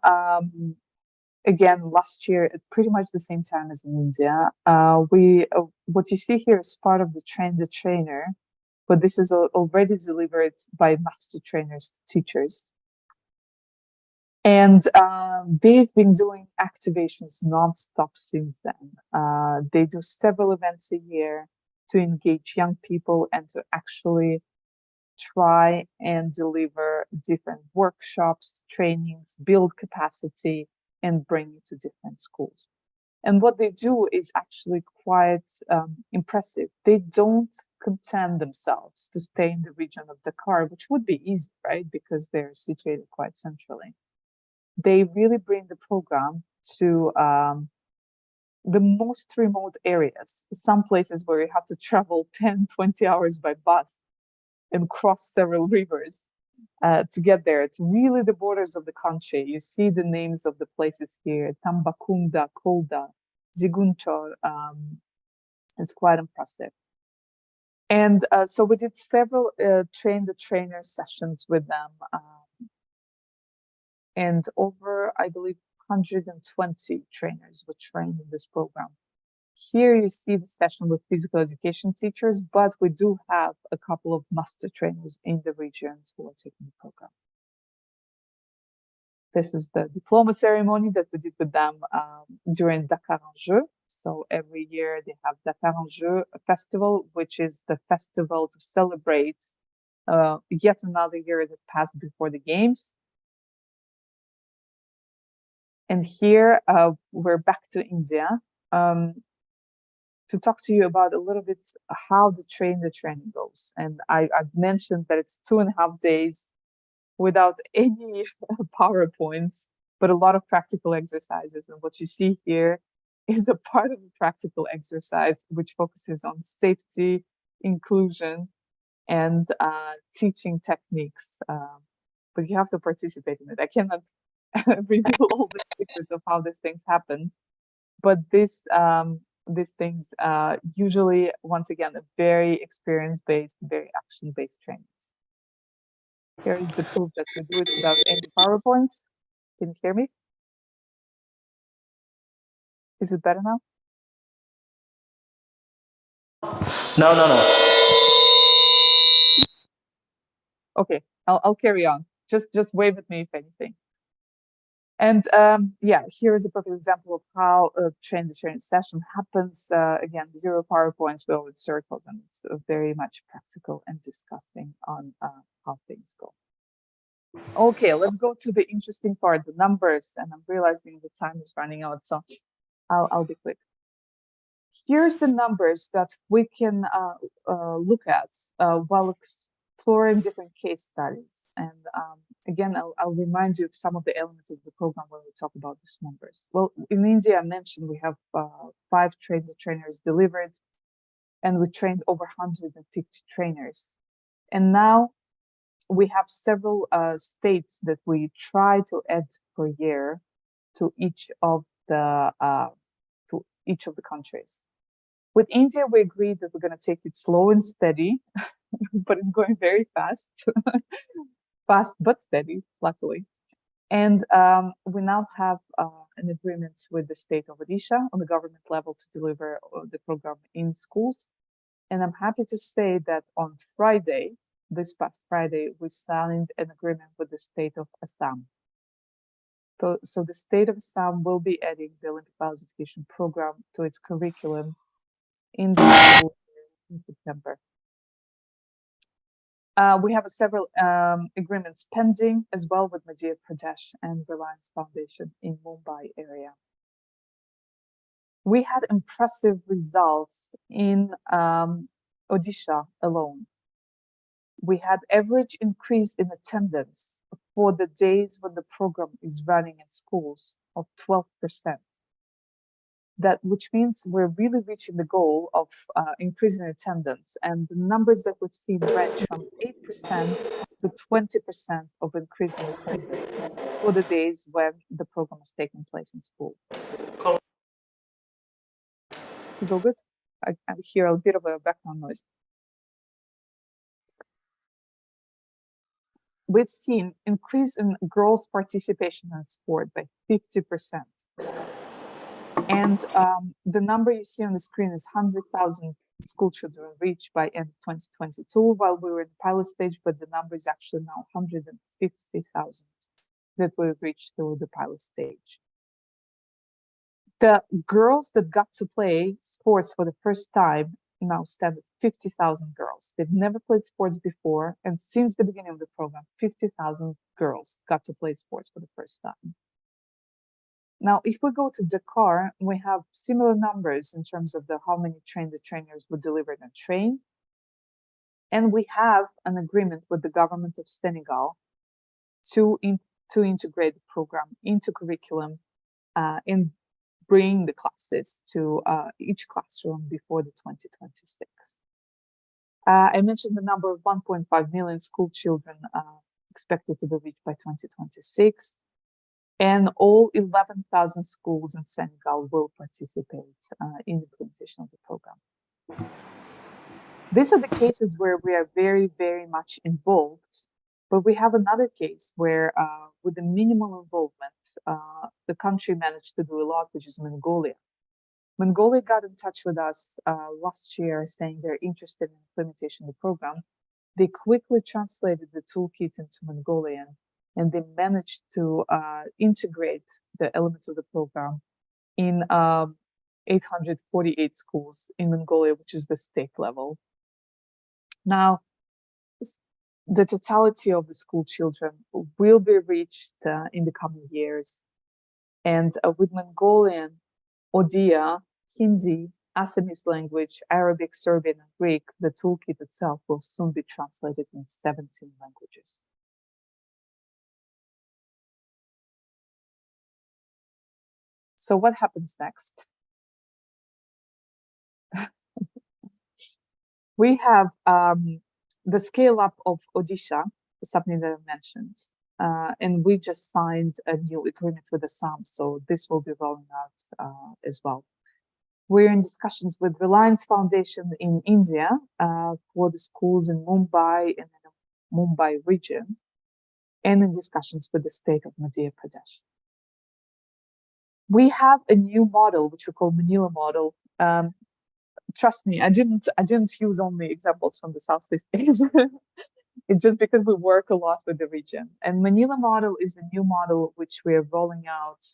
again last year at pretty much the same time as in India. What you see here is part of the train the trainer, but this is already delivered by master trainers to teachers. And they've been doing activations nonstop since then. They do several events a year to engage young people and to actually try and deliver different workshops, trainings, build capacity, and bring it to different schools. And what they do is actually quite impressive. They don't content themselves to stay in the region of Dakar, which would be easy, right? Because they're situated quite centrally. They really bring the program to the most remote areas, some places where you have to travel 10, 20 hours by bus and cross several rivers to get there. It's really the borders of the country. You see the names of the places here: Tambacounda, Kolda, Ziguinchor. It's quite impressive. And so we did several train the trainer sessions with them. And over, I believe, 120 trainers were trained in this program. Here you see the session with physical education teachers, but we do have a couple of master trainers in the regions who are taking the program. This is the diploma ceremony that we did with them during Dakar en Jeu. So every year they have Dakar en Jeu festival, which is the festival to celebrate yet another year that passed before the games. And here we're back to India to talk to you about a little bit how the training goes. And I've mentioned that it's 2.5 days without any PowerPoints, but a lot of practical exercises. And what you see here is a part of the practical exercise, which focuses on safety, inclusion, and teaching techniques. But you have to participate in it. I cannot reveal all the secrets of how these things happen, but these things usually, once again, a very experience-based, very action-based trainings. Here is the proof that we do it without any PowerPoints. Can you hear me? Is it better now? No. Okay, I'll carry on. Just wave at me if anything. And yeah, here is a perfect example of how a train-the-train session happens. Again, 0 PowerPoints, well, with circles, and it's very much practical and discussing on how things go. Okay, let's go to the interesting part, the numbers, and I'm realizing the time is running out, so I'll be quick. Here's the numbers that we can look at while exploring different case studies. And again, I'll remind you of some of the elements of the program when we talk about these numbers. Well, in India, I mentioned we have 5 trainers delivered, and we trained over 150 trainers. And now we have several states that we try to add per year to each of the countries. With India, we agreed that we're going to take it slow and steady, but it's going very fast, fast but steady, luckily. And we now have an agreement with the state of Odisha on the government level to deliver the program in schools. And I'm happy to say that on Friday, this past Friday, we signed an agreement with the state of Assam. So the state of Assam will be adding the Olympic Biology Education program to its curriculum in the school in September. We have several agreements pending as well with Madhya Pradesh and Reliance Foundation in Mumbai area. We had impressive results in Odisha alone. We had average increase in attendance for the days when the program is running in schools of 12%. Which means we're really reaching the goal of increasing attendance, and the numbers that we've seen range from 8% to 20% of increase in attendance for the days when the program is taking place in school. Is all good? I hear a bit of a background noise. We've seen increase in girls' participation in sport by 50%. And the number you see on the screen is 100,000 school children reached by end of 2022, while we were in pilot stage, but the number is actually now 150,000 that we reached through the pilot stage. The girls that got to play sports for the first time now stand at 50,000 girls. They've never played sports before, and since the beginning of the program, 50,000 girls got to play sports for the first time. Now, if we go to Dakar, we have similar numbers in terms of how many trainers were delivered and trained. And we have an agreement with the government of Senegal to integrate the program into curriculum and bring the classes to each classroom before the 2026. I mentioned the number of 1.5 million school children expected to be reached by 2026. And all 11,000 schools in Senegal will participate in the implementation of the program. These are the cases where we are very, very much involved, but we have another case where with the minimal involvement, the country managed to do a lot, which is Mongolia. Mongolia got in touch with us last year saying they're interested in implementation of the program. They quickly translated the toolkit into Mongolian, and they managed to integrate the elements of the program in 848 schools in Mongolia, which is the state level. Now, the totality of the school children will be reached in the coming years. And with Mongolian, Odia, Hindi, Assamese language, Arabic, Serbian, and Greek, the toolkit itself will soon be translated in 17 languages. So what happens next? We have the scale up of Odisha, something that I mentioned, and we just signed a new agreement with Assam, so this will be rolling out as well. We're in discussions with Reliance Foundation in India for the schools in Mumbai and in the Mumbai region, and in discussions with the state of Madhya Pradesh. We have a new model, which we call Manila model. Trust me, I didn't use only examples from the Southeast Asia. It's just because we work a lot with the region. And Manila model is a new model which we are rolling out,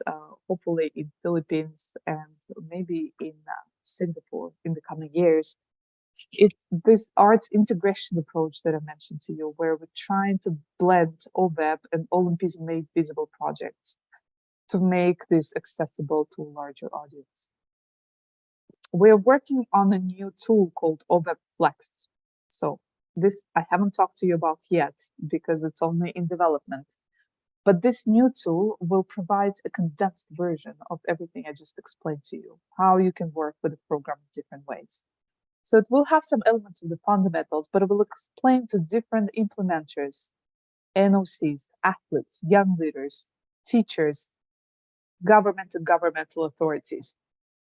hopefully in Philippines and maybe in Singapore in the coming years. It's this arts integration approach that I mentioned to you, where we're trying to blend OVEP and Olympism Made Visible projects to make this accessible to a larger audience. We're working on a new tool called OVEP Flex. So this I haven't talked to you about yet because it's only in development. But this new tool will provide a condensed version of everything I just explained to you, how you can work with the program in different ways. So it will have some elements of the fundamentals, but it will explain to different implementers, NOCs, athletes, young leaders, teachers, government and governmental authorities,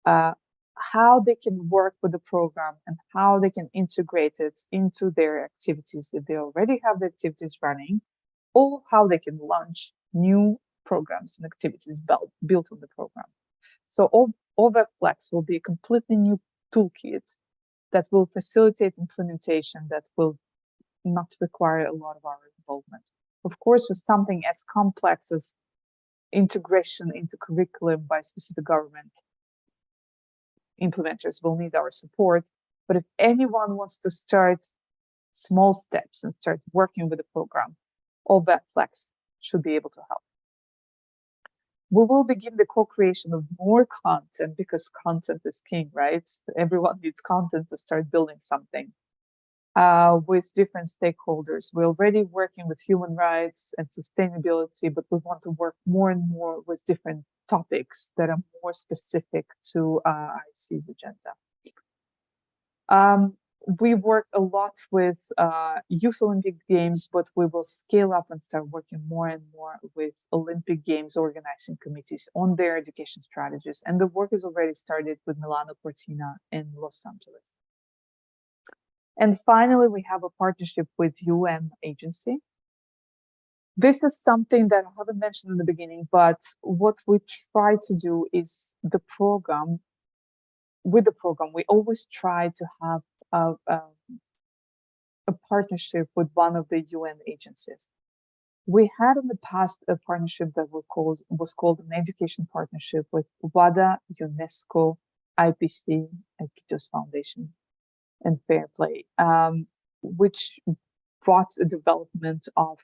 how they can work with the program and how they can integrate it into their activities if they already have the activities running, or how they can launch new programs and activities built on the program. So OVEP Flex will be a completely new toolkit that will facilitate implementation, that will not require a lot of our involvement. Of course, with something as complex as integration into curriculum by specific government implementers will need our support. But if anyone wants to start small steps and start working with the program, OVEP Flex should be able to help. We will begin the co-creation of more content because content is king, right? Everyone needs content to start building something with different stakeholders. We're already working with human rights and sustainability, but we want to work more and more with different topics that are more specific to IFC's agenda. We work a lot with Youth Olympic Games, but we will scale up and start working more and more with Olympic Games organizing committees on their education strategies. And the work has already started with Milano Cortina in Los Angeles. And finally, we have a partnership with UN agency. This is something that I haven't mentioned in the beginning, but what we try to do is with the program, we always try to have a partnership with one of the UN agencies. We had in the past a partnership that was called an education partnership with WADA, UNESCO, IPC, and Kitos Foundation and Fair Play, which brought a development of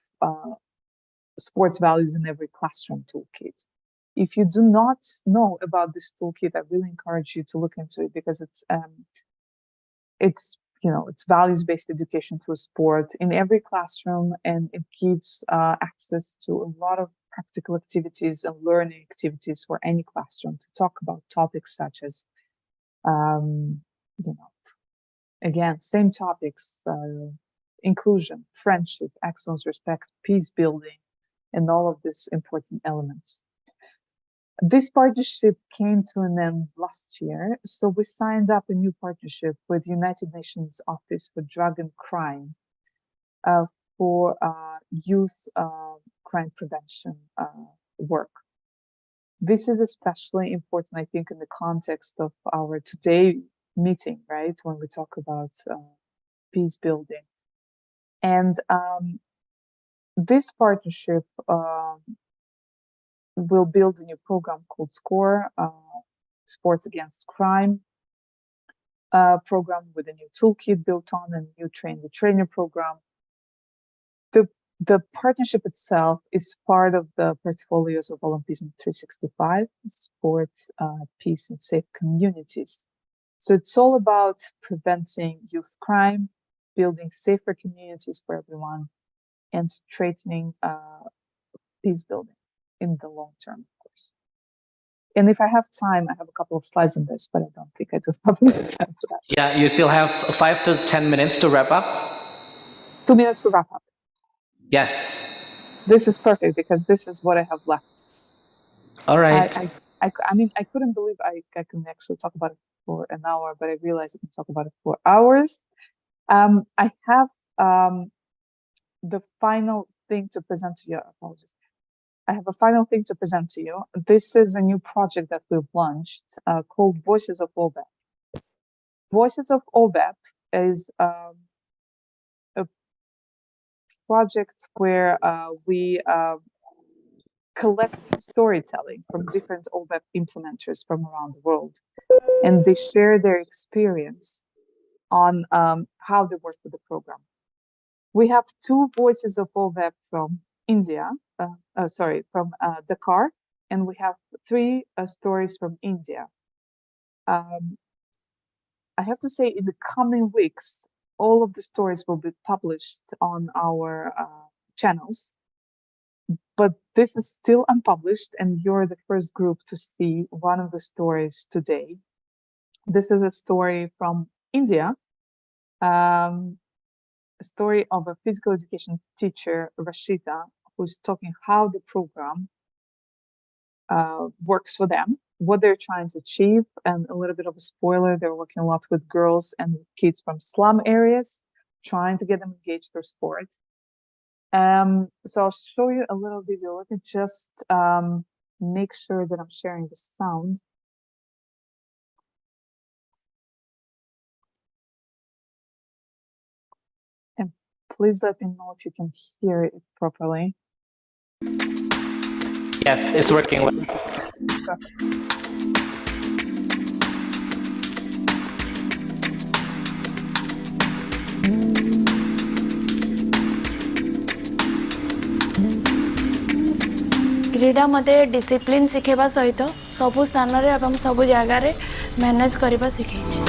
sports values in every classroom toolkit. If you do not know about this toolkit, I really encourage you to look into it because it's values-based education through sport in every classroom, and it gives access to a lot of practical activities and learning activities for any classroom to talk about topics such as, again, same topics, inclusion, friendship, excellence, respect, peace building, and all of these important elements. This partnership came to an end last year, so we signed up a new partnership with United Nations Office for Drug and Crime for youth crime prevention work. This is especially important, I think, in the context of our today meeting, right, when we talk about peace building. And this partnership will build a new program called SCORE, Sports Against Crime program with a new toolkit built on a new Train the Trainer program. The partnership itself is part of the portfolios of Olympism 365, Sports, Peace and Safe Communities. So it's all about preventing youth crime, building safer communities for everyone, and strengthening peace building in the long term, of course. And if I have time, I have a couple of slides on this, but I don't think I do have enough time for that. Yeah, you still have 5 to 10 minutes to wrap up. 2 minutes to wrap up. Yes. This is perfect because this is what I have left. All right. I mean, I couldn't believe I can actually talk about it for an hour, but I realized I can talk about it for hours. I have the final thing to present to you. Apologies. I have a final thing to present to you. This is a new project that we've launched called Voices of OVEP. Voices of OVEP is a project where we collect storytelling from different OVEP implementers from around the world, and they share their experience on how they work with the program. We have 2 voices of OVEP from India, from Dakar, and we have 3 stories from India. I have to say, in the coming weeks, all of the stories will be published on our channels, but this is still unpublished, and you're the first group to see one of the stories today. This is a story from India, a story of a physical education teacher, Rashida, who's talking how the program works for them, what they're trying to achieve, and a little bit of a spoiler, they're working a lot with girls and kids from slum areas, trying to get them engaged through sports. So I'll show you a little video. Let me just make sure that I'm sharing the sound. And please let me know if you can hear it properly. Yes, it's working well. क्रीडा मते discipline शिखेबा सहित सबु स्थान रे एवं सबु जगह रे मैनेज करबा शिखेछि।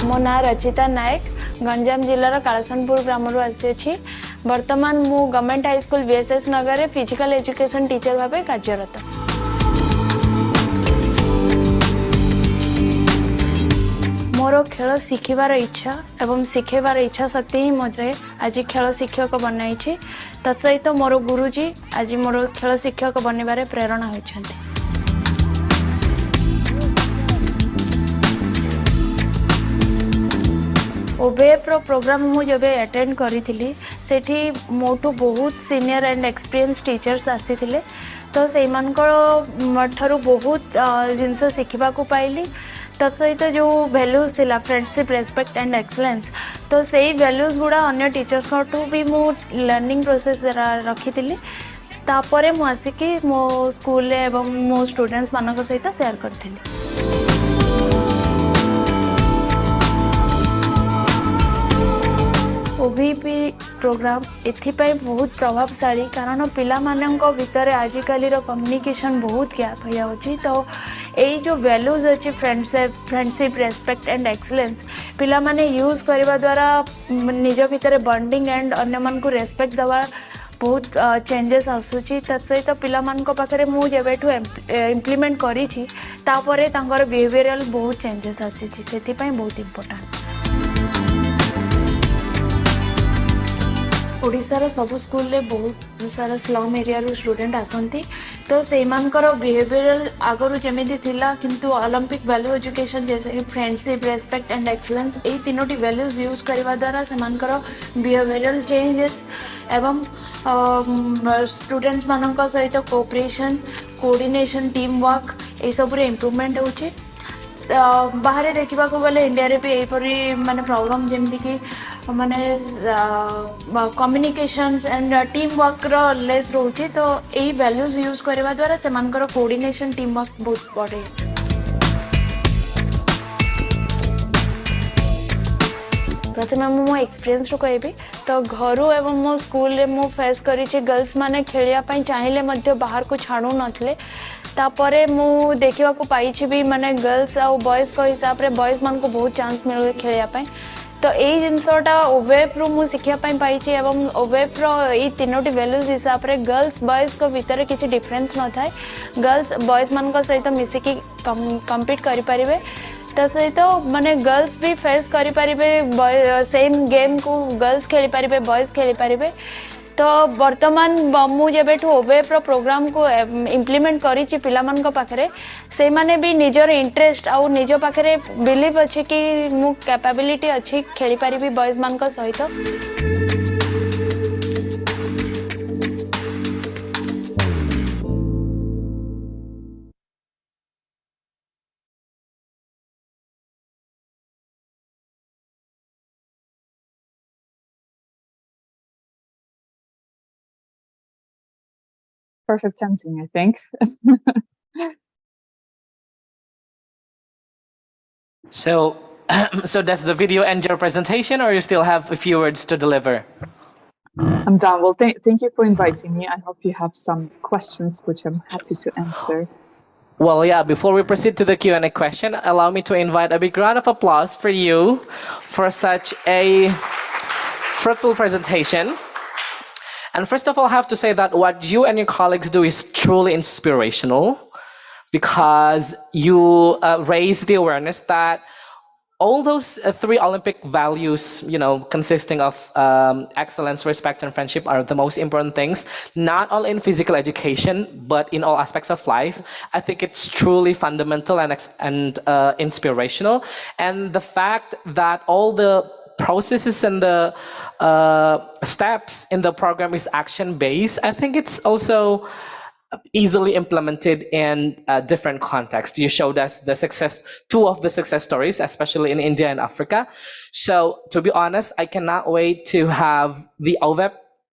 मो ना रचिता नायक गंजाम जिल्लार कालसनपुर ग्रामरु आसी। वर्तमान मु गवर्नमेंट हाई स्कूल VSS नगर रे फिजिकल एजुकेशन टीचर भाबे कार्यरत। मोर खेल शिखिबार इच्छा एवं शिखेबार इच्छा शक्ति ही मजे आज खेल शिक्षक बनाई। तत्सहित मोर गुरुजी आज मोर खेल शिक्षक बनवार प्रेरणा होइछन्ते। OVEP रो प्रोग्राम मु जब अटेंड करी सेठी मोटू बहुत सीनियर एंड एक्सपीरियंस टीचर्स आसीथिले, तो से ठारू बहुत जिनस शिखा पाइली। तत्सहित जो वैल्यूज थिला फ्रेंडशिप रेस्पेक्ट एंड एक्सलेंस, तो से वैल्यूज गुड़ा अन्य टीचर्स भी मु लर्निंग प्रोसेस रखी थी। तापरे मु आसिकी मो स्कूल एवं मो स्टूडेंट्स मानक सहित शेयर करथिली। OVP प्रोग्राम एथिपाई बहुत प्रभावशाली, कारण पिला मानंको भितर आजिकाली रो कम्युनिकेशन बहुत गैप हो जाउची। तो यही जो वैल्यूज अच्छी फ्रेंडशिप रेस्पेक्ट एंड एक्सलेंस पिला माने यूज करबा द्वारा निज भितर बॉन्डिंग एंड अन्य मन को रेस्पेक्ट दवा बहुत चेंजेस आसूची। तत्सहित पिला मानको पाखरे मु जेबेठु इम्प्लीमेंट करिछि तापरे तांकर बिहेवियरल बहुत चेंजेस आसीछि, सेथिपाई बहुत इंपोर्टेंट। ओडिशार सब स्कूल रे बहुत सारा स्लम एरिया रू स्टूडेंट आसंती, तो सेमानकर बिहेवियरल आगरू जेमिति थिला, किंतु ओलंपिक वैल्यू एजुकेशन जैसे कि फ्रेंडशिप रेस्पेक्ट एंड एक्सलेंस यही तीनोटी वैल्यूज यूज करने द्वारा सेमानकर बिहेवियरल चेंजेस एवं स्टूडेंट्स मानक सहित कोऑपरेशन कोऑर्डिनेशन टीम वर्क ए सब रे इम्प्रूवमेंट होची। बाहर देखा गले इंडिया रे भी यहीपरी माने प्रॉब्लम जेमती कि माने कम्युनिकेशंस एंड टीम वर्क रो लेस रोचे, तो यही वैल्यूज यूज करबा द्वारा सेमानकर कोऑर्डिनेशन टीम वर्क बहुत बढ़े। प्रथम मो एक्सपीरियंस रो कहबी, तो घरू एवं मो स्कूल रे मो फेस करी गर्ल्स माने खेलिया पई चाहिए मध्य बाहर को छाणु नथले। तापरे मु देखा पाई भी माने गर्ल्स आउ बॉयज को हिसाब रे बॉयज मान को बहुत चांस मिले खेलिया पई। तो यही जिनसटा OVEP रु मु शिखिया पई पाइछि एवं OVEP रो ई तीनोटी वैल्यूज हिसाब रे गर्ल्स बॉयज को भीतर किसी डिफरेंस न थाए। गर्ल्स बॉयज मान को सहित मिसिकी कम्पीट करि परिबे, तो सहित माने गर्ल्स भी फेस करि परिबे, सेम गेम को गर्ल्स खेली परिबे बॉयज खेली परिबे। तो वर्तमान मु जेबेठु OVEP रो प्रोग्राम को इम्प्लीमेंट करिछि पिला मानक पाखरे, से माने भी निजर इंटरेस्ट आउ निज पाखरे बिलीव अछि कि मु कैपेबिलिटी अछि खेली परिबी बॉयज मानक सहित। perfect tempting, I think. So, so does the video end your presentation, or you still have a few words to deliver? I'm done. Well, thank you for inviting me. I hope you have some questions, which I'm happy to answer. Well, yeah, before we proceed to the Q&A question, allow me to invite a big round of applause for you for such a fruitful presentation. And first of all, I have to say that what you and your colleagues do is truly inspirational, because you raise the awareness that all those three Olympic values, consisting of excellence, respect, and friendship, are the most important things, not only in physical education, but in all aspects of life. I think it's truly fundamental and inspirational. And the fact that all the processes and the steps in the program is action-based, I think it's also easily implemented in different contexts. You showed us two of the success stories, especially in India and Africa. So to be honest, I cannot wait to have the OVEP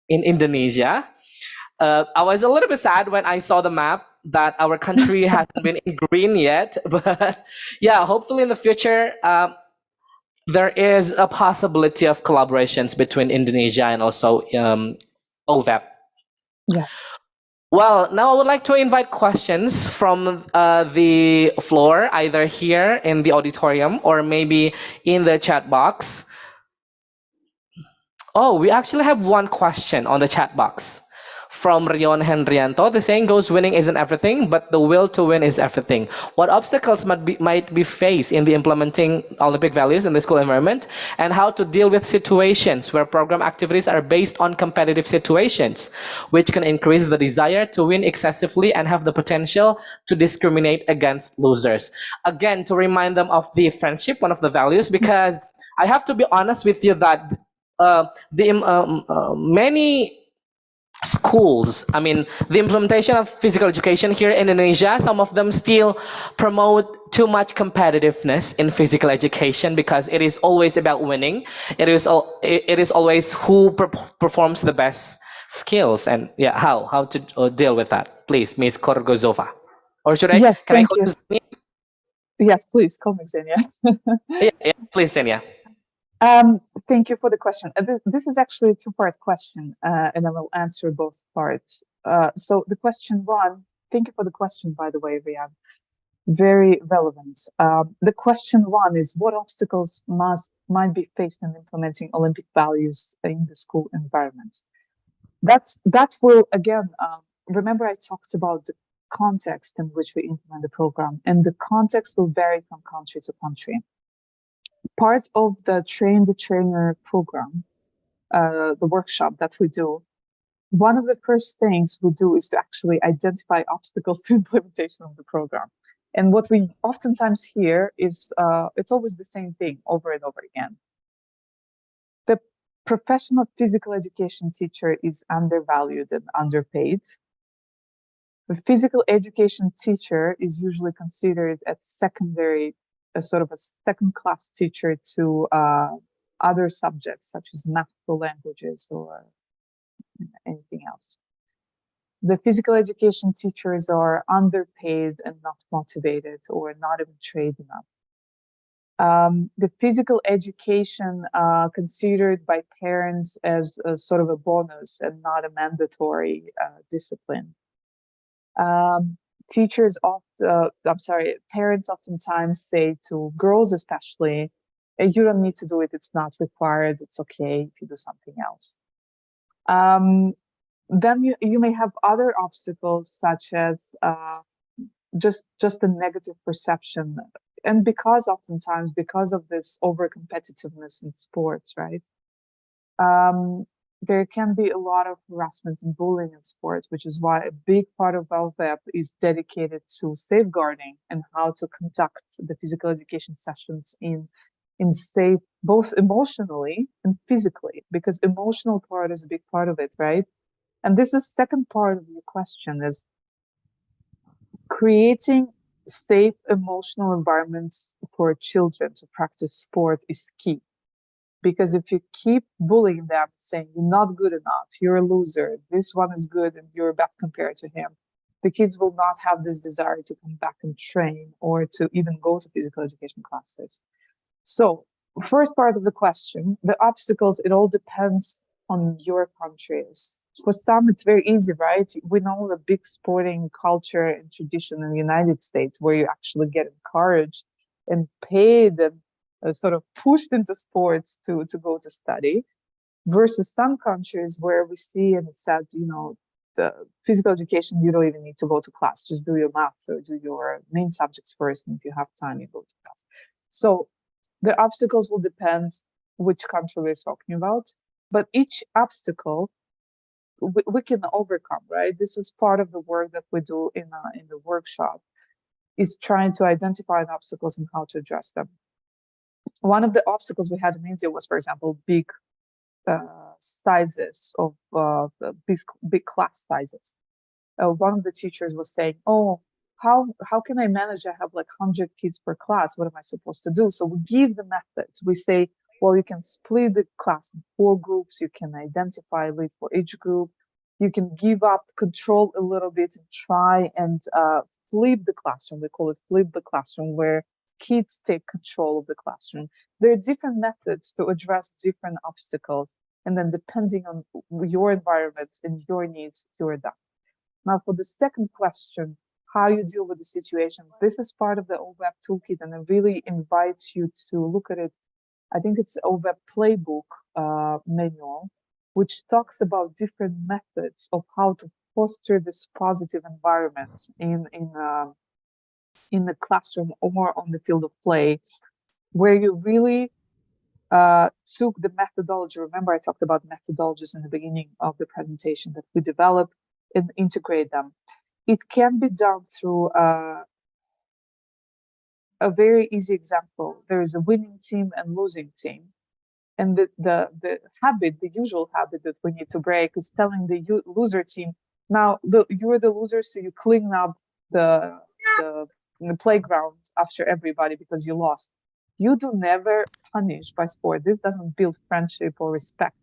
in Indonesia. I was a little bit sad when I saw the map that our country hasn't been in green yet, but yeah, hopefully in the future, there is a possibility of collaborations between Indonesia and also OVEP. Yes. Well, now I would like to invite questions from the floor, either here in the auditorium or maybe in the chat box. Oh, we actually have one question on the chat box from Rion Henrianto. The saying goes, winning isn't everything, but the will to win is everything. What obstacles might be faced in the implementing Olympic values in the school environment, and how to deal with situations where program activities are based on competitive situations, which can increase the desire to win excessively and have the potential to discriminate against losers. Again, to remind them of the friendship, one of the values, because I have to be honest with you that many schools, the implementation of physical education here in Indonesia, some of them still promote too much competitiveness in physical education because it is always about winning. It is always who performs the best skills, and yeah, how to deal with that. Please, Ms. Korgozova. Or should I? Yes, can I thank call you. Xenia? Yes, please, call me Xenia. Yeah, please, Xenia. Thank you for the question. This is actually a two-part question, and I will answer both parts. So the question one, thank you for the question, by the way, Rian. Very relevant. The question one is, what obstacles might be faced in implementing Olympic values in the school environment? That will, again, remember I talked about the context in which we implement the program, and the context will vary from country to country. Part of the Train the Trainer program, the workshop that we do, one of the first things we do is to actually identify obstacles to implementation of the program. And what we oftentimes hear is it's always the same thing over and over again. The professional physical education teacher is undervalued and underpaid. The physical education teacher is usually considered as secondary, a sort of a second-class teacher to other subjects such as math or languages or anything else. The physical education teachers are underpaid and not motivated or not even trained enough. The physical education considered by parents as a sort of a bonus and not a mandatory discipline. Parents oftentimes say to girls especially, you don't need to do it, it's not required, it's okay if you do something else. Then you may have other obstacles such as just a negative perception. And because of this over competitiveness in sports, right? There can be a lot of harassment and bullying in sports, which is why a big part of LVEP is dedicated to safeguarding and how to conduct the physical education sessions in safe, both emotionally and physically, because emotional part is a big part of it, right? And this is the second part of your question, is creating safe emotional environments for children to practice sport is key. Because if you keep bullying them, saying you're not good enough, you're a loser, this one is good and you're bad compared to him, the kids will not have this desire to come back and train or to even go to physical education classes. So, first part of the question, the obstacles, it all depends on your countries. For some, it's very easy, right? We know the big sporting culture and tradition in the United States where you actually get encouraged and paid and sort of pushed into sports to go to study, versus some countries where we see, and it's said, the physical education, you don't even need to go to class, just do your math or do your main subjects first, and if you have time, you go to class. So the obstacles will depend which country we're talking about, but each obstacle we can overcome, right? This is part of the work that we do in the workshop, is trying to identify the obstacles and how to address them. One of the obstacles we had in India was, for example, big sizes of big class sizes. One of the teachers was saying, "Oh, how can I manage? I have like 100 kids per class. What am I supposed to do?" So we give the methods. We say, well, you can split the class in 4 groups. You can identify a lead for each group. You can give up control a little bit and try and flip the classroom. We call it flip the classroom, where kids take control of the classroom. There are different methods to address different obstacles. And then depending on your environment and your needs, you adapt. Now, for the second question, how you deal with the situation, this is part of the OVAP toolkit, and I really invite you to look at it. I think it's OVAP playbook manual, which talks about different methods of how to foster this positive environment in the classroom or on the field of play, where you really took the methodology. Remember, I talked about methodologies in the beginning of the presentation that we develop and integrate them. It can be done through a very easy example. There is a winning team and losing team. And the usual habit that we need to break is telling the loser team, now you're the loser, so you clean up the playground after everybody because you lost. You do never punish by sport. This doesn't build friendship or respect.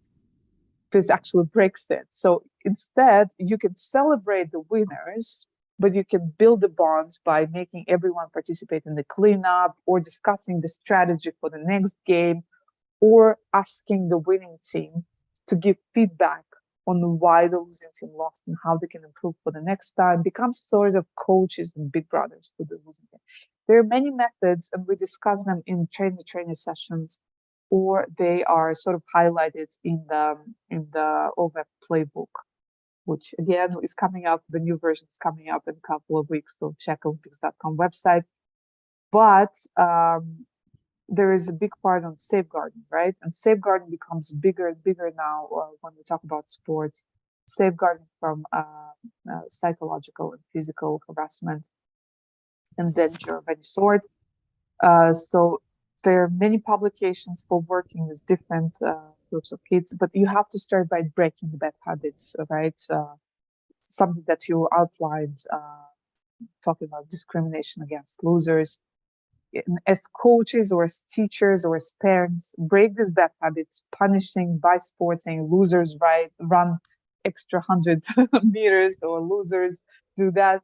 This actually breaks it. So instead, you can celebrate the winners, but you can build the bonds by making everyone participate in the cleanup or discussing the strategy for the next game, or asking the winning team to give feedback on why the losing team lost and how they can improve for the next time. Become sort of coaches and big brothers to the losing team. There are many methods, and we discuss them in trainer sessions, or they are sort of highlighted in the OVAP playbook, which again is coming up. The new version is coming up in a couple of weeks, so check Olympics.com website. But there is a big part on safeguarding, right? And safeguarding becomes bigger and bigger now when we talk about sports. Safeguarding from psychological and physical harassment and danger of any sort. So there are many publications for working with different groups of kids, but you have to start by breaking the bad habits, right? Something that you outlined, talking about discrimination against losers. As coaches or as teachers or as parents, break these bad habits, punishing by sports, saying losers run extra 100 meters, or losers do that.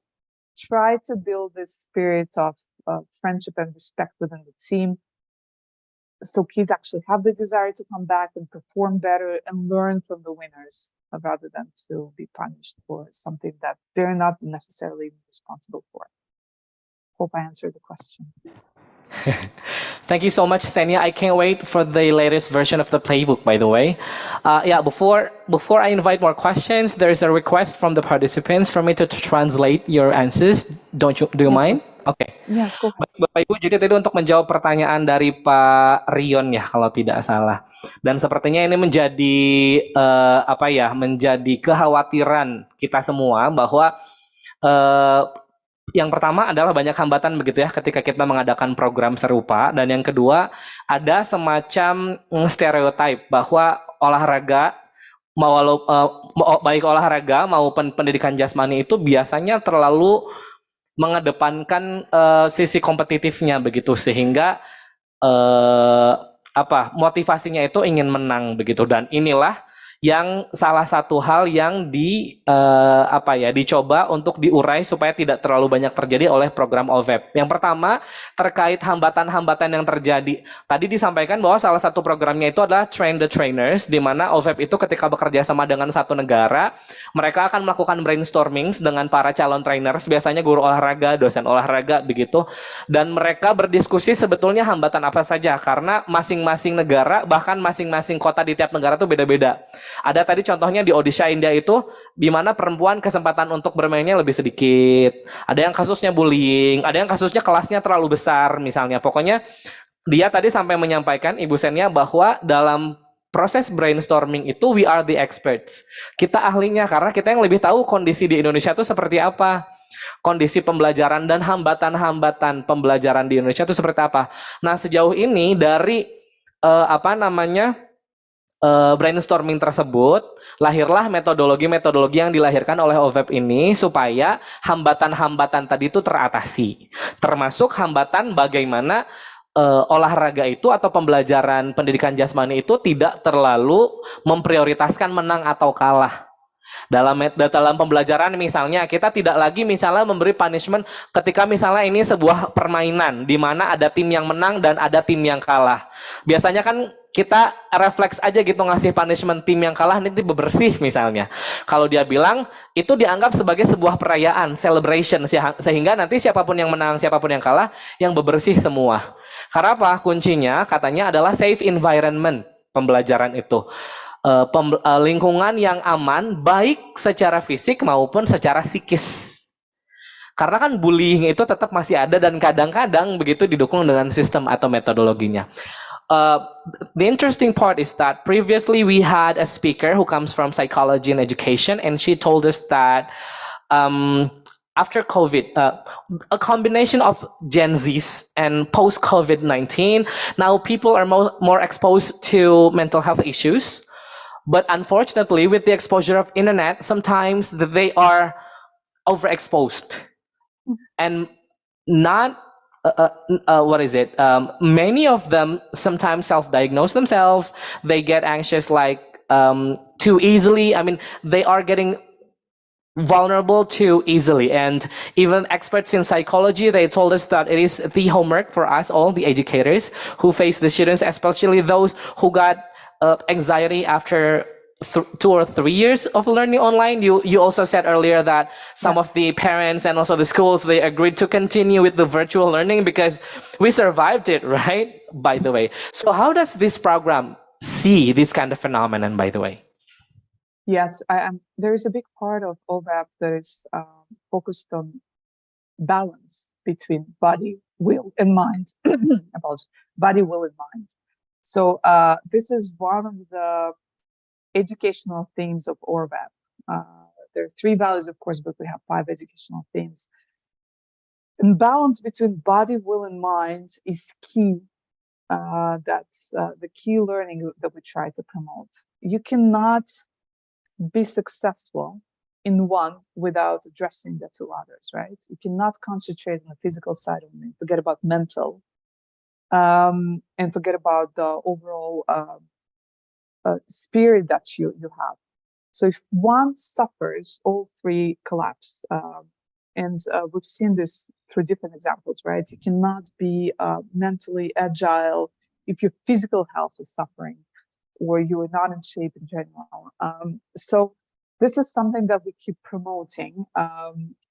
Try to build this spirit of friendship and respect within the team, so kids actually have the desire to come back and perform better and learn from the winners, rather than to be punished for something that they're not necessarily responsible for. Hope I answered the question. Thank you so much, Senia. I can't wait for the latest version of the playbook, by the way. Before I invite more questions, there is a request from the participants for me to translate your answers. Do you mind? Oke. Yeah, go ahead. Bapak Ibu, jadi tadi untuk menjawab pertanyaan dari Pak Rion ya, kalau tidak salah. Dan sepertinya ini menjadi menjadi kekhawatiran kita semua bahwa yang pertama adalah banyak hambatan begitu ya ketika kita mengadakan program serupa, dan yang kedua ada semacam stereotip bahwa olahraga baik olahraga maupun pendidikan jasmani itu biasanya terlalu mengedepankan sisi kompetitifnya begitu, sehingga motivasinya itu ingin menang begitu, dan inilah yang salah satu hal yang dicoba untuk diurai supaya tidak terlalu banyak terjadi oleh program OVEP. Yang pertama terkait hambatan-hambatan yang terjadi. Tadi disampaikan bahwa salah satu programnya itu adalah train the trainers, di mana OVEP itu ketika bekerja sama dengan satu negara, mereka akan melakukan brainstorming dengan para calon trainers, biasanya guru olahraga, dosen olahraga begitu, dan mereka berdiskusi sebetulnya hambatan apa saja, karena masing-masing negara bahkan masing-masing kota di tiap negara itu beda-beda. Ada tadi contohnya di Odisha, India itu di mana perempuan kesempatan untuk bermainnya lebih sedikit. Ada yang kasusnya bullying, ada yang kasusnya kelasnya terlalu besar misalnya. Pokoknya dia tadi sampai menyampaikan Ibu Senia bahwa dalam proses brainstorming itu we are the experts. Kita ahlinya karena kita yang lebih tahu kondisi di Indonesia itu seperti apa. Kondisi pembelajaran dan hambatan-hambatan pembelajaran di Indonesia itu seperti apa. Nah, sejauh ini dari brainstorming tersebut, lahirlah metodologi-metodologi yang dilahirkan oleh OVEP ini supaya hambatan-hambatan tadi itu teratasi. Termasuk hambatan bagaimana olahraga itu atau pembelajaran pendidikan jasmani itu tidak terlalu memprioritaskan menang atau kalah. Dalam pembelajaran misalnya kita tidak lagi misalnya memberi punishment ketika misalnya ini sebuah permainan di mana ada tim yang menang dan ada tim yang kalah. Biasanya kan kita refleks aja gitu ngasih punishment tim yang kalah nanti bebersih misalnya. Kalau dia bilang itu dianggap sebagai sebuah perayaan, celebration, sehingga nanti siapapun yang menang, siapapun yang kalah, yang bebersih semua. Karena apa? Kuncinya katanya adalah safe environment pembelajaran itu. Lingkungan yang aman baik secara fisik maupun secara psikis. Karena kan bullying itu tetap masih ada dan kadang-kadang begitu didukung dengan sistem atau metodologinya. The interesting part is that previously we had a speaker who comes from psychology and education, and she told us that after COVID, a combination of Gen Zs and post-COVID-19, now people are more exposed to mental health issues. But unfortunately, with the exposure of internet, sometimes they are overexposed and not, many of them sometimes self-diagnose themselves. They get anxious too easily. I mean, they are getting vulnerable too easily. And even experts in psychology, they told us that it is the homework for us all, the educators who face the students, especially those who got anxiety after 2 or 3 years of learning online. You also said earlier that some of the parents and also the schools, they agreed to continue with the virtual learning because we survived it, right? By the way. So how does this program see this kind of phenomenon, by the way? Yes, there is a big part of OVAP that is focused on balance between body, will, and mind. Apologies. Body, will, and mind. So this is one of the educational themes of ORVAP. There are 3 values, of course, but we have 5 educational themes. And balance between body, will, and mind is key. That's the key learning that we try to promote. You cannot be successful in one without addressing the 2 others, right? You cannot concentrate on the physical side only, forget about mental, and forget about the overall spirit that you have. So if one suffers, all 3 collapse. And we've seen this through different examples, right? You cannot be mentally agile if your physical health is suffering or you are not in shape in general. So this is something that we keep promoting,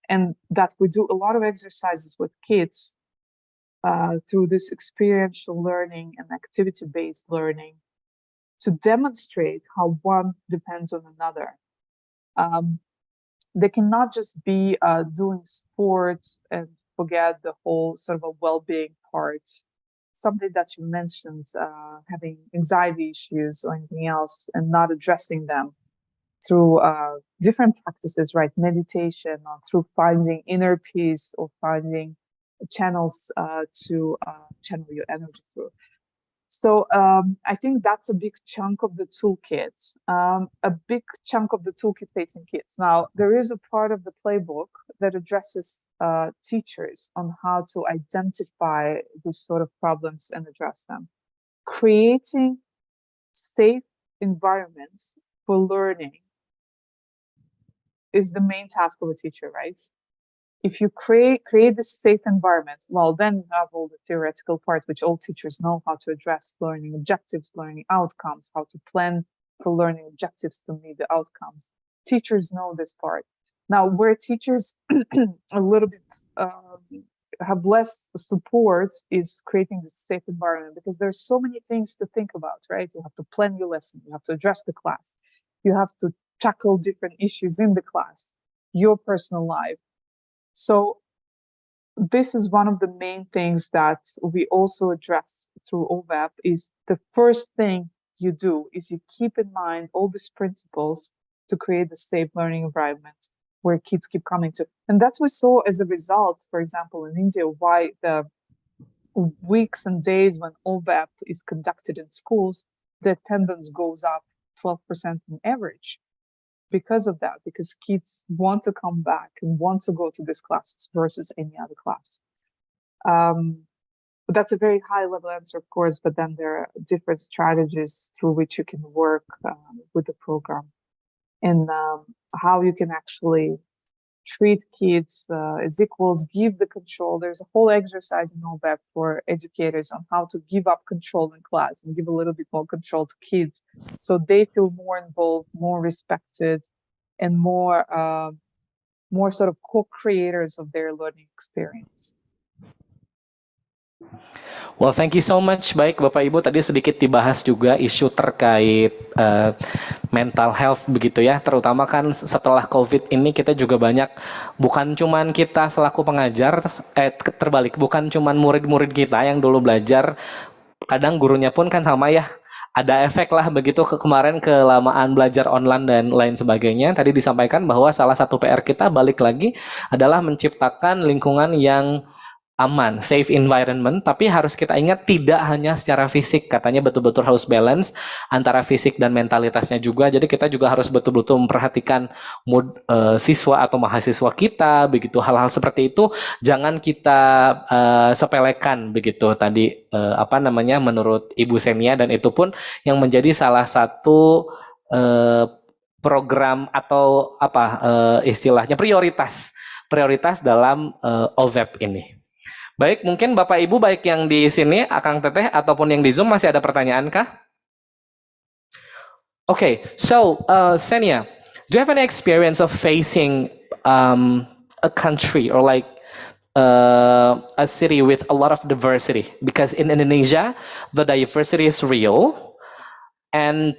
and that we do a lot of exercises with kids through this experiential learning and activity-based learning to demonstrate how one depends on another. They cannot just be doing sports and forget the whole sort of a well-being part. Something that you mentioned, having anxiety issues or anything else and not addressing them through different practices, right? Meditation, or through finding inner peace or finding channels to channel your energy through. So I think that's a big chunk of the toolkit, a big chunk of the toolkit facing kids. Now, there is a part of the playbook that addresses teachers on how to identify these sort of problems and address them. creating safe environments for learning is the main task of a teacher, right? If you create this safe environment, well, then you have all the theoretical part, which all teachers know, how to address learning objectives, learning outcomes, how to plan for learning objectives to meet the outcomes. Teachers know this part. Now, where teachers a little bit have less support is creating this safe environment, because there's so many things to think about, right? You have to plan your lesson, you have to address the class, you have to tackle different issues in the class, your personal life. So this is one of the main things that we also address through OVAP. Is the first thing you do is you keep in mind all these principles to create the safe learning environment where kids keep coming to. And that's what we saw as a result, for example, in India, why the weeks and days when OVAP is conducted in schools, the attendance goes up 12% on average. Because of that, because kids want to come back and want to go to these classes versus any other class. But that's a very high level answer, of course, but then there are different strategies through which you can work with the program, and how you can actually treat kids as equals, give the control. There's a whole exercise in OVAP for educators on how to give up control in class and give a little bit more control to kids, so they feel more involved, more respected, and more sort of co-creators of their learning experience. Well, thank you so much. Baik, Bapak Ibu, tadi sedikit dibahas juga isu terkait mental health begitu ya. Terutama kan setelah COVID ini kita juga banyak, bukan cuman kita selaku pengajar, terbalik, bukan cuman murid-murid kita yang dulu belajar, kadang gurunya pun kan sama ya. Ada efek lah begitu kemarin kelamaan belajar online dan lain sebagainya. Tadi disampaikan bahwa salah satu PR kita balik lagi adalah menciptakan lingkungan yang aman, safe environment, tapi harus kita ingat tidak hanya secara fisik, katanya betul-betul harus balance antara fisik dan mentalitasnya juga. Jadi kita juga harus betul-betul memperhatikan mood siswa atau mahasiswa kita, begitu. Hal-hal seperti itu jangan kita sepelekan begitu tadi menurut Ibu Senia, dan itu pun yang menjadi salah satu program atau istilahnya prioritas dalam OVAP ini. Baik, mungkin Bapak Ibu baik yang di sini, Akang Teteh ataupun yang di Zoom masih ada pertanyaan kah? Okay, so Senia, do you have any experience of facing a country or like a city with a lot of diversity? Because in Indonesia, the diversity is real, and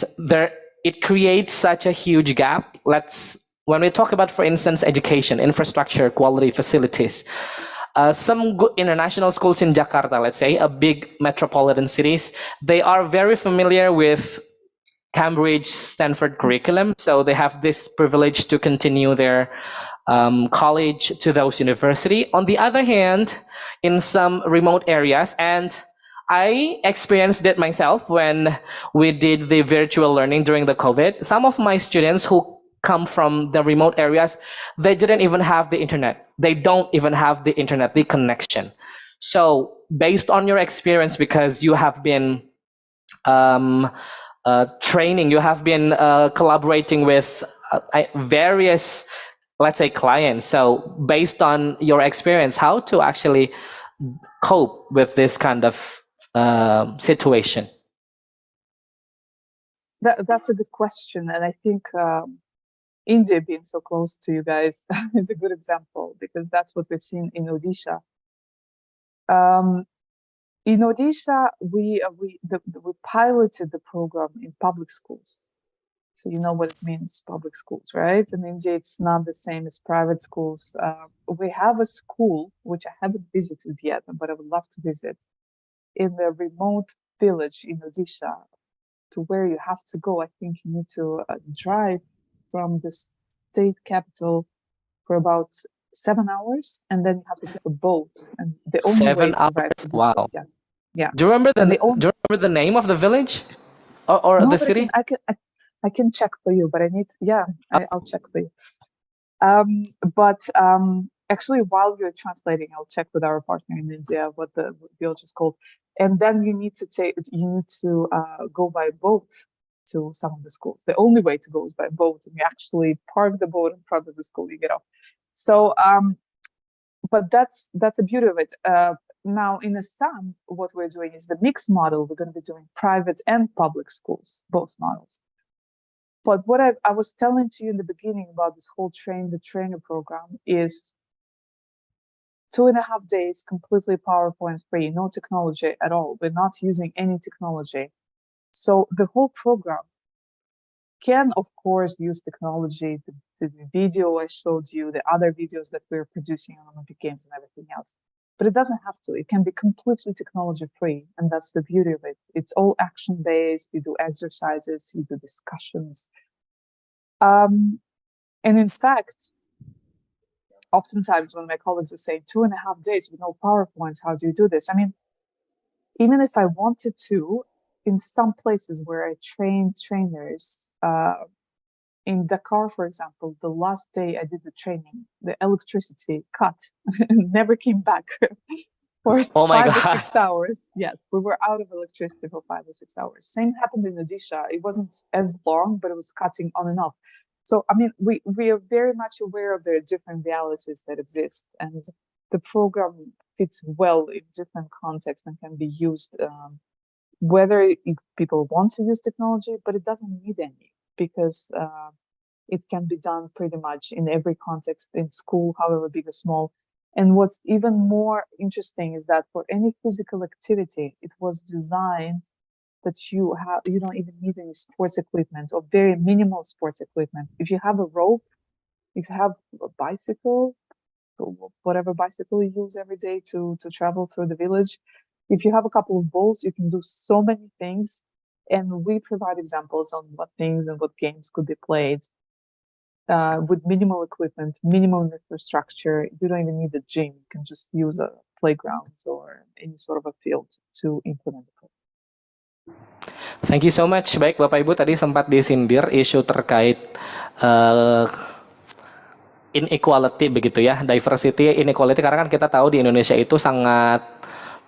it creates such a huge gap. When we talk about, for instance, education, infrastructure, quality facilities. Some good international schools in Jakarta, let's say, a big metropolitan cities, they are very familiar with Cambridge, Stanford curriculum, so they have this privilege to continue their college to those university. On the other hand, in some remote areas, and I experienced it myself when we did the virtual learning during the COVID, some of my students who come from the remote areas, they didn't even have the internet. They don't even have the internet, the connection. So based on your experience, because you have been training, you have been collaborating with various, let's say, clients. So based on your experience, how to actually cope with this kind of situation? That's a good question. And I think India being so close to you guys is a good example, because that's what we've seen in Odisha. In Odisha, we piloted the program in public schools. So you know what it means, public schools, right? In India, it's not the same as private schools. We have a school, which I haven't visited yet, but I would love to visit, in the remote village in Odisha, to where you have to go. I think you need to drive from the state capital for about 7 hours, and then you have to take a boat. And the only 7 way to hours. drive to the Wow. school, yes, yeah. Do you remember the name of the village or No, the but city? I can check for you, but I need. Yeah, I'll check for you. Actually, while you're translating, I'll check with our partner in India what the village is called. And then you need to go by boat to some of the schools. The only way to go is by boat, and you actually park the boat in front of the school. You get off. So, but that's the beauty of it. Now, in Assam, what we're doing is the mixed model. We're going to be doing private and public schools, both models. But what I was telling to you in the beginning about this whole train the trainer program is 2.5 days, completely PowerPoint free, no technology at all. We're not using any technology. So the whole program can, of course, use technology, the video I showed you, the other videos that we're producing on Olympic Games and everything else. But it doesn't have to. It can be completely technology free. And that's the beauty of it. It's all action based. You do exercises, you do discussions. And in fact, oftentimes when my colleagues are saying 2.5 days with no PowerPoints, how do you do this? I mean, even if I wanted to, in some places where I train trainers, in Dakar, for example, the last day I did the training, the electricity cut and never came back for Oh my 5 or God. 6 hours. Yes, we were out of electricity for 5 or 6 hours. Same happened in Odisha. It wasn't as long, but it was cutting on and off. So, I mean, we are very much aware of the different realities that exist, and the program fits well in different contexts and can be used, whether if people want to use technology, but it doesn't need any, because it can be done pretty much in every context, in school, however big or small. And what's even more interesting is that for any physical activity, it was designed that you don't even need any sports equipment or very minimal sports equipment. If you have a rope, if you have a bicycle, whatever bicycle you use every day to travel through the village, if you have a couple of balls, you can do so many things. And we provide examples on what things and what games could be played with minimal equipment, minimal infrastructure. You don't even need a gym. You can just use a playground or any sort of a field to implement the program. Thank you so much. Baik, Bapak Ibu tadi sempat disindir isu terkait inequality begitu ya, diversity inequality, karena kan kita tahu di Indonesia itu sangat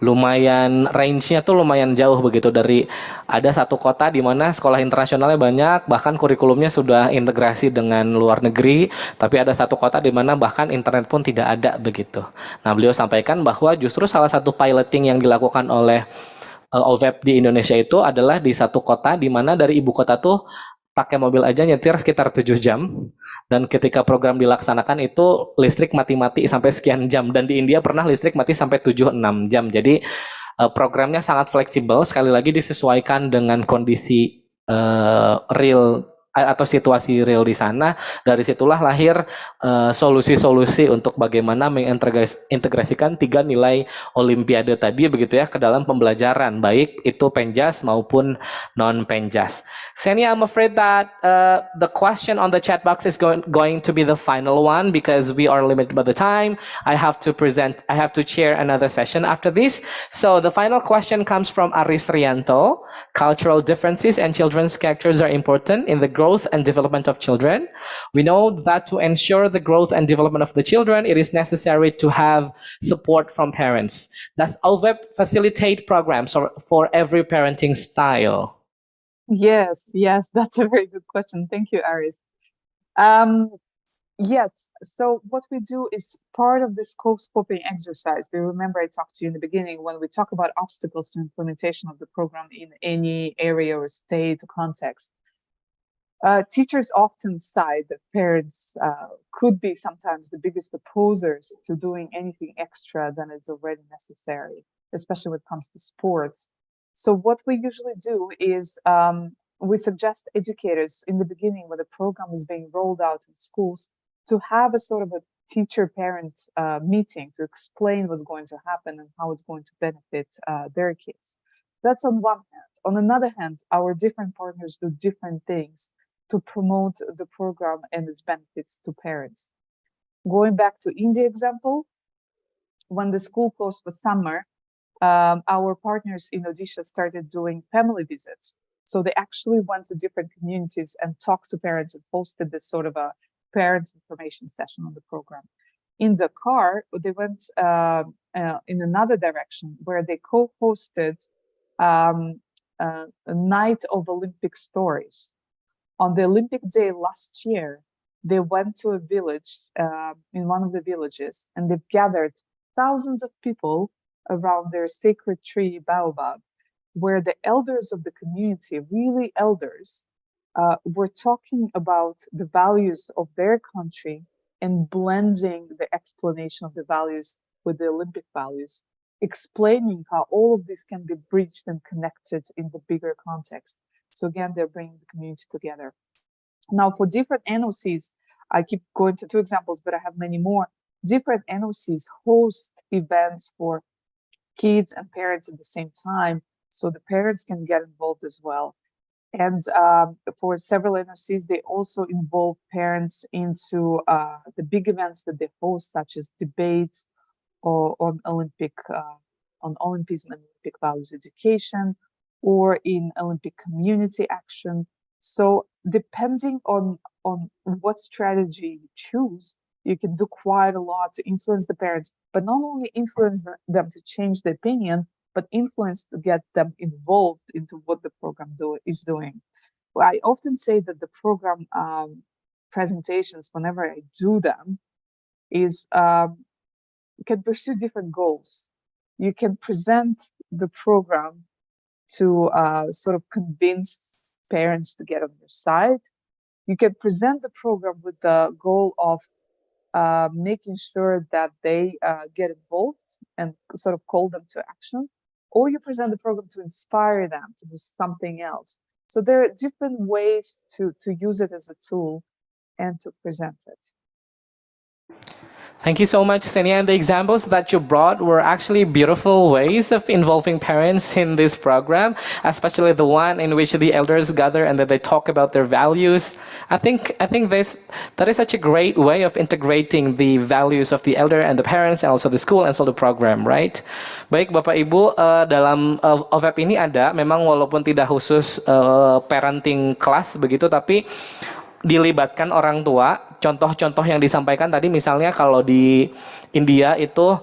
lumayan range-nya tuh lumayan jauh begitu, dari ada satu kota di mana sekolah internasionalnya banyak, bahkan kurikulumnya sudah integrasi dengan luar negeri, tapi ada satu kota di mana bahkan internet pun tidak ada begitu. Nah, beliau sampaikan bahwa justru salah satu piloting yang dilakukan oleh OVEP di Indonesia itu adalah di satu kota di mana dari ibu kota tuh pakai mobil aja nyetir sekitar 7 jam, dan ketika program dilaksanakan itu listrik mati-mati sampai sekian jam, dan di India pernah listrik mati sampai 7-6 jam. Jadi programnya sangat fleksibel, sekali lagi disesuaikan dengan kondisi real atau situasi real di sana. Dari situlah lahir solusi-solusi untuk bagaimana mengintegrasikan 3 nilai olimpiade tadi begitu ya ke dalam pembelajaran, baik itu penjas maupun non penjas. Senia, I'm afraid that the question on the chat box is going to be the final one because we are limited by the time. I have to chair another session after this. So the final question comes from Aris Rianto. Cultural differences and children's characters are important in the growth and development of children. We know that to ensure the growth and development of the children, it is necessary to have support from parents. Does OVEP facilitate programs for every parenting style? Yes, that's a very good question. Thank you, Aris. Yes, so what we do is part of this co-scoping exercise. Do you remember I talked to you in the beginning when we talk about obstacles to implementation of the program in any area or state or context? Teachers often cite that parents could be sometimes the biggest opposers to doing anything extra than is already necessary, especially when it comes to sports. So what we usually do is we suggest educators in the beginning when the program is being rolled out in schools to have a sort of a teacher-parent meeting to explain what's going to happen and how it's going to benefit their kids. That's on one hand. On another hand, our different partners do different things to promote the program and its benefits to parents. Going back to India example, when the school closed for summer, our partners in Odisha started doing family visits. So they actually went to different communities and talked to parents and hosted this sort of a parents information session on the program. in the car, they went in another direction where they co-hosted a night of Olympic stories. On the Olympic Day last year, they went to a village in one of the villages, and they've gathered thousands of people around their sacred tree, baobab, where the elders of the community, really elders, were talking about the values of their country and blending the explanation of the values with the Olympic values, explaining how all of this can be bridged and connected in the bigger context. So again, they're bringing the community together. Now, for different NOCs, I keep going to two examples, but I have many more. Different NOCs host events for kids and parents at the same time, so the parents can get involved as well. And for several NOCs, they also involve parents into the big events that they host, such as debates or on Olympism and Olympic values education, or in Olympic community action. So depending on what strategy you choose, you can do quite a lot to influence the parents, but not only influence them to change their opinion, but influence to get them involved into what the program is doing. Well, I often say that the program presentations, whenever I do them, is can pursue different goals. You can present the program to sort of convince parents to get on your side. You can present the program with the goal of making sure that they get involved and sort of call them to action, or you present the program to inspire them to do something else. So there are different ways to use it as a tool and to present it. Thank you so much, Senia. And the examples that you brought were actually beautiful ways of involving parents in this program, especially the one in which the elders gather and then they talk about their values. I think that is such a great way of integrating the values of the elder and the parents and also the school and also the program, right? Baik, Bapak Ibu, dalam OVEP ini ada, memang walaupun tidak khusus parenting class begitu, tapi dilibatkan orang tua. Contoh-contoh yang disampaikan tadi misalnya kalau di India itu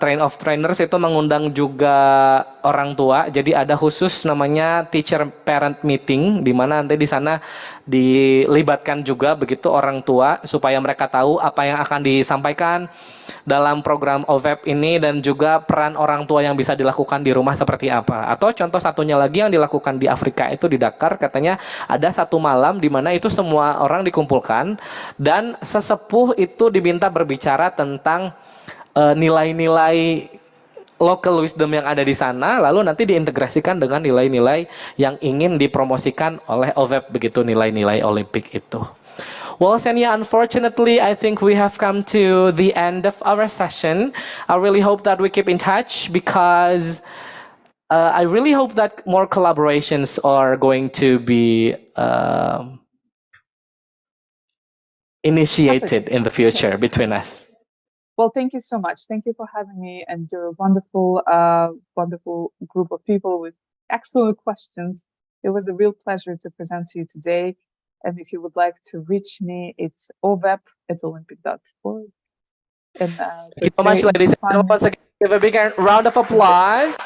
train of trainers itu mengundang juga orang tua. Jadi ada khusus namanya teacher parent meeting di mana nanti di sana dilibatkan juga begitu orang tua supaya mereka tahu apa yang akan disampaikan dalam program OVEP ini dan juga peran orang tua yang bisa dilakukan di rumah seperti apa. Atau contoh satunya lagi yang dilakukan di Afrika itu di Dakar, katanya ada satu malam di mana itu semua orang dikumpulkan dan sesepuh itu diminta berbicara tentang nilai-nilai local wisdom yang ada di sana, lalu nanti diintegrasikan dengan nilai-nilai yang ingin dipromosikan oleh OVEP begitu, nilai-nilai Olimpik itu. Well, Senia, unfortunately, I think we have come to the end of our session. I really hope that we keep in touch because I really hope that more collaborations are going to be initiated in the future between us. Well, thank you so much. Thank you for having me, and you're a wonderful, wonderful group of people with excellent questions. It was a real pleasure to present to you today. And if you would like to reach me, it's ovep@olympic.org. And Thank you so much, ladies and gentlemen. Once again, give a big round of applause.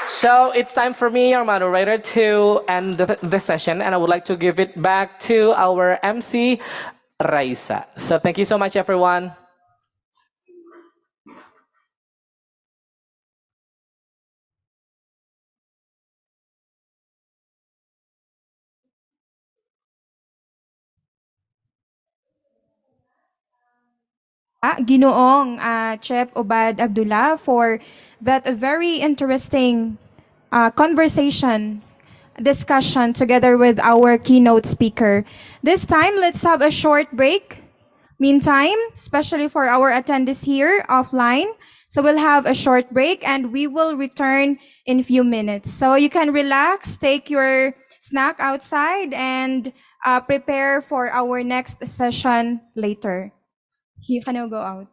So it's time for me, our moderator, to end the session, and I would like to give it back to our MC, Raisa. So thank you so much, everyone. Ginoong Chef Obad Abdullah for that very interesting conversation, discussion together with our keynote speaker. This time, let's have a short break. Meantime, especially for our attendees here offline, so we'll have a short break and we will return in a few minutes. So you can relax, take your snack outside and prepare for our next session later. You can now go out.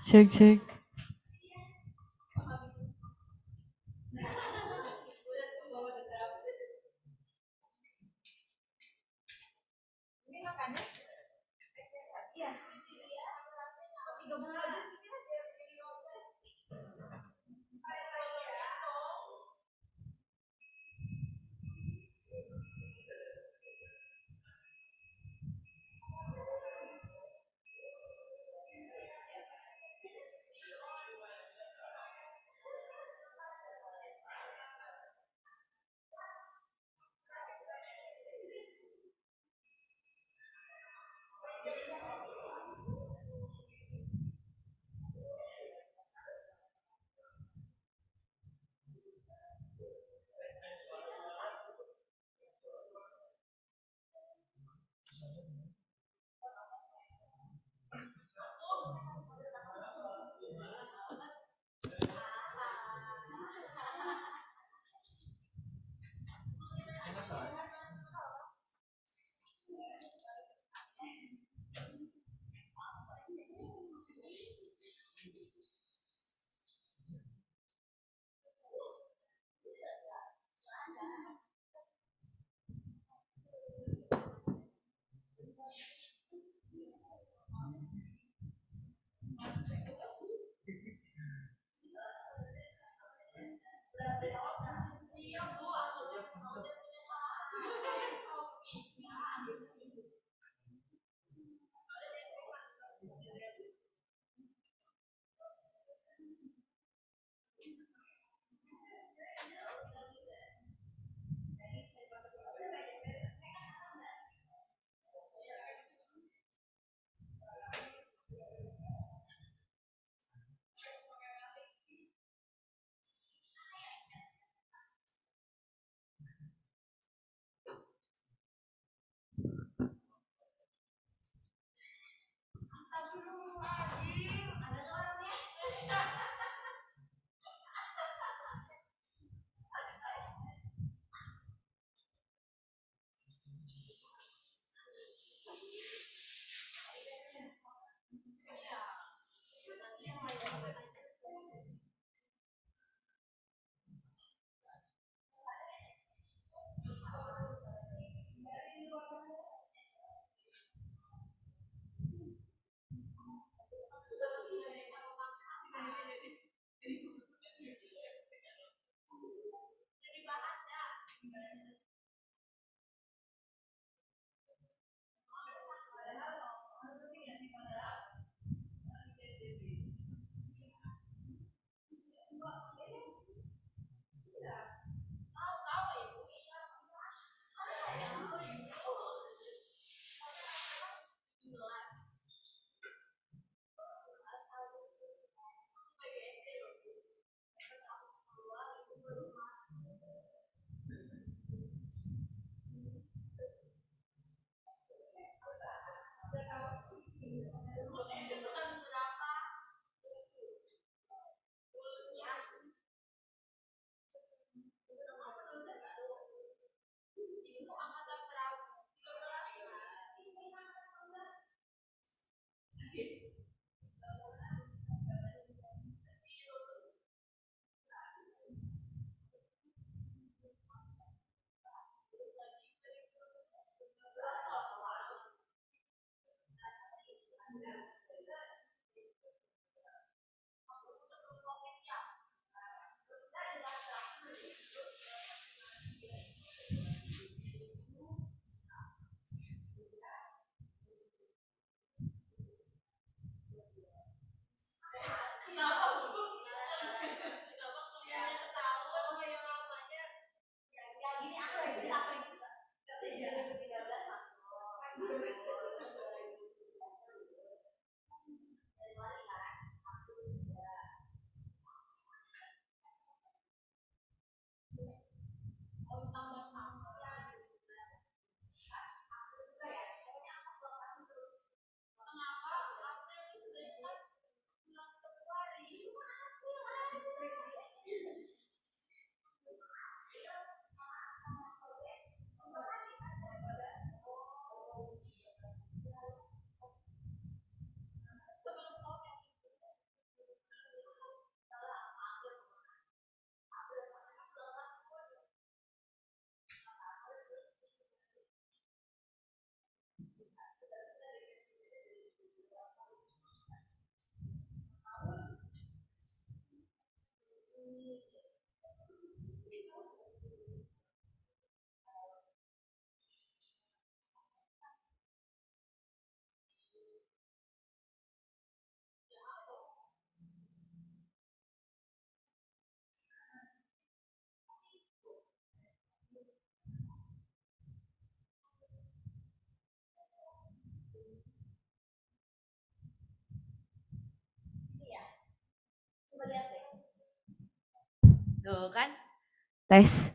Check, check. Tuh kan? Tes.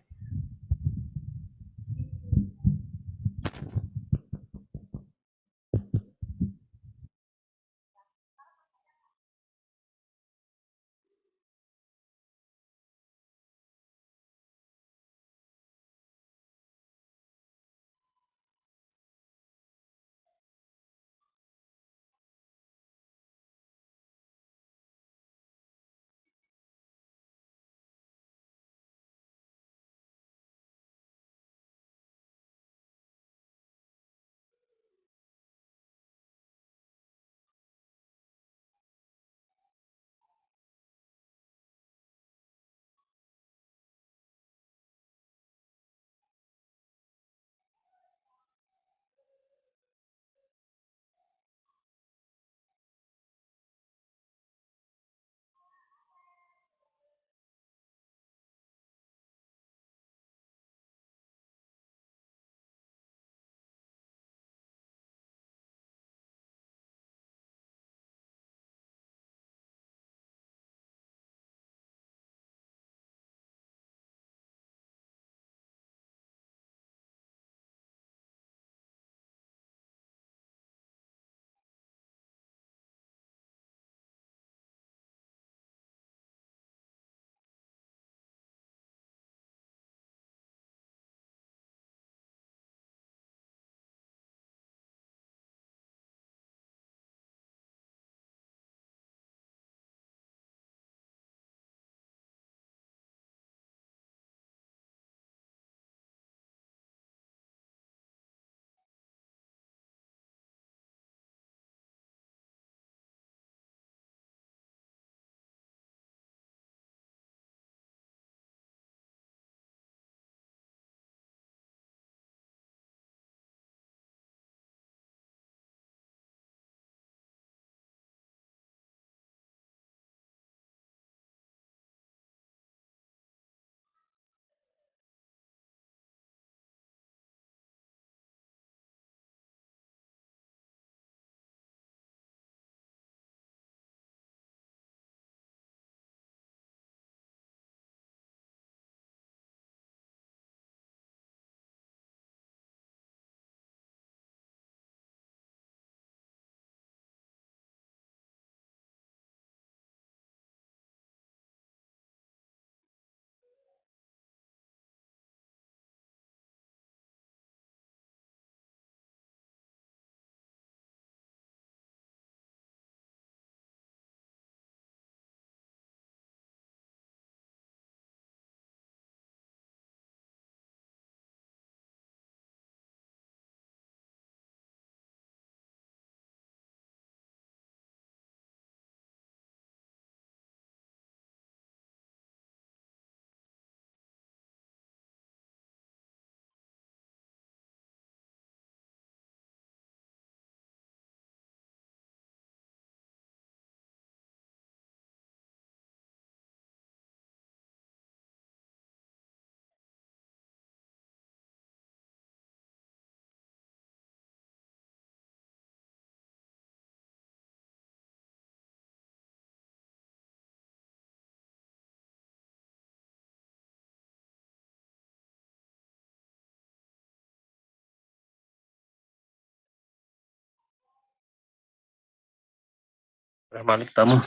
Rahmalik tamu.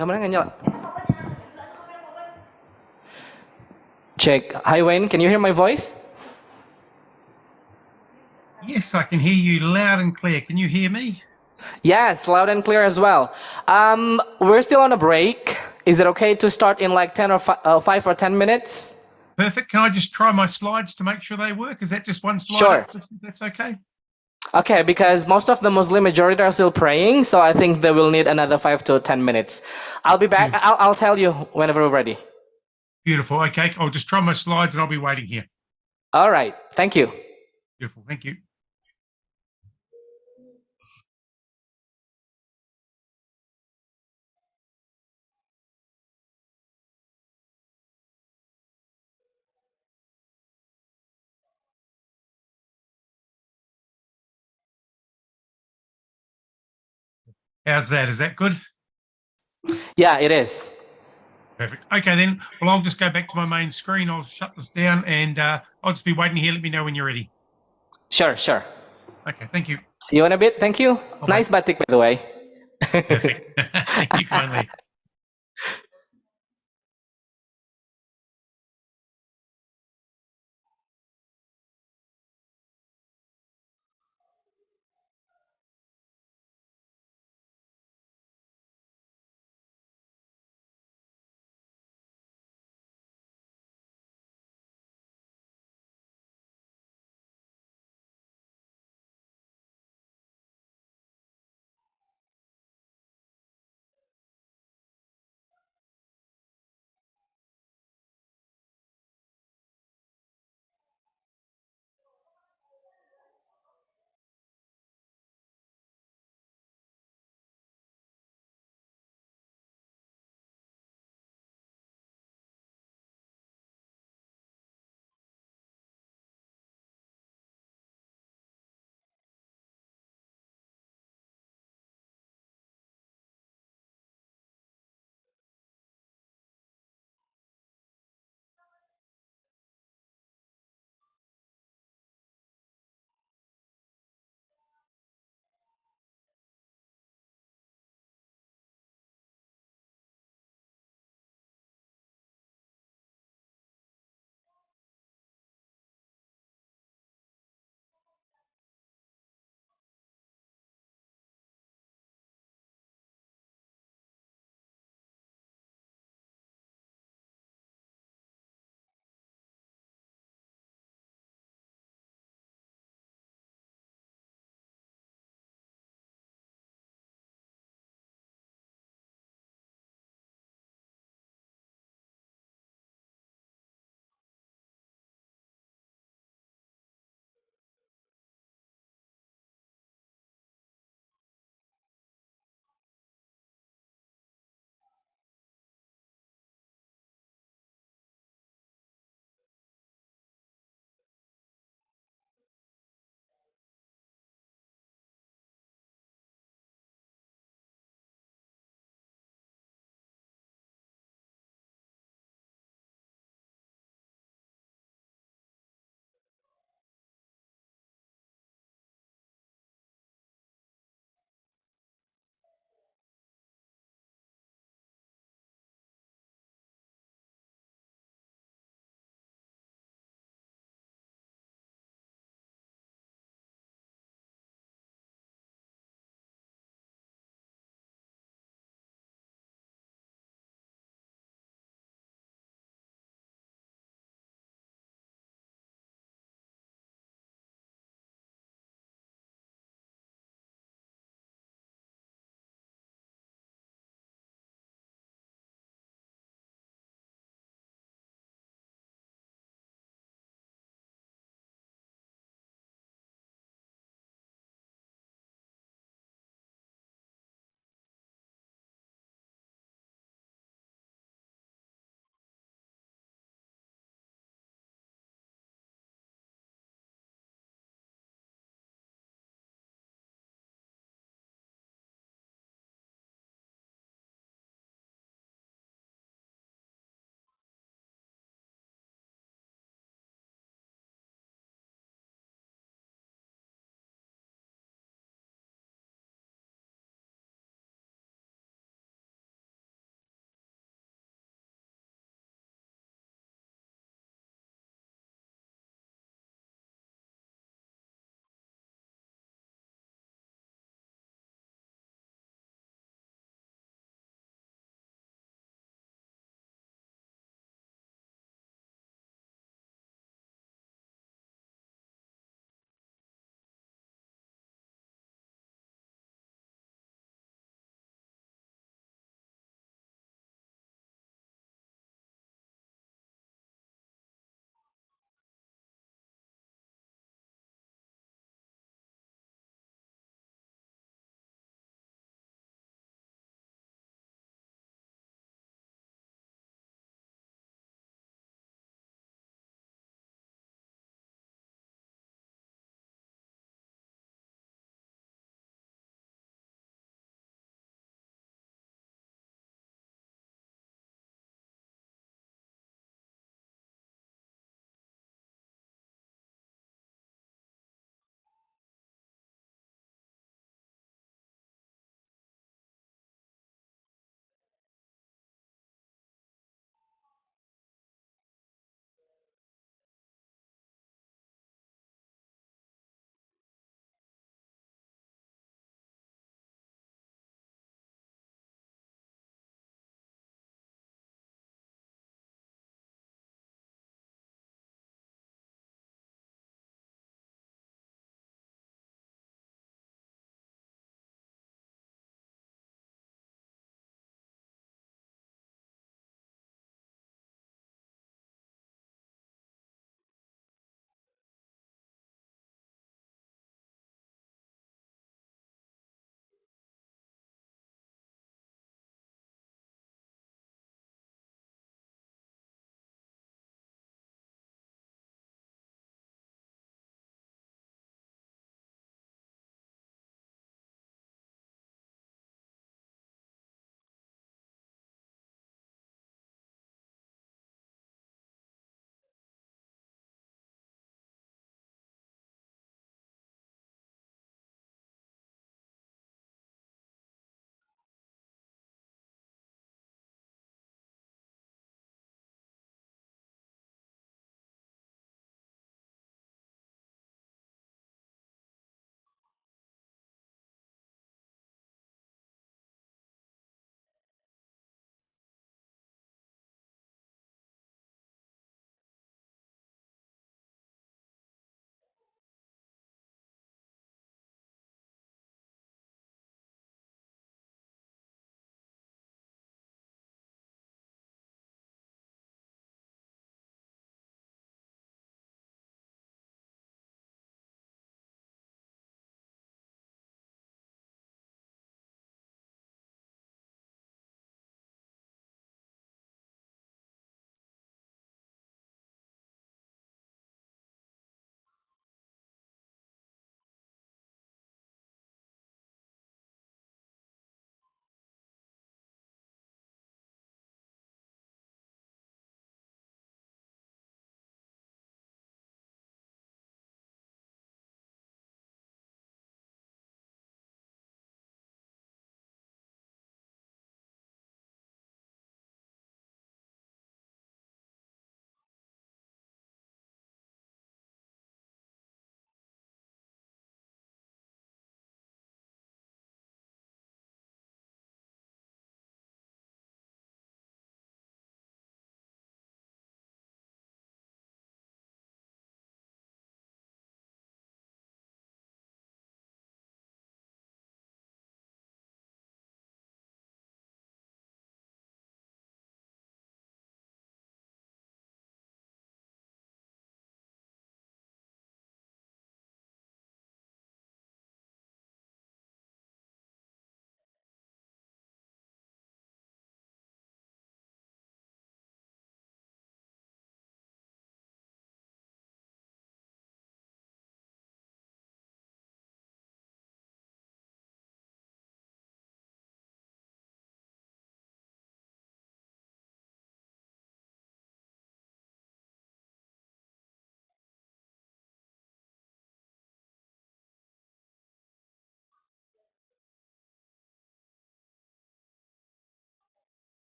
Kameranya nggak nyala. Check. Hi Wayne, can you hear my voice? Yes, I can hear you loud and clear. Can you hear me? Yes, loud and clear as well. We're still on a break. Is it okay to start in like 10 or 5 or 10 minutes? Perfect. Can I just try my slides to make sure they work? Is that just one slide? Sure. That's okay. Okay, because most of the Muslim majority are still praying, so I think they will need another 5 to 10 minutes. I'll be back. I'll tell you whenever we're ready. Beautiful. Okay, I'll just try my slides and I'll be waiting here. All right. Thank you. Beautiful. Thank you. How's that? Is that good? Yeah, it is. Perfect. Okay, then. Well, I'll just go back to my main screen. I'll shut this down and I'll just be waiting here. Let me know when you're ready. Sure, sure. Okay, thank you. See you in a bit. Thank you. Nice batik, by the way. Perfect. Thank you kindly.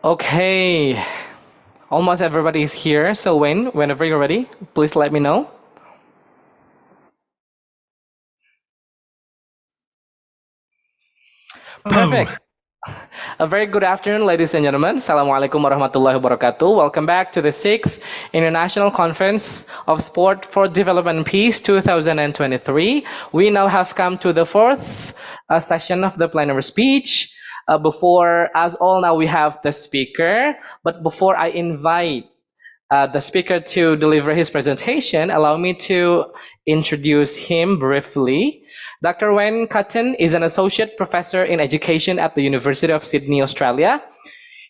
Okay, almost everybody is here. So Wayne, whenever you're ready, please let me know. Perfect. A very good afternoon, ladies and gentlemen. Assalamualaikum warahmatullahi wabarakatuh. Welcome back to the 6th International Conference of Sport for Development and Peace 2023. We now have come to the 4th session of the plenary speech. Before us all, now we have the speaker. But before I invite the speaker to deliver his presentation, allow me to introduce him briefly. Dr. Wen Cutton is an associate professor in education at the University of Sydney, Australia.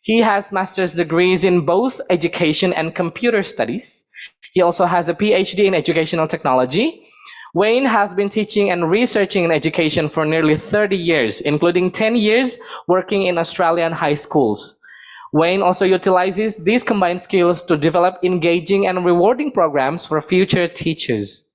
He has master's degrees in both education and computer studies. He also has a PhD in educational technology. Wayne has been teaching and researching in education for nearly 30 years, including 10 years working in Australian high schools. Wayne also utilizes these combined skills to develop engaging and rewarding programs for future teachers.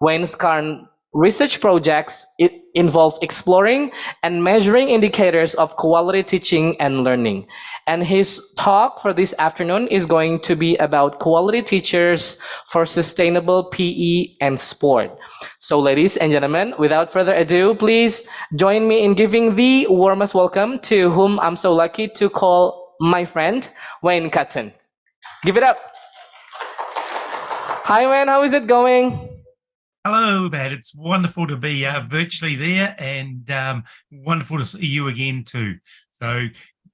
Wayne's current research projects involve exploring and measuring indicators of quality teaching and learning. And his talk for this afternoon is going to be about quality teachers for sustainable PE and sport. So ladies and gentlemen, without further ado, please join me in giving the warmest welcome to whom I'm so lucky to call my friend, Wayne Cutton. Give it up. Hi, Wayne. How is it going? Hello, Matt. It's wonderful to be virtually there, and wonderful to see you again too. So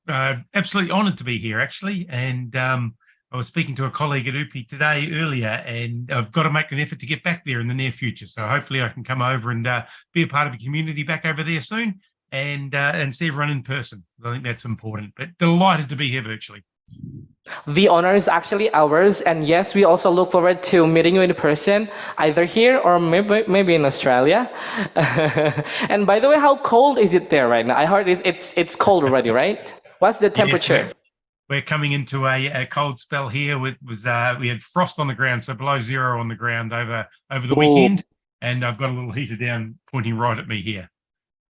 absolutely honoured to be here, actually. And I was speaking to a colleague at UPI today earlier, and I've got to make an effort to get back there in the near future. So hopefully I can come over and be a part of the community back over there soon, and see everyone in person. I think that's important. But delighted to be here virtually. The honor is actually ours, and yes, we also look forward to meeting you in person, either here or maybe in Australia. And by the way, how cold is it there right now? I heard it's cold already, right? What's the temperature? Yes, we're coming into a cold spell here. We had frost on the ground, so below zero on the ground over the weekend, and I've got a little heater down pointing right at me here.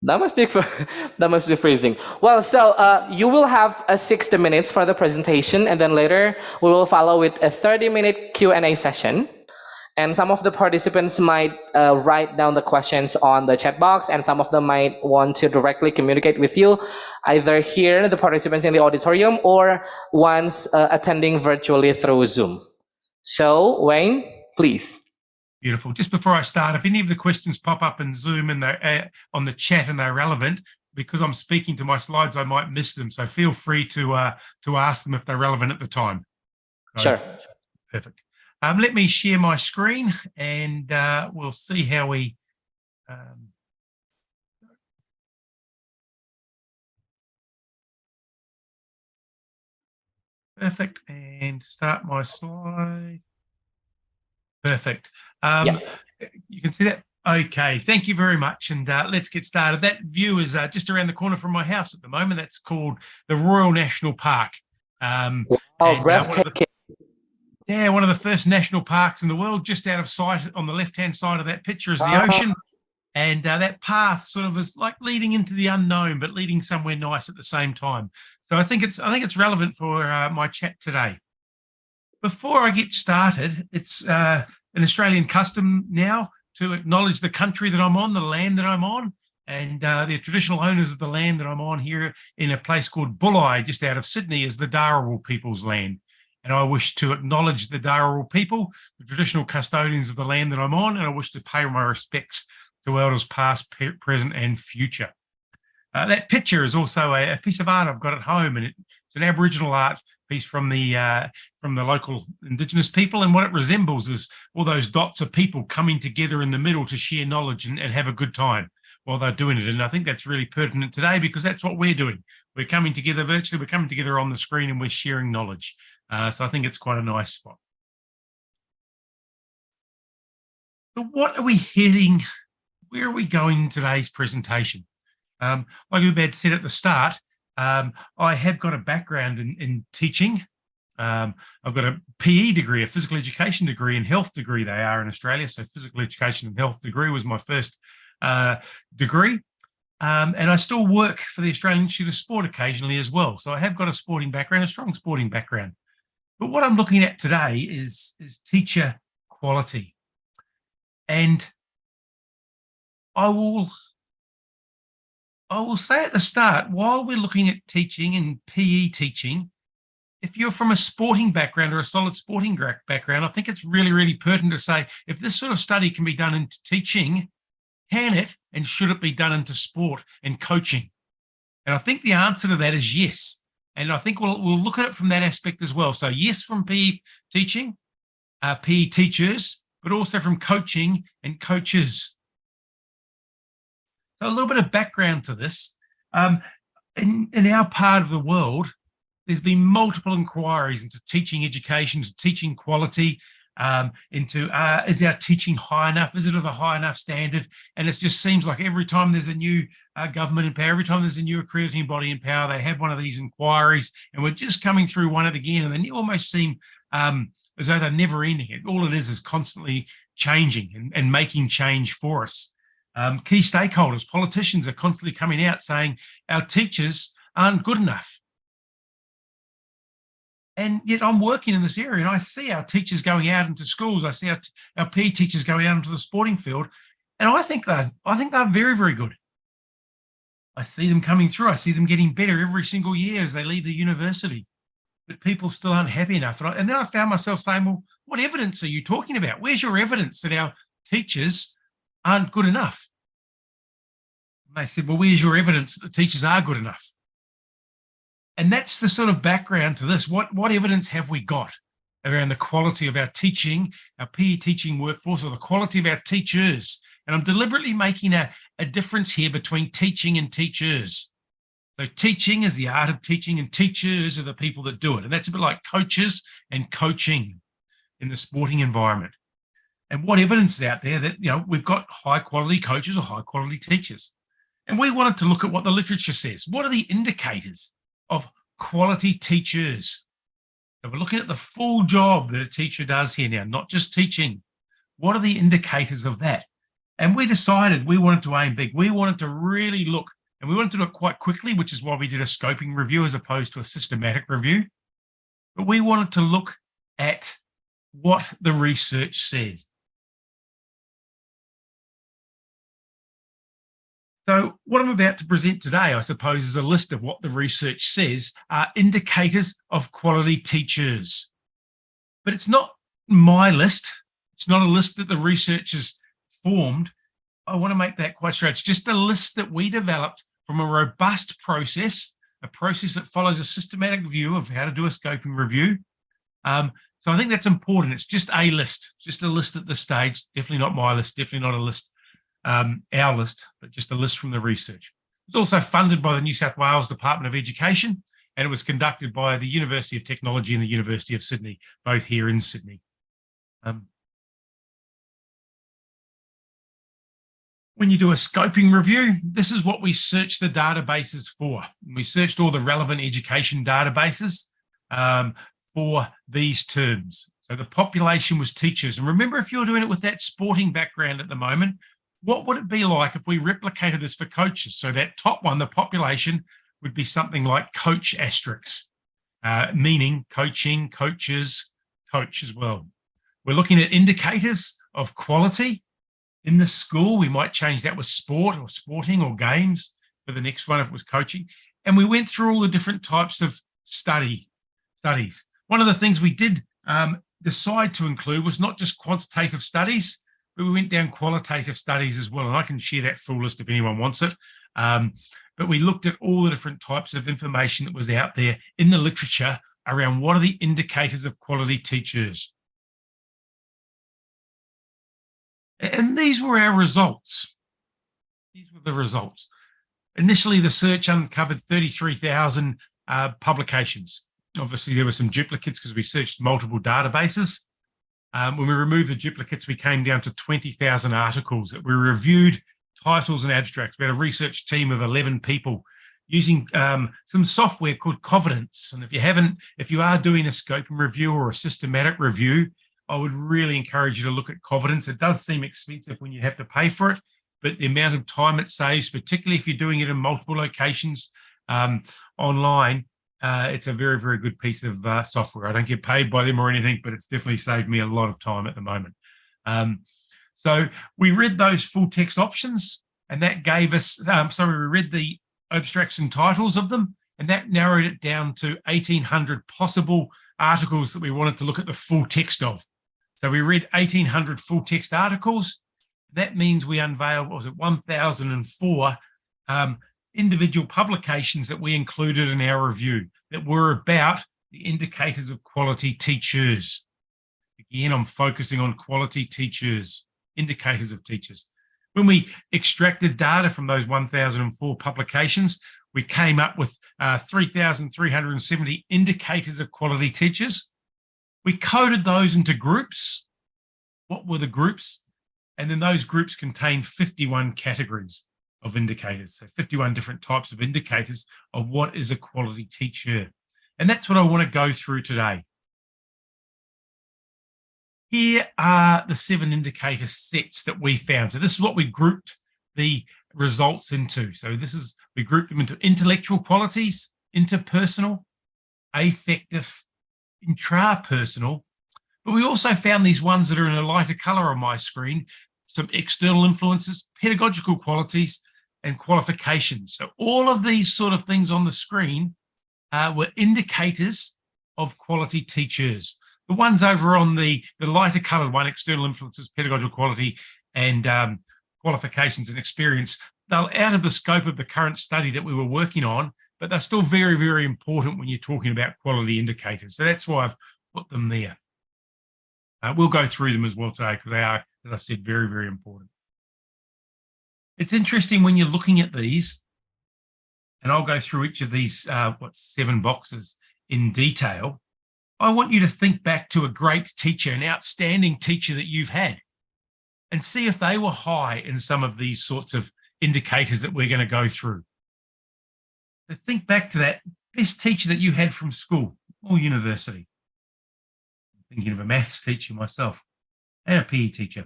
That must be freezing. Well, so you will have 60 minutes for the presentation, and then later we will follow with a 30-minute Q&A session. And some of the participants might write down the questions on the chat box, and some of them might want to directly communicate with you, either here, the participants in the auditorium, or once attending virtually through Zoom. So, Wayne, please. Beautiful. Just before I start, if any of the questions pop up in Zoom and they're on the chat and they're relevant, because I'm speaking to my slides, I might miss them. So feel free to ask them if they're relevant at the time. Sure. Perfect. Let me share my screen, and we'll see how we. Perfect. And start my slide. Perfect. You can see that. Okay, thank you very much. And let's get started. That view is just around the corner from my house at the moment. That's called the Royal National Park. Breathtaking. One of the first national parks in the world, just out of sight on the left-hand side of that picture is the ocean. And that path sort of is like leading into the unknown, but leading somewhere nice at the same time. So I think it's relevant for my chat today. Before I get started, it's an Australian custom now to acknowledge the country that I'm on, the land that I'm on, and the traditional owners of the land that I'm on here in a place called Bulli, just out of Sydney, is the Dharawal people's land. And I wish to acknowledge the Dharawal people, the traditional custodians of the land that I'm on, and I wish to pay my respects to elders past, present, and future. That picture is also a piece of art I've got at home, and it's an Aboriginal art piece from the local Indigenous people, and what it resembles is all those dots of people coming together in the middle to share knowledge and have a good time while they're doing it. And I think that's really pertinent today, because that's what we're doing. We're coming together virtually, we're coming together on the screen, and we're sharing knowledge. So I think it's quite a nice spot. So what are we heading? Where are we going in today's presentation? Like Ubad said at the start, I have got a background in teaching. I've got a PE degree, a physical education degree, and health degree they are in Australia. So physical education and health degree was my first degree. And I still work for the Australian Institute of Sport occasionally as well. So I have got a sporting background, a strong sporting background. But what I'm looking at today is teacher quality. And I will say at the start, while we're looking at teaching and PE teaching, if you're from a sporting background or a solid sporting background, I think it's really, really pertinent to say, if this sort of study can be done into teaching, can it and should it be done into sport and coaching? And I think the answer to that is yes. And I think we'll look at it from that aspect as well. So yes, from PE teaching, PE teachers, but also from coaching and coaches. So a little bit of background to this. In our part of the world, there's been multiple inquiries into teaching education, into teaching quality, is our teaching high enough? Is it of a high enough standard? And it just seems like every time there's a new government in power, every time there's a new accrediting body in power, they have one of these inquiries, and we're just coming through one again, and they almost seem as though they're never ending. All it is constantly changing and making change for us. Key stakeholders, politicians are constantly coming out saying our teachers aren't good enough. And yet I'm working in this area and I see our teachers going out into schools. I see our PE teachers going out into the sporting field, and I think they're very, very good. I see them coming through. I see them getting better every single year as they leave the university, but people still aren't happy enough. And then I found myself saying, well, what evidence are you talking about? Where's your evidence that our teachers aren't good enough? And they said, well, where's your evidence that the teachers are good enough? And that's the sort of background to this. What evidence have we got around the quality of our teaching, our PE teaching workforce, or the quality of our teachers? And I'm deliberately making a difference here between teaching and teachers. So teaching is the art of teaching, and teachers are the people that do it. And that's a bit like coaches and coaching in the sporting environment. And what evidence is out there that, we've got high quality coaches or high quality teachers? And we wanted to look at what the literature says. What are the indicators of quality teachers? So we're looking at the full job that a teacher does here now, not just teaching. What are the indicators of that? And we decided we wanted to aim big. We wanted to really look, and we wanted to do it quite quickly, which is why we did a scoping review as opposed to a systematic review. But we wanted to look at what the research says. So what I'm about to present today, I suppose, is a list of what the research says are indicators of quality teachers. But it's not my list. It's not a list that the researchers formed. I want to make that quite straight. It's just a list that we developed from a robust process, a process that follows a systematic view of how to do a scoping review. So I think that's important. It's just a list at this stage. Definitely not my list, definitely not a list. Our list, but just a list from the research. It was also funded by the New South Wales Department of Education, and it was conducted by the University of Technology and the University of Sydney, both here in Sydney. When you do a scoping review, this is what we search the databases for. We searched all the relevant education databases for these terms. So the population was teachers. And remember, if you're doing it with that sporting background at the moment, what would it be like if we replicated this for coaches? So that top one, the population, would be something like coach asterisks, meaning coaching, coaches, coach as well. We're looking at indicators of quality in the school. We might change that with sport or sporting or games for the next one if it was coaching. And we went through all the different types of studies. One of the things we did decide to include was not just quantitative studies, but we went down qualitative studies as well. And I can share that full list if anyone wants it. But we looked at all the different types of information that was out there in the literature around what are the indicators of quality teachers. And these were our results. These were the results. Initially, the search uncovered 33,000 publications. Obviously, there were some duplicates because we searched multiple databases. When we removed the duplicates, we came down to 20,000 articles that we reviewed, titles and abstracts. We had a research team of 11 people using some software called Covidence. And if you are doing a scoping review or a systematic review, I would really encourage you to look at Covidence. It does seem expensive when you have to pay for it, but the amount of time it saves, particularly if you're doing it in multiple locations online, it's a very, very good piece of software. I don't get paid by them or anything, but it's definitely saved me a lot of time at the moment. So we read those full text options, and that gave us, we read the abstracts and titles of them, and that narrowed it down to 1,800 possible articles that we wanted to look at the full text of. So we read 1,800 full text articles. That means we unveiled, what was it, 1,004 individual publications that we included in our review that were about the indicators of quality teachers. Again, I'm focusing on quality teachers, indicators of teachers. When we extracted data from those 1,004 publications, we came up with 3,370 indicators of quality teachers. We coded those into groups. What were the groups? And then those groups contained 51 categories of indicators. So 51 different types of indicators of what is a quality teacher. And that's what I want to go through today. Here are the 7 indicator sets that we found. So this is what we grouped the results into. So we grouped them into intellectual qualities, interpersonal, affective, intrapersonal, but we also found these ones that are in a lighter color on my screen, some external influences, pedagogical qualities, and qualifications. So all of these sort of things on the screen were indicators of quality teachers. The ones over on the lighter colored one, external influences, pedagogical quality, and qualifications and experience, they're out of the scope of the current study that we were working on, but they're still very, very important when you're talking about quality indicators. So that's why I've put them there. We'll go through them as well today because they are, as I said, very, very important. It's interesting when you're looking at these, and I'll go through each of these, 7 boxes in detail. I want you to think back to a great teacher, an outstanding teacher that you've had, and see if they were high in some of these sorts of indicators that we're going to go through. So think back to that best teacher that you had from school or university. I'm thinking of a maths teacher myself and a PE teacher.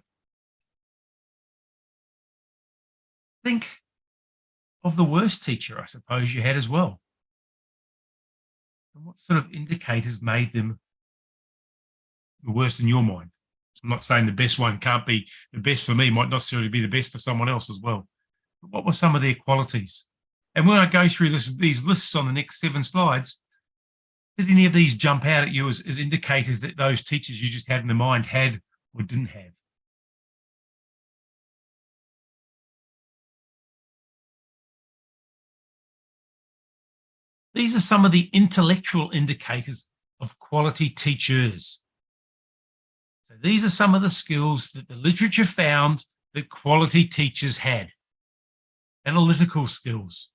Think of the worst teacher, I suppose, you had as well. And what sort of indicators made them the worst in your mind? I'm not saying the best one can't be the best for me, might not necessarily be the best for someone else as well. But what were some of their qualities? And when I go through these lists on the next 7 slides, did any of these jump out at you as indicators that those teachers you just had in the mind had or didn't have? These are some of the intellectual indicators of quality teachers. So these are some of the skills that the literature found that quality teachers had. Analytical skills,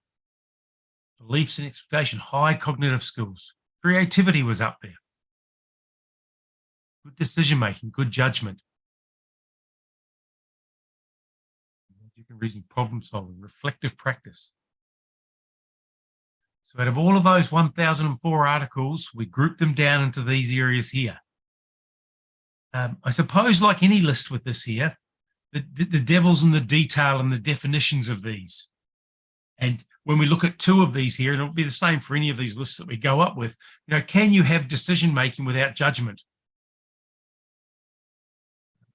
beliefs and expectation, high cognitive skills, creativity was up there. Good decision-making, good judgment. Logical reasoning, problem solving, reflective practice. So out of all of those 1,004 articles, we grouped them down into these areas here. I suppose like any list with this here, the devil's in the detail and the definitions of these. And when we look at 2 of these here, and it'll be the same for any of these lists that we go up with, can you have decision-making without judgment?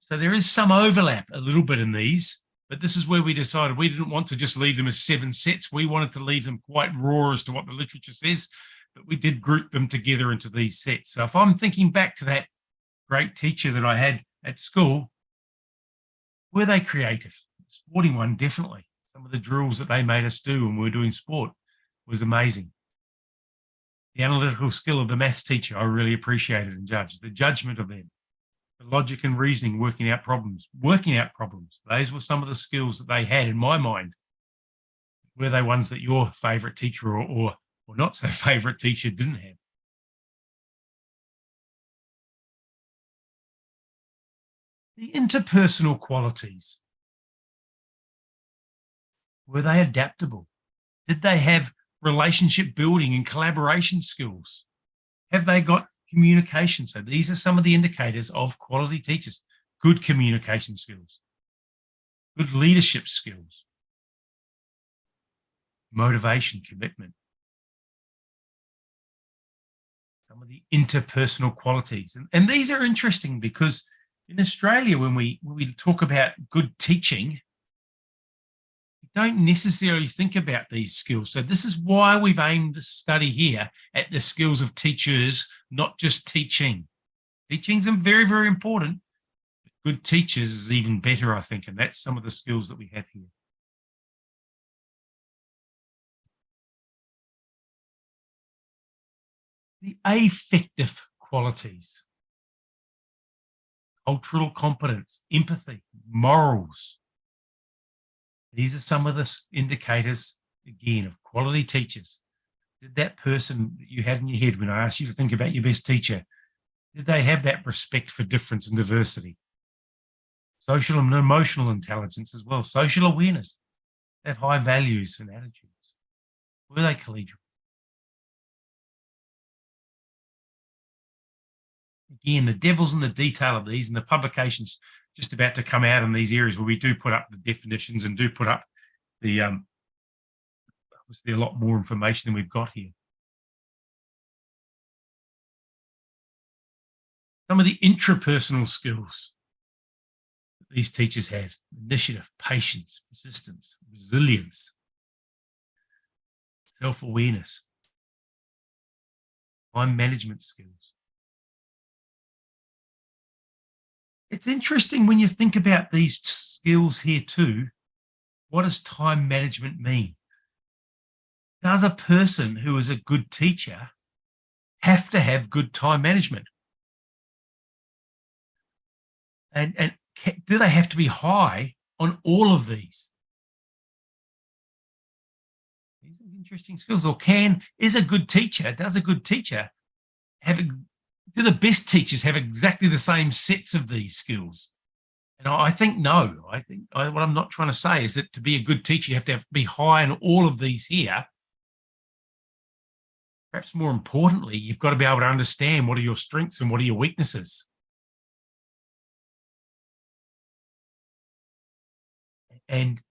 So there is some overlap a little bit in these, but this is where we decided we didn't want to just leave them as 7 sets. We wanted to leave them quite raw as to what the literature says, but we did group them together into these sets. So if I'm thinking back to that great teacher that I had at school, were they creative? The sporting one, definitely. Some of the drills that they made us do when we were doing sport was amazing. The analytical skill of the maths teacher, I really appreciated and judged. The judgment of them, the logic and reasoning, working out problems. Those were some of the skills that they had in my mind. Were they ones that your favourite teacher or not so favourite teacher didn't have? The interpersonal qualities. Were they adaptable? Did they have relationship building and collaboration skills? Have they got communication? So these are some of the indicators of quality teachers. Good communication skills. good leadership skills, motivation, commitment, some of the interpersonal qualities. And these are interesting because in Australia, when we talk about good teaching, we don't necessarily think about these skills. So this is why we've aimed the study here at the skills of teachers, not just teaching. Teaching's very, very important. Good teachers is even better, I think, and that's some of the skills that we have here. The affective qualities, cultural competence, empathy, morals. These are some of the indicators, again, of quality teachers. Did that person that you had in your head when I asked you to think about your best teacher, did they have that respect for difference and diversity? Social and emotional intelligence as well, social awareness. They have high values and attitudes. Were they collegial? Again, the devil's in the detail of these, and the publication's just about to come out in these areas where we do put up the definitions and do put up the obviously a lot more information than we've got here. Some of the intrapersonal skills that these teachers have: initiative, patience, persistence, resilience, self-awareness, time management skills. It's interesting when you think about these skills here too. What does time management mean? Does a person who is a good teacher have to have good time management? And do they have to be high on all of these? These are interesting skills. Or does a good teacher have, do the best teachers have exactly the same sets of these skills? And I think no. I think what I'm not trying to say is that to be a good teacher, you have to be high on all of these here. Perhaps more importantly, you've got to be able to understand what are your strengths and what are your weaknesses. And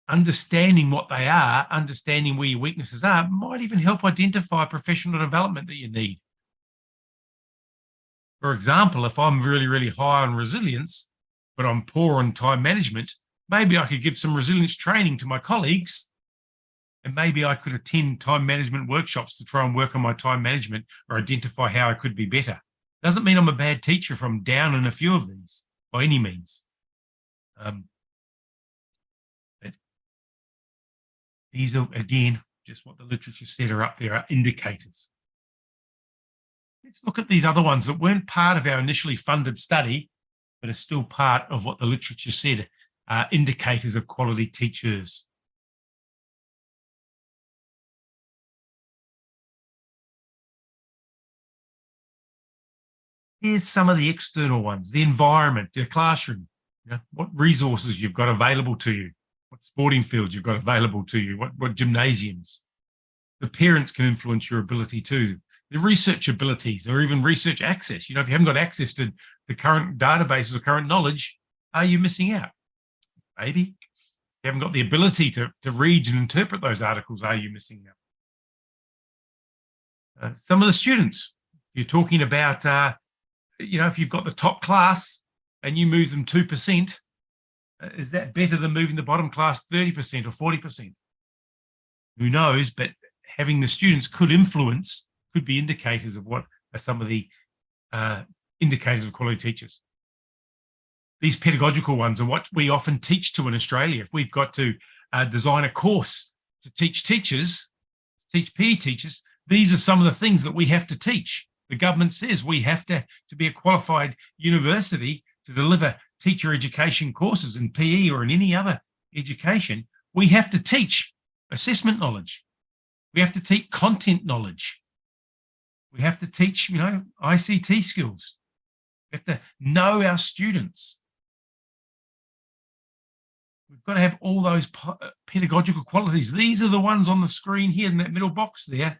understanding what they are, understanding where your weaknesses are, might even help identify professional development that you need. For example, if I'm really, really high on resilience, but I'm poor on time management, maybe I could give some resilience training to my colleagues, and maybe I could attend time management workshops to try and work on my time management or identify how I could be better. Doesn't mean I'm a bad teacher if I'm down in a few of these, by any means. But these are, again, just what the literature said are up there, are indicators. Let's look at these other ones that weren't part of our initially funded study, but are still part of what the literature said are indicators of quality teachers. Here's some of the external ones: the environment, the classroom, what resources you've got available to you, what sporting fields you've got available to you, what gymnasiums. The parents can influence your ability too. The research abilities or even research access. If you haven't got access to the current databases or current knowledge, are you missing out? Maybe. If you haven't got the ability to read and interpret those articles, are you missing out? Some of the students, you're talking about, if you've got the top class and you move them 2%, is that better than moving the bottom class 30% or 40%? Who knows? But having the students could be indicators of what are some of the indicators of quality teachers. These pedagogical ones are what we often teach to in Australia. If we've got to design a course to teach teachers, to teach PE teachers, these are some of the things that we have to teach. The government says we have to be a qualified university to deliver teacher education courses in PE or in any other education. We have to teach assessment knowledge. We have to teach content knowledge. We have to teach, ICT skills. We have to know our students. We've got to have all those pedagogical qualities. These are the ones on the screen here in that middle box there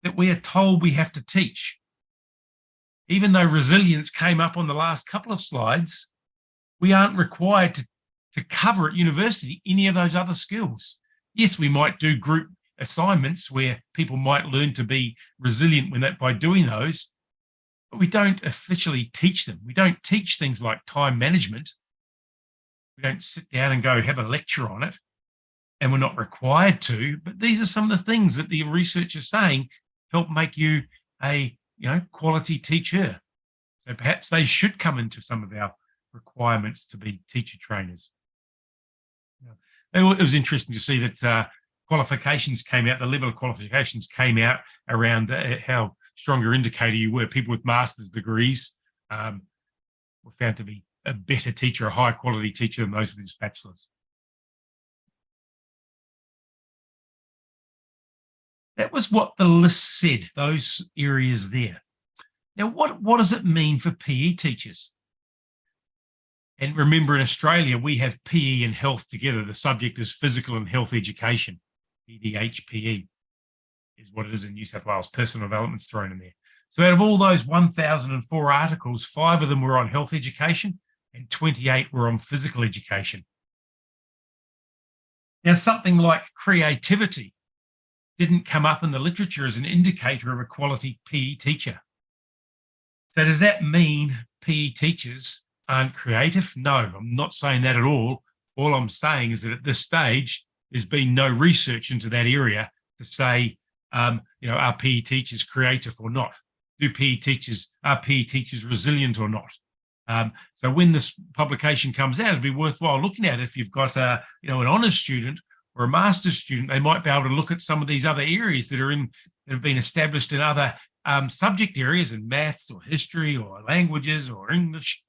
that we are told we have to teach. Even though resilience came up on the last couple of slides, we aren't required to cover at university any of those other skills. Yes, we might do group assignments where people might learn to be resilient by doing those, but we don't officially teach them. We don't teach things like time management. We don't sit down and go have a lecture on it, and we're not required to, but these are some of the things that the research is saying help make you a quality teacher. So perhaps they should come into some of our requirements to be teacher trainers. It was interesting to see that qualifications came out, the level of qualifications came out around how stronger indicator you were. People with master's degrees were found to be a better teacher, a high quality teacher than those with just bachelors. That was what the list said, those areas there. Now, what does it mean for PE teachers? And remember, in Australia, we have PE and health together. The subject is physical and health education. PDHPE is what it is in New South Wales. Personal development's thrown in there. So out of all those 1,004 articles, 5 of them were on health education and 28 were on physical education. Now, something like creativity didn't come up in the literature as an indicator of a quality PE teacher. So does that mean PE teachers aren't creative? No, I'm not saying that at all. All I'm saying is that at this stage, there's been no research into that area to say, are PE teachers creative or not? Are PE teachers resilient or not? So when this publication comes out, it'd be worthwhile looking at it. If you've got an honours student or a master's student, they might be able to look at some of these other areas that have been established in other subject areas in maths or history or languages or English.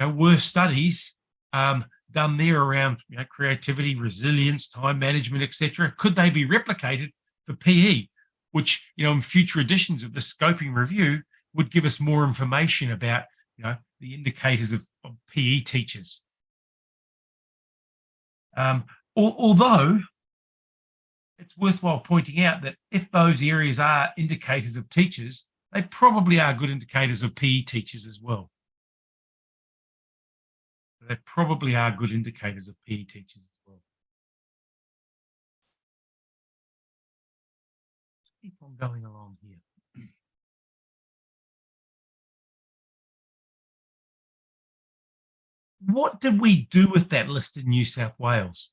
Were studies done there around creativity, resilience, time management, etc. Could they be replicated for PE, which in future editions of the scoping review would give us more information about the indicators of PE teachers. Although it's worthwhile pointing out that if those areas are indicators of teachers, they probably are good indicators of PE teachers as well. They probably are good indicators of PE teachers as well. Let's keep on going along here. What did we do with that list in New South Wales?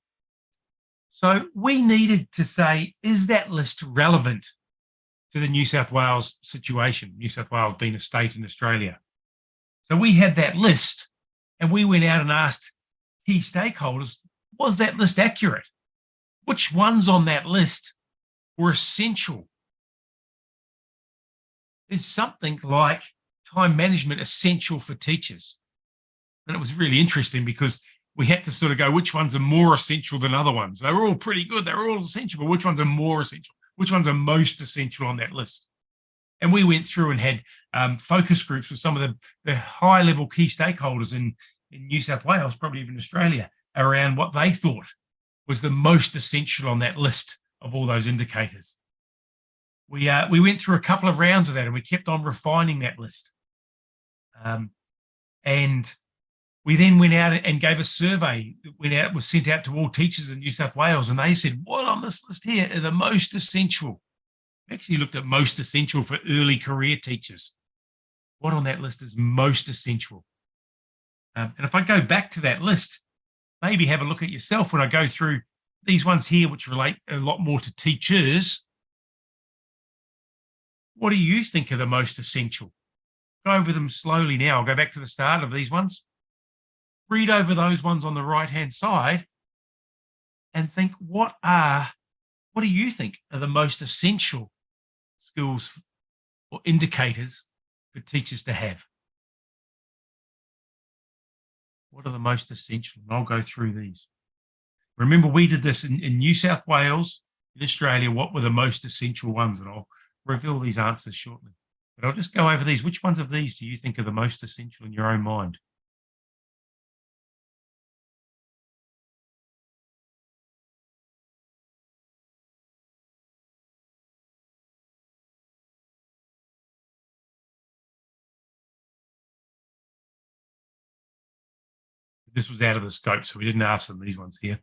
So we needed to say, is that list relevant to the New South Wales situation, New South Wales being a state in Australia? So we had that list and we went out and asked key stakeholders, was that list accurate? Which ones on that list were essential? Is something like time management essential for teachers? And it was really interesting because we had to sort of go, which ones are more essential than other ones? They were all pretty good. They were all essential, but which ones are more essential? Which ones are most essential on that list? And we went through and had focus groups with some of the high-level key stakeholders in New South Wales, probably even Australia, around what they thought was the most essential on that list of all those indicators. We went through a couple of rounds of that and we kept on refining that list. And we then went out and gave a survey that was sent out to all teachers in New South Wales, and they said, what on this list here are the most essential? We actually looked at most essential for early career teachers. What on that list is most essential? And if I go back to that list, maybe have a look at yourself when I go through these ones here, which relate a lot more to teachers. What do you think are the most essential? Go over them slowly now. I'll go back to the start of these ones. Read over those ones on the right-hand side and think, what do you think are the most essential skills or indicators for teachers to have? What are the most essential? And I'll go through these. Remember, we did this in New South Wales, in Australia. What were the most essential ones? And I'll reveal these answers shortly. But I'll just go over these. Which ones of these do you think are the most essential in your own mind? This was out of the scope, so we didn't ask them these ones here.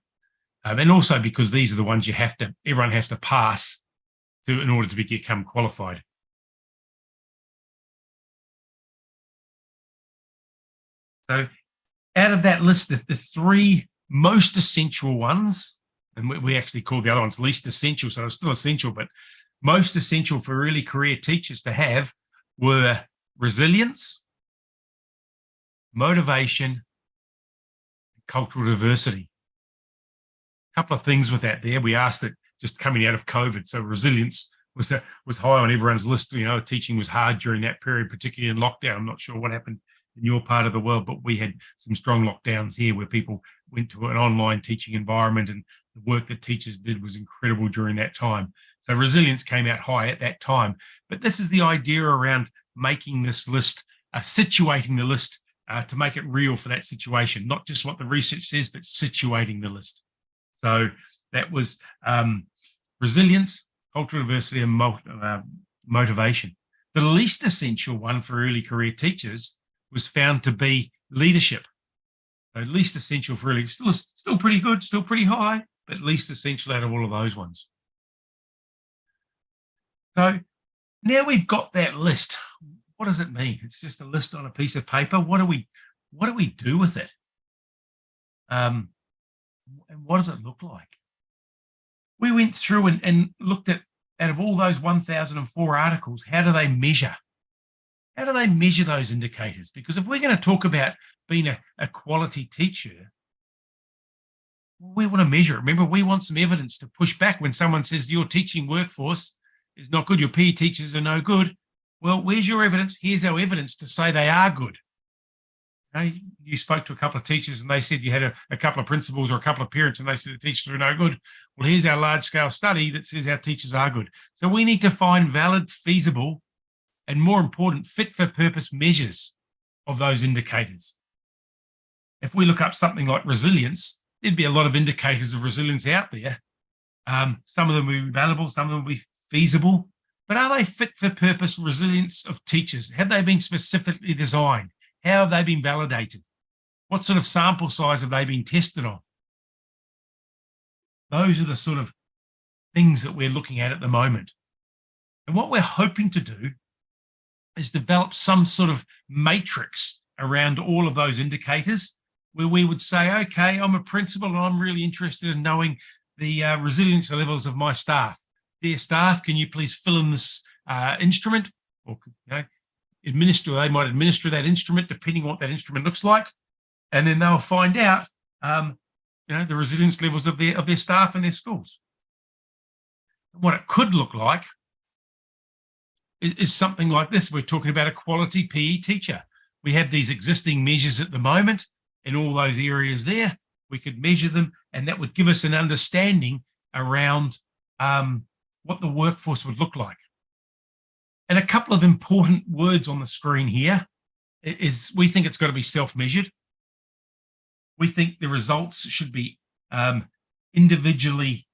And also because these are the ones everyone has to pass in order to become qualified. So out of that list, the three most essential ones, and we actually called the other ones least essential, so it's still essential, but most essential for early career teachers to have were resilience, motivation, cultural diversity. A couple of things with that there. We asked it just coming out of COVID. So resilience was high on everyone's list. You know, teaching was hard during that period, particularly in lockdown. I'm not sure what happened in your part of the world, but we had some strong lockdowns here where people went to an online teaching environment, and the work that teachers did was incredible during that time. So resilience came out high at that time. But this is the idea around making this list, situating the list to make it real for that situation, not just what the research says, but situating the list. So that was resilience, cultural diversity, and motivation. The least essential one for early career teachers was found to be leadership. So least essential for early, still pretty good, still pretty high, but least essential out of all of those ones. So now we've got that list. What does it mean? It's just a list on a piece of paper. What do we do with it? And what does it look like? We went through and looked at, out of all those 1,004 articles, how do they measure? How do they measure those indicators? Because if we're going to talk about being a quality teacher, we want to measure it. Remember, we want some evidence to push back when someone says your teaching workforce is not good, your PE teachers are no good. Well, where's your evidence? Here's our evidence to say they are good. You spoke to a couple of teachers and they said you had a couple of principals or a couple of parents and they said the teachers are no good. Well, here's our large-scale study that says our teachers are good. So we need to find valid, feasible, and more important, fit-for-purpose measures of those indicators. If we look up something like resilience, there'd be a lot of indicators of resilience out there. Some of them will be valuable, some of them will be feasible, but are they fit-for-purpose resilience of teachers? Have they been specifically designed? How have they been validated? What sort of sample size have they been tested on? Those are the sort of things that we're looking at the moment. And what we're hoping to do is develop some sort of matrix around all of those indicators where we would say, okay, I'm a principal and I'm really interested in knowing the resilience levels of my staff. Dear staff, can you please fill in this instrument? Or, they might administer that instrument depending on what that instrument looks like, and then they'll find out the resilience levels of their staff and their schools. What it could look like is something like this. We're talking about a quality PE teacher. We have these existing measures at the moment in all those areas there. We could measure them, and that would give us an understanding around what the workforce would look like. And a couple of important words on the screen here is we think it's got to be self-measured. We think the results should be individually,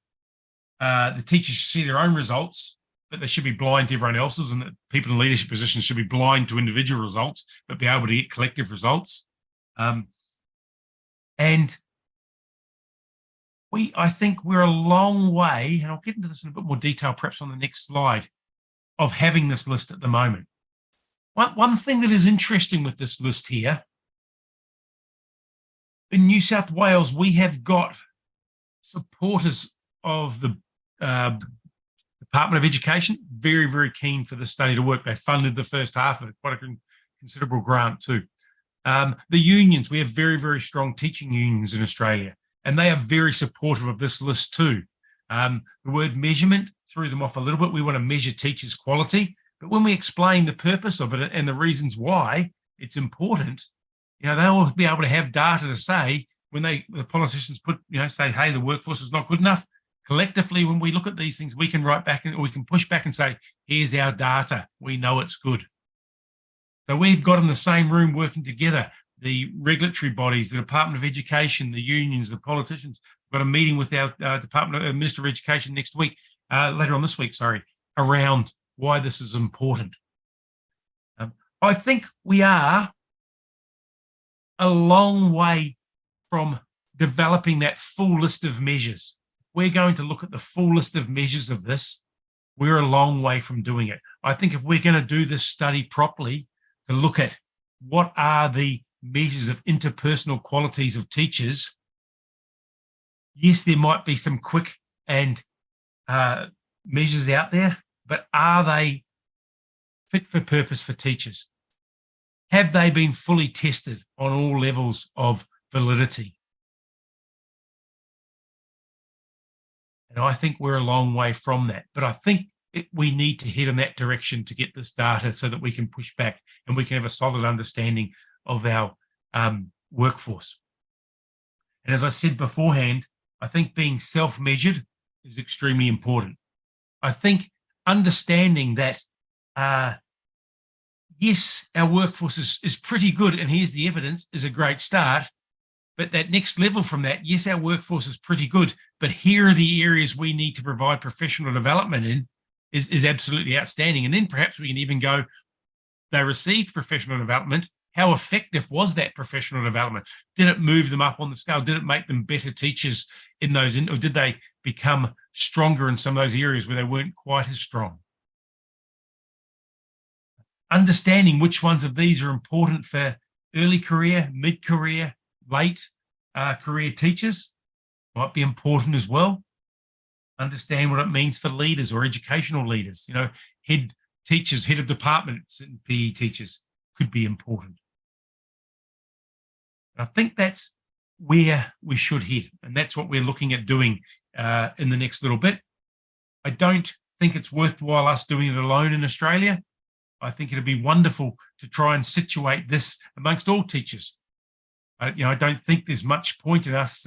the teachers should see their own results, but they should be blind to everyone else's, and that people in leadership positions should be blind to individual results, but be able to get collective results. And I think we're a long way, and I'll get into this in a bit more detail perhaps on the next slide, of having this list at the moment. One thing that is interesting with this list here, in New South Wales, we have got supporters of the Department of Education, very, very keen for the study to work. They funded the first half of it, quite a considerable grant too. The unions, we have very, very strong teaching unions in Australia, and they are very supportive of this list too. The word measurement threw them off a little bit. We want to measure teachers' quality, but when we explain the purpose of it and the reasons why it's important, they'll be able to have data to say when the politicians say, hey, the workforce is not good enough. Collectively, when we look at these things, we can write back or we can push back and say, here's our data. We know it's good. So we've got in the same room working together, the regulatory bodies, the Department of Education, the unions, the politicians. We've got a meeting with our Minister of Education next week, later on this week, around why this is important. I think we are a long way from developing that full list of measures. We're going to look at the full list of measures of this. We're a long way from doing it. I think if we're going to do this study properly, to look at what are the measures of interpersonal qualities of teachers, yes, there might be some quick and measures out there, but are they fit for purpose for teachers? Have they been fully tested on all levels of validity? And I think we're a long way from that. But I think we need to head in that direction to get this data so that we can push back and we can have a solid understanding of our workforce. And as I said beforehand, I think being self-measured is extremely important. I think understanding that, yes, our workforce is pretty good, and here's the evidence, is a great start. But that next level from that, yes, our workforce is pretty good, but here are the areas we need to provide professional development in is absolutely outstanding. And then perhaps we can even go, they received professional development. How effective was that professional development? Did it move them up on the scale? Did it make them better teachers in those, or did they become stronger in some of those areas where they weren't quite as strong? Understanding which ones of these are important for early career, mid-career, late career teachers might be important as well. Understand what it means for leaders or educational leaders. You know, head teachers, head of departments and PE teachers could be important. And I think that's where we should head, and that's what we're looking at doing in the next little bit. I don't think it's worthwhile us doing it alone in Australia. I think it'd be wonderful to try and situate this amongst all teachers. I don't think there's much point in us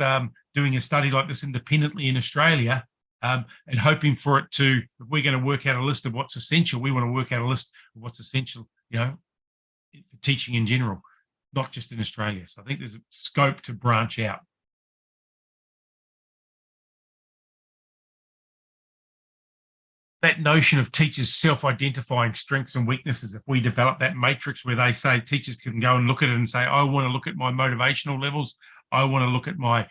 doing a study like this independently in Australia and hoping for it to, if we're going to work out a list of what's essential, we want to work out a list of what's essential, for teaching in general, not just in Australia. So I think there's a scope to branch out. That notion of teachers self-identifying strengths and weaknesses, if we develop that matrix where they say teachers can go and look at it and say, I want to look at my motivational levels, I want to look at my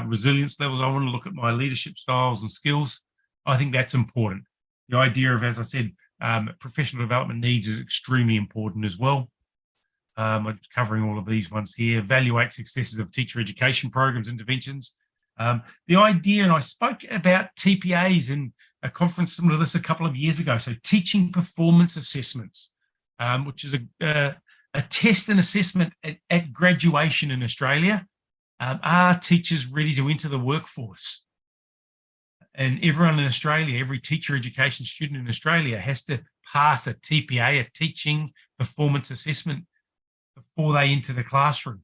resilience levels, I want to look at my leadership styles and skills, I think that's important. The idea of, as I said, professional development needs is extremely important as well. I'm covering all of these ones here. Evaluate successes of teacher education programs, interventions. The idea, and I spoke about TPAs in a conference similar to this a couple of years ago, so teaching performance assessments, which is a test and assessment at graduation in Australia. Are teachers ready to enter the workforce? And everyone in Australia, every teacher education student in Australia has to pass a TPA, a teaching performance assessment, before they enter the classroom.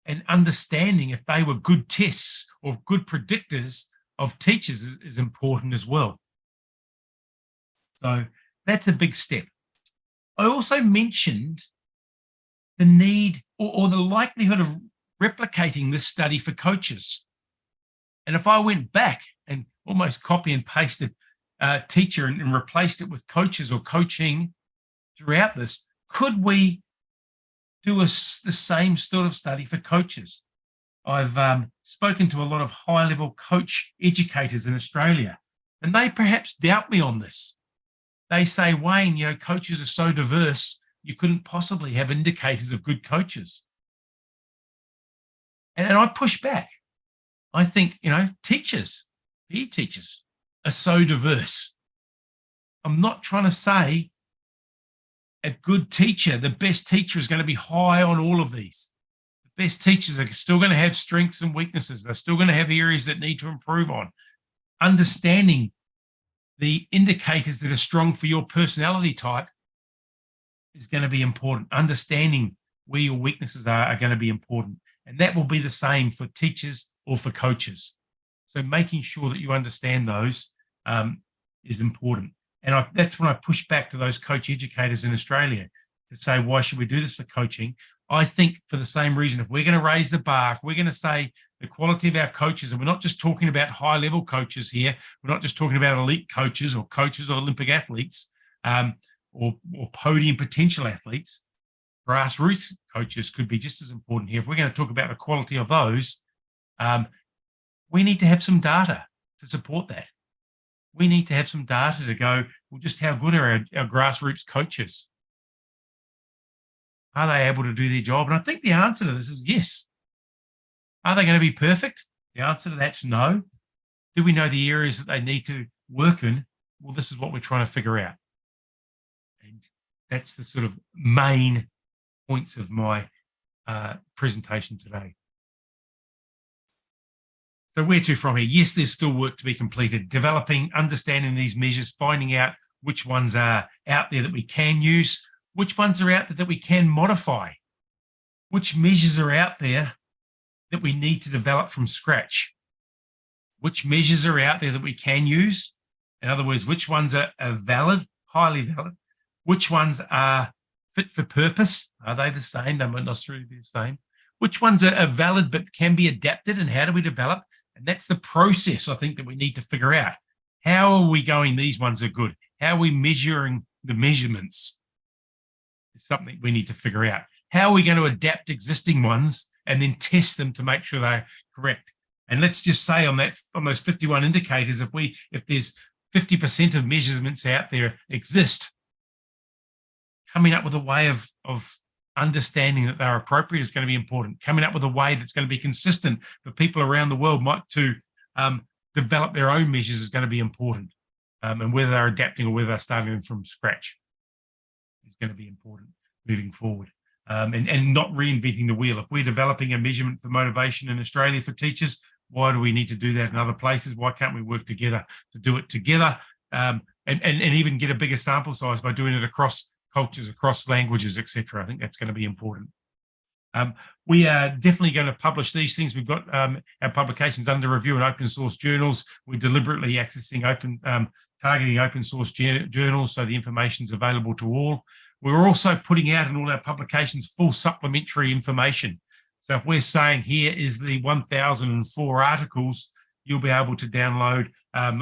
And understanding if they were good tests or good predictors of teachers is important as well. So that's a big step. I also mentioned the need or the likelihood of replicating this study for coaches. And if I went back and almost copy and pasted teacher and replaced it with coaches or coaching throughout this, could we do the same sort of study for coaches? I've spoken to a lot of high-level coach educators in Australia, and they perhaps doubt me on this. They say, Wayne, coaches are so diverse, you couldn't possibly have indicators of good coaches. And I push back. I think, teachers, PE teachers are so diverse. I'm not trying to say a good teacher, the best teacher is going to be high on all of these. The best teachers are still going to have strengths and weaknesses. They're still going to have areas that need to improve on. Understanding the indicators that are strong for your personality type is going to be important. Understanding where your weaknesses are going to be important. And that will be the same for teachers or for coaches. So making sure that you understand those is important. And that's when I push back to those coach educators in Australia to say, why should we do this for coaching? I think for the same reason, if we're going to raise the bar, if we're going to say the quality of our coaches, and we're not just talking about high-level coaches here, we're not just talking about elite coaches or Olympic athletes or podium potential athletes, grassroots coaches could be just as important here. If we're going to talk about the quality of those, we need to have some data to support that. We need to have some data to go, well, just how good are our grassroots coaches? Are they able to do their job? And I think the answer to this is yes. Are they going to be perfect? The answer to that's no. Do we know the areas that they need to work in? Well, this is what we're trying to figure out. And that's the sort of main points of my presentation today. So where to from here? Yes, there's still work to be completed. Developing, understanding these measures, finding out which ones are out there that we can use, which ones are out there that we can modify, which measures are out there that we need to develop from scratch, which measures are out there that we can use. In other words, which ones are valid, highly valid, which ones are fit for purpose. Are they the same? They might not necessarily be the same. Which ones are valid but can be adapted, and how do we develop? And that's the process, I think, that we need to figure out. How are we going? These ones are good. How are we measuring the measurements? It's something we need to figure out. How are we going to adapt existing ones and then test them to make sure they're correct? And let's just say on those 51 indicators, if there's 50% of measurements out there exist, coming up with a way of understanding that they're appropriate is going to be important. Coming up with a way that's going to be consistent for people around the world to develop their own measures is going to be important. And whether they're adapting or whether they're starting them from scratch is going to be important moving forward. And not reinventing the wheel. If we're developing a measurement for motivation in Australia for teachers, why do we need to do that in other places? Why can't we work together to do it together and even get a bigger sample size by doing it across cultures, across languages, etc.? I think that's going to be important. We are definitely going to publish these things. We've got our publications under review in open source journals. We're deliberately accessing targeting open source journals so the information is available to all. We're also putting out in all our publications full supplementary information. So if we're saying here is the 1,004 articles, you'll be able to download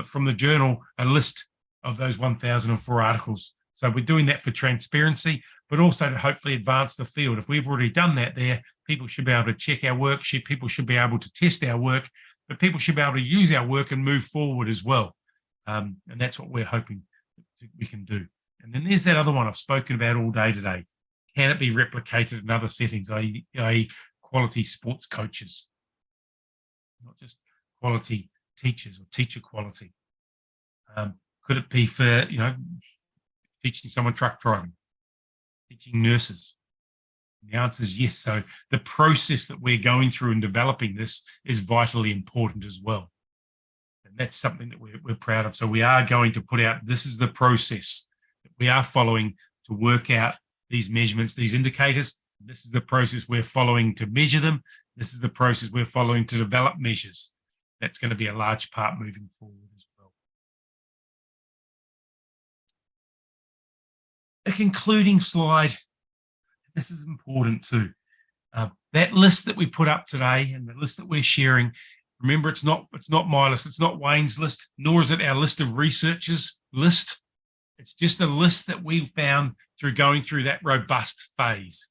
from the journal a list of those 1,004 articles. So we're doing that for transparency, but also to hopefully advance the field. If we've already done that there, people should be able to check our work, people should be able to test our work, but people should be able to use our work and move forward as well. And that's what we're hoping we can do. And then there's that other one I've spoken about all day today. Can it be replicated in other settings, i.e. quality sports coaches, not just quality teachers or teacher quality? Could it be for, teaching someone truck driving, teaching nurses? And the answer is yes. So the process that we're going through in developing this is vitally important as well. And that's something that we're proud of. So we are going to put out, this is the process that we are following to work out these measurements, these indicators. This is the process we're following to measure them. This is the process we're following to develop measures. That's going to be a large part moving forward as well. A concluding slide. This is important too. That list that we put up today and the list that we're sharing, remember, it's not my list, it's not Wayne's list, nor is it our list of researchers list. It's just a list that we found through going through that robust phase.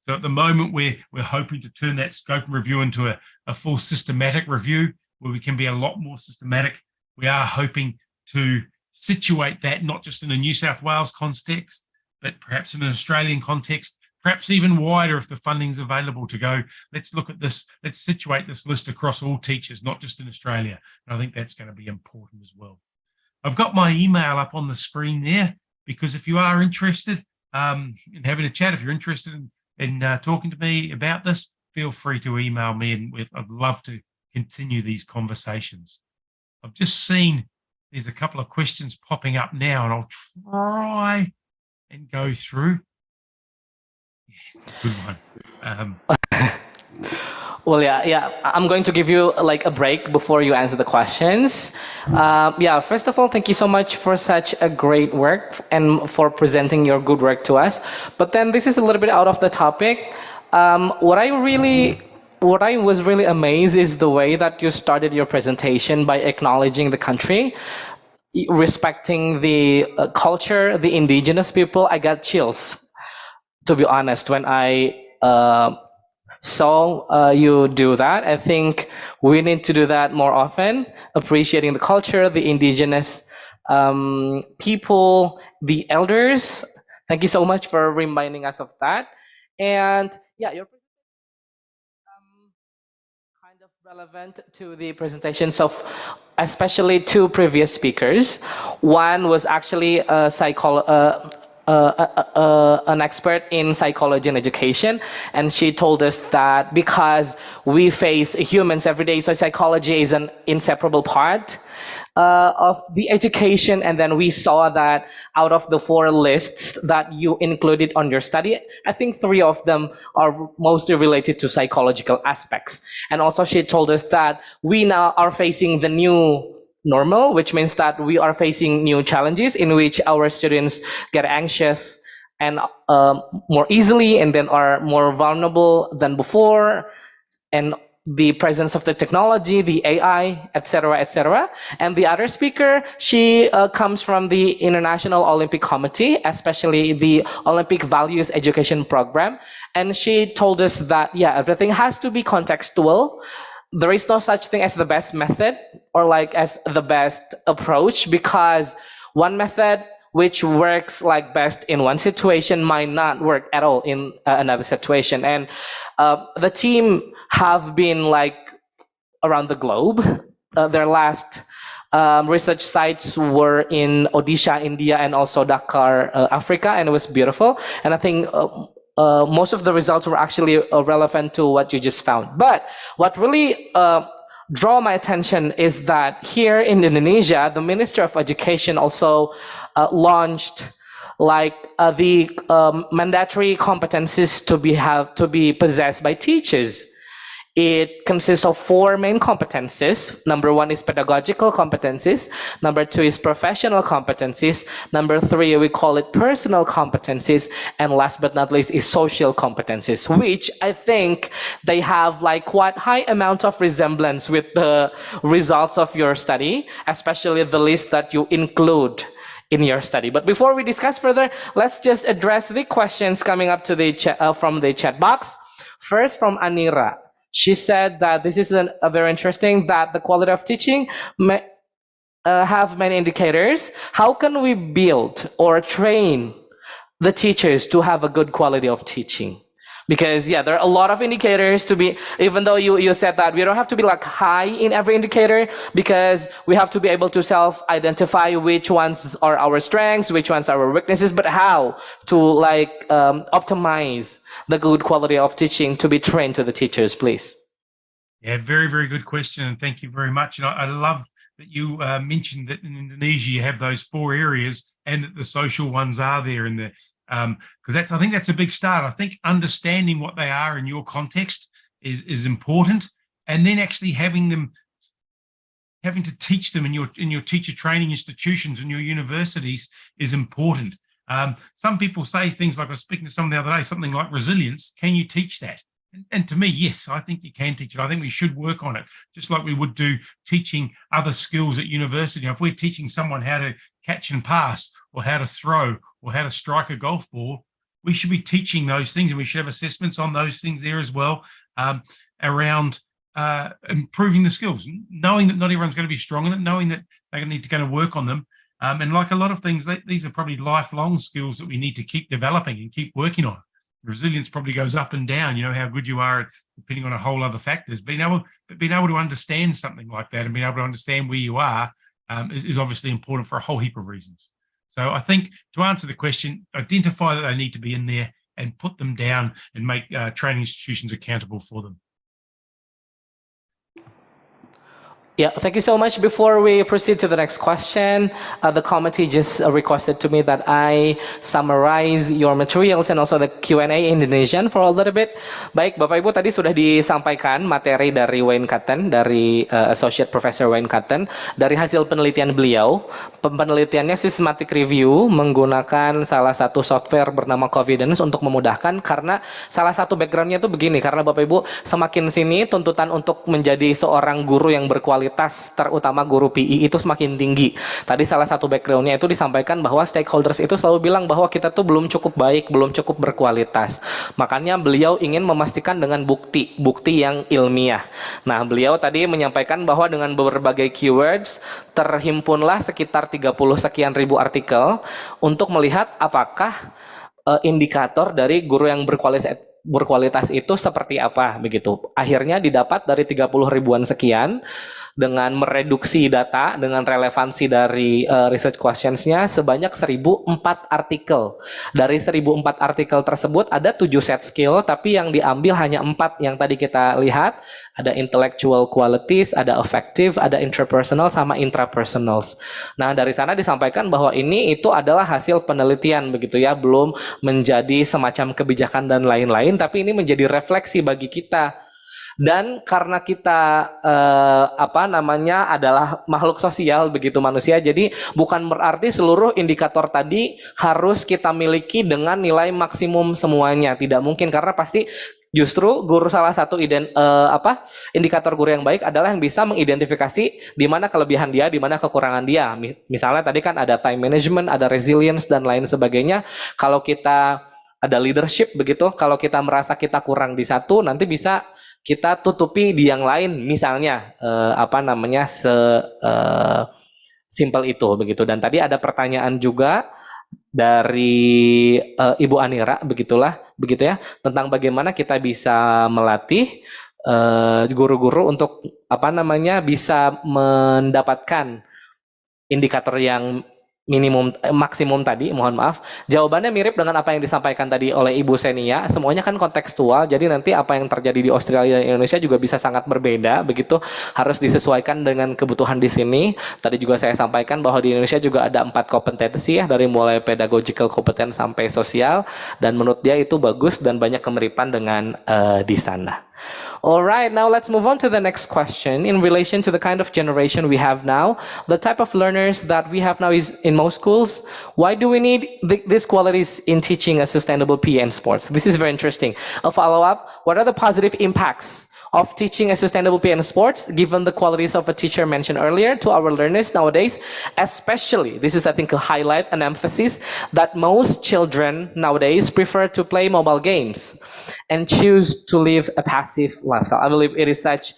So at the moment, we're hoping to turn that scope and review into a full systematic review where we can be a lot more systematic. We are hoping to situate that not just in a New South Wales context, but perhaps in an Australian context, perhaps even wider if the funding's available to go, let's look at this, let's situate this list across all teachers, not just in Australia. And I think that's going to be important as well. I've got my email up on the screen there, because if you are interested in having a chat, if you're interested in talking to me about this, feel free to email me, and I'd love to continue these conversations. I've just seen there's a couple of questions popping up now, and I'll try and go through. Yes, good one. Well, yeah. I'm going to give you like a break before you answer the questions. First of all, thank you so much for such a great work and for presenting your good work to us. But then this is a little bit out of the topic. What I was really amazed is the way that you started your presentation by acknowledging the country, respecting the culture, the indigenous people. I got chills. to be honest, when I saw you do that, I think we need to do that more often, appreciating the culture, the indigenous people, the elders. Thank you so much for reminding us of that. And yeah, your kind of relevant to the presentations of especially two previous speakers. One was actually a an expert in psychology and education, and she told us that because we face humans every day, so psychology is an inseparable part of the education. And then we saw that out of the 4 lists that you included on your study, I think 3 of them are mostly related to psychological aspects. And also she told us that we now are facing the new normal, which means that we are facing new challenges in which our students get anxious and more easily, and then are more vulnerable than before, and the presence of the technology, the AI, etc., etc. And the other speaker, she comes from the International Olympic Committee, especially the Olympic Values Education Program. And she told us that, yeah, everything has to be contextual. There is no such thing as the best method or like as the best approach, because one method which works like best in one situation might not work at all in another situation. And the team have been like around the globe. Their last research sites were in Odisha, India, and also Dakar, Africa, and it was beautiful. And I think most of the results were actually relevant to what you just found. But what really draw my attention is that here in Indonesia, the Ministry of Education also launched like the mandatory competencies to be possessed by teachers. It consists of 4 main competencies. Number 1 is pedagogical competencies. Number 2 is professional competencies. Number 3, we call it personal competencies. And last but not least is social competencies, which I think they have like quite high amount of resemblance with the results of your study, especially the list that you include in your study. But before we discuss further, let's just address the questions coming up to the from the chat box. First, from Anira. She said that this is a very interesting, that the quality of teaching may have many indicators. How can we build or train the teachers to have a good quality of teaching? Because yeah, there are a lot of indicators to be, even though you said that we don't have to be like high in every indicator, because we have to be able to self-identify which ones are our strengths, which ones are our weaknesses, but how to like optimize the good quality of teaching to be trained to the teachers, please. Yeah, very, very good question. And thank you very much. And I love that you mentioned that in Indonesia, you have those 4 areas and that the social ones are there in the, because I think that's a big start. I think understanding what they are in your context is important, and then actually having to teach them in your teacher training institutions and your universities is important. Some people say things like, I was speaking to someone the other day, something like resilience. Can you teach that? And to me, yes, I think you can teach it. I think we should work on it, just like we would do teaching other skills at university. If we're teaching someone how to catch and pass, or how to throw, or how to strike a golf ball, we should be teaching those things, and we should have assessments on those things there as well, around improving the skills, knowing that not everyone's going to be strong in it, knowing that they're going to need to go to work on them. And like a lot of things, these are probably lifelong skills that we need to keep developing and keep working on. Resilience probably goes up and down, how good you are, depending on a whole other factors. Being able to understand something like that and being able to understand where you are is obviously important for a whole heap of reasons. So I think to answer the question, identify that they need to be in there and put them down and make training institutions accountable for them. Yeah, thank you so much. Before we proceed to the next question, the committee just requested to me that I summarize your materials and also the Q&A in Indonesian for a little bit. Baik, Bapak Ibu, tadi sudah disampaikan materi dari Wayne Katten, dari Associate Professor Wayne Katten, dari hasil penelitian beliau. Penelitiannya systematic review menggunakan salah satu software bernama Confidence untuk memudahkan, karena salah satu backgroundnya itu begini, karena Bapak Ibu semakin sini tuntutan untuk menjadi seorang guru yang berkualitas kualitas terutama guru PI itu semakin tinggi. Tadi salah satu backgroundnya itu disampaikan bahwa stakeholders itu selalu bilang bahwa kita tuh belum cukup baik, belum cukup berkualitas. Makanya beliau ingin memastikan dengan bukti yang ilmiah. Nah, beliau tadi menyampaikan bahwa dengan berbagai keywords terhimpunlah sekitar 30 sekian ribu artikel untuk melihat apakah indikator dari guru yang berkualitas itu seperti apa begitu. Akhirnya didapat dari 30 ribuan sekian dengan mereduksi data dengan relevansi dari research questionsnya sebanyak 1004 artikel. Dari 1004 artikel tersebut ada 7 set skill, tapi yang diambil hanya 4 yang tadi kita lihat. Ada intellectual qualities, ada affective, ada interpersonal, sama intrapersonals. Nah, dari sana disampaikan bahwa ini itu adalah hasil penelitian begitu ya, belum menjadi semacam kebijakan dan lain-lain, tapi ini menjadi refleksi bagi kita. Dan karena kita adalah makhluk sosial begitu manusia, jadi bukan berarti seluruh indikator tadi harus kita miliki dengan nilai maksimum semuanya. Tidak mungkin, karena pasti justru guru salah satu indikator guru yang baik adalah yang bisa mengidentifikasi di mana kelebihan dia, di mana kekurangan dia. Misalnya tadi kan ada time management, ada resilience dan lain sebagainya. Kalau kita ada leadership begitu, kalau kita merasa kita kurang di satu, nanti bisa kita tutupi di yang lain, misalnya simple itu begitu. Dan tadi ada pertanyaan juga dari Ibu Anira begitu ya, tentang bagaimana kita bisa melatih guru-guru untuk bisa mendapatkan indikator yang maksimum tadi. Mohon maaf, jawabannya mirip dengan apa yang disampaikan tadi oleh Ibu Senia. Semuanya kan kontekstual, jadi nanti apa yang terjadi di Australia dan Indonesia juga bisa sangat berbeda begitu, harus disesuaikan dengan kebutuhan di sini. Tadi juga saya sampaikan bahwa di Indonesia juga ada 4 kompetensi ya, dari mulai pedagogical competence sampai sosial, dan menurut dia itu bagus dan banyak kemiripan dengan di sana. Alright, now let's move on to the next question in relation to the kind of generation we have now, the type of learners that we have now is in most schools. Why do we need these qualities in teaching a sustainable PE and sports? This is very interesting. A follow-up, what are the positive impacts of teaching a sustainable PE and sports, given the qualities of a teacher mentioned earlier, to our learners nowadays, especially, this is I think a highlight, an emphasis, that most children nowadays prefer to play mobile games and choose to live a passive lifestyle. I believe it is such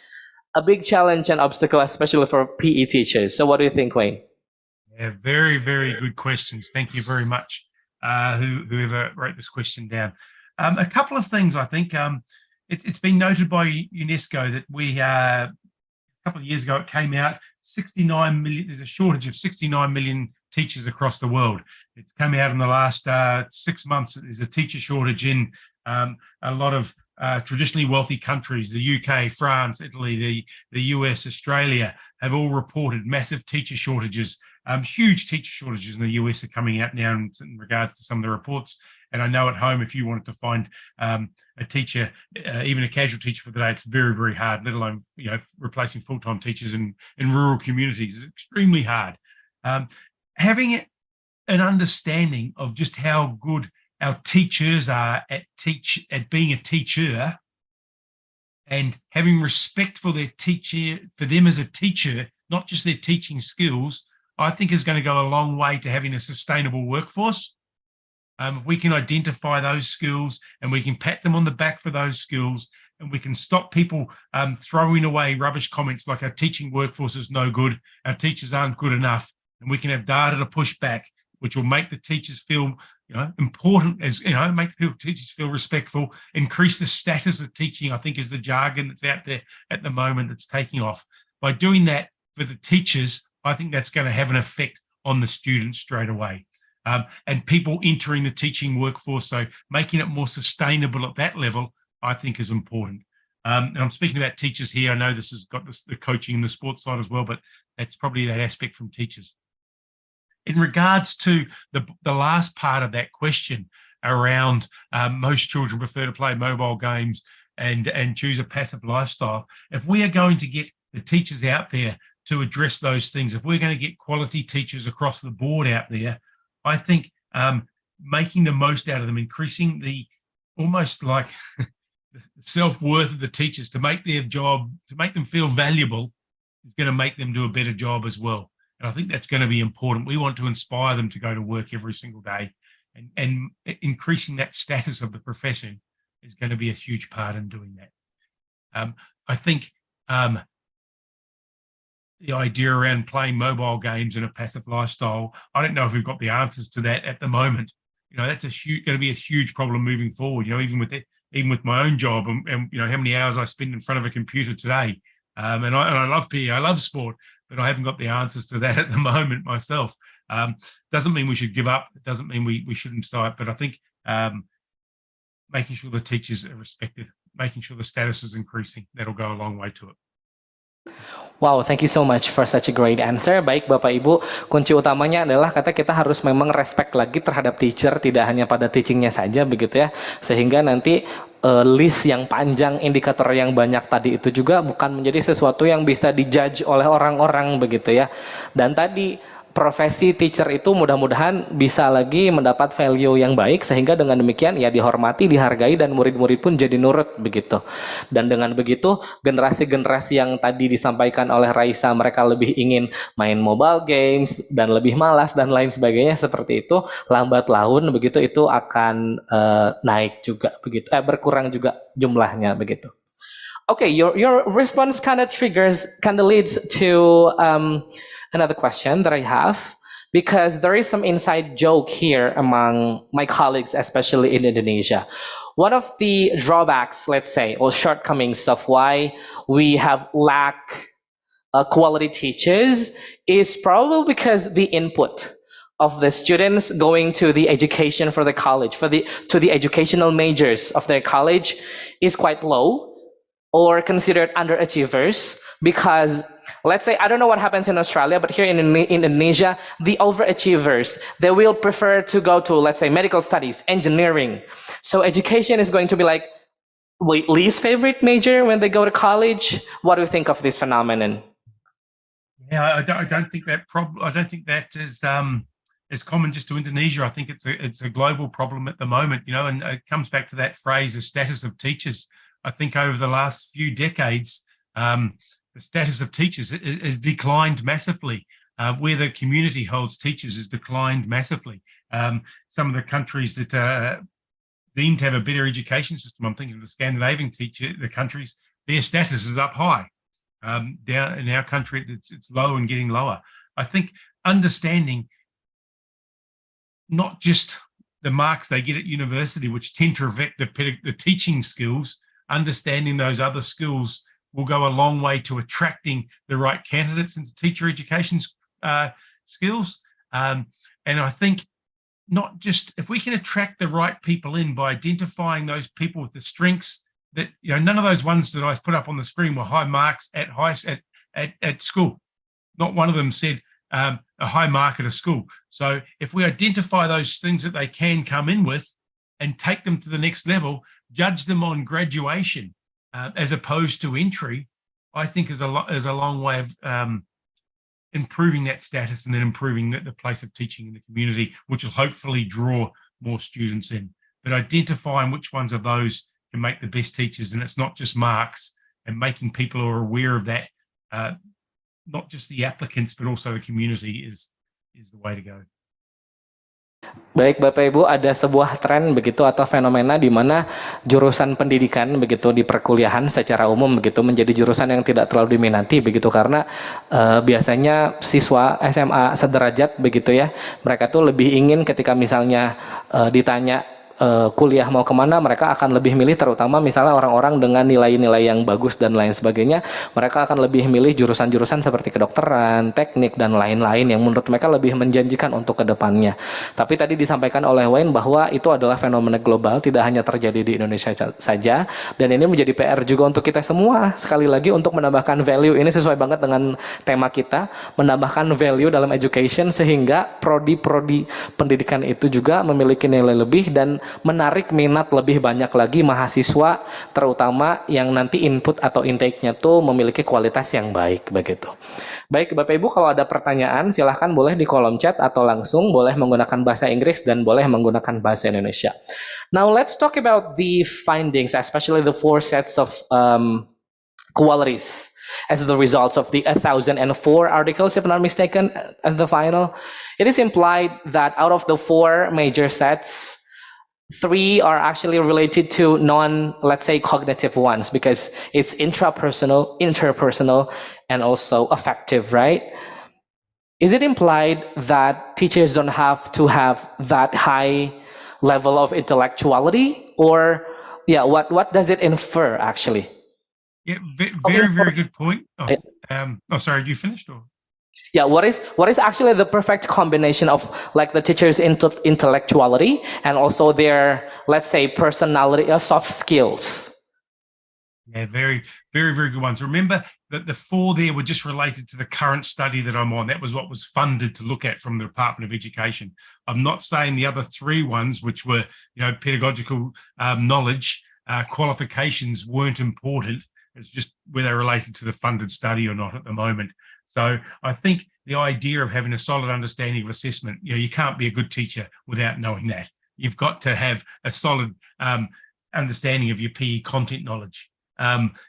a big challenge and obstacle, especially for PE teachers. So what do you think, Wayne? Yeah, very, very good questions. Thank you very much, whoever wrote this question down. A couple of things, I think. It's been noted by UNESCO that a couple of years ago, it came out 69 million, there's a shortage of 69 million teachers across the world. It's come out in the last 6 months. There's a teacher shortage in a lot of traditionally wealthy countries. The UK, France, Italy, the US, Australia have all reported massive teacher shortages. Huge teacher shortages in the US are coming out now in regards to some of the reports. And I know at home, if you wanted to find a teacher, even a casual teacher for the day, it's very, very hard, let alone replacing full-time teachers in rural communities is extremely hard. Having an understanding of just how good our teachers are at being a teacher, and having respect for their teacher, for them as a teacher, not just their teaching skills, I think is going to go a long way to having a sustainable workforce. If we can identify those skills and we can pat them on the back for those skills, and we can stop people throwing away rubbish comments like our teaching workforce is no good, our teachers aren't good enough, and we can have data to push back, which will make the teachers feel important, make the teachers feel respectful, increase the status of teaching, I think is the jargon that's out there at the moment that's taking off. By doing that for the teachers, I think that's going to have an effect on the students straight away. And people entering the teaching workforce, so making it more sustainable at that level, I think is important. And I'm speaking about teachers here. I know this has got the coaching and the sports side as well, but that's probably that aspect from teachers. In regards to the last part of that question around most children prefer to play mobile games and choose a passive lifestyle, if we are going to get the teachers out there to address those things, if we're going to get quality teachers across the board out there, I think making the most out of them, increasing the almost like the self-worth of the teachers, to make their job, to make them feel valuable, is going to make them do a better job as well. And I think that's going to be important. We want to inspire them to go to work every single day, and increasing that status of the profession is going to be a huge part in doing that. I think the idea around playing mobile games in a passive lifestyle, I don't know if we've got the answers to that at the moment. You know, that's going to be a huge problem moving forward. You know, even with my own job, and you know how many hours I spend in front of a computer today. And I love PE, I love sport, but I haven't got the answers to that at the moment myself. Doesn't mean we should give up. It doesn't mean we shouldn't start. But I think making sure the teachers are respected, making sure the status is increasing, that'll go a long way to it. Wow, thank you so much for such a great answer. Baik Bapak Ibu, kunci utamanya adalah kita harus memang respect lagi terhadap teacher, tidak hanya pada teachingnya saja begitu ya. Sehingga nanti list yang panjang, indikator yang banyak tadi itu juga bukan menjadi sesuatu yang bisa dijudge oleh orang-orang begitu ya. Dan tadi profesi teacher itu mudah-mudahan bisa lagi mendapat value yang baik, sehingga dengan demikian ya dihormati, dihargai, dan murid-murid pun jadi nurut begitu. Dan dengan begitu generasi-generasi yang tadi disampaikan oleh Raisa, mereka lebih ingin main mobile games dan lebih malas dan lain sebagainya seperti itu, lambat laun begitu itu akan naik juga begitu, berkurang juga jumlahnya begitu. Okay, your response kind of leads to another question that I have, because there is some inside joke here among my colleagues, especially in Indonesia. One of the drawbacks, let's say, or shortcomings of why we have lack quality teachers is probably because the input of the students going to the education for the college, to the educational majors of their college is quite low, or considered underachievers, because let's say, I don't know what happens in Australia, but here in Indonesia, the overachievers, they will prefer to go to, let's say, medical studies, engineering. So education is going to be like least favorite major when they go to college. What do you think of this phenomenon? Yeah, I don't think that problem. I don't think that is common just to Indonesia. I think it's a global problem at the moment. You know, and it comes back to that phrase, the status of teachers. I think over the last few decades, the status of teachers has declined massively. Where the community holds teachers has declined massively. Some of the countries that deemed to have a better education system, I'm thinking of the Scandinavian countries, their status is up high. Down in our country, it's low and getting lower. I think understanding not just the marks they get at university, which tend to affect the teaching skills, understanding those other skills will go a long way to attracting the right candidates into teacher education skills. And I think not just if we can attract the right people in by identifying those people with the strengths that, you know, none of those ones that I put up on the screen were high marks at school. Not one of them said a high mark at a school. So if we identify those things that they can come in with and take them to the next level, judge them on graduation as opposed to entry, I think is a long way of improving that status and then improving the place of teaching in the community, which will hopefully draw more students in. But identifying which ones of those can make the best teachers, and it's not just marks, and making people who are aware of that, not just the applicants but also the community is the way to go. Baik Bapak Ibu, ada sebuah tren begitu atau fenomena di mana jurusan pendidikan begitu di perkuliahan secara umum begitu menjadi jurusan yang tidak terlalu diminati begitu, karena biasanya siswa SMA sederajat begitu ya, mereka tuh lebih ingin ketika misalnya ditanya kuliah mau kemana, mereka akan lebih milih, terutama misalnya orang-orang dengan nilai-nilai yang bagus dan lain sebagainya, mereka akan lebih milih jurusan-jurusan seperti kedokteran, teknik, dan lain-lain yang menurut mereka lebih menjanjikan untuk kedepannya. Tapi tadi disampaikan oleh Wayne bahwa itu adalah fenomena global, tidak hanya terjadi di Indonesia saja, dan ini menjadi PR juga untuk kita semua, sekali lagi untuk menambahkan value. Ini sesuai banget dengan tema kita, menambahkan value dalam education, sehingga prodi-prodi pendidikan itu juga memiliki nilai lebih dan menarik minat lebih banyak lagi mahasiswa, terutama yang nanti input atau intake-nya tuh memiliki kualitas yang baik begitu. Baik Bapak Ibu, kalau ada pertanyaan silahkan boleh di kolom chat atau langsung boleh menggunakan bahasa Inggris dan boleh menggunakan bahasa Indonesia. Now let's talk about the findings, especially the 4 sets of qualities as the results of the 1,004 articles, if I'm not mistaken, as the final, it is implied that out of the 4 major sets, 3 are actually related to let's say, cognitive ones, because it's intrapersonal, interpersonal, and also affective, right? Is it implied that teachers don't have to have that high level of intellectuality, or what does it infer actually? Yeah, very, very good point. Sorry, you finished? Or? Yeah, what is actually the perfect combination of like the teacher's intellectuality and also their, let's say, personality or soft skills? Yeah, very, very, very good ones. Remember that the 4 there were just related to the current study that I'm on. That was what was funded to look at from the Department of Education. I'm not saying the other 3 ones, which were, pedagogical knowledge, qualifications weren't important. It's just whether they're related to the funded study or not at the moment. So I think the idea of having a solid understanding of assessment, you can't be a good teacher without knowing that. You've got to have a solid understanding of your PE content knowledge.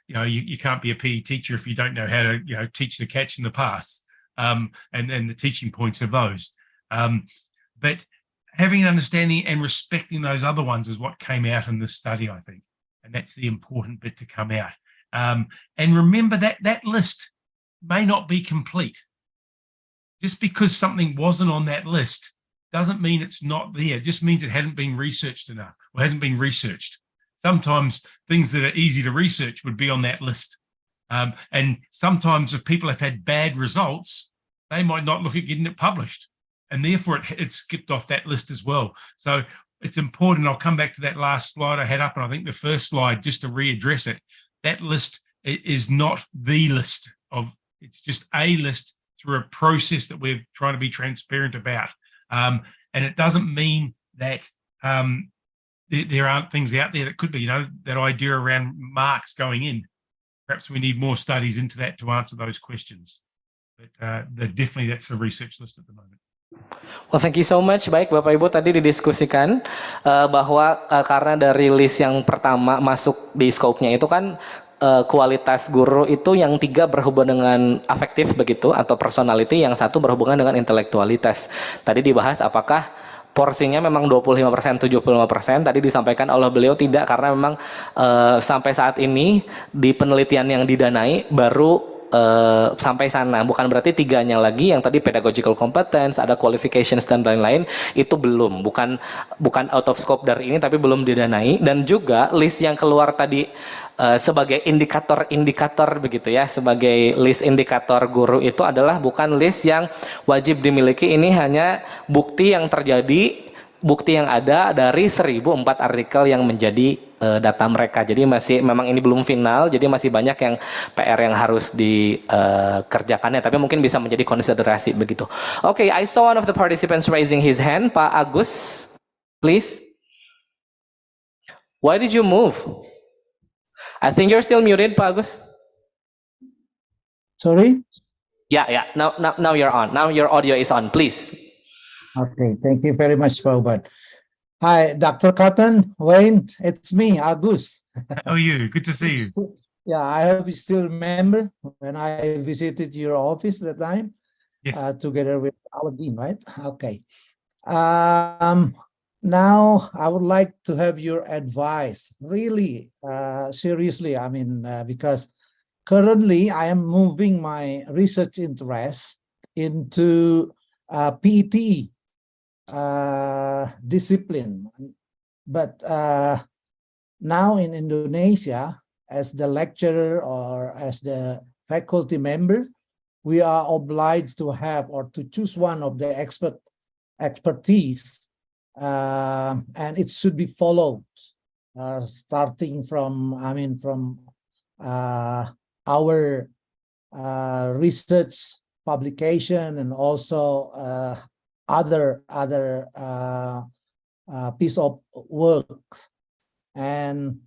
You can't be a PE teacher if you don't know how to, teach the catch and the pass, and the teaching points of those. But having an understanding and respecting those other ones is what came out in this study, I think. And that's the important bit to come out. And remember that list may not be complete. Just because something wasn't on that list doesn't mean it's not there. It just means it hadn't been researched enough or hasn't been researched. Sometimes things that are easy to research would be on that list. And sometimes if people have had bad results, they might not look at getting it published. And therefore it's skipped off that list as well. So it's important. I'll come back to that last slide I had up, and I think the first slide, just to readdress it, that list is not the list it's just a list through a process that we're trying to be transparent about. And it doesn't mean that there aren't things out there that could be, that idea around marks going in. Perhaps we need more studies into that to answer those questions. But definitely that's the research list at the moment. Well, thank you so much. Baik, Bapak Ibu, tadi didiskusikan bahwa karena dari list yang pertama masuk di scope-nya itu kan kualitas guru itu yang 3 berhubungan dengan afektif begitu atau personality, yang 1 berhubungan dengan intelektualitas. Tadi dibahas apakah porsinya memang 25%, 75%. Tadi disampaikan oleh beliau tidak, karena memang sampai saat ini di penelitian yang didanai baru sampai sana, bukan berarti 3-nya lagi yang tadi pedagogical competence, ada qualifications dan lain-lain, itu bukan out of scope dari ini, tapi belum didanai. Dan juga list yang keluar tadi sebagai indikator begitu ya, sebagai list indikator guru itu adalah bukan list yang wajib dimiliki. Ini hanya bukti yang terjadi, bukti yang ada dari 1.004 artikel yang menjadi data mereka. Jadi memang ini belum final, jadi masih banyak yang PR yang harus dikerjakannya, tapi mungkin bisa menjadi konsiderasi begitu. Okay, I saw one of the participants raising his hand. Pak Agus, please. Why did you move? I think you're still muted, Pak Agus. Sorry? Yeah. Now you're on. Now your audio is on, please. Okay, thank you very much, Pak Ubad. Hi, Dr. Cotton, Wayne, it's me, Agus. How are you? Good to see you. Yeah, I hope you still remember when I visited your office that time. Yes. Together with our dean, right? Okay. Now I would like to have your advice, really, seriously. I mean, because currently I am moving my research interest into PET discipline, but now in Indonesia, as the lecturer or as the faculty member, we are obliged to have or to choose one of the expertise, and it should be followed starting from our research publication and also other piece of work. And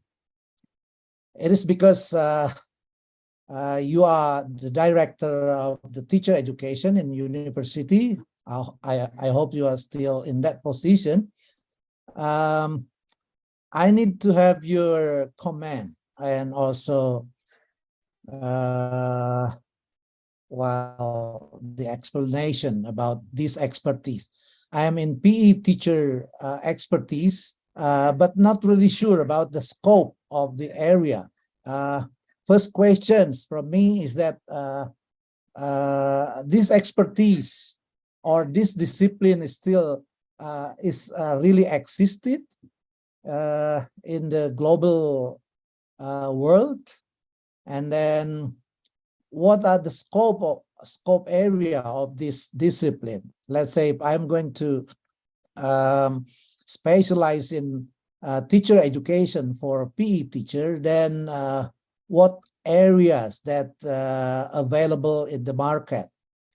it is because you are the director of the teacher education in university. I hope you are still in that position. I need to have your comment and also the explanation about this expertise. I am in PE teacher expertise, but not really sure about the scope of the area. First questions from me is that this expertise or this discipline is still really existed in the global world, and then what are the scope area of this discipline? Let's say if I'm going to specialize in teacher education for PE teacher, then what areas that available in the market?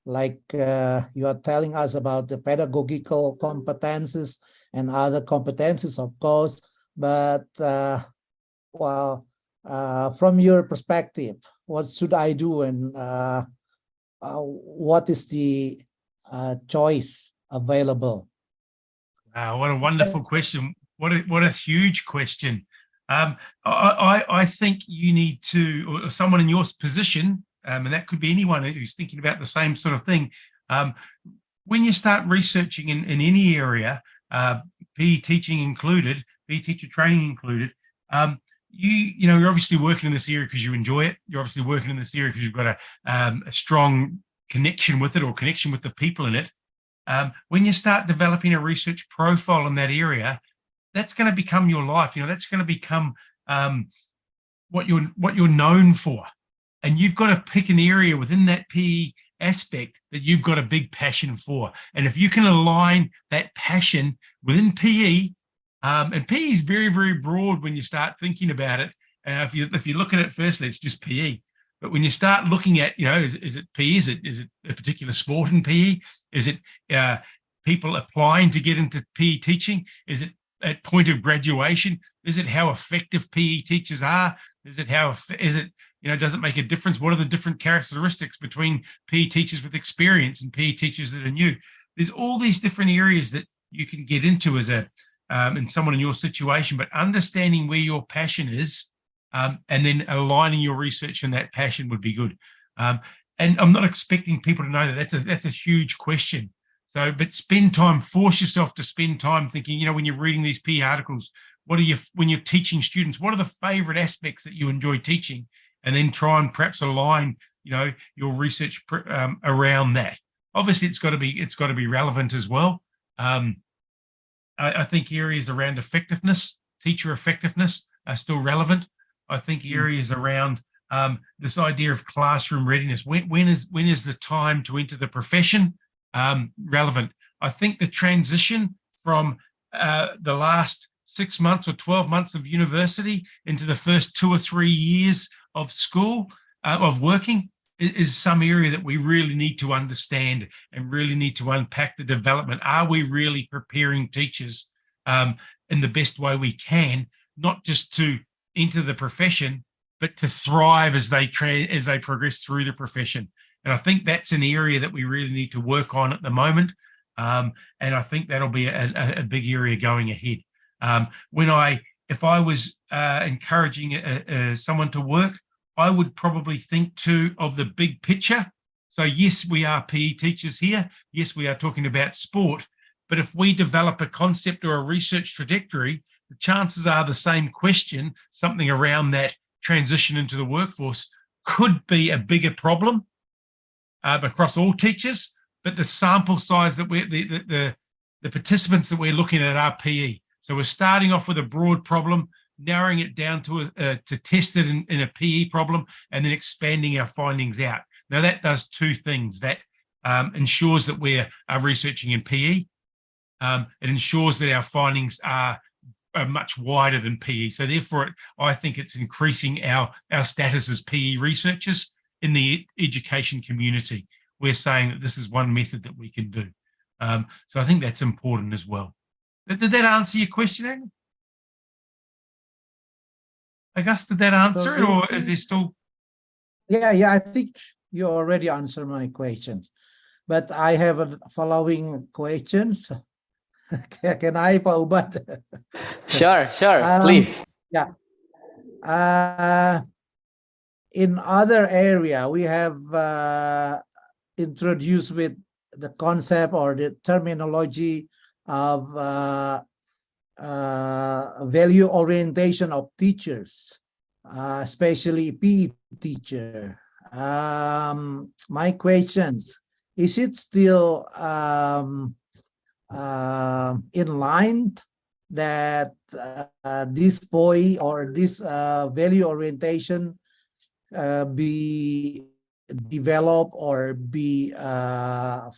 Like you are telling us about the pedagogical competences and other competences, of course, but from your perspective, what should I do, and what is the choice available? Wow, what a wonderful question. What a huge question. I think you need to, or someone in your position, and that could be anyone who's thinking about the same sort of thing. When you start researching in any area, PE teaching included, PE teacher training included, you're obviously working in this area because you enjoy it. You're obviously working in this area because you've got a strong connection with it, or connection with the people in it. When you start developing a research profile in that area, that's going to become your life. That's going to become what you're known for. And you've got to pick an area within that PE aspect that you've got a big passion for. And if you can align that passion within PE, and PE is very, very broad when you start thinking about it. If you look at it firstly, it's just PE. But when you start looking at, is it PE? Is it a particular sport in PE? Is it people applying to get into PE teaching? Is it at point of graduation? Is it how effective PE teachers are? Does it make a difference? What are the different characteristics between PE teachers with experience and PE teachers that are new? There's all these different areas that you can get into as in someone in your situation, but understanding where your passion is, and then aligning your research in that passion would be good. And I'm not expecting people to know that. That's a huge question. So, but spend time, force yourself to spend time thinking, when you're reading these PE articles, when you're teaching students, what are the favorite aspects that you enjoy teaching? And then try and perhaps align, your research around that. Obviously, it's got to be relevant as well. I think areas around effectiveness, teacher effectiveness, are still relevant. I think areas around this idea of classroom readiness, when is the time to enter the profession, relevant. I think the transition from the last 6 months or 12 months of university into the first 2 or 3 years of school, of working, is some area that we really need to understand and really need to unpack the development. Are we really preparing teachers in the best way we can, not just to enter the profession, but to thrive as they progress through the profession? And I think that's an area that we really need to work on at the moment. And I think that'll be a big area going ahead. If I was encouraging someone to work, I would probably think too of the big picture. So yes, we are PE teachers here. Yes, we are talking about sport. But if we develop a concept or a research trajectory, the chances are the same question, something around that transition into the workforce, could be a bigger problem across all teachers. But the sample size that the participants that we're looking at are PE. So we're starting off with a broad problem, narrowing it down to test it in a PE problem, and then expanding our findings out. Now that does two things. That ensures that we are researching in PE. It ensures that our findings are much wider than PE. So therefore, I think it's increasing our status as PE researchers in the education community. We're saying that this is one method that we can do. So I think that's important as well. Did that answer your question, Agnes? Auguste, did that answer it, or is there still? Yeah, I think you already answered my questions, but I have a following questions. Can I, Pak Ubad? Sure, please. Yeah. in other area, we have introduced with the concept or the terminology of value orientation of teachers, especially PE teacher. My questions, is it still in line that this POI or this value orientation be developed or be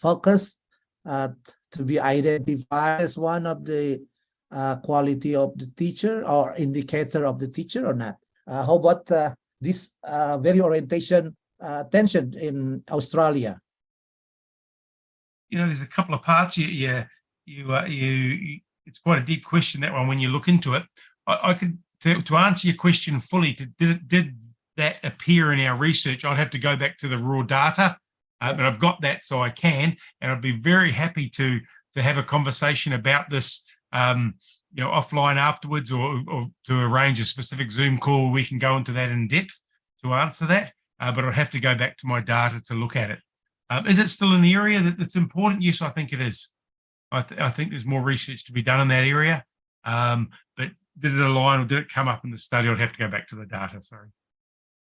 focused to be identified as one of the quality of the teacher or indicator of the teacher or not? How about this value orientation attention in Australia? You know, there's a couple of parts. It's quite a deep question, that one, when you look into it. I could, to answer your question fully, did that appear in our research, I'd have to go back to the raw data, but I've got that, so I can, and I'd be very happy to have a conversation about this, offline afterwards, or to arrange a specific Zoom call where we can go into that in depth to answer that. But I'd have to go back to my data to look at it. Is it still an area that's important? Yes, I think it is. I think there's more research to be done in that area. But did it align or did it come up in the study? I'd have to go back to the data, sorry.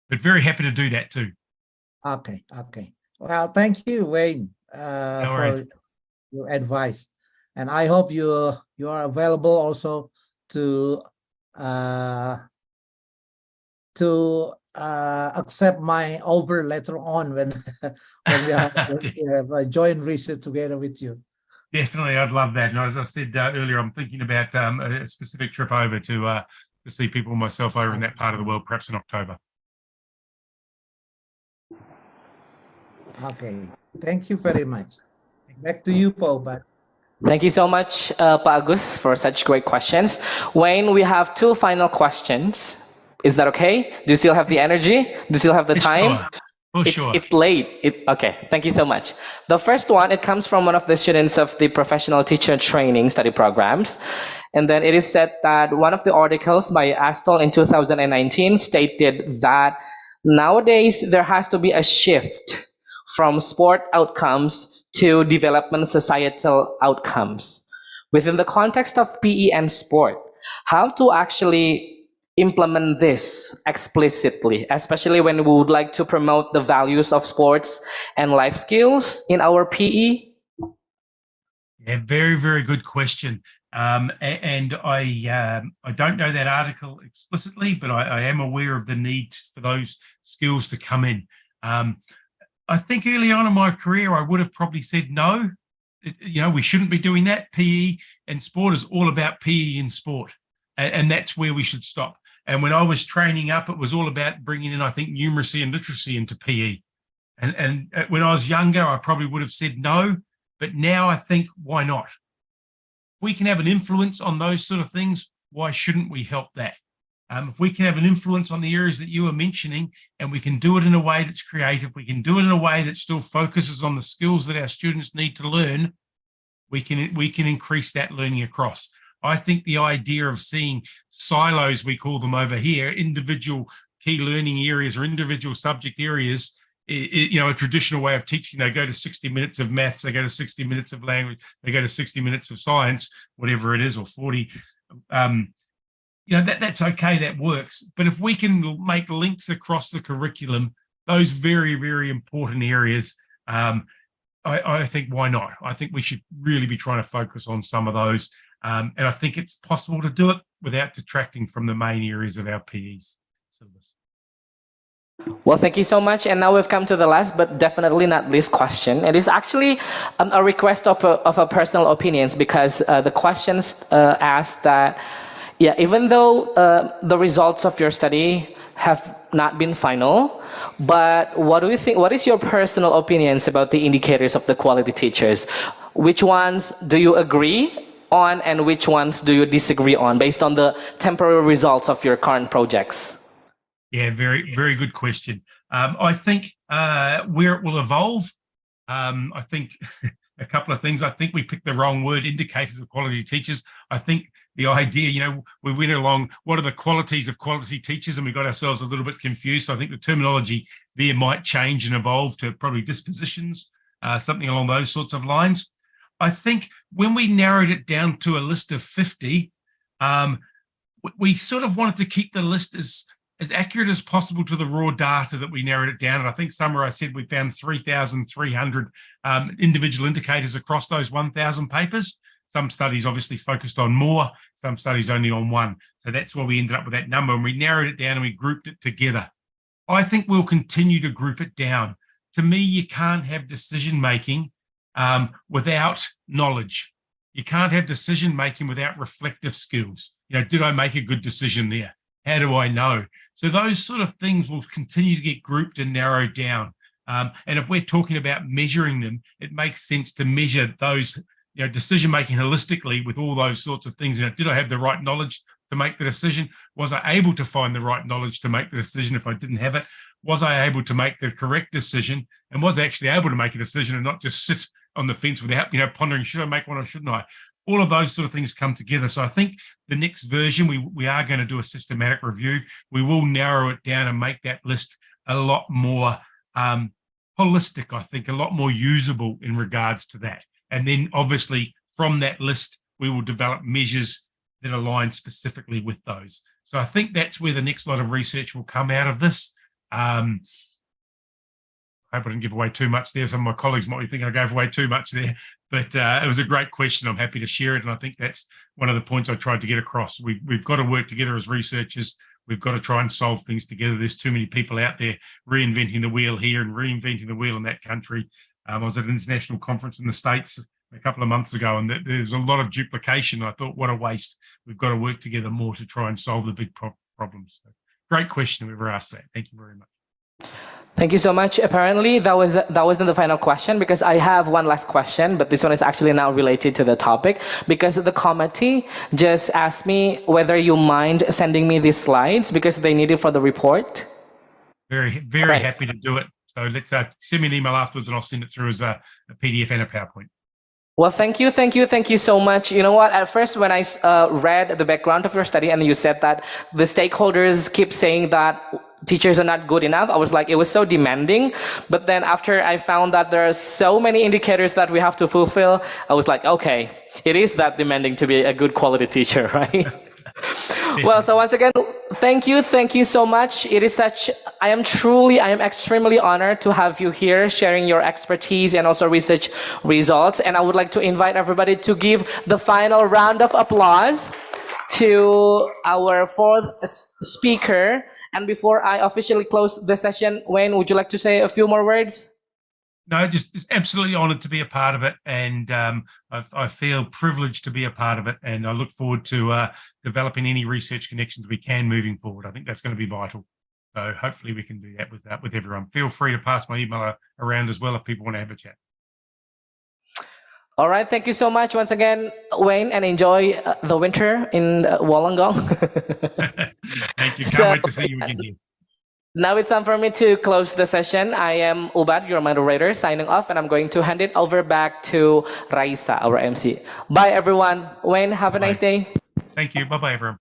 But very happy to do that too. Okay. Well, thank you, Wayne, No for worries. your advice. And I hope you are available also to accept my offer later on when we have a joint research together with you. Definitely, I'd love that. And as I said earlier, I'm thinking about a specific trip over to see people myself over in that part of the world, perhaps in October. Okay, thank you very much. Back to you, Paul. Thank you so much, Pak Agus, for such great questions. Wayne, we have two final questions. Is that okay? Do you still have the energy? Do you still have the time? Sure. Oh, sure. It's late. Okay, thank you so much. The first one, it comes from one of the students of the professional teacher training study programs. And then it is said that one of the articles by Astol in 2019 stated that nowadays there has to be a shift from sport outcomes to development societal outcomes. Within the context of PE and sport, how to actually implement this explicitly, especially when we would like to promote the values of sports and life skills in our PE? Yeah, very, very good question. And I don't know that article explicitly, but I am aware of the need for those skills to come in. I think early on in my career, I would have probably said no. We shouldn't be doing that. PE and sport is all about PE and sport. And that's where we should stop. And when I was training up, it was all about bringing in, I think, numeracy and literacy into PE. And when I was younger, I probably would have said no. But now I think, why not? If we can have an influence on those sort of things, why shouldn't we help that? If we can have an influence on the areas that you were mentioning, and we can do it in a way that's creative, we can do it in a way that still focuses on the skills that our students need to learn, we can increase that learning across. I think the idea of seeing silos, we call them over here, individual key learning areas or individual subject areas, a traditional way of teaching. They go to 60 minutes of maths, they go to 60 minutes of language, they go to 60 minutes of science, whatever it is, or 40. That's okay, that works. But if we can make links across the curriculum, those very, very important areas, I think, why not? I think we should really be trying to focus on some of those. And I think it's possible to do it without detracting from the main areas of our PE syllabus. Well, thank you so much. And now we've come to the last, but definitely not least question. It is actually a request of a personal opinions, because the questions asked that, even though the results of your study have not been final, but what do you think? What is your personal opinions about the indicators of the quality teachers? Which ones do you agree on, and which ones do you disagree on, based on the temporary results of your current projects? Yeah, very, very good question. I think where it will evolve, I think a couple of things. I think we picked the wrong word, indicators of quality teachers. I think the idea, we went along, what are the qualities of quality teachers? And we got ourselves a little bit confused. So I think the terminology there might change and evolve to probably dispositions, something along those sorts of lines. I think when we narrowed it down to a list of 50, we sort of wanted to keep the list as accurate as possible to the raw data that we narrowed it down. And I think somewhere I said we found 3,300 individual indicators across those 1,000 papers. Some studies obviously focused on more, some studies only on one. So that's where we ended up with that number, and we narrowed it down and we grouped it together. I think we'll continue to group it down. To me, you can't have decision-making without knowledge. You can't have decision-making without reflective skills. Did I make a good decision there? How do I know? So those sort of things will continue to get grouped and narrowed down. And if we're talking about measuring them, it makes sense to measure those, decision-making holistically with all those sorts of things. Did I have the right knowledge to make the decision? Was I able to find the right knowledge to make the decision if I didn't have it? Was I able to make the correct decision? And was I actually able to make a decision and not just sit on the fence without, pondering, should I make one or shouldn't I? All of those sort of things come together. So I think the next version, we are going to do a systematic review. We will narrow it down and make that list a lot more holistic, I think, a lot more usable in regards to that. And then obviously from that list, we will develop measures that align specifically with those. So I think that's where the next lot of research will come out of this. I hope I didn't give away too much there. Some of my colleagues might be thinking I gave away too much there, but it was a great question. I'm happy to share it. And I think that's one of the points I tried to get across. We've got to work together as researchers. We've got to try and solve things together. There's too many people out there reinventing the wheel here and reinventing the wheel in that country. I was at an international conference in the States a couple of months ago, and there's a lot of duplication. I thought, what a waste. We've got to work together more to try and solve the big problems. So, great question, whoever asked that. Thank you very much. Thank you so much. Apparently, that wasn't the final question, because I have one last question, but this one is actually now related to the topic, because the committee just asked me whether you mind sending me these slides because they need it for the report. Very, very happy to do it. So let's send me an email afterwards and I'll send it through as a PDF and a PowerPoint. Well, thank you so much. You know what, at first when I read the background of your study and you said that the stakeholders keep saying that teachers are not good enough, I was like, it was so demanding. But then after I found that there are so many indicators that we have to fulfill, I was like, okay, it is that demanding to be a good quality teacher, right? Well, so once again, thank you so much. I am extremely honored to have you here sharing your expertise and also research results. And I would like to invite everybody to give the final round of applause to our fourth speaker. And before I officially close the session, Wayne, would you like to say a few more words? No, just absolutely honoured to be a part of it, and I feel privileged to be a part of it, and I look forward to developing any research connections we can moving forward. I think that's going to be vital. So hopefully we can do that with everyone. Feel free to pass my email around as well if people want to have a chat. All right, thank you so much once again, Wayne, and enjoy the winter in Wollongong. Thank you. Can't wait to see you again here. Now it's time for me to close the session. I am Ubad, your moderator, signing off, and I'm going to hand it over back to Raisa, our MC. Bye, everyone. Wayne, have a nice day. Thank you. Bye-bye, everyone.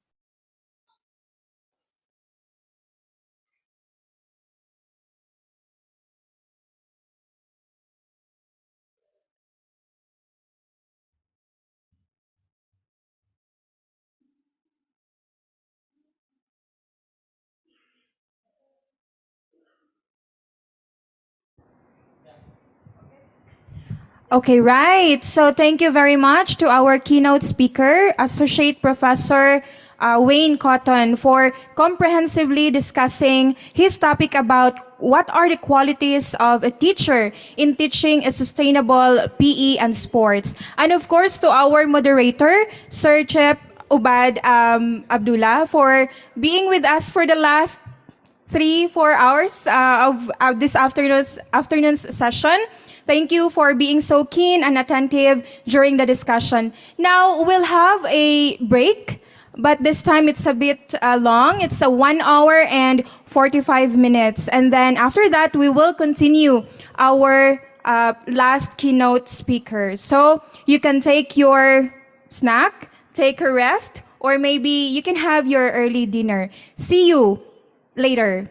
Okay, right. So thank you very much to our keynote speaker, Associate Professor Wayne Cotton, for comprehensively discussing his topic about what are the qualities of a teacher in teaching a sustainable PE and sports. And of course, to our moderator, Sir Chep Ubad Abdullah, for being with us for the last 3-4 hours of this afternoon's session. Thank you for being so keen and attentive during the discussion. Now, we'll have a break, but this time it's a bit long. It's a 1 hour and 45 minutes. And then after that, we will continue our last keynote speaker. So you can take your snack, take a rest, or maybe you can have your early dinner. See you later.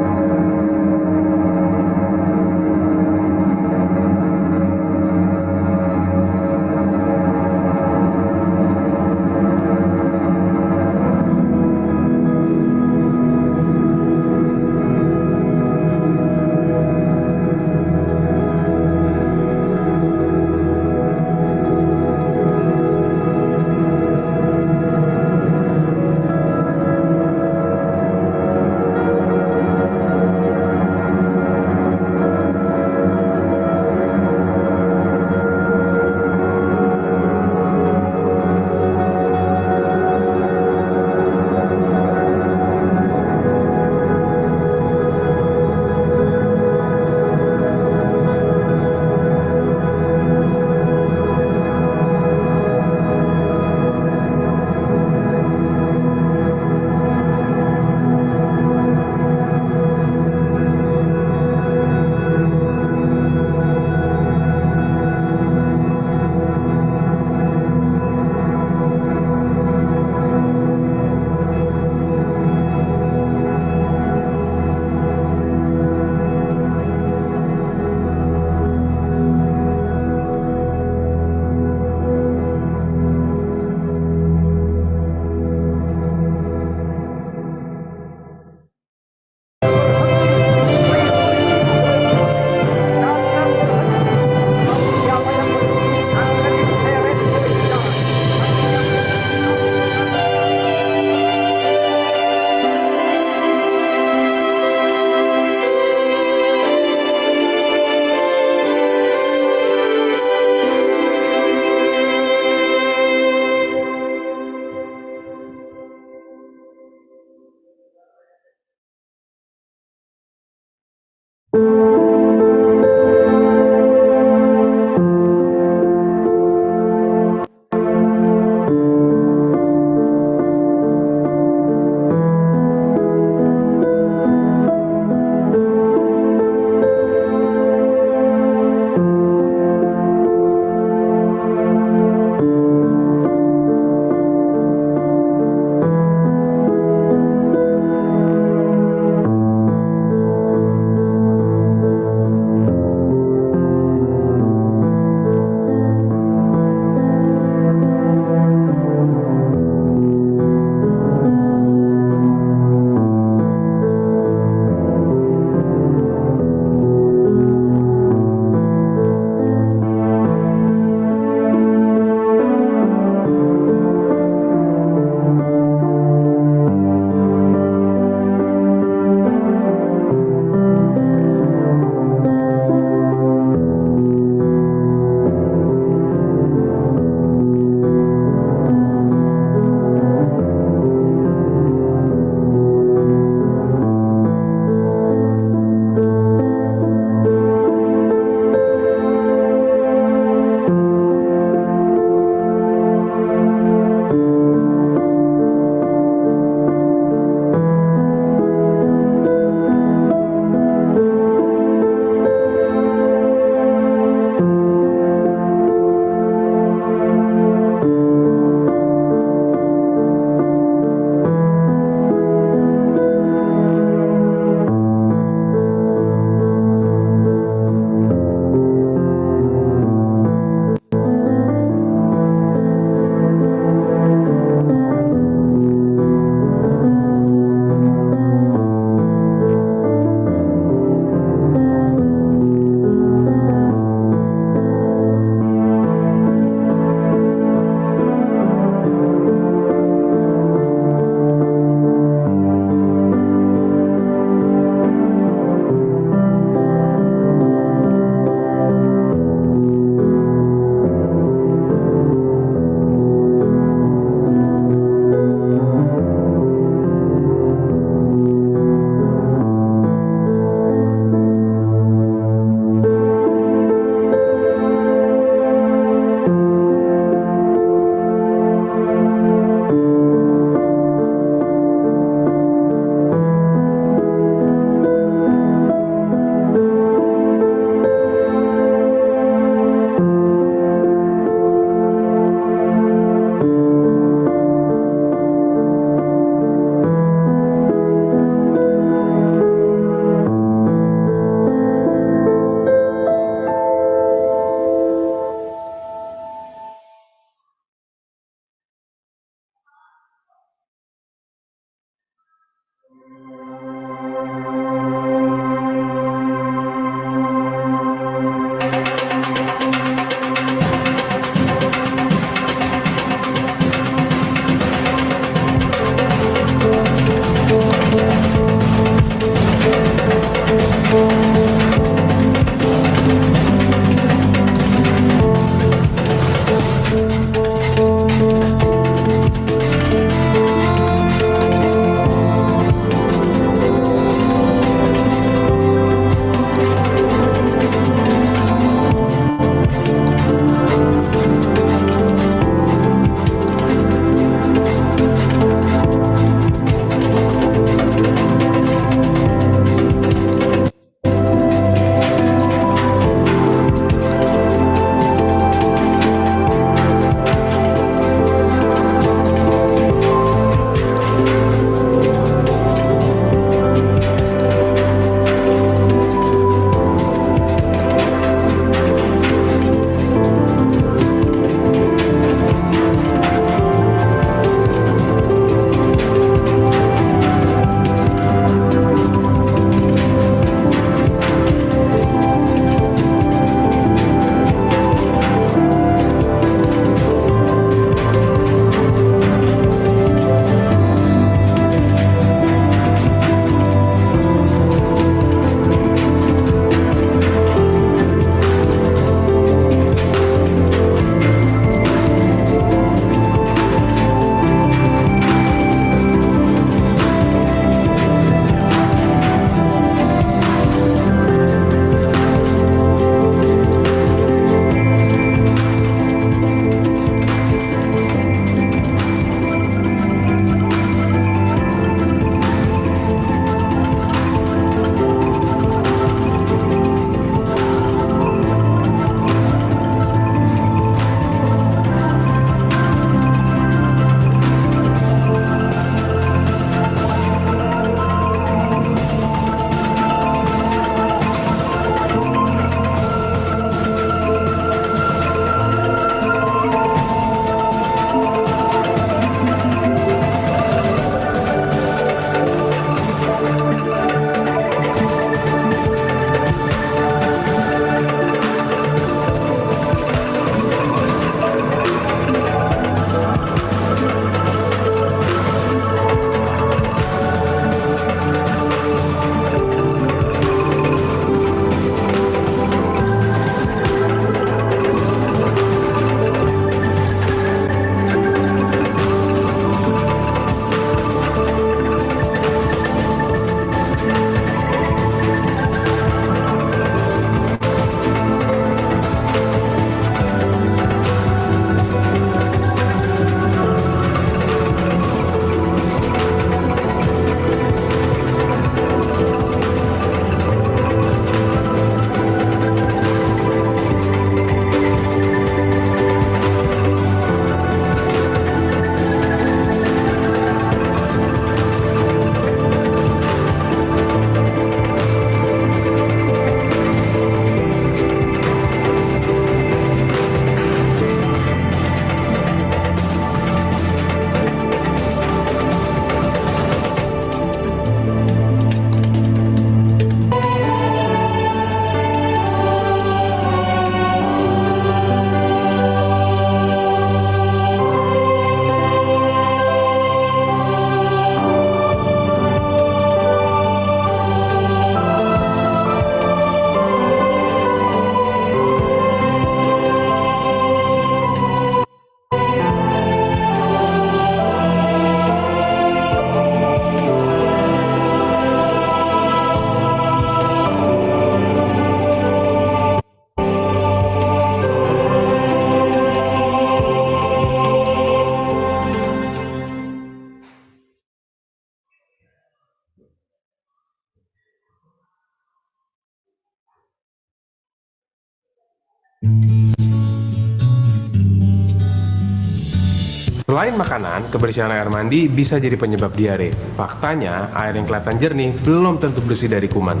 Selain makanan, kebersihan air mandi bisa jadi penyebab diare. Faktanya, air yang kelihatan jernih belum tentu bersih dari kuman.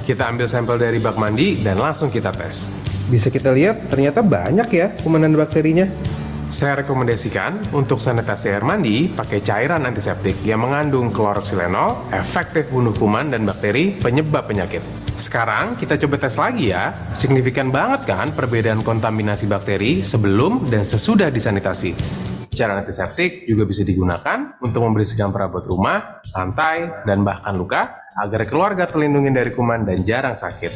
Kita ambil sampel dari bak mandi dan langsung kita tes. Bisa kita lihat ternyata banyak ya kuman dan bakterinya. Saya rekomendasikan untuk sanitasi air mandi pakai cairan antiseptik yang mengandung kloroksilenol, efektif bunuh kuman dan bakteri penyebab penyakit. Sekarang kita coba tes lagi ya. Signifikan banget kan perbedaan kontaminasi bakteri sebelum dan sesudah disanitasi. Cairan antiseptik juga bisa digunakan untuk membersihkan perabot rumah, lantai, dan bahkan luka agar keluarga terlindungi dari kuman dan jarang sakit.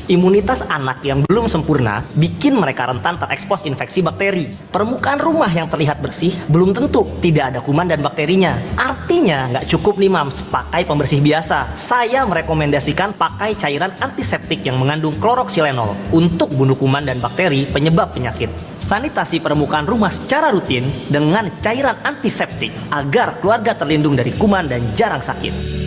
Imunitas anak yang belum sempurna bikin mereka rentan terekspos infeksi bakteri. Permukaan rumah yang terlihat bersih belum tentu tidak ada kuman dan bakterinya. Artinya nggak cukup nih mams pakai pembersih biasa. Saya merekomendasikan pakai cairan antiseptik yang mengandung kloroksilenol untuk bunuh kuman dan bakteri penyebab penyakit. Sanitasi permukaan rumah secara rutin dengan cairan antiseptik agar keluarga terlindung dari kuman dan jarang sakit.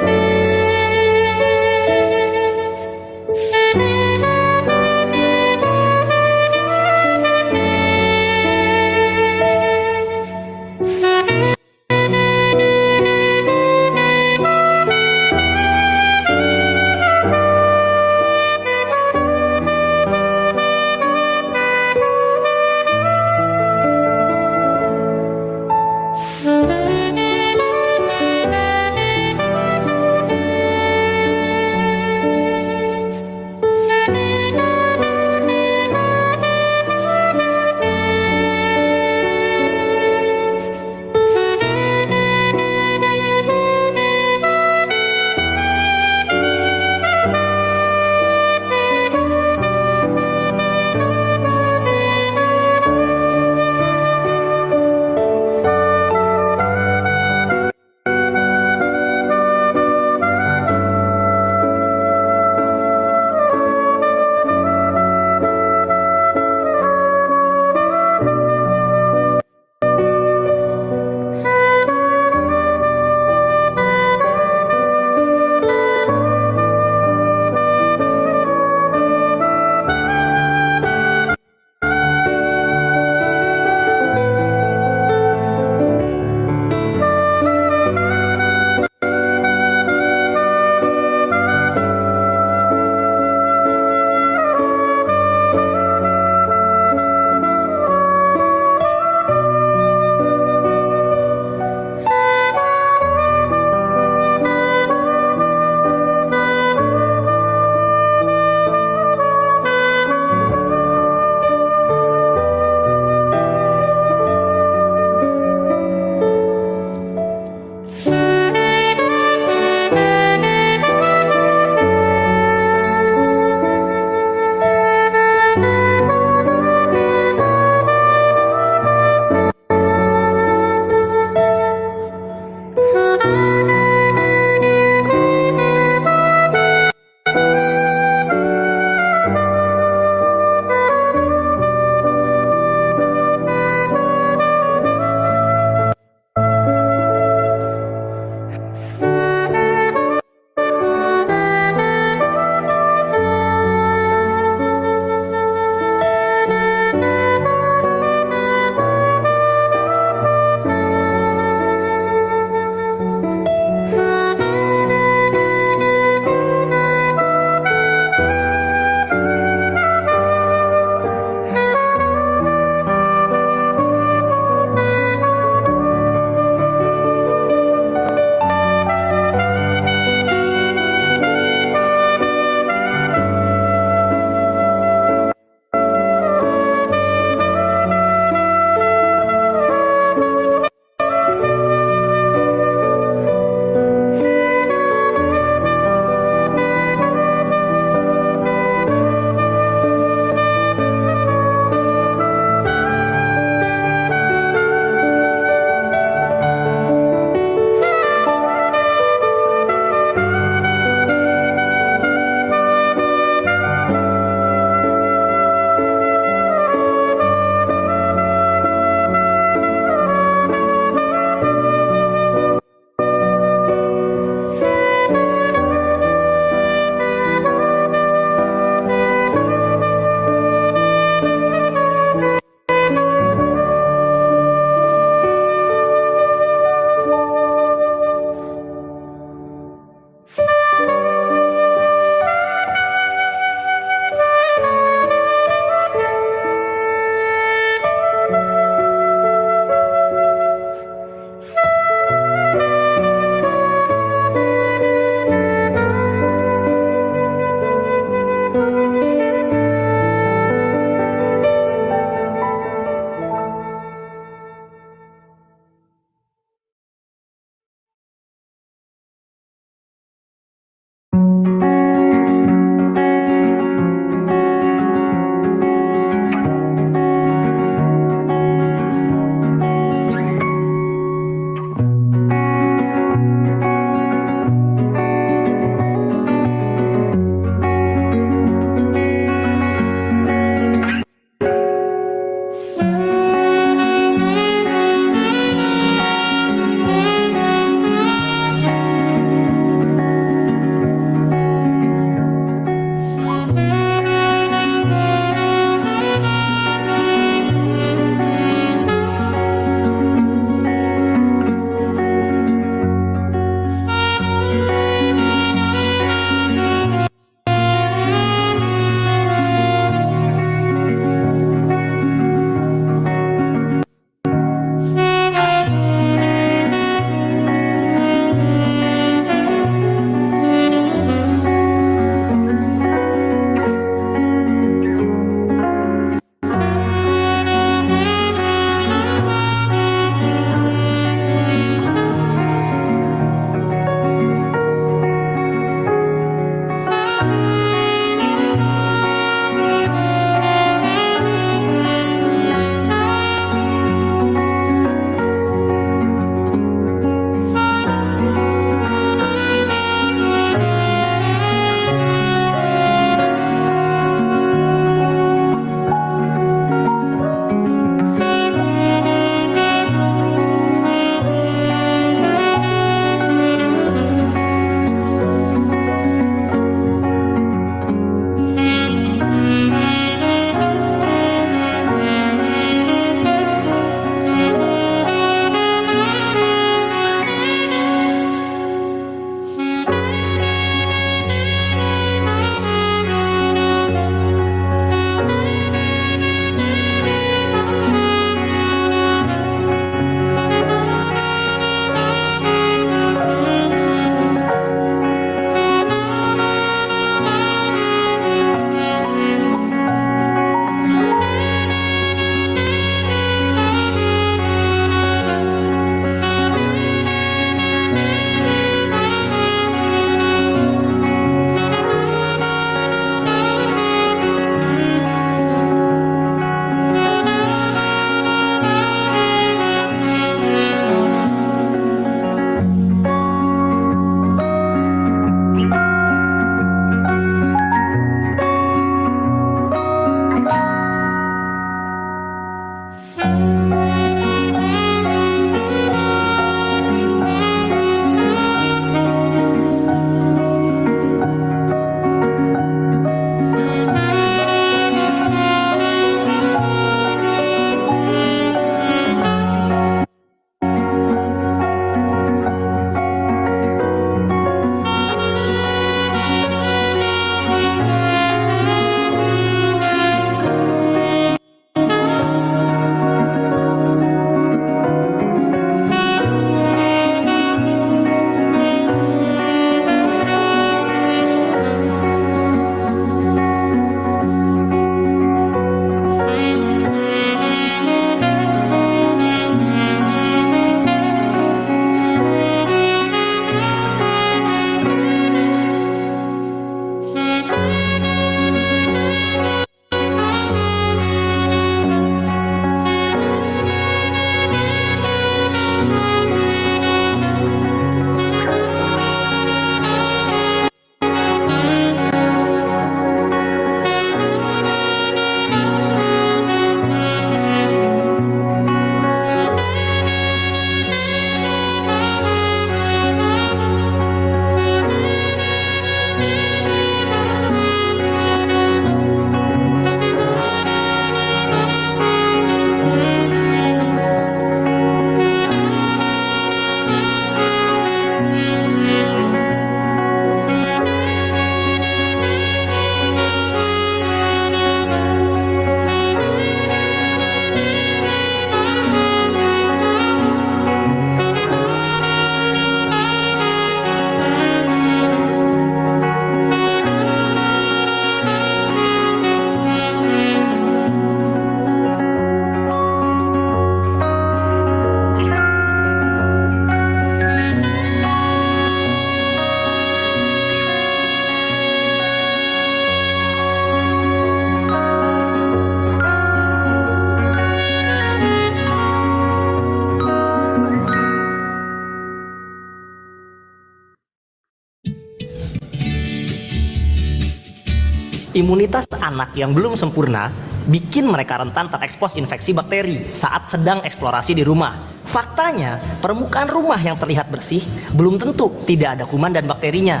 Imunitas anak yang belum sempurna bikin mereka rentan terekspos infeksi bakteri saat sedang eksplorasi di rumah. Faktanya, permukaan rumah yang terlihat bersih belum tentu tidak ada kuman dan bakterinya.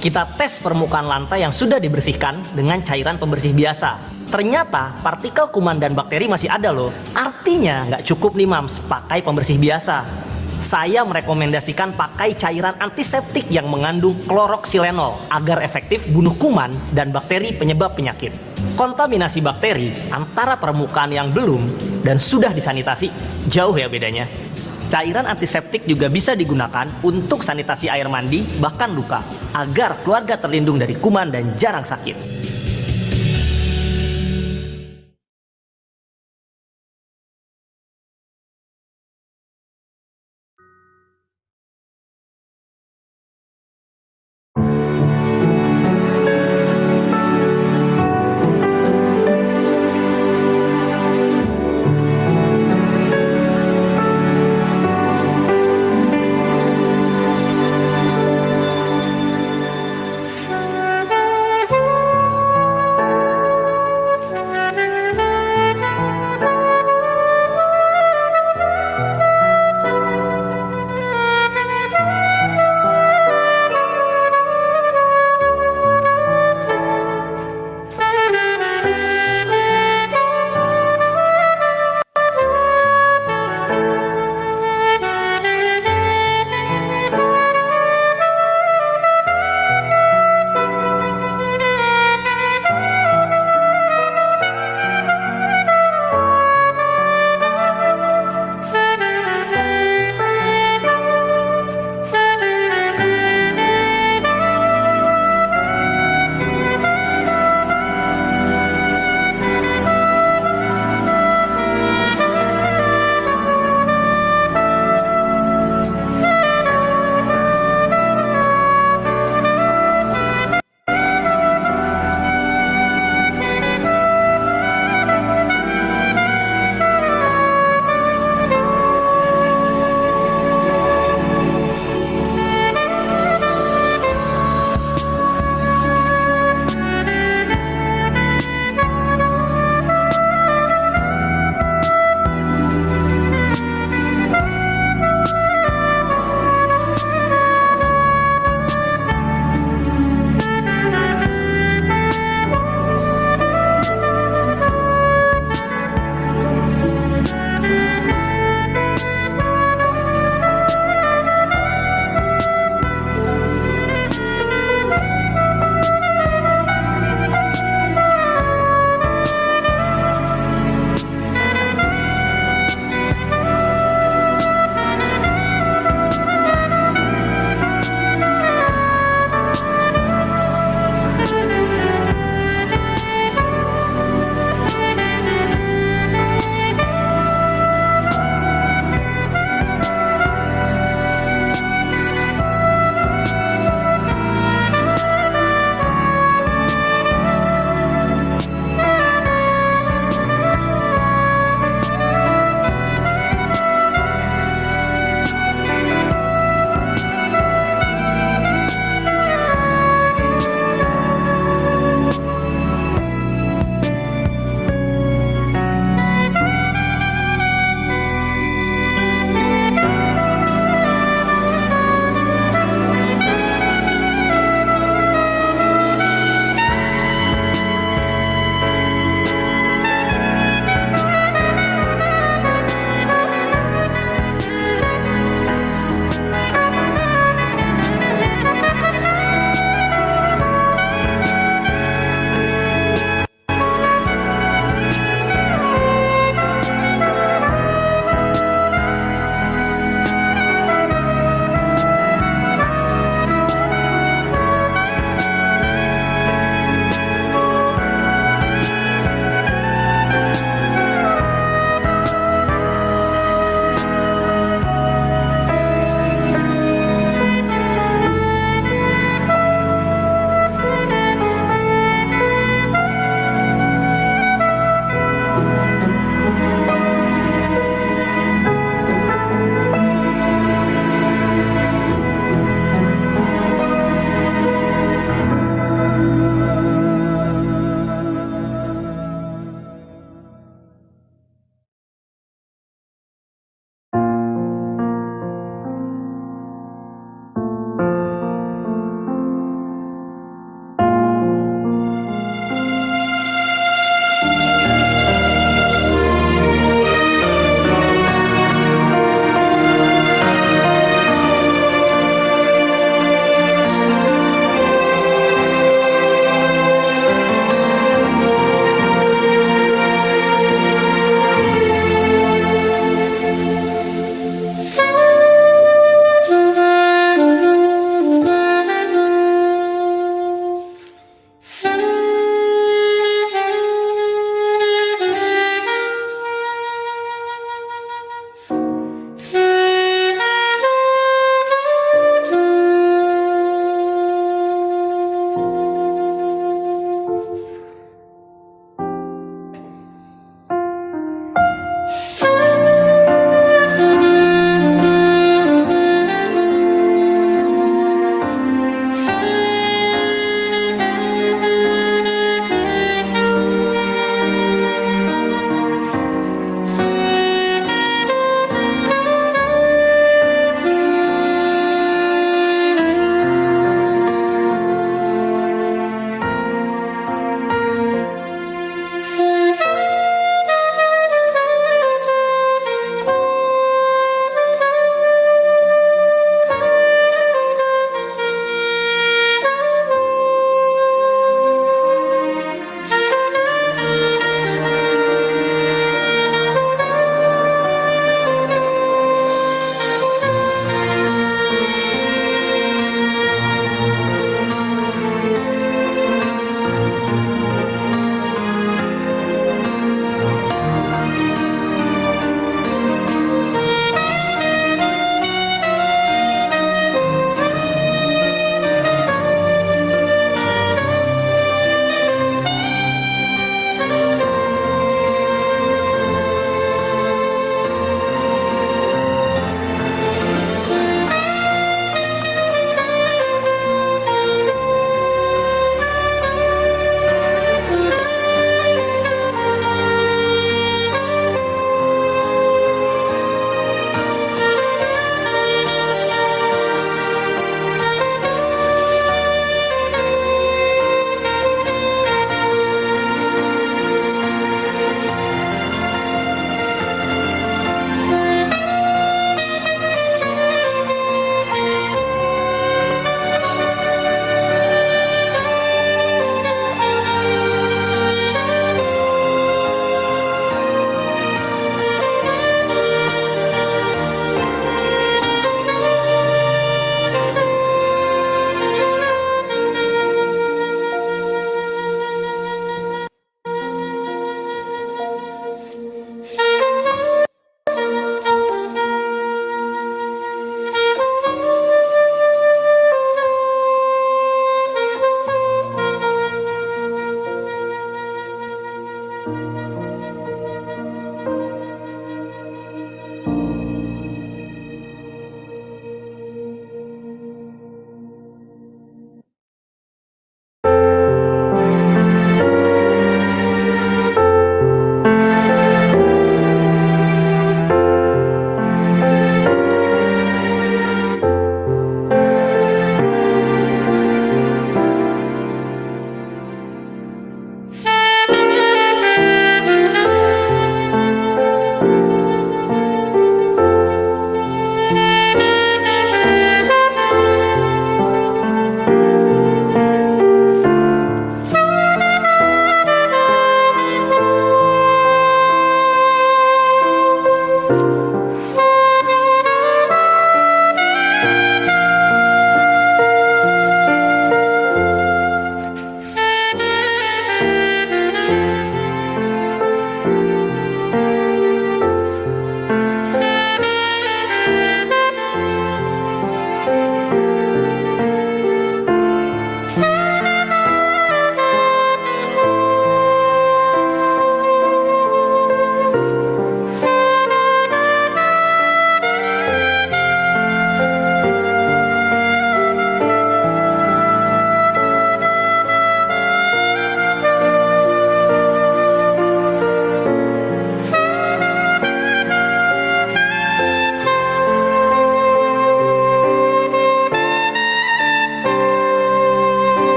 Kita tes permukaan lantai yang sudah dibersihkan dengan cairan pembersih biasa. Ternyata partikel kuman dan bakteri masih ada loh. Artinya nggak cukup nih mams pakai pembersih biasa. Saya merekomendasikan pakai cairan antiseptik yang mengandung kloroksilenol agar efektif bunuh kuman dan bakteri penyebab penyakit. Kontaminasi bakteri antara permukaan yang belum dan sudah disanitasi jauh ya bedanya. Cairan antiseptik juga bisa digunakan untuk sanitasi air mandi bahkan luka agar keluarga terlindung dari kuman dan jarang sakit.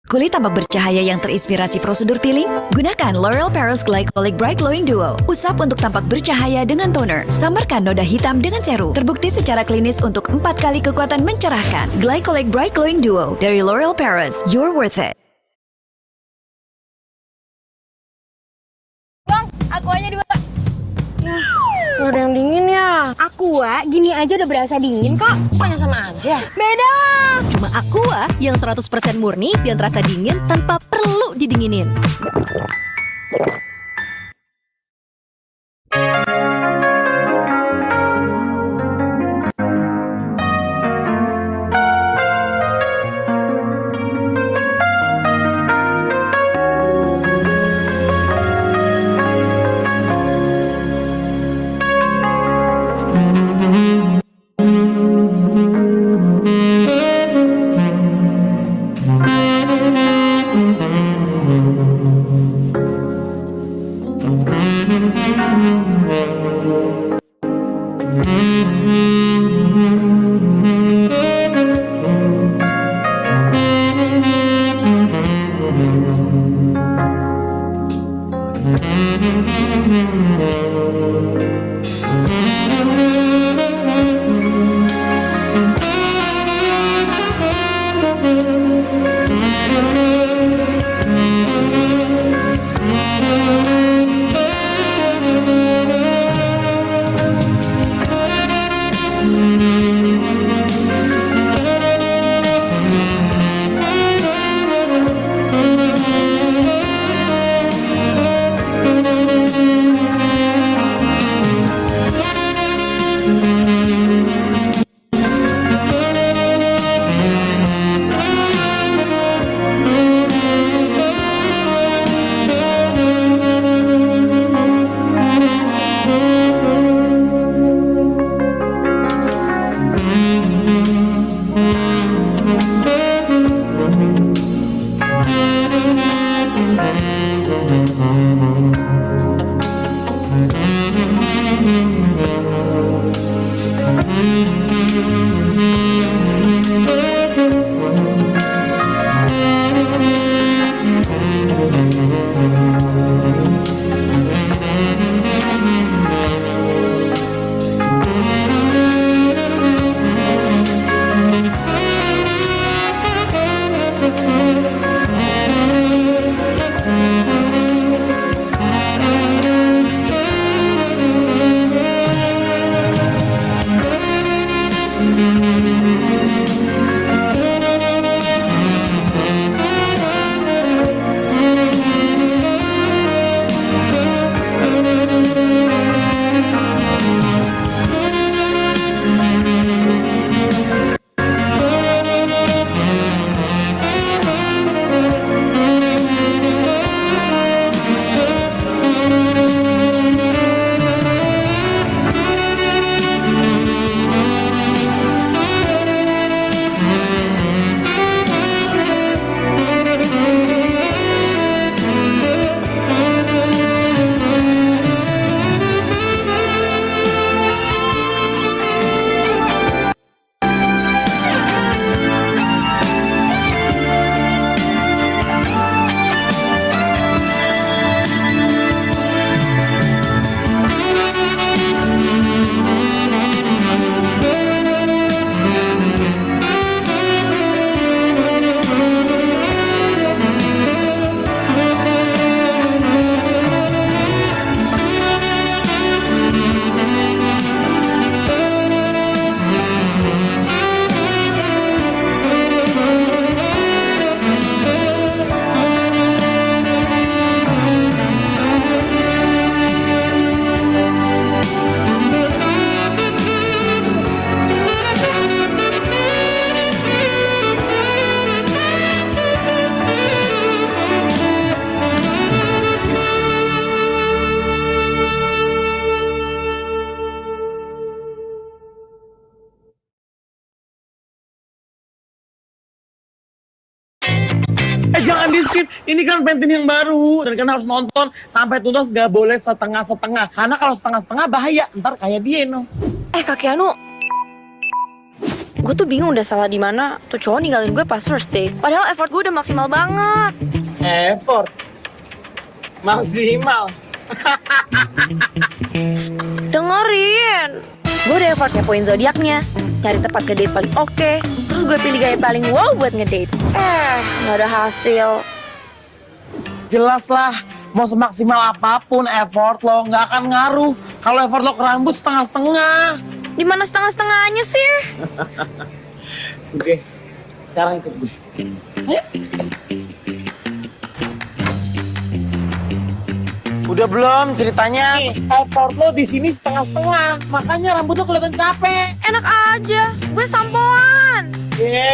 Kulit tampak bercahaya yang terinspirasi prosedur peeling? Gunakan L'Oreal Paris Glycolic Bright Glowing Duo. Usap untuk tampak bercahaya dengan toner. Samarkan noda hitam dengan serum. Terbukti secara klinis untuk 4 kali kekuatan mencerahkan. Glycolic Bright Glowing Duo dari L'Oreal Paris. You're worth it. Bang, aquanya 2. Nggak ada yang dingin ya. Aqua gini aja udah berasa dingin kok. Bukannya sama aja. Beda. Cuma Aqua yang 100% murni dan terasa dingin tanpa perlu didinginin. Jangan di skip, ini kan pentin yang baru dan kalian harus nonton sampai tuntas, gak boleh setengah-setengah. Karena kalau setengah-setengah bahaya, ntar kayak dia no. Kakek Anu, Gue tuh bingung udah salah di mana. Tuh cowok ninggalin gue pas first date. Padahal effort gue udah maksimal banget. Effort maksimal. Dengerin. Gue udah effort ngepoin zodiaknya, nyari tempat ngedate paling oke. Terus gue pilih gaya paling wow buat ngedate. Nggak ada hasil. Jelas lah, mau semaksimal apapun effort lo nggak akan ngaruh kalau effort lo ke rambut setengah-setengah. Di mana setengah-setengahnya sih? Oke, sekarang ikut gue. Ayo. Udah belum ceritanya? Effort lo di sini setengah-setengah, makanya rambut lo kelihatan capek. Enak aja, gue sampoan.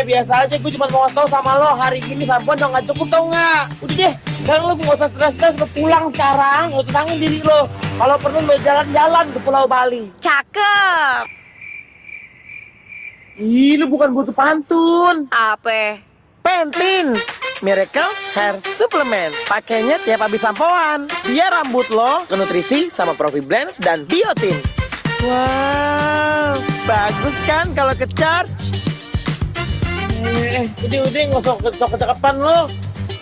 Biasa aja, gue cuma mau ngasih tau sama lo hari ini sampoan udah nggak cukup tau nggak? Udah deh, sekarang lo nggak usah stres-stres, lo pulang sekarang, lo tenangin diri lo. Kalau perlu lo jalan-jalan ke Pulau Bali. Cakep. Ih, lo bukan butuh pantun. Apa? Pentin Miracles Hair Supplement. Pakainya tiap habis sampoan, biar rambut lo kenutrisi sama Profi Blends dan biotin. Wow, bagus kan kalau ke charge? Udah nggak usah kecakapan lo.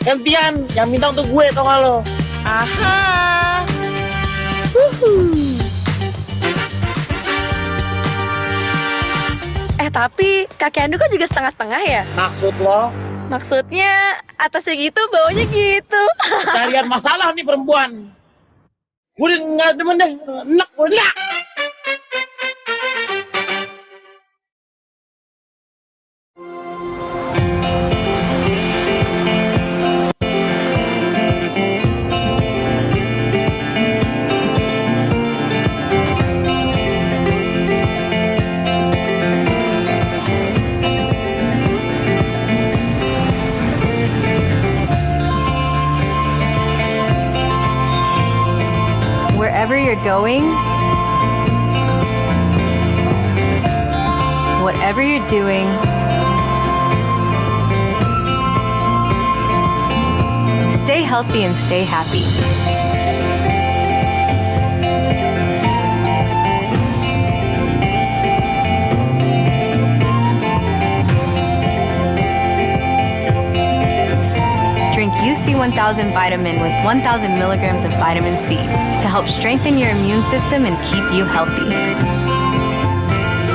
Gantian, yang minta untuk gue tau gak lo? Aha. Tapi kaki Andu kok juga setengah-setengah ya? Maksud lo? Maksudnya atasnya gitu, bawahnya gitu. Carian masalah nih perempuan. Gue udah nggak demen deh, enak udah. Wherever you're going, whatever you're doing, stay healthy and stay happy. Drink UC 1000 vitamin with 1000 milligrams of vitamin C to help strengthen your immune system and keep you healthy.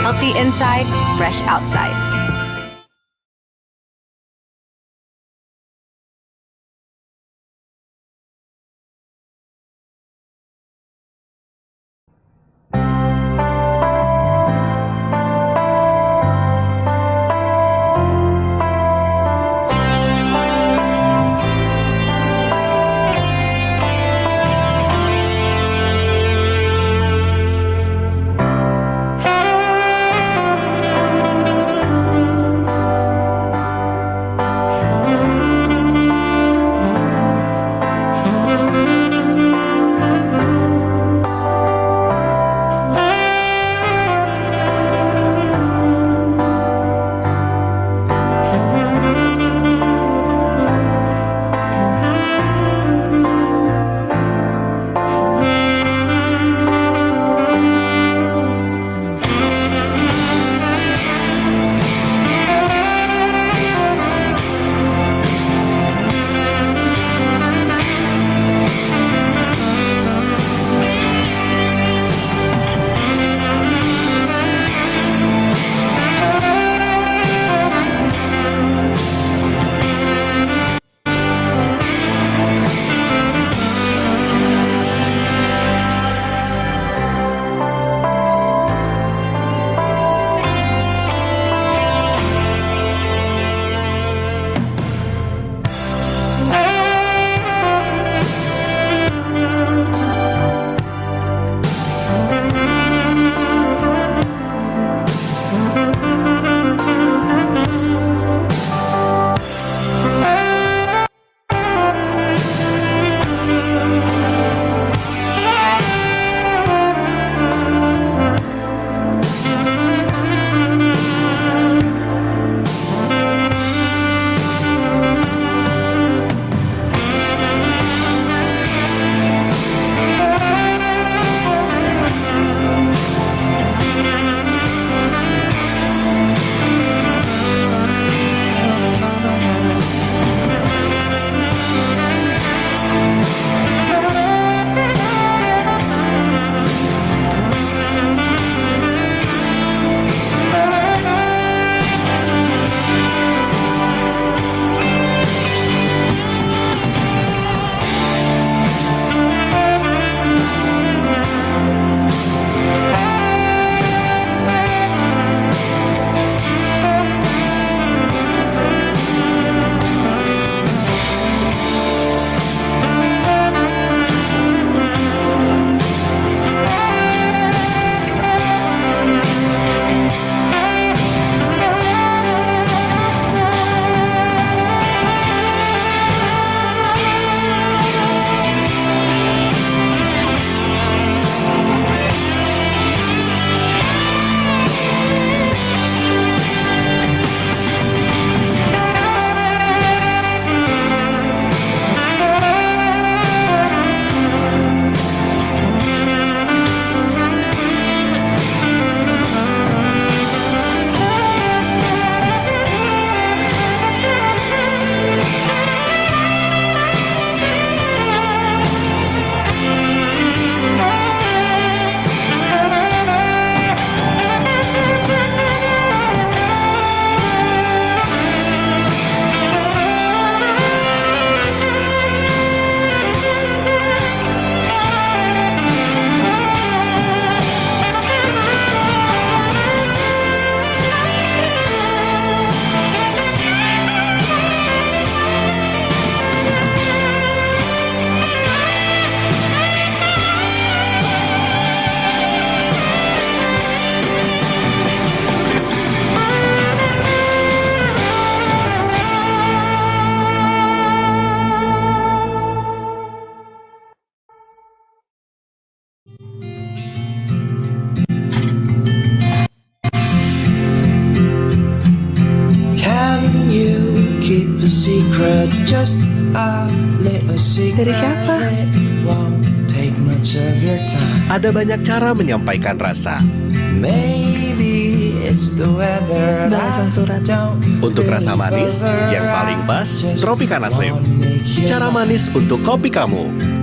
Healthy inside, fresh outside. Dari siapa? Ada banyak cara menyampaikan rasa. Balasan surat. Untuk rasa manis, yang paling pas, Tropicana Slim. Cara manis untuk kopi kamu.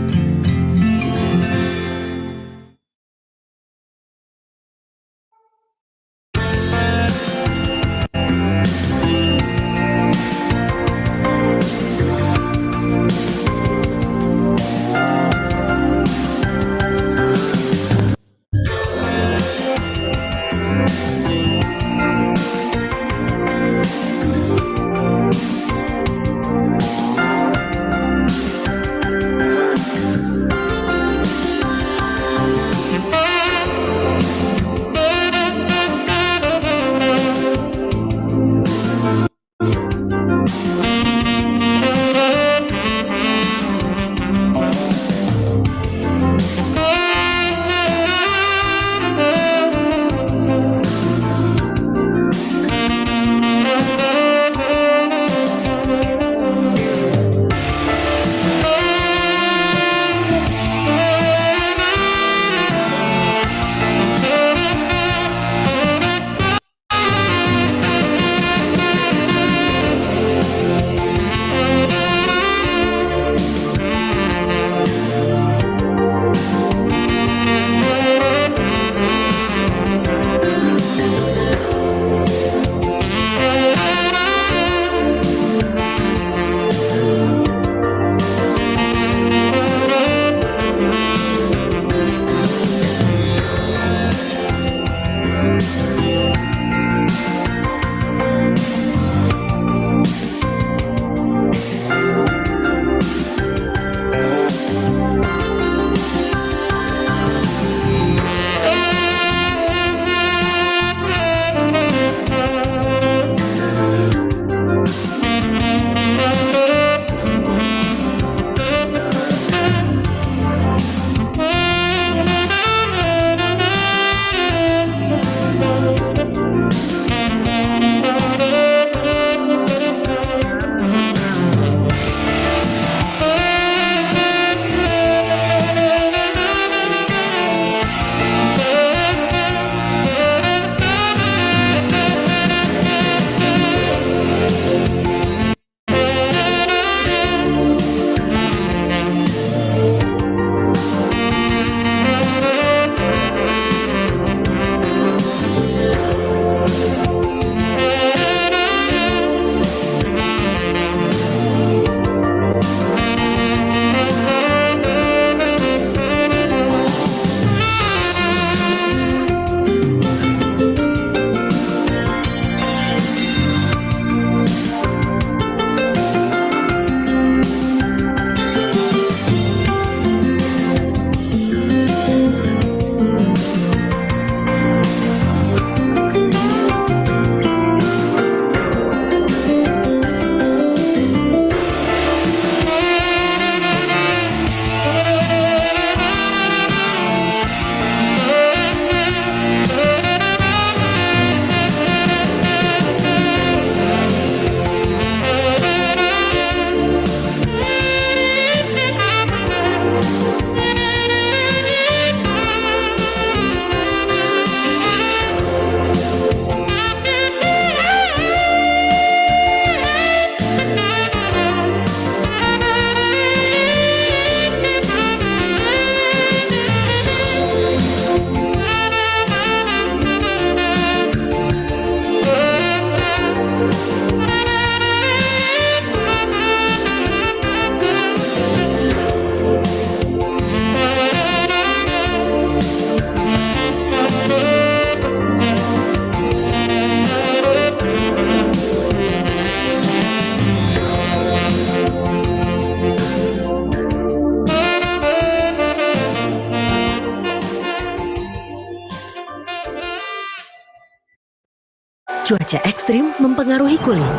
Cuaca ekstrim mempengaruhi kulit.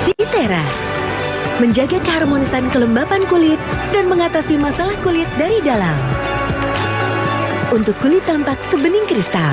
Pitera menjaga keharmonisan kelembapan kulit dan mengatasi masalah kulit dari dalam. Untuk kulit tampak sebening kristal.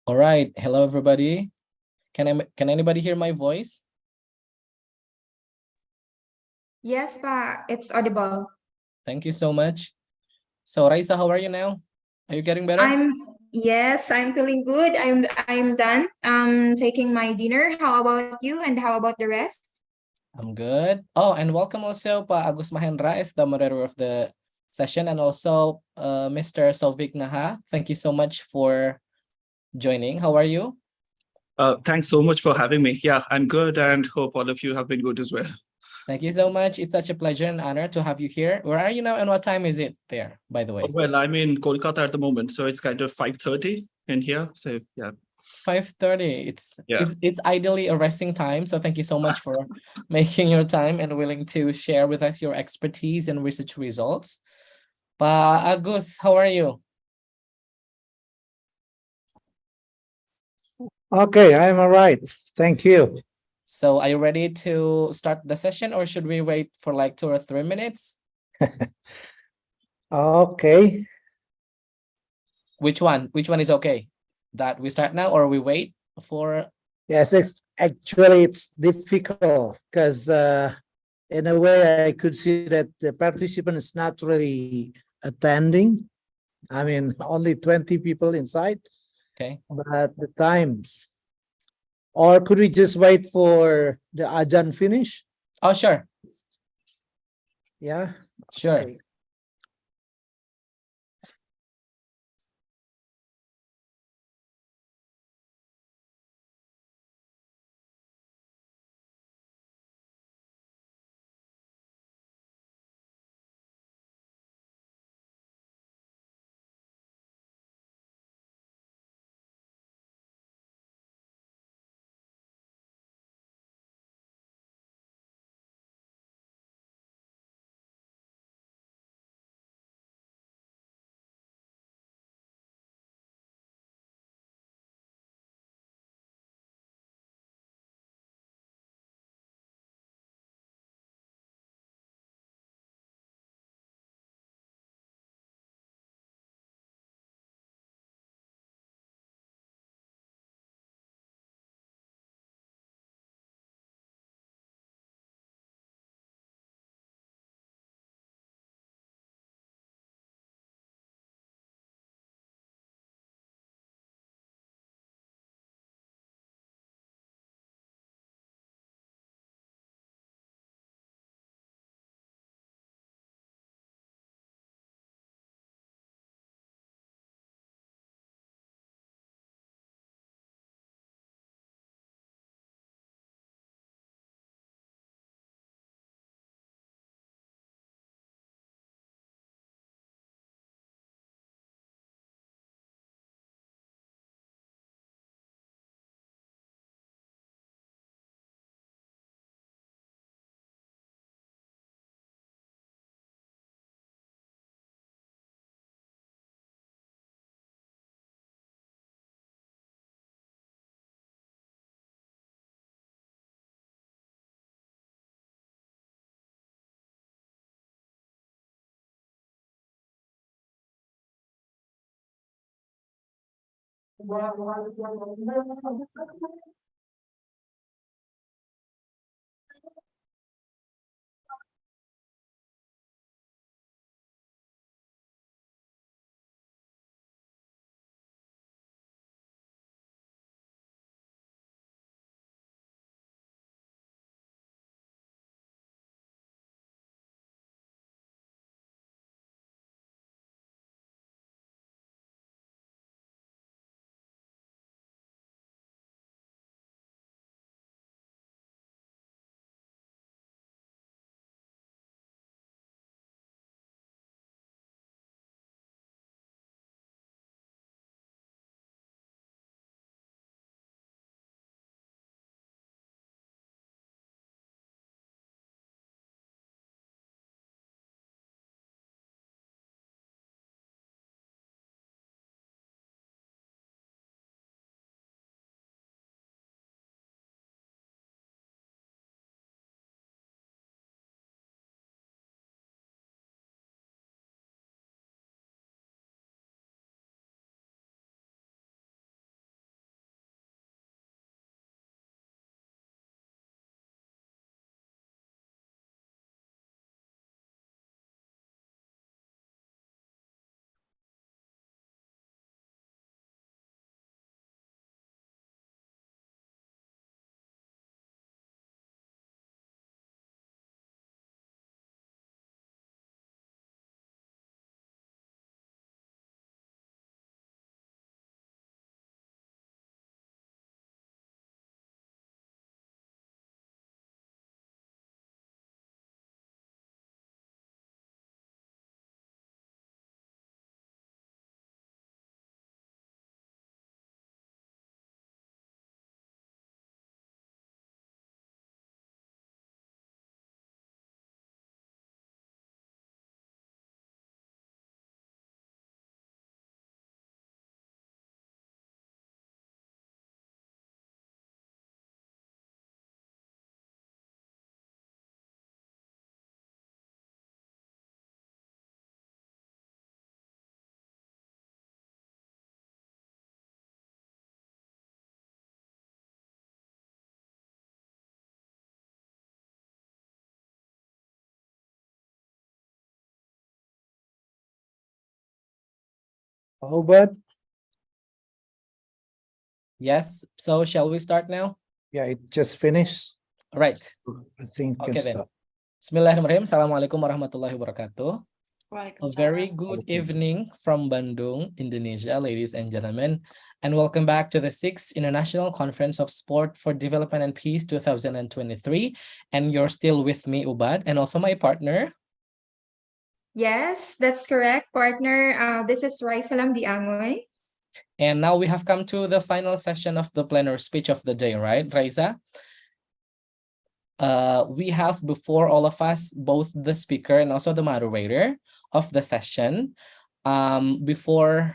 All right. Hello, everybody. Can anybody hear my voice? Yes, Pa, it's audible. Thank you so much. So, Raisa, how are you now? Are you getting better? Yes, I'm feeling good. I'm done. Taking my dinner. How about you? And how about the rest? I'm good. Oh, and welcome also Pa Agus Mahendra as the moderator of the session, and also Mr. Sovik Naha. Thank you so much for joining. How are you? Thanks so much for having me. Yeah, I'm good and hope all of you have been good as well. Thank you so much. It's such a pleasure and honor to have you here. Where are you now and what time is it there, by the way? Well, I'm in Kolkata at the moment, so it's kind of 5:30 in here. So yeah. 5:30. It's ideally a resting time. So thank you so much for making your time and willing to share with us your expertise and research results. Pa Agus, how are you? Okay, I'm all right. Thank you. So are you ready to start the session or should we wait for like 2 or 3 minutes? Okay. Which one? Which one is okay? That we start now or we wait for? Yes, it's difficult because in a way I could see that the participant is not really attending. I mean, only 20 people inside. Okay. But the times. Or could we just wait for the Ajan finish? Oh, sure. Yeah. Sure. Okay. Hubert? Yes. So shall we start now? Yeah, it just finished. All right. I think can Okay then. start. Bismillahirrahmanirrahim. Assalamualaikum warahmatullahi wabarakatuh. A very good evening from Bandung, Indonesia, ladies and gentlemen, and welcome back to the 6th International Conference of Sport for Development and Peace 2023. And you're still with me, Ubad, and also my partner. Yes, that's correct, partner. This is Raisalam Diangoy. And now we have come to the final session of the plenary speech of the day, right, Raisa? We have before all of us, both the speaker and also the moderator of the session. Well,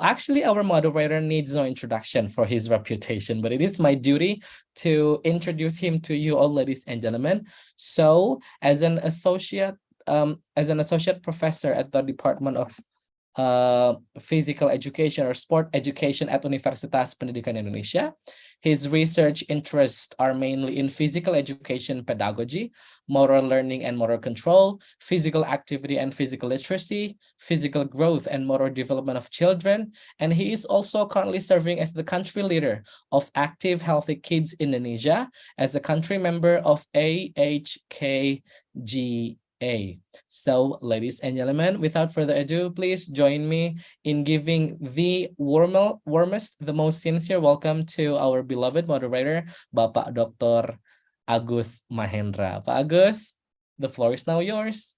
actually, our moderator needs no introduction for his reputation, but it is my duty to introduce him to you all, ladies and gentlemen. So, as an associate professor at the Department of Physical Education or Sport Education at Universitas Pendidikan Indonesia. His research interests are mainly in physical education pedagogy, motor learning and motor control, physical activity and physical literacy, physical growth and motor development of children, and he is also currently serving as the country leader of Active Healthy Kids Indonesia as a country member of AHKGA. So, ladies and gentlemen, without further ado, please join me in giving the warmest, the most sincere welcome to our beloved moderator, Bapak Dr. Agus Mahendra. Pak Agus, the floor is now yours.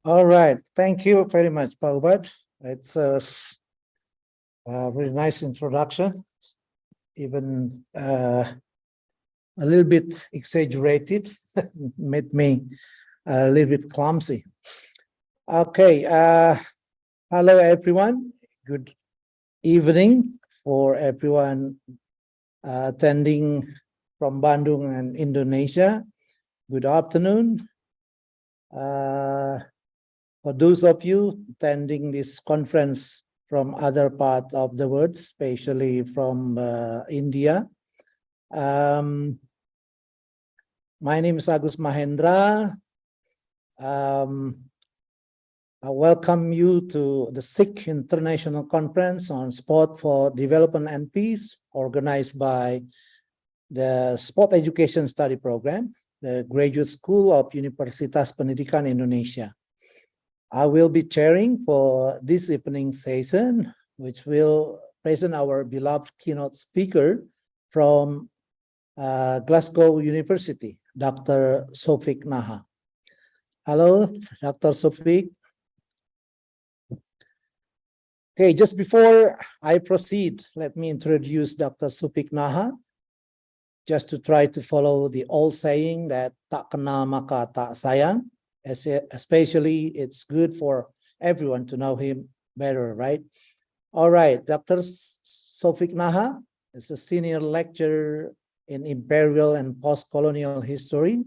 All right. Thank you very much, Pak Ubad. It's a very nice introduction, even a little bit exaggerated, made me a little bit clumsy. Okay, hello everyone. Good evening for everyone attending from Bandung and Indonesia. Good afternoon. For those of you attending this conference from other part of the world, especially from India. My name is Agus Mahendra. I welcome you to the 6th International Conference on Sport for Development and Peace, organized by the Sport Education Study Program, the Graduate School of Universitas Pendidikan Indonesia. I will be chairing for this evening session, which will present our beloved keynote speaker from Glasgow University, Dr. Sofik Naha. Hello, Dr. Sofik. Okay, just before I proceed, let me introduce Dr. Sofik Naha, just to try to follow the old saying that tak kenal maka tak sayang, especially it's good for everyone to know him better, right? All right, Dr. Sofik Naha is a senior lecturer in imperial and post-colonial history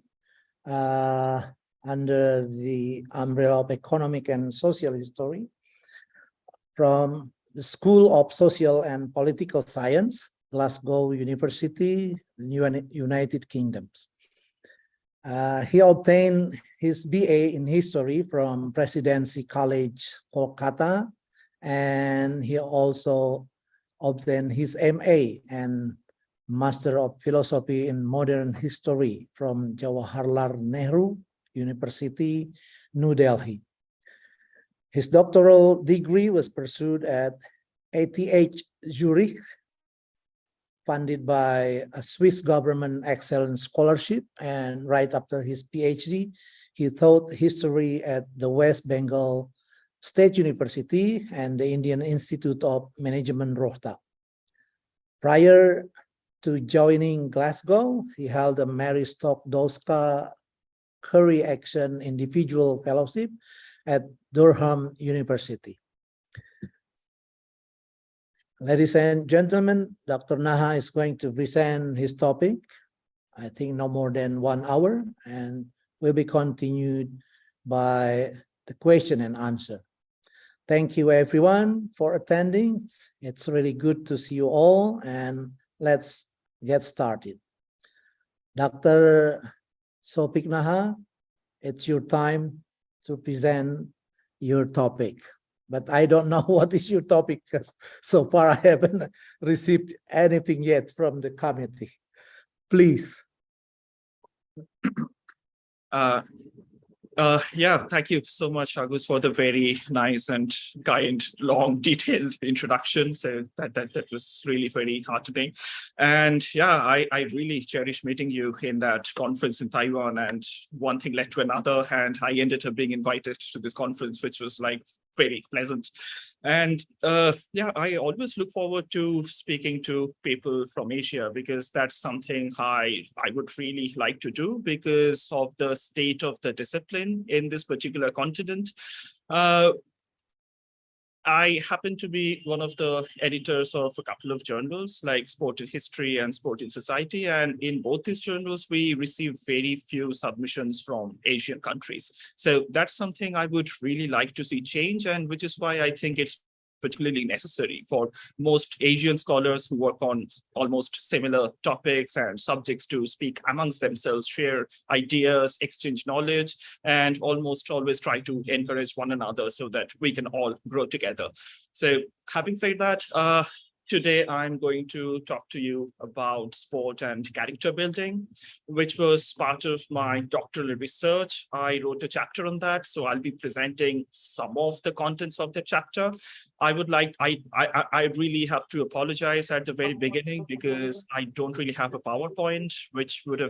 under the umbrella of economic and social history from the School of Social and Political Science, Glasgow University, United Kingdom. He obtained his BA in history from Presidency College, Kolkata, and he also obtained his MA and Master of Philosophy in Modern History from Jawaharlal Nehru University, New Delhi. His doctoral degree was pursued at ETH Zurich, funded by a Swiss government excellence scholarship, and right after his PhD, he taught history at the West Bengal State University and the Indian Institute of Management, Rohtak. Prior to joining Glasgow, he held a Mary Stopkowski Curry Action Individual Fellowship at Durham University. Ladies and gentlemen, Dr. Naha is going to present his topic, I think no more than 1 hour, and will be continued by the question and answer. Thank you everyone for attending. It's really good to see you all, and let's get started. Dr. Sofik Naha, it's your time to present your topic. but I don't know what is your topic because so far I haven't received anything yet from the committee. Please. Yeah, thank you so much, Agus, for the very nice and kind, long, detailed introduction. So that was really very heartening. And yeah, I really cherish meeting you in that conference in Taiwan, and one thing led to another, and I ended up being invited to this conference, which was like very pleasant. And yeah, I always look forward to speaking to people from Asia, because that's something I would really like to do because of the state of the discipline in this particular continent. I happen to be one of the editors of a couple of journals like Sport in History and Sport in Society. And in both these journals, we receive very few submissions from Asian countries. So that's something I would really like to see change, and which is why I think it's particularly necessary for most Asian scholars who work on almost similar topics and subjects to speak amongst themselves, share ideas, exchange knowledge, and almost always try to encourage one another so that we can all grow together. So having said that, today, I'm going to talk to you about sport and character building, which was part of my doctoral research. I wrote a chapter on that, so I'll be presenting some of the contents of the chapter. I really have to apologize at the very beginning because I don't really have a PowerPoint, which would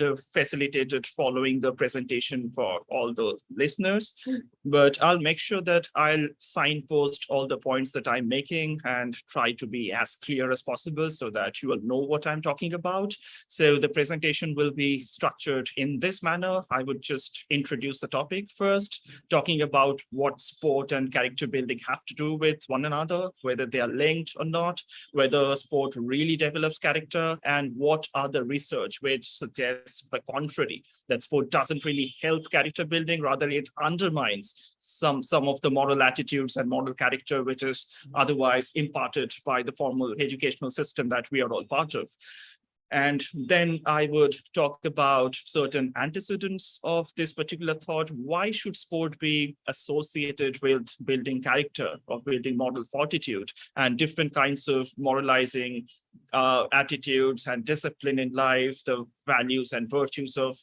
have facilitated following the presentation for all the listeners. But I'll make sure that I'll signpost all the points that I'm making and try to be as clear as possible so that you will know what I'm talking about. So the presentation will be structured in this manner. I would just introduce the topic first, talking about what sport and character building have to do with one another, whether they are linked or not, whether sport really develops character, and what are the research which suggests the contrary, that sport doesn't really help character building, rather it undermines some of the moral attitudes and moral character which is otherwise imparted by the formal educational system that we are all part of. And then I would talk about certain antecedents of this particular thought. Why should sport be associated with building character, of building moral fortitude, and different kinds of moralizing attitudes and discipline in life, the values and virtues of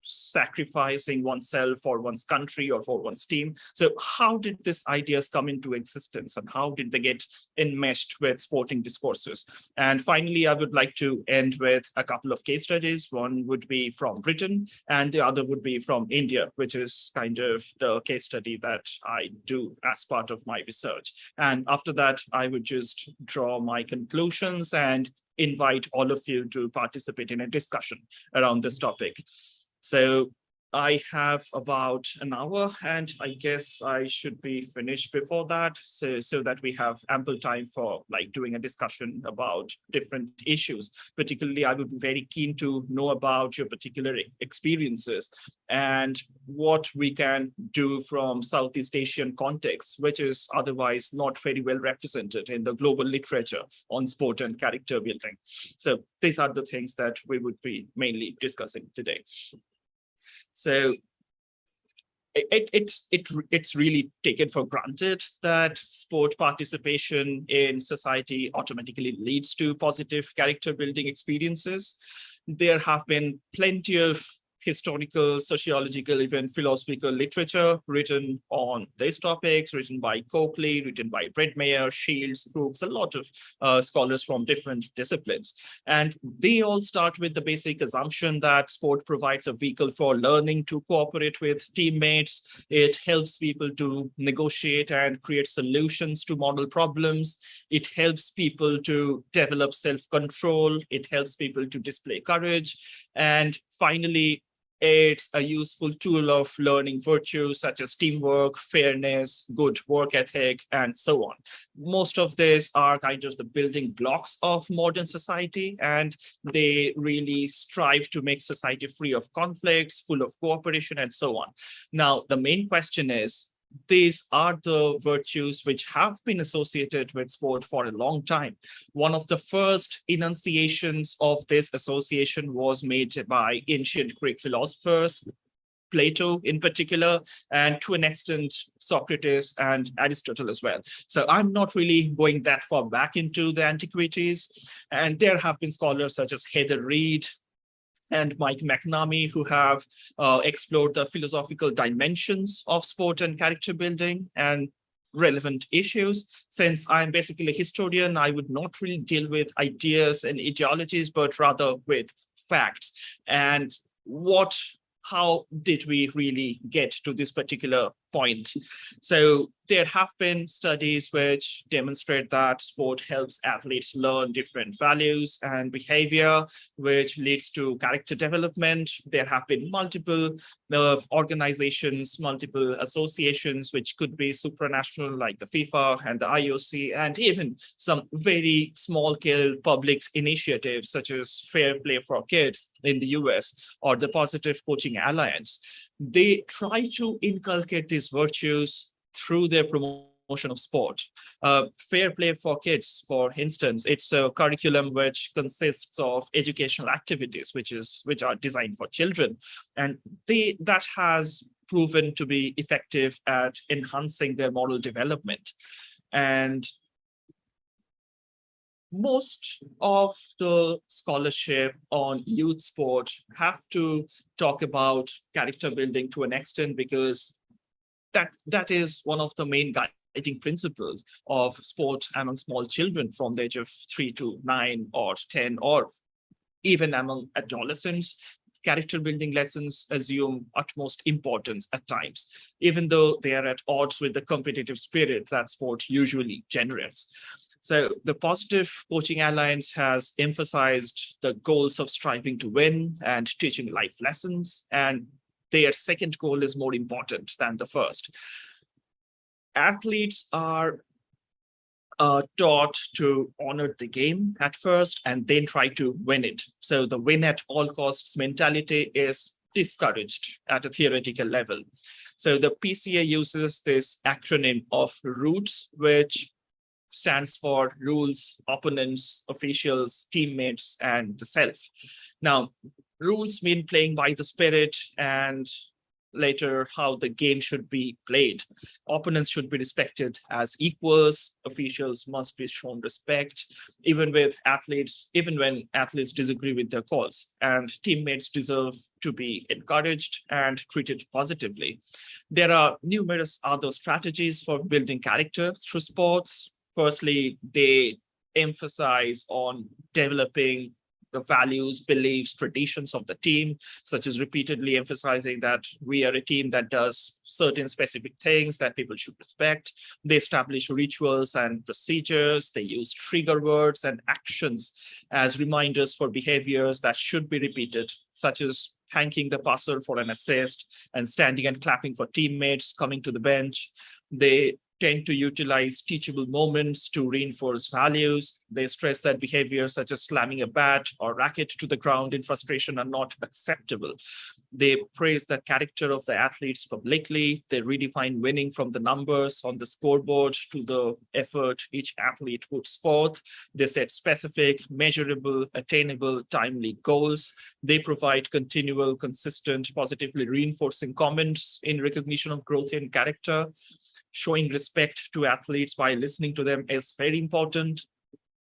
sacrificing oneself for one's country or for one's team. So how did these ideas come into existence, and how did they get enmeshed with sporting discourses? And finally, I would like to end with a couple of case studies. One would be from Britain and the other would be from India, which is kind of the case study that I do as part of my research. And after that, I would just draw my conclusions and invite all of you to participate in a discussion around this topic. So I have about an hour, and I guess I should be finished before that, so that we have ample time for like doing a discussion about different issues. Particularly, I would be very keen to know about your particular experiences and what we can do from Southeast Asian context, which is otherwise not very well represented in the global literature on sport and character building. So these are the things that we would be mainly discussing today. So it's really taken for granted that sport participation in society automatically leads to positive character building experiences. There have been plenty of historical, sociological, even philosophical literature written on these topics, written by Coakley, written by Bredmeyer, Shields, Brooks, a lot of scholars from different disciplines. And they all start with the basic assumption that sport provides a vehicle for learning to cooperate with teammates. It helps people to negotiate and create solutions to model problems. It helps people to develop self-control. It helps people to display courage. And finally, it's a useful tool of learning virtues such as teamwork, fairness, good work ethic, and so on. Most of these are kind of the building blocks of modern society, and they really strive to make society free of conflicts, full of cooperation, and so on. Now, the main question is, these are the virtues which have been associated with sport for a long time. One of the first enunciations of this association was made by ancient Greek philosophers Plato in particular, and to an extent, Socrates and Aristotle as well. So I'm not really going that far back into the antiquities. And there have been scholars such as Heather Reed and Mike McNamee who have explored the philosophical dimensions of sport and character building and relevant issues. Since I'm basically a historian, I would not really deal with ideas and ideologies, but rather with facts. And how did we really get to this particular point? So there have been studies which demonstrate that sport helps athletes learn different values and behavior, which leads to character development. There have been multiple organizations, multiple associations, which could be supranational like the FIFA and the IOC, and even some very small-scale public initiatives such as Fair Play for Kids in the US or the Positive Coaching Alliance. They try to inculcate these virtues through their promotion of sport. Fair Play for Kids, for instance, it's a curriculum which consists of educational activities, which are designed for children. And that has proven to be effective at enhancing their moral development. And most of the scholarship on youth sport have to talk about character building to an extent, because that is one of the main guiding principles of sport among small children from the age of 3 to 9 or 10, or even among adolescents. Character building lessons assume utmost importance at times, even though they are at odds with the competitive spirit that sport usually generates. So the Positive Coaching Alliance has emphasized the goals of striving to win and teaching life lessons, and their second goal is more important than the first. Athletes are taught to honor the game at first and then try to win it. So the win at all costs mentality is discouraged at a theoretical level. So the PCA uses this acronym of ROOTS, which stands for rules, opponents, officials, teammates, and the self. Now, rules mean playing by the spirit, and later how the game should be played. Opponents should be respected as equals. Officials must be shown respect, even when athletes disagree with their calls. And teammates deserve to be encouraged and treated positively. There are numerous other strategies for building character through sports. Firstly, they emphasize on developing the values, beliefs, traditions of the team, such as repeatedly emphasizing that we are a team that does certain specific things that people should respect. They establish rituals and procedures. They use trigger words and actions as reminders for behaviors that should be repeated, such as thanking the passer for an assist and standing and clapping for teammates coming to the bench. They tend to utilize teachable moments to reinforce values. They stress that behaviors such as slamming a bat or racket to the ground in frustration are not acceptable. They praise the character of the athletes publicly. They redefine winning from the numbers on the scoreboard to the effort each athlete puts forth. They set specific, measurable, attainable, timely goals. They provide continual, consistent, positively reinforcing comments in recognition of growth in character. Showing respect to athletes by listening to them is very important.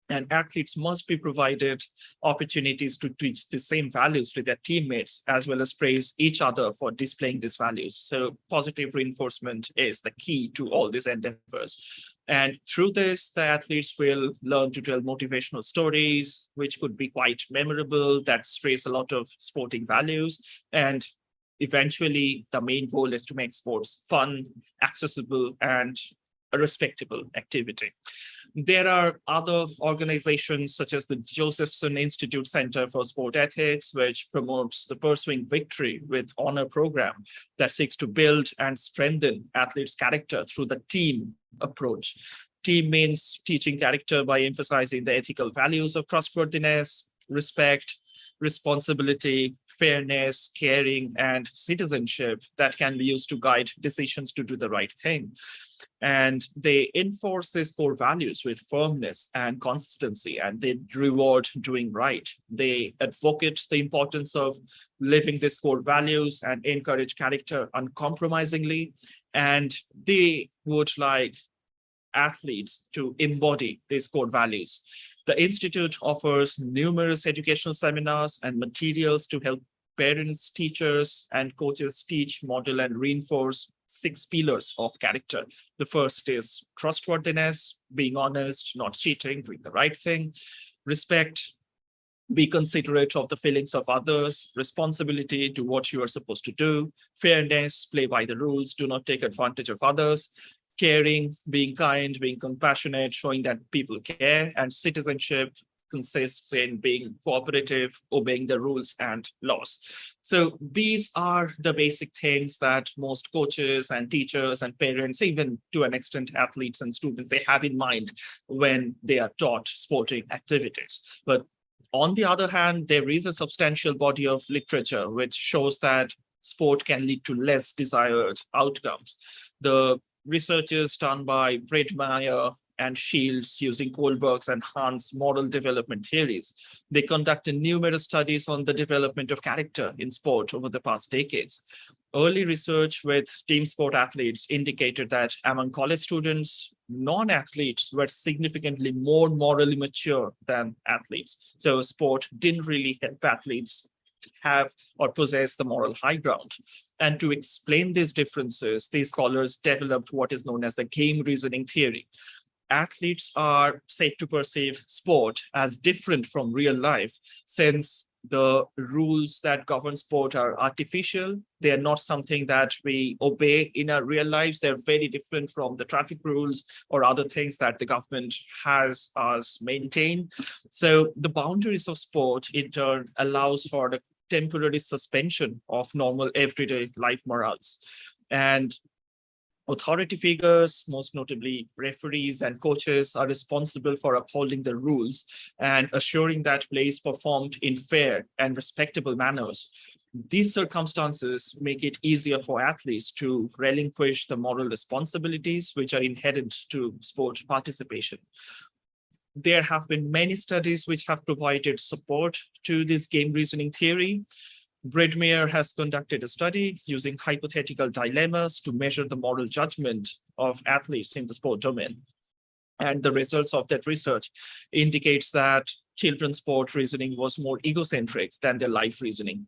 And athletes must be provided opportunities to teach the same values to their teammates, as well as praise each other for displaying these values. So positive reinforcement is the key to all these endeavors. And through this, the athletes will learn to tell motivational stories, which could be quite memorable, that stress a lot of sporting values. And eventually, the main goal is to make sports fun, accessible, and a respectable activity. There are other organizations such as the Josephson Institute Center for Sport Ethics, which promotes the Pursuing Victory with Honor program that seeks to build and strengthen athletes' character through the team approach. Team means teaching character by emphasizing the ethical values of trustworthiness, respect, responsibility, fairness, caring, and citizenship that can be used to guide decisions to do the right thing. And they enforce these core values with firmness and consistency, and they reward doing right. They advocate the importance of living these core values and encourage character uncompromisingly. And they would like athletes to embody these core values. The Institute offers numerous educational seminars and materials to help parents, teachers, and coaches teach, model, and reinforce 6 pillars of character. The first is trustworthiness, being honest, not cheating, doing the right thing, respect, be considerate of the feelings of others, responsibility, do what you are supposed to do, fairness, play by the rules, do not take advantage of others, caring, being kind, being compassionate, showing that people care, and citizenship consists in being cooperative, obeying the rules and laws. So these are the basic things that most coaches and teachers and parents, even to an extent athletes and students, they have in mind when they are taught sporting activities. But on the other hand, there is a substantial body of literature which shows that sport can lead to less desired outcomes. The researches done by Bredmeyer and Shields using Kohlberg's and Hahn's moral development theories, they conducted numerous studies on the development of character in sport over the past decades. Early research with team sport athletes indicated that among college students, non-athletes were significantly more morally mature than athletes. So sport didn't really help athletes have or possess the moral high ground. And to explain these differences, these scholars developed what is known as the game reasoning theory. Athletes are said to perceive sport as different from real life, since the rules that govern sport are artificial. They are not something that we obey in our real lives. They're very different from the traffic rules or other things that the government has us maintain. So the boundaries of sport in turn allows for the temporary suspension of normal everyday life morals. And authority figures, most notably referees and coaches, are responsible for upholding the rules and assuring that play is performed in fair and respectable manners. These circumstances make it easier for athletes to relinquish the moral responsibilities which are inherent to sport participation. There have been many studies which have provided support to this game reasoning theory. Bredmeyer has conducted a study using hypothetical dilemmas to measure the moral judgment of athletes in the sport domain. And the results of that research indicates that children's sport reasoning was more egocentric than their life reasoning.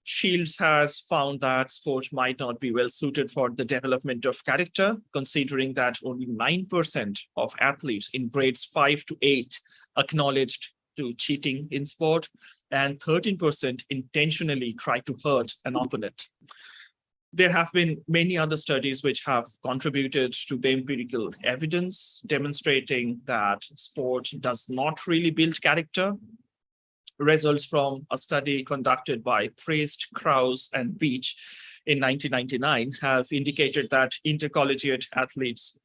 Shields has found that sport might not be well suited for the development of character, considering that only 9% of athletes in grades 5 to 8 acknowledged to cheating in sport, and 13% intentionally try to hurt an opponent. There have been many other studies which have contributed to the empirical evidence demonstrating that sport does not really build character. Results from a study conducted by Priest, Krause, and Beach in 1999 have indicated that intercollegiate athletes'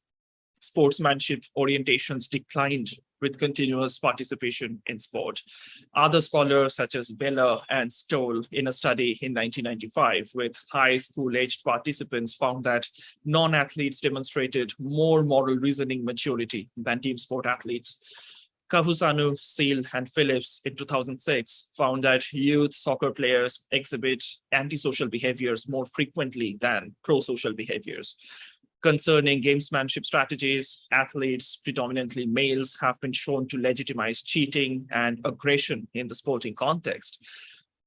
sportsmanship orientations declined with continuous participation in sport. Other scholars such as Beller and Stoll in a study in 1995 with high school-aged participants found that non-athletes demonstrated more moral reasoning maturity than team sport athletes. Kavusanu, Seal, and Phillips in 2006 found that youth soccer players exhibit antisocial behaviors more frequently than pro-social behaviors. Concerning gamesmanship strategies, athletes, predominantly males, have been shown to legitimize cheating and aggression in the sporting context.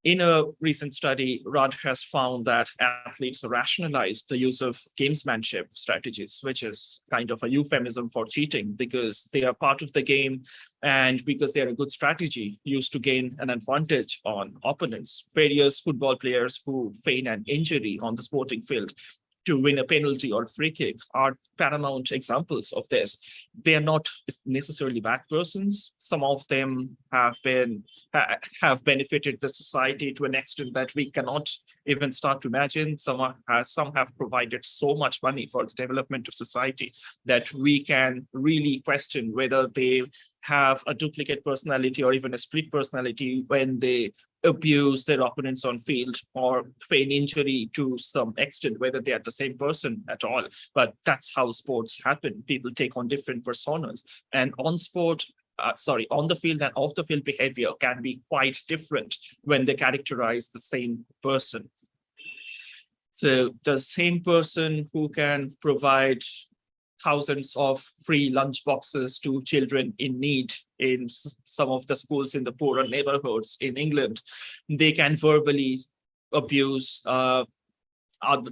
In a recent study, Rudd has found that athletes rationalized the use of gamesmanship strategies, which is kind of a euphemism for cheating because they are part of the game and because they're a good strategy used to gain an advantage on opponents. Various football players who feign an injury on the sporting field to win a penalty or free kick are paramount examples of this. They are not necessarily bad persons. Some of them have benefited the society to an extent that we cannot even start to imagine. Some have provided so much money for the development of society that we can really question whether they have a duplicate personality or even a split personality when they abuse their opponents on field or feign injury to some extent, whether they are the same person at all. But that's how sports happen. People take on different personas, and on the field and off the field behavior can be quite different when they characterize the same person. So the same person who can provide thousands of free lunch boxes to children in need in some of the schools in the poorer neighborhoods in England, they can verbally abuse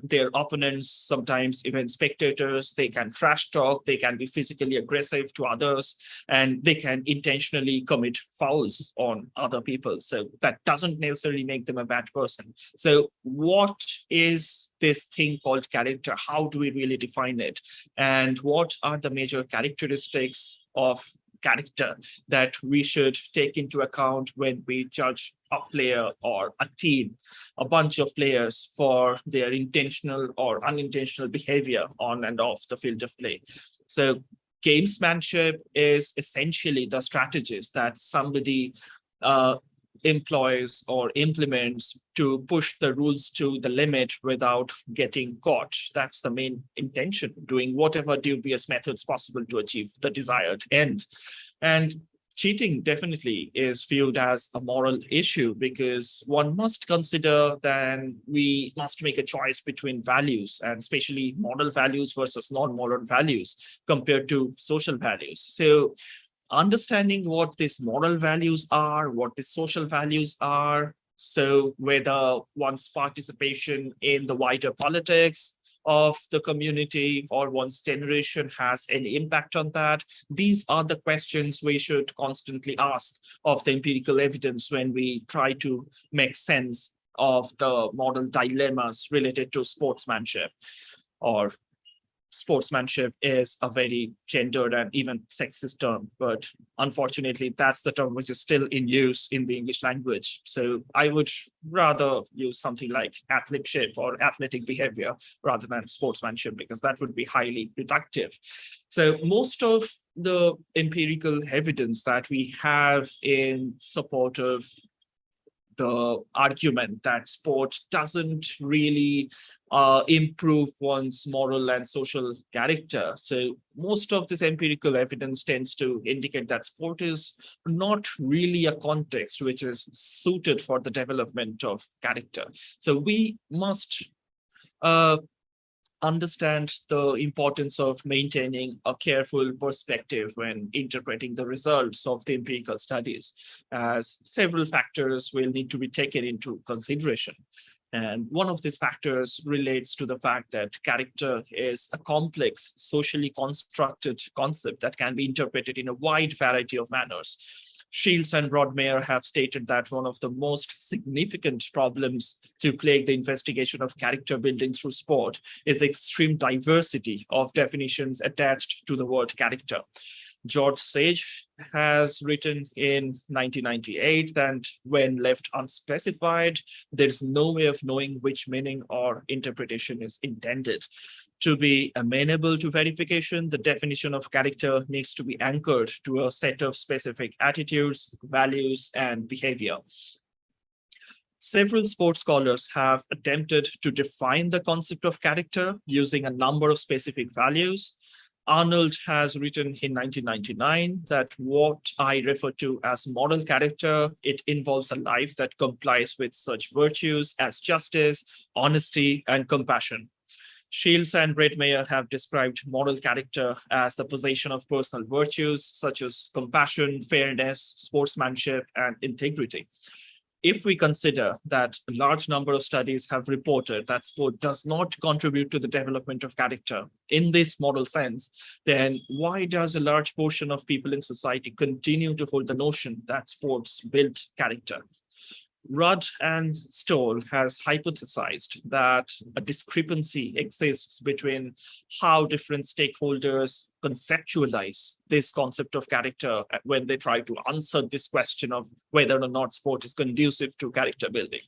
their opponents, sometimes even spectators. They can trash talk, they can be physically aggressive to others, and they can intentionally commit fouls on other people. So that doesn't necessarily make them a bad person. So what is this thing called character? How do we really define it? And what are the major characteristics of character that we should take into account when we judge a player or a team, a bunch of players, for their intentional or unintentional behavior on and off the field of play? So gamesmanship is essentially the strategies that somebody employs or implements to push the rules to the limit without getting caught. That's the main intention, doing whatever dubious methods possible to achieve the desired end. And cheating definitely is viewed as a moral issue, because one must consider that we must make a choice between values, and especially moral values versus non-moral values compared to social values. So understanding what these moral values are, what the social values are, so whether one's participation in the wider politics of the community or one's generation has any impact on that. These are the questions we should constantly ask of the empirical evidence when we try to make sense of the moral dilemmas related to sportsmanship. Or sportsmanship is a very gendered and even sexist term, but unfortunately that's the term which is still in use in the English language. So I would rather use something like athleteship or athletic behavior rather than sportsmanship, because that would be highly reductive. So most of the empirical evidence that we have in support of the argument that sport doesn't really improve one's moral and social character. So most of this empirical evidence tends to indicate that sport is not really a context which is suited for the development of character. So we must understand the importance of maintaining a careful perspective when interpreting the results of the empirical studies, as several factors will need to be taken into consideration. And one of these factors relates to the fact that character is a complex, socially constructed concept that can be interpreted in a wide variety of manners. Shields and Rodmayer have stated that one of the most significant problems to plague the investigation of character building through sport is the extreme diversity of definitions attached to the word character. George Sage has written in 1998 that when left unspecified, there's no way of knowing which meaning or interpretation is intended. To be amenable to verification, the definition of character needs to be anchored to a set of specific attitudes, values, and behavior. Several sports scholars have attempted to define the concept of character using a number of specific values. Arnold has written in 1999 that what I refer to as moral character, it involves a life that complies with such virtues as justice, honesty, and compassion. Shields and Redmayer have described moral character as the possession of personal virtues such as compassion, fairness, sportsmanship, and integrity. If we consider that a large number of studies have reported that sport does not contribute to the development of character in this moral sense, then why does a large portion of people in society continue to hold the notion that sports build character? Rudd and Stoll has hypothesized that a discrepancy exists between how different stakeholders conceptualize this concept of character when they try to answer this question of whether or not sport is conducive to character building.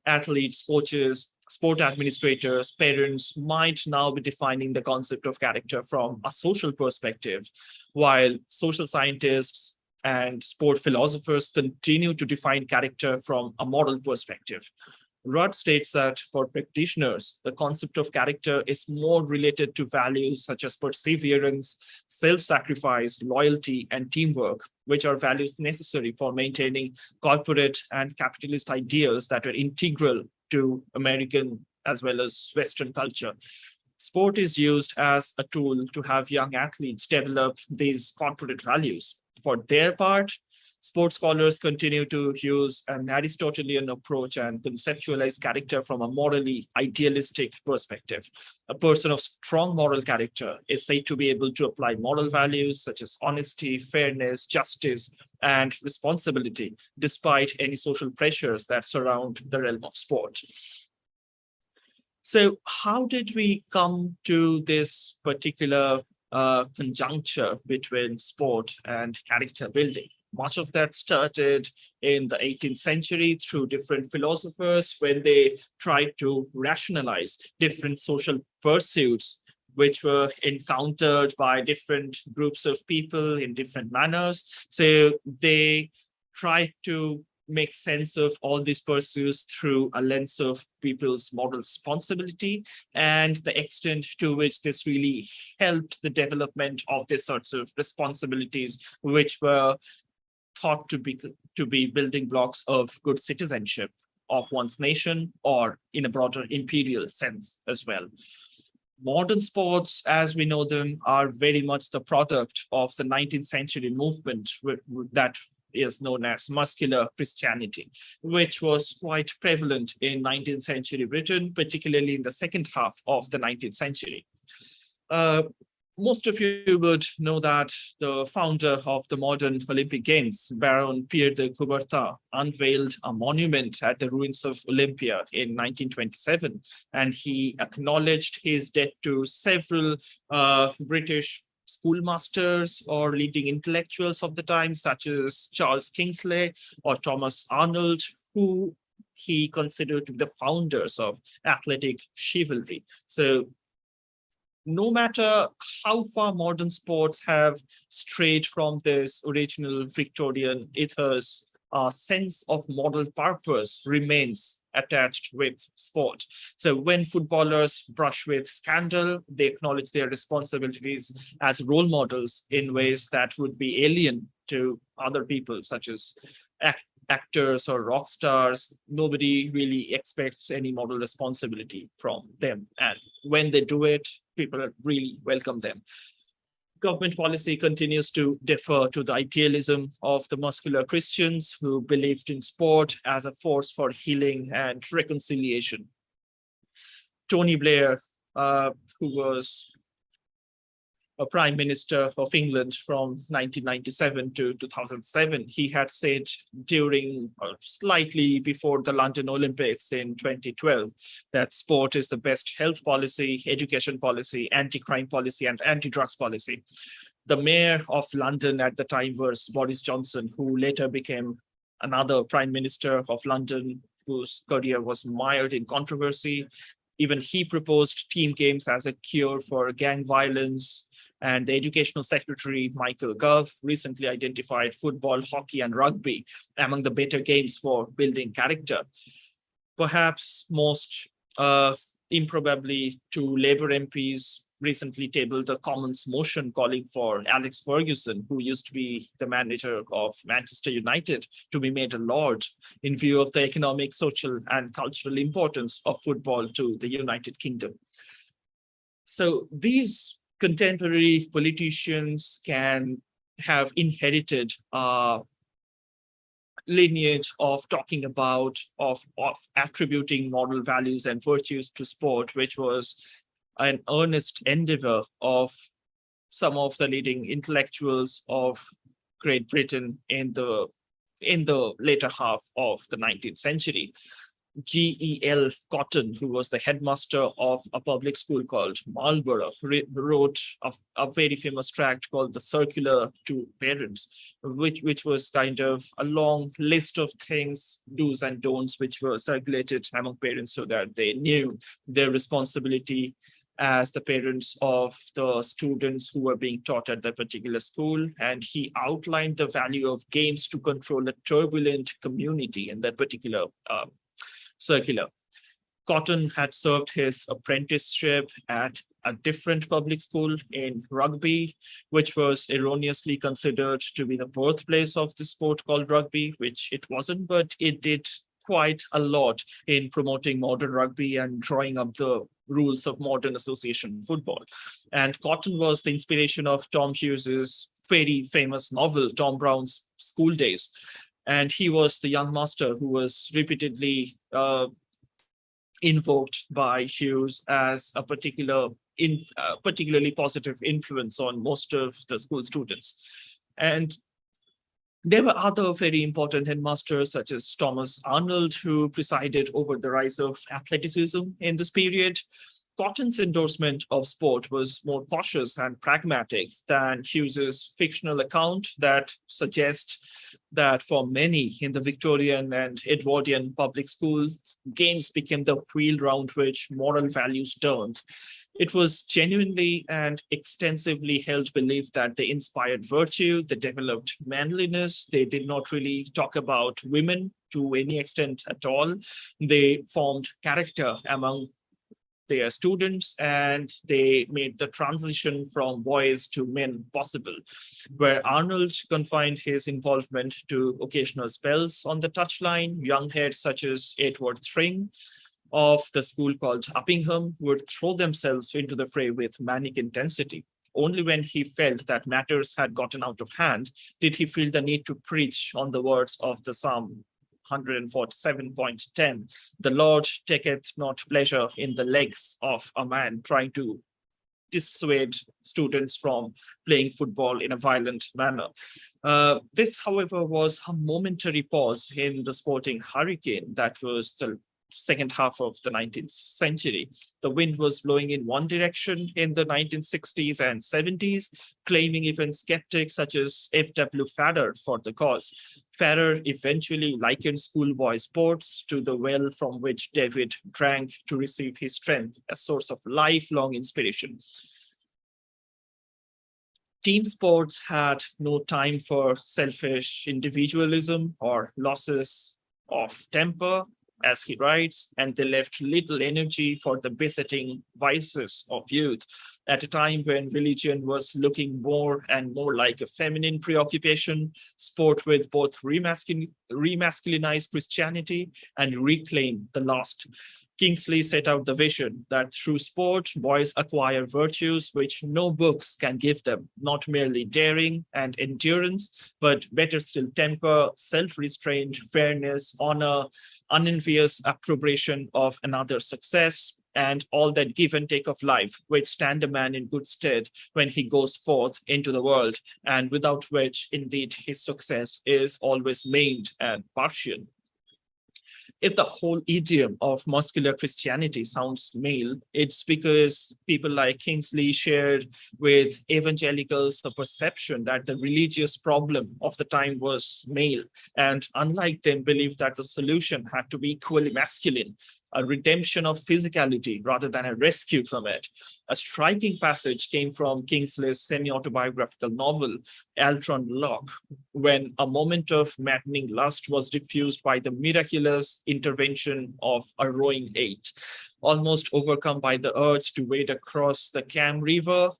Athletes, coaches, sport administrators, parents might now be defining the concept of character from a social perspective, while social scientists, and sport philosophers continue to define character from a moral perspective. Rudd states that for practitioners, the concept of character is more related to values such as perseverance, self-sacrifice, loyalty, and teamwork, which are values necessary for maintaining corporate and capitalist ideals that are integral to American as well as Western culture. Sport is used as a tool to have young athletes develop these corporate values. For their part, sports scholars continue to use an Aristotelian approach and conceptualize character from a morally idealistic perspective. A person of strong moral character is said to be able to apply moral values such as honesty, fairness, justice, and responsibility, despite any social pressures that surround the realm of sport. So how did we come to this particular conjuncture between sport and character building? Much of that started in the 18th century through different philosophers when they tried to rationalize different social pursuits which were encountered by different groups of people in different manners. So they tried to make sense of all these pursuits through a lens of people's moral responsibility and the extent to which this really helped the development of these sorts of responsibilities, which were thought to be building blocks of good citizenship of one's nation, or in a broader imperial sense as well. Modern sports, as we know them, are very much the product of the 19th century movement that is known as muscular Christianity, which was quite prevalent in 19th century Britain, particularly in the second half of the 19th century. Most of you would know that the founder of the modern Olympic Games, Baron Pierre de Coubertin, unveiled a monument at the ruins of Olympia in 1927, and he acknowledged his debt to several British schoolmasters or leading intellectuals of the time, such as Charles Kingsley or Thomas Arnold, who he considered to be the founders of athletic chivalry. So no matter how far modern sports have strayed from this original Victorian ethos, a sense of moral purpose remains attached with sport. So when footballers brush with scandal, they acknowledge their responsibilities as role models in ways that would be alien to other people, such as actors or rock stars. Nobody really expects any moral responsibility from them. And when they do it, people really welcome them. Government policy continues to defer to the idealism of the muscular Christians who believed in sport as a force for healing and reconciliation. Tony Blair, who was a prime minister of England from 1997 to 2007, he had said during slightly before the London Olympics in 2012 that sport is the best health policy, education policy, anti-crime policy, and anti-drugs policy. The mayor of London at the time was Boris Johnson, who later became another prime minister of London, whose career was mired in controversy. Even he proposed team games as a cure for gang violence. And the educational secretary, Michael Gove, recently identified football, hockey, and rugby among the better games for building character. Perhaps most improbably, two Labour MPs recently tabled a Commons motion calling for Alex Ferguson, who used to be the manager of Manchester United, to be made a Lord in view of the economic, social, and cultural importance of football to the United Kingdom. So these contemporary politicians can have inherited a lineage of talking about, of attributing moral values and virtues to sport, which was an earnest endeavor of some of the leading intellectuals of Great Britain in the later half of the 19th century. G.E.L. Cotton, who was the headmaster of a public school called Marlborough, wrote a very famous tract called The Circular to Parents, which was kind of a long list of things, do's and don'ts, which were circulated among parents so that they knew their responsibility as the parents of the students who were being taught at that particular school. And he outlined the value of games to control a turbulent community in that particular circular. Cotton had served his apprenticeship at a different public school in Rugby, which was erroneously considered to be the birthplace of the sport called rugby, which it wasn't, but it did quite a lot in promoting modern rugby and drawing up the rules of modern association football. And Cotton was the inspiration of Tom Hughes's very famous novel, Tom Brown's School Days. And he was the young master who was repeatedly invoked by Hughes as a particularly positive influence on most of the school students. And there were other very important headmasters such as Thomas Arnold, who presided over the rise of athleticism in this period. Cotton's endorsement of sport was more cautious and pragmatic than Hughes's fictional account that suggests that for many in the Victorian and Edwardian public schools, games became the wheel round which moral values turned. It was genuinely and extensively held belief that they inspired virtue, they developed manliness, they did not really talk about women to any extent at all. They formed character among their students, and they made the transition from boys to men possible. Where Arnold confined his involvement to occasional spells on the touchline, young heads such as Edward Thring of the school called Uppingham would throw themselves into the fray with manic intensity. Only when he felt that matters had gotten out of hand did he feel the need to preach on the words of the Psalm 147.10, "The Lord taketh not pleasure in the legs of a man," trying to dissuade students from playing football in a violent manner. This, however, was a momentary pause in the sporting hurricane that was the second half of the 19th century. The wind was blowing in one direction in the 1960s and 70s, claiming even skeptics such as F.W. Farrer for the cause. Farrer eventually likened schoolboy sports to the well from which David drank to receive his strength, a source of lifelong inspiration. Team sports had no time for selfish individualism or losses of temper, as he writes, and they left little energy for the besetting vices of youth. At a time when religion was looking more and more like a feminine preoccupation, sport would both remasculinize Christianity and reclaim the lost. Kingsley set out the vision that through sport, boys acquire virtues which no books can give them, not merely daring and endurance, but better still temper, self-restraint, fairness, honor, unenvious approbation of another's success, and all that give and take of life, which stand a man in good stead when he goes forth into the world, and without which indeed his success is always maimed and partial. If the whole idiom of muscular Christianity sounds male, it's because people like Kingsley shared with evangelicals the perception that the religious problem of the time was male, and unlike them, believed that the solution had to be equally masculine, a redemption of physicality rather than a rescue from it. A striking passage came from Kingsley's semi-autobiographical novel, Altron Locke, when a moment of maddening lust was diffused by the miraculous intervention of a rowing eight. Almost overcome by the urge to wade across the Cam River,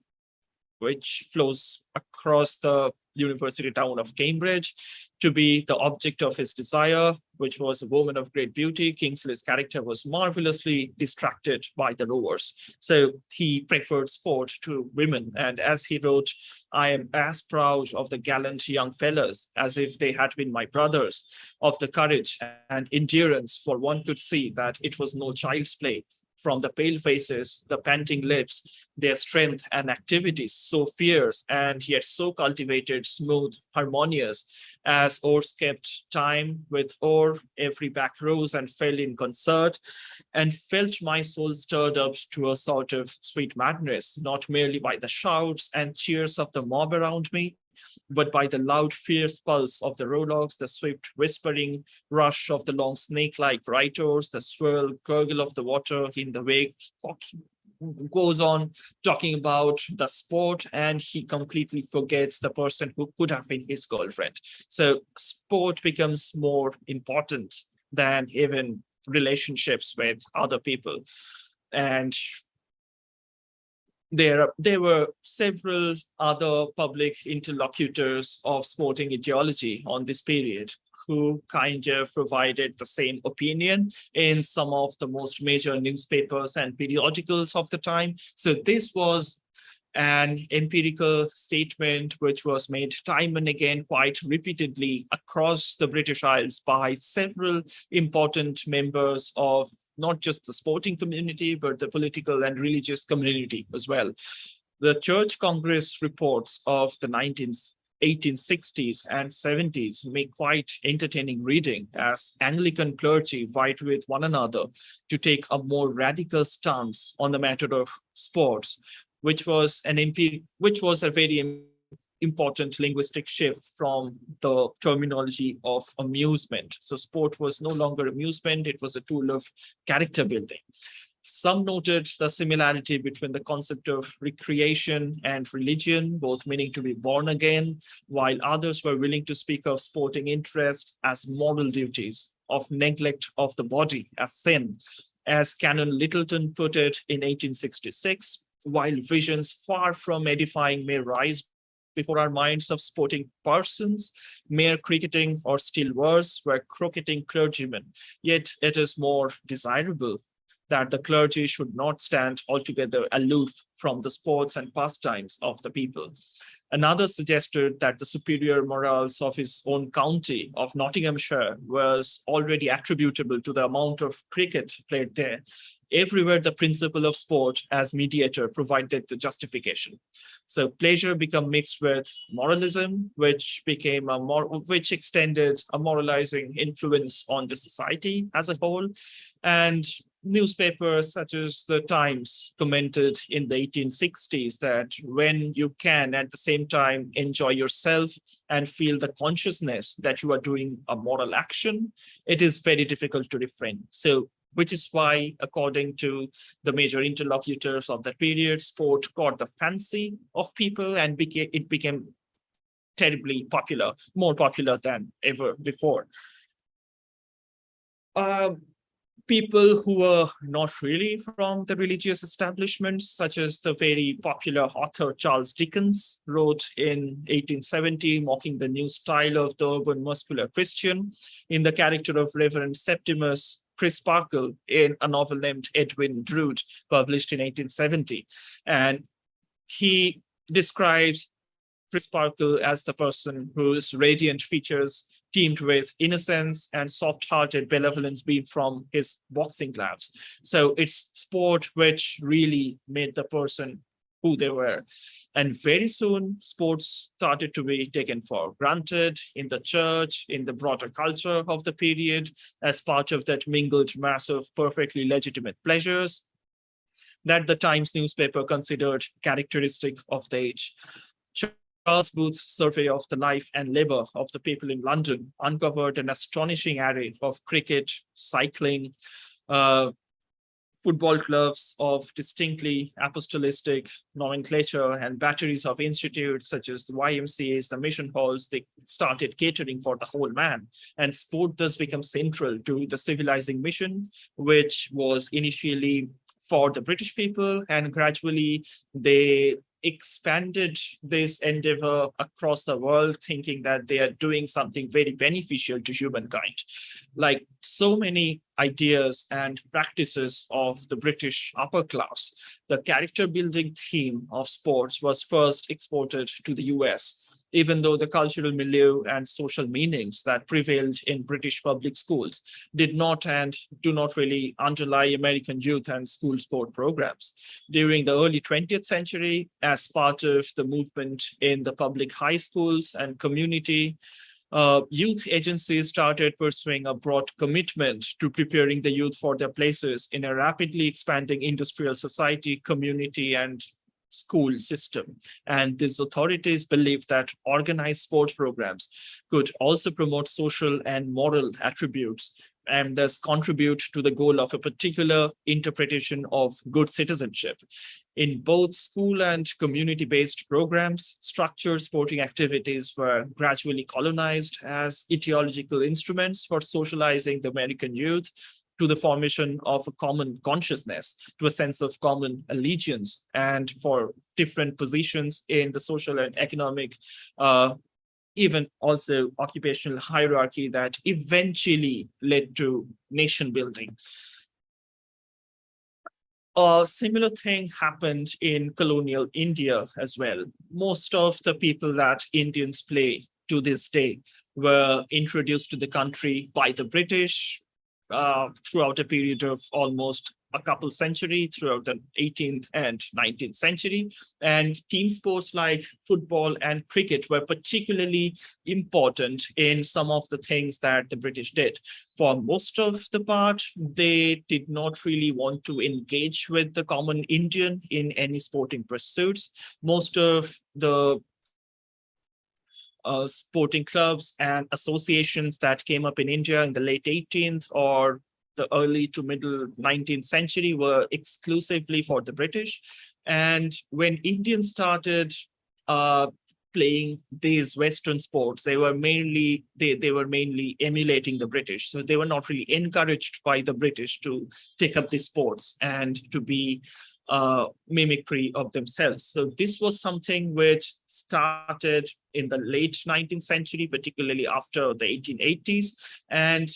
which flows across the university town of Cambridge, to be the object of his desire, which was a woman of great beauty, Kingsley's character was marvelously distracted by the rowers. So he preferred sport to women. And as he wrote, "I am as proud of the gallant young fellows as if they had been my brothers, of the courage and endurance, for one could see that it was no child's play. From the pale faces, the panting lips, their strength and activity so fierce and yet so cultivated, smooth, harmonious, as oars kept time with oar, every back rose and fell in concert, and felt my soul stirred up to a sort of sweet madness, not merely by the shouts and cheers of the mob around me, but by the loud, fierce pulse of the rowlocks, the swift, whispering rush of the long snake-like right oars, the swirl, gurgle of the water in the wake, goes on talking about the sport, and he completely forgets the person who could have been his girlfriend. So sport becomes more important than even relationships with other people. And there were several other public interlocutors of sporting ideology on this period who kind of provided the same opinion in some of the most major newspapers and periodicals of the time. So this was an empirical statement which was made time and again quite repeatedly across the British Isles by several important members of not just the sporting community, but the political and religious community as well. The Church Congress reports of the 1860s and 70s make quite entertaining reading, as Anglican clergy vied with one another to take a more radical stance on the matter of sports, which was a very important linguistic shift from the terminology of amusement. So sport was no longer amusement, it was a tool of character building. Some noted the similarity between the concept of recreation and religion, both meaning to be born again, while others were willing to speak of sporting interests as moral duties, of neglect of the body as sin, as Canon Littleton put it in 1866, while visions far from edifying may rise before our minds of sporting persons, mere cricketing, or still worse, were crocketing clergymen. Yet it is more desirable that the clergy should not stand altogether aloof from the sports and pastimes of the people. Another suggested that the superior morals of his own county of Nottinghamshire was already attributable to the amount of cricket played there. Everywhere the principle of sport as mediator provided the justification. So pleasure became mixed with moralism, which extended a moralizing influence on the society as a whole. And newspapers such as the Times commented in the 1860s that when you can at the same time enjoy yourself and feel the consciousness that you are doing a moral action, it is very difficult to refrain. So, which is why, according to the major interlocutors of that period, sport caught the fancy of people and it became terribly popular, more popular than ever before. People who were not really from the religious establishment, such as the very popular author Charles Dickens, wrote in 1870, mocking the new style of the urban muscular Christian in the character of Reverend Septimus Crisparkle in a novel named Edwin Drood, published in 1870. And he describes Crisparkle as the person whose radiant features teamed with innocence and soft-hearted benevolence beamed from his boxing gloves. So it's sport which really made the person who they were. And very soon, sports started to be taken for granted in the church, in the broader culture of the period, as part of that mingled mass of perfectly legitimate pleasures that the Times newspaper considered characteristic of the age. Charles Booth's survey of the life and labor of the people in London uncovered an astonishing array of cricket, cycling, football clubs of distinctly apostolistic nomenclature, and batteries of institutes such as the YMCAs, the mission halls. They started catering for the whole man. And sport thus became central to the civilizing mission, which was initially for the British people, and gradually they expanded this endeavor across the world, thinking that they are doing something very beneficial to humankind. Like so many ideas and practices of the British upper class, the character building theme of sports was first exported to the US, even though the cultural milieu and social meanings that prevailed in British public schools did not and do not really underlie American youth and school sport programs. During the early 20th century, as part of the movement in the public high schools and community, youth agencies started pursuing a broad commitment to preparing the youth for their places in a rapidly expanding industrial society, community, and school system. And these authorities believed that organized sports programs could also promote social and moral attributes and thus contribute to the goal of a particular interpretation of good citizenship. In both school and community-based programs, structured sporting activities were gradually colonized as ideological instruments for socializing the American youth to the formation of a common consciousness, to a sense of common allegiance, and for different positions in the social and economic, even also occupational hierarchy that eventually led to nation building. A similar thing happened in colonial India as well. Most of the people that Indians play to this day were introduced to the country by the British throughout a period of almost a couple centuries, throughout the 18th and 19th century. And team sports like football and cricket were particularly important in some of the things that the British did. For most of the part, they did not really want to engage with the common Indian in any sporting pursuits. Most of the sporting clubs and associations that came up in India in the late 18th or the early to middle 19th century were exclusively for the British. And when Indians started playing these Western sports, they were mainly emulating the British. So they were not really encouraged by the British to take up these sports and to be mimicry of themselves. So this was something which started in the late 19th century, particularly after the 1880s. And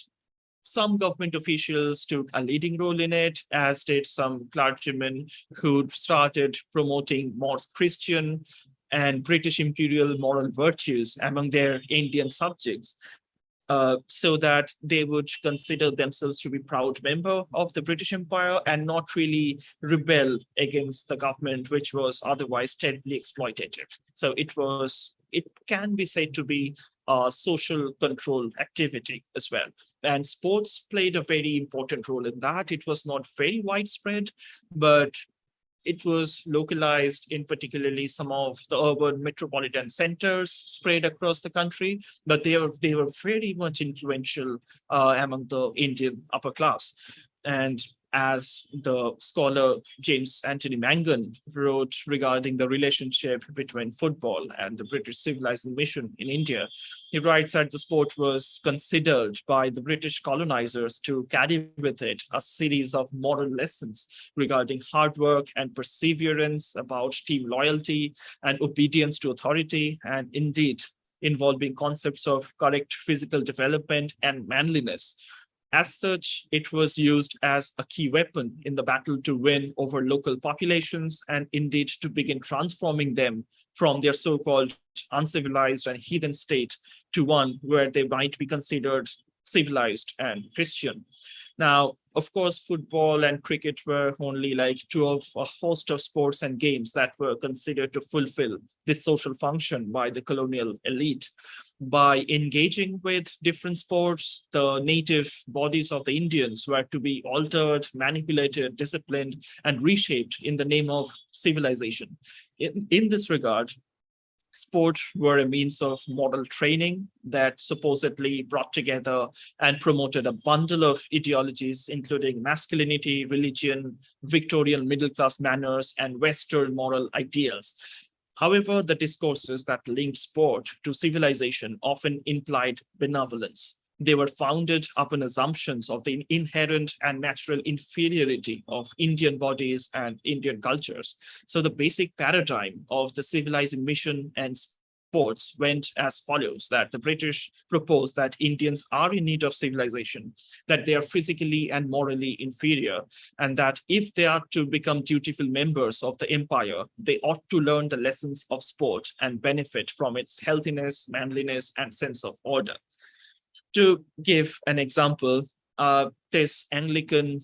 some government officials took a leading role in it, as did some clergymen who started promoting more Christian and British imperial moral virtues among their Indian subjects, so that they would consider themselves to be proud member of the British Empire and not really rebel against the government, which was otherwise terribly exploitative. So it can be said to be a social control activity as well. And sports played a very important role in that. It was not very widespread, but it was localized in particularly some of the urban metropolitan centers spread across the country, but they were very much influential among the Indian upper class. And as the scholar James Anthony Mangan wrote regarding the relationship between football and the British civilizing mission in India, he writes that the sport was considered by the British colonizers to carry with it a series of moral lessons regarding hard work and perseverance, about team loyalty and obedience to authority, and indeed involving concepts of correct physical development and manliness. As such, it was used as a key weapon in the battle to win over local populations and indeed to begin transforming them from their so-called uncivilized and heathen state to one where they might be considered civilized and Christian. Now, of course, football and cricket were only like two of a host of sports and games that were considered to fulfill this social function by the colonial elite. By engaging with different sports, the native bodies of the Indians were to be altered, manipulated, disciplined, and reshaped in the name of civilization. In this regard, sports were a means of moral training that supposedly brought together and promoted a bundle of ideologies, including masculinity, religion, Victorian middle-class manners, and Western moral ideals. However, the discourses that linked sport to civilization often implied benevolence. They were founded upon assumptions of the inherent and natural inferiority of Indian bodies and Indian cultures. So the basic paradigm of the civilizing mission and sports went as follows: that the British proposed that Indians are in need of civilization, that they are physically and morally inferior, and that if they are to become dutiful members of the empire, they ought to learn the lessons of sport and benefit from its healthiness, manliness, and sense of order. To give an example, this Anglican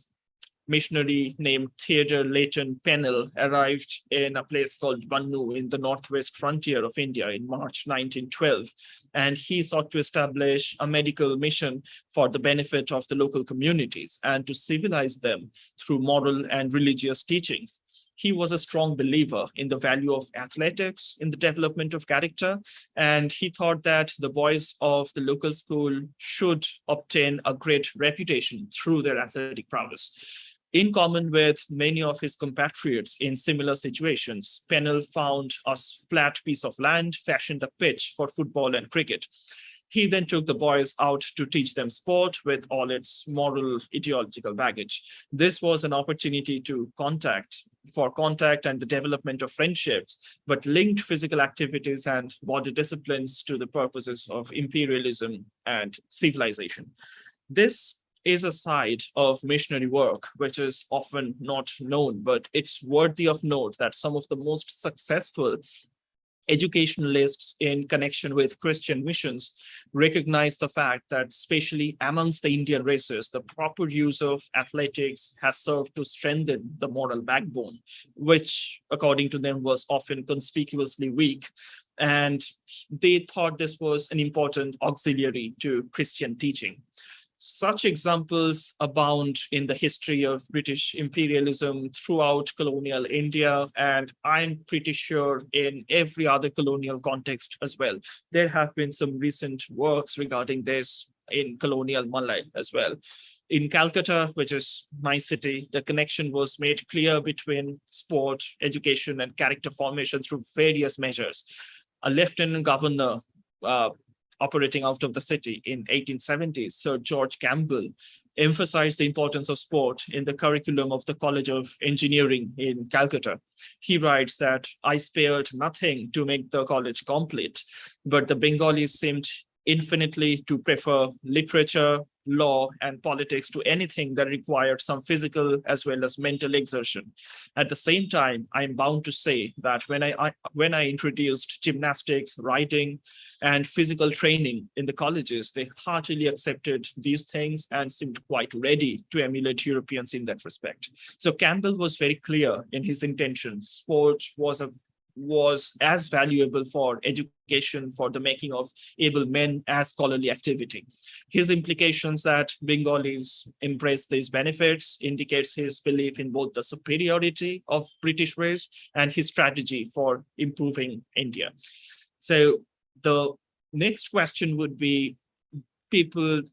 missionary named Theodore Leighton Pennell arrived in a place called Bannu in the northwest frontier of India in March 1912. And he sought to establish a medical mission for the benefit of the local communities and to civilize them through moral and religious teachings. he was a strong believer in the value of athletics in the development of character, and he thought that the boys of the local school should obtain a great reputation through their athletic prowess. In common with many of his compatriots in similar situations, Pennell found a flat piece of land, fashioned a pitch for football and cricket. He then took the boys out to teach them sport with all its moral, ideological baggage. This was an opportunity to contact and the development of friendships, but linked physical activities and body disciplines to the purposes of imperialism and civilization. This is a side of missionary work which is often not known, but it's worthy of note that some of the most successful educationalists in connection with Christian missions recognize the fact that, especially amongst the Indian races, the proper use of athletics has served to strengthen the moral backbone, which, according to them, was often conspicuously weak. And they thought this was an important auxiliary to Christian teaching. Such examples abound in the history of British imperialism throughout colonial India, and I'm pretty sure in every other colonial context as well. There have been some recent works regarding this in colonial Malay as well. In Calcutta, which is my city, the connection was made clear between sport, education, and character formation through various measures. A lieutenant governor operating out of the city in 1870s, Sir George Campbell, emphasized the importance of sport in the curriculum of the College of Engineering in Calcutta. He writes that I spared nothing to make the college complete, but the Bengalis seemed infinitely to prefer literature, law, and politics to anything that required some physical as well as mental exertion. At the same time, I'm bound to say that when I introduced gymnastics, riding, and physical training in the colleges, they heartily accepted these things and seemed quite ready to emulate Europeans in that respect. So Campbell was very clear in his intentions. Sport was as valuable for education, for the making of able men, as scholarly activity. His implications that Bengalis embrace these benefits indicates his belief in both the superiority of British race and his strategy for improving India. So the next question would be, people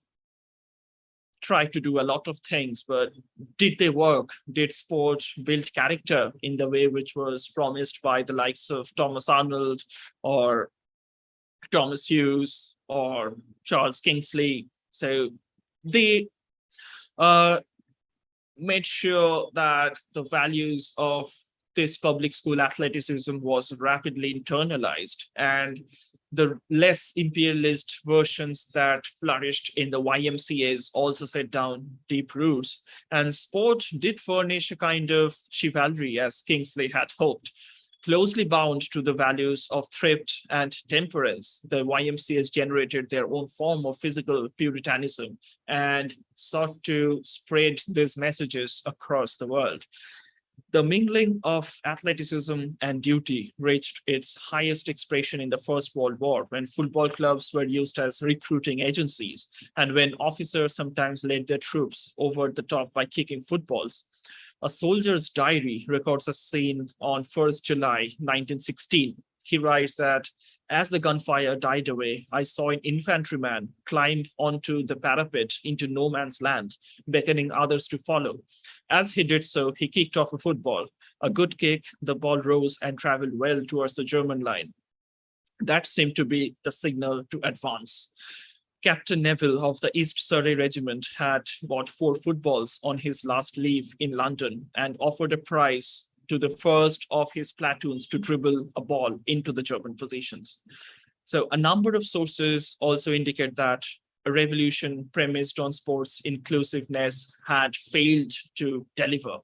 try to do a lot of things, but did they work? Did sport build character in the way which was promised by the likes of Thomas Arnold or Thomas Hughes or Charles Kingsley? So they made sure that the values of this public school athleticism was rapidly internalized, and the less imperialist versions that flourished in the YMCAs also set down deep roots. And sport did furnish a kind of chivalry, as Kingsley had hoped. Closely bound to the values of thrift and temperance, the YMCAs generated their own form of physical puritanism and sought to spread these messages across the world. The mingling of athleticism and duty reached its highest expression in the First World War, when football clubs were used as recruiting agencies, and when officers sometimes led their troops over the top by kicking footballs. A soldier's diary records a scene on 1st July 1916. He writes that, as the gunfire died away, I saw an infantryman climb onto the parapet into no man's land, beckoning others to follow. As he did so, he kicked off a football. A good kick, the ball rose and traveled well towards the German line. That seemed to be the signal to advance. Captain Neville of the East Surrey Regiment had bought 4 footballs on his last leave in London and offered a prize to the first of his platoons to dribble a ball into the German positions. So a number of sources also indicate that a revolution premised on sports inclusiveness had failed to deliver.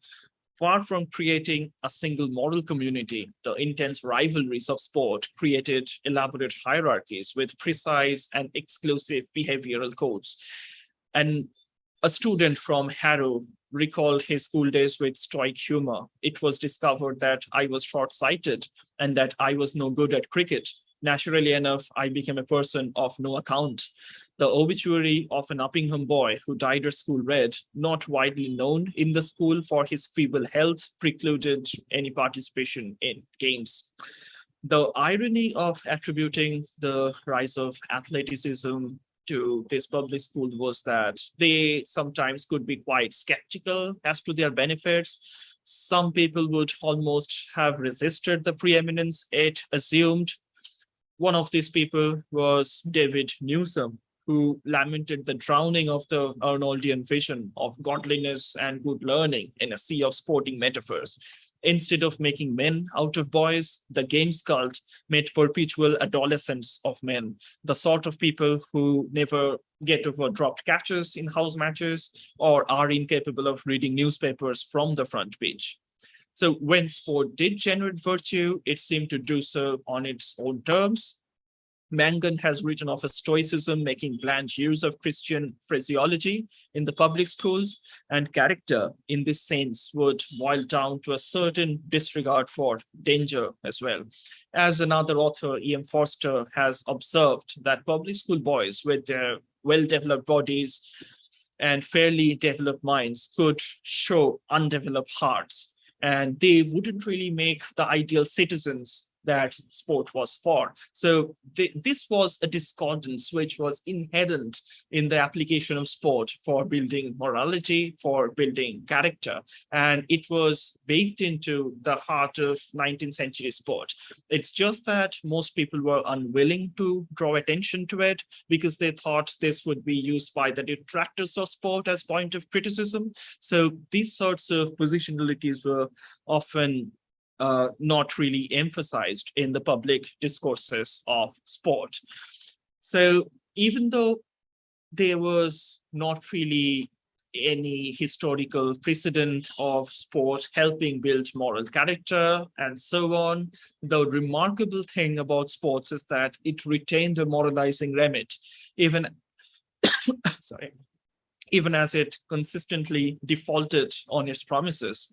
Far from creating a single moral community, the intense rivalries of sport created elaborate hierarchies with precise and exclusive behavioral codes. And a student from Harrow recalled his school days with stoic humor. It was discovered that I was short-sighted and that I was no good at cricket. Naturally enough, I became a person of no account. The obituary of an Uppingham boy who died at school read, not widely known in the school for his feeble health, precluded any participation in games. The irony of attributing the rise of athleticism to this public school was that they sometimes could be quite skeptical as to their benefits. Some people would almost have resisted the preeminence it assumed. One of these people was David Newsom, who lamented the drowning of the Arnoldian vision of godliness and good learning in a sea of sporting metaphors. Instead of making men out of boys, the games cult made perpetual adolescents of men, the sort of people who never get over dropped catches in house matches or are incapable of reading newspapers from the front page. So when sport did generate virtue, it seemed to do so on its own terms. Mangan has written of a stoicism making bland use of Christian phraseology in the public schools, and character in this sense would boil down to a certain disregard for danger as well. As another author, E.M. Forster, has observed that public school boys with their well-developed bodies and fairly developed minds could show undeveloped hearts, and they wouldn't really make the ideal citizens that sport was for. So this was a discordance which was inherent in the application of sport for building morality, for building character, and it was baked into the heart of 19th century sport. It's just that most people were unwilling to draw attention to it because they thought this would be used by the detractors of sport as point of criticism. So these sorts of positionalities were often not really emphasized in the public discourses of sport. So even though there was not really any historical precedent of sport helping build moral character and so on, the remarkable thing about sports is that it retained a moralizing remit, even even as it consistently defaulted on its promises.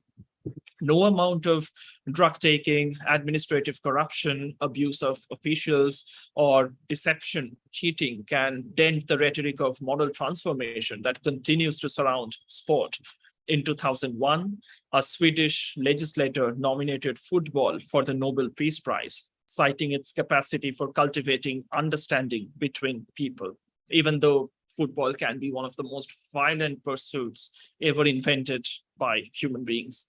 No amount of drug taking, administrative corruption, abuse of officials, or deception, cheating can dent the rhetoric of moral transformation that continues to surround sport. In 2001, a Swedish legislator nominated football for the Nobel Peace Prize, citing its capacity for cultivating understanding between people, even though football can be one of the most violent pursuits ever invented by human beings.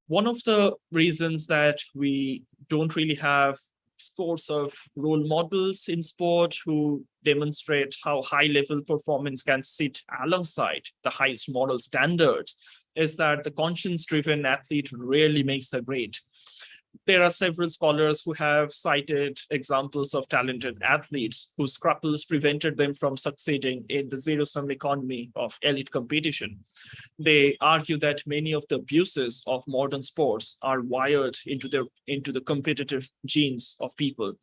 One of the reasons that we don't really have scores of role models in sport who demonstrate how high-level performance can sit alongside the highest moral standards is that the conscience-driven athlete rarely makes the grade. There are several scholars who have cited examples of talented athletes whose scruples prevented them from succeeding in the zero-sum economy of elite competition. They argue that many of the abuses of modern sports are wired into the competitive genes of people.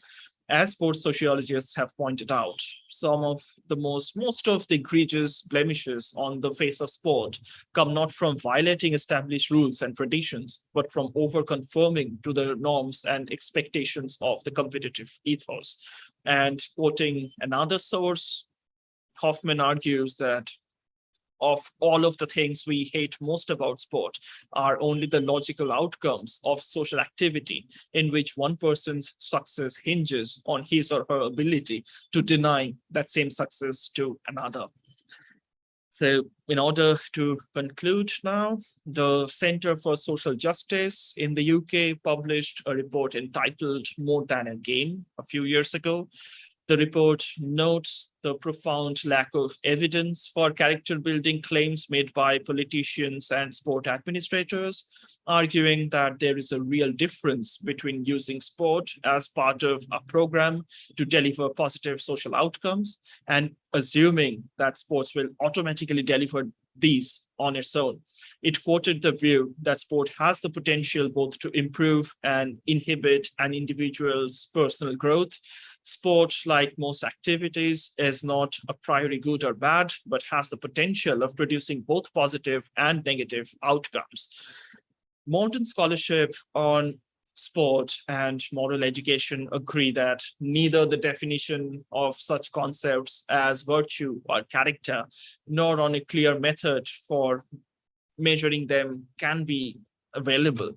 As sports sociologists have pointed out, most of the egregious blemishes on the face of sport come not from violating established rules and traditions, but from over-conforming to the norms and expectations of the competitive ethos. And quoting another source, Hoffman argues that of all of the things we hate most about sport are only the logical outcomes of social activity in which one person's success hinges on his or her ability to deny that same success to another. So in order to conclude now, the Center for Social Justice in the UK published a report entitled More Than a Game a few years ago. The report notes the profound lack of evidence for character building claims made by politicians and sport administrators, arguing that there is a real difference between using sport as part of a program to deliver positive social outcomes and assuming that sports will automatically deliver these on its own. It quoted the view that sport has the potential both to improve and inhibit an individual's personal growth. Sport, like most activities, is not a priori good or bad, but has the potential of producing both positive and negative outcomes. Modern scholarship on sport and moral education agree that neither the definition of such concepts as virtue or character, nor on a clear method for measuring them can be available.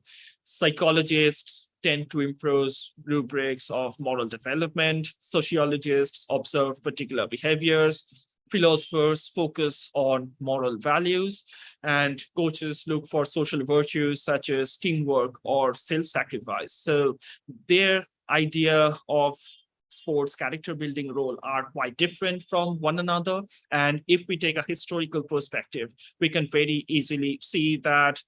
Psychologists tend to impose rubrics of moral development. Sociologists observe particular behaviors. Philosophers focus on moral values, and coaches look for social virtues such as teamwork or self-sacrifice. So their idea of sports character building role are quite different from one another. And if we take a historical perspective, we can very easily see that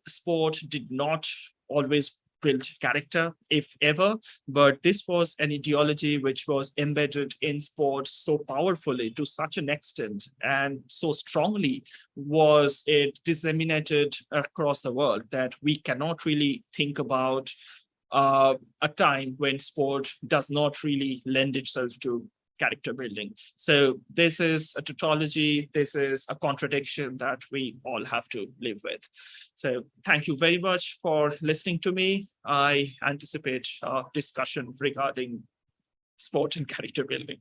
sport did not always build character, if ever, but this was an ideology which was embedded in sports so powerfully to such an extent and so strongly was it disseminated across the world that we cannot really think about a time when sport does not really lend itself to character building. So this is a tautology, this is a contradiction that we all have to live with. So thank you very much for listening to me. I anticipate a discussion regarding sport and character building.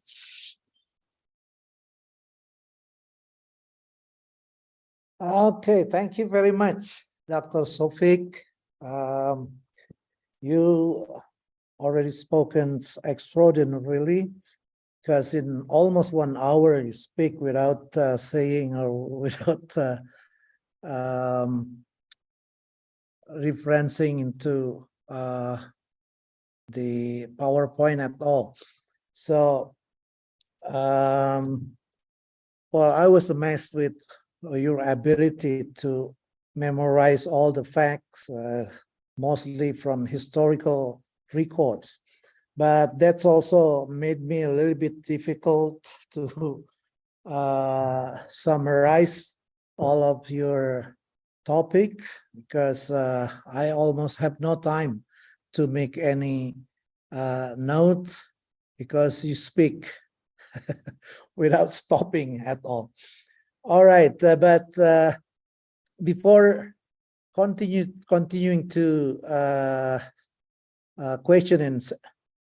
Okay, thank you very much, Dr. Sofik. You already spoken extraordinarily, because in almost 1 hour you speak without saying or without referencing into the PowerPoint at all. So, well, I was amazed with your ability to memorize all the facts, mostly from historical records. But that's also made me a little bit difficult to summarize all of your topic, because I almost have no time to make any notes, because you speak without stopping at all. All right, but before continuing to question and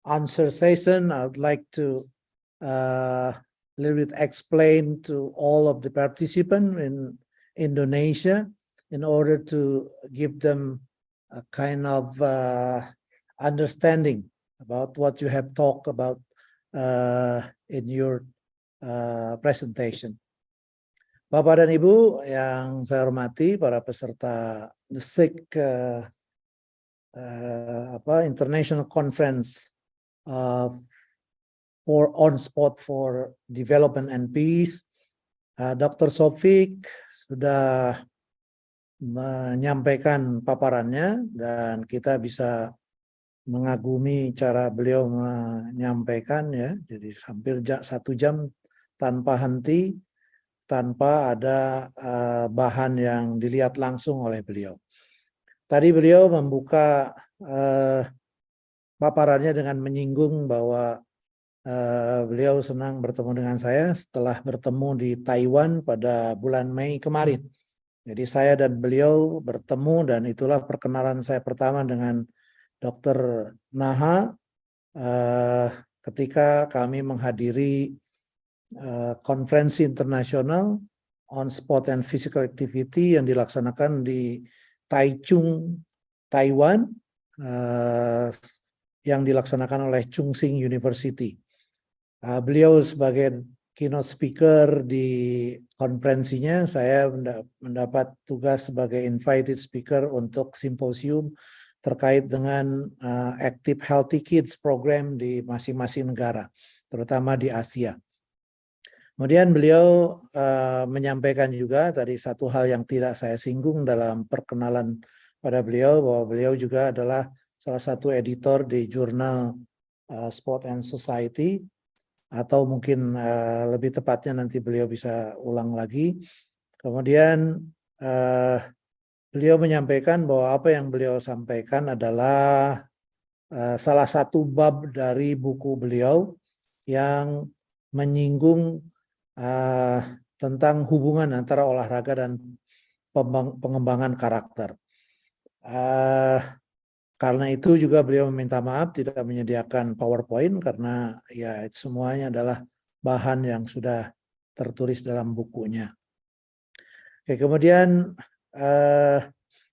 answer session, I would like to little bit explain to all of the participants in Indonesia in order to give them a kind of understanding about what you have talked about in your presentation. Bapak dan Ibu yang saya hormati, para peserta the SIC International Conference on Sport for Development and Peace, Dr. Sofik sudah menyampaikan paparannya dan kita bisa mengagumi cara beliau menyampaikan, ya. Jadi hampir 1 jam tanpa henti, tanpa ada bahan yang dilihat langsung oleh beliau. Tadi beliau membuka paparannya dengan menyinggung bahwa beliau senang bertemu dengan saya setelah bertemu di Taiwan pada bulan Mei kemarin. Jadi saya dan beliau bertemu, dan itulah perkenalan saya pertama dengan Dr. Naha ketika kami menghadiri konferensi internasional on Sport and Physical Activity yang dilaksanakan di Taichung, Taiwan, yang dilaksanakan oleh Chungsing University. Beliau sebagai keynote speaker di konferensinya, saya mendapat tugas sebagai invited speaker untuk simposium terkait dengan Active Healthy Kids program di masing-masing negara, terutama di Asia. Kemudian beliau menyampaikan juga tadi satu hal yang tidak saya singgung dalam perkenalan pada beliau, bahwa beliau juga adalah salah satu editor di jurnal Sport and Society, atau mungkin lebih tepatnya nanti beliau bisa ulang lagi. Kemudian beliau menyampaikan bahwa apa yang beliau sampaikan adalah salah satu bab dari buku beliau yang menyinggung tentang hubungan antara olahraga dan pengembangan karakter. Karena itu juga beliau meminta maaf tidak menyediakan PowerPoint karena ya semuanya adalah bahan yang sudah tertulis dalam bukunya. Oke, kemudian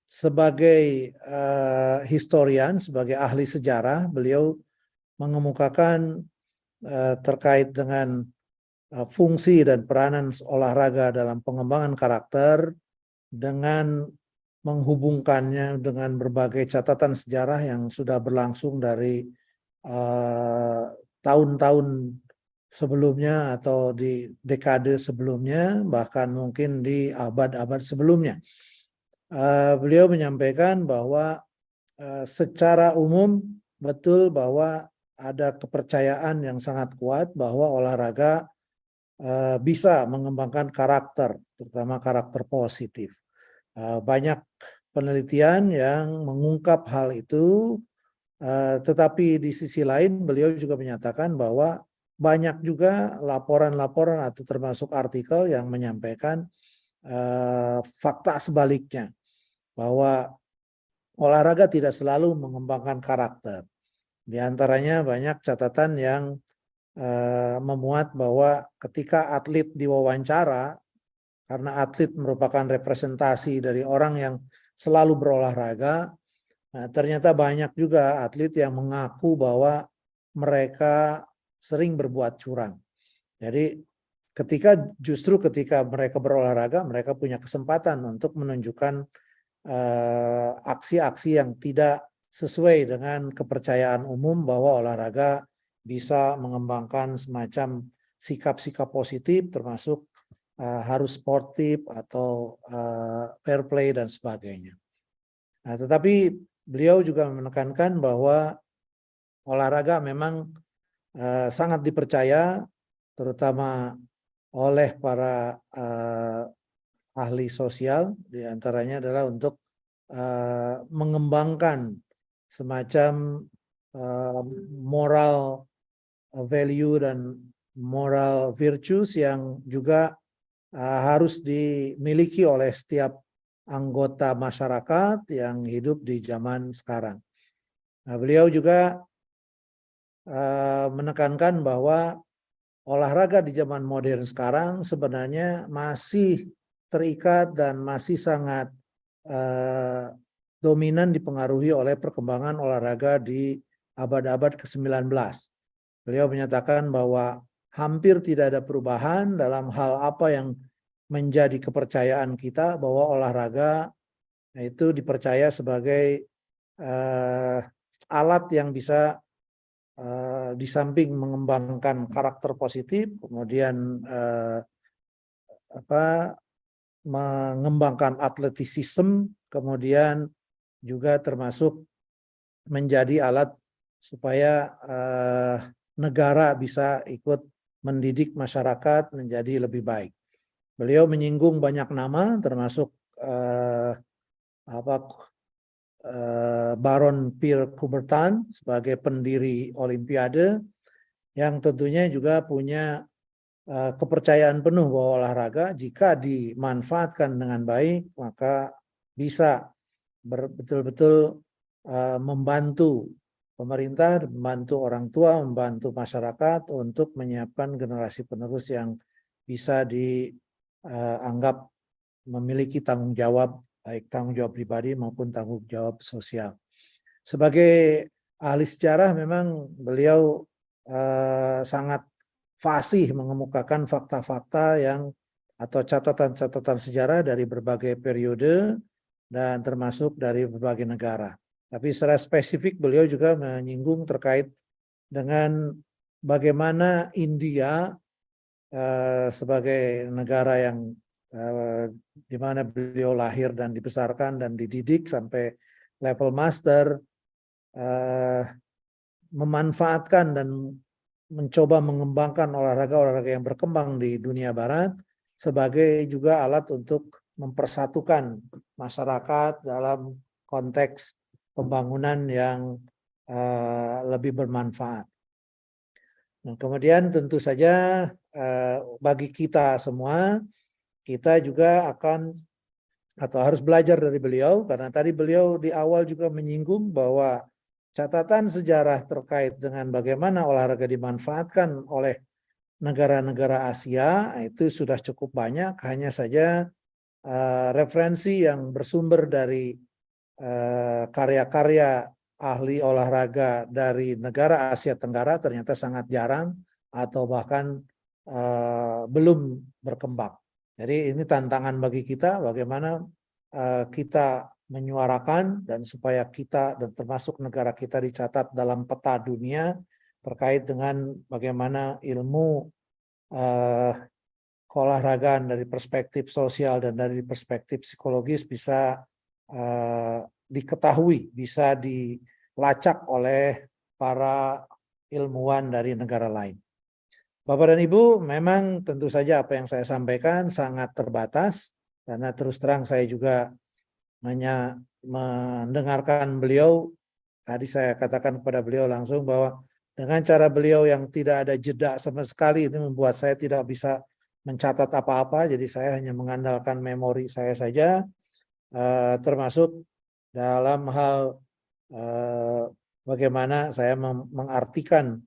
sebagai historian, sebagai ahli sejarah, beliau mengemukakan terkait dengan fungsi dan peranan olahraga dalam pengembangan karakter dengan menghubungkannya dengan berbagai catatan sejarah yang sudah berlangsung dari tahun-tahun sebelumnya atau di dekade sebelumnya, bahkan mungkin di abad-abad sebelumnya. Beliau menyampaikan bahwa secara umum betul bahwa ada kepercayaan yang sangat kuat bahwa olahraga bisa mengembangkan karakter, terutama karakter positif. Banyak penelitian yang mengungkap hal itu, tetapi di sisi lain beliau juga menyatakan bahwa banyak juga laporan-laporan atau termasuk artikel yang menyampaikan fakta sebaliknya, bahwa olahraga tidak selalu mengembangkan karakter. Di antaranya banyak catatan yang memuat bahwa ketika atlet diwawancara, karena atlet merupakan representasi dari orang yang selalu berolahraga, ternyata banyak juga atlet yang mengaku bahwa mereka sering berbuat curang. Jadi justru ketika mereka berolahraga, mereka punya kesempatan untuk menunjukkan aksi-aksi yang tidak sesuai dengan kepercayaan umum bahwa olahraga bisa mengembangkan semacam sikap-sikap positif, termasuk harus sportif atau fair play dan sebagainya. Nah, tetapi beliau juga menekankan bahwa olahraga memang sangat dipercaya, terutama oleh para ahli sosial, diantaranya adalah untuk mengembangkan semacam moral value dan moral virtues yang juga harus dimiliki oleh setiap anggota masyarakat yang hidup di zaman sekarang. Nah, beliau juga menekankan bahwa olahraga di zaman modern sekarang sebenarnya masih terikat dan masih sangat dominan dipengaruhi oleh perkembangan olahraga di abad-abad ke-19. Beliau menyatakan bahwa hampir tidak ada perubahan dalam hal apa yang menjadi kepercayaan kita, bahwa olahraga itu dipercaya sebagai alat yang bisa di samping mengembangkan karakter positif, kemudian mengembangkan atletisisme, kemudian juga termasuk menjadi alat supaya negara bisa ikut mendidik masyarakat menjadi lebih baik. Beliau menyinggung banyak nama, termasuk Baron Pierre Coubertin sebagai pendiri Olimpiade, yang tentunya juga punya kepercayaan penuh bahwa olahraga jika dimanfaatkan dengan baik maka bisa betul-betul membantu pemerintah, membantu orang tua, membantu masyarakat untuk menyiapkan generasi penerus yang bisa dianggap memiliki tanggung jawab, baik tanggung jawab pribadi maupun tanggung jawab sosial. Sebagai ahli sejarah memang beliau sangat fasih mengemukakan fakta-fakta yang atau catatan-catatan sejarah dari berbagai periode dan termasuk dari berbagai negara. Tapi secara spesifik beliau juga menyinggung terkait dengan bagaimana India sebagai negara yang di mana beliau lahir dan dibesarkan dan dididik sampai level master, memanfaatkan dan mencoba mengembangkan olahraga-olahraga yang berkembang di dunia barat sebagai juga alat untuk mempersatukan masyarakat dalam konteks pembangunan yang lebih bermanfaat. Dan kemudian tentu saja bagi kita semua, kita juga akan atau harus belajar dari beliau, karena tadi beliau di awal juga menyinggung bahwa catatan sejarah terkait dengan bagaimana olahraga dimanfaatkan oleh negara-negara Asia itu sudah cukup banyak, hanya saja referensi yang bersumber dari karya-karya ahli olahraga dari negara Asia Tenggara ternyata sangat jarang atau bahkan belum berkembang. Jadi ini tantangan bagi kita bagaimana kita menyuarakan dan supaya kita dan termasuk negara kita dicatat dalam peta dunia terkait dengan bagaimana ilmu keolahragaan dari perspektif sosial dan dari perspektif psikologis bisa diketahui, bisa dilacak oleh para ilmuwan dari negara lain. Bapak dan Ibu, memang tentu saja apa yang saya sampaikan sangat terbatas, karena terus terang saya juga hanya mendengarkan beliau. Tadi saya katakan kepada beliau langsung bahwa dengan cara beliau yang tidak ada jeda sama sekali, itu membuat saya tidak bisa mencatat apa-apa, jadi saya hanya mengandalkan memori saya saja, termasuk dalam hal bagaimana saya mengartikan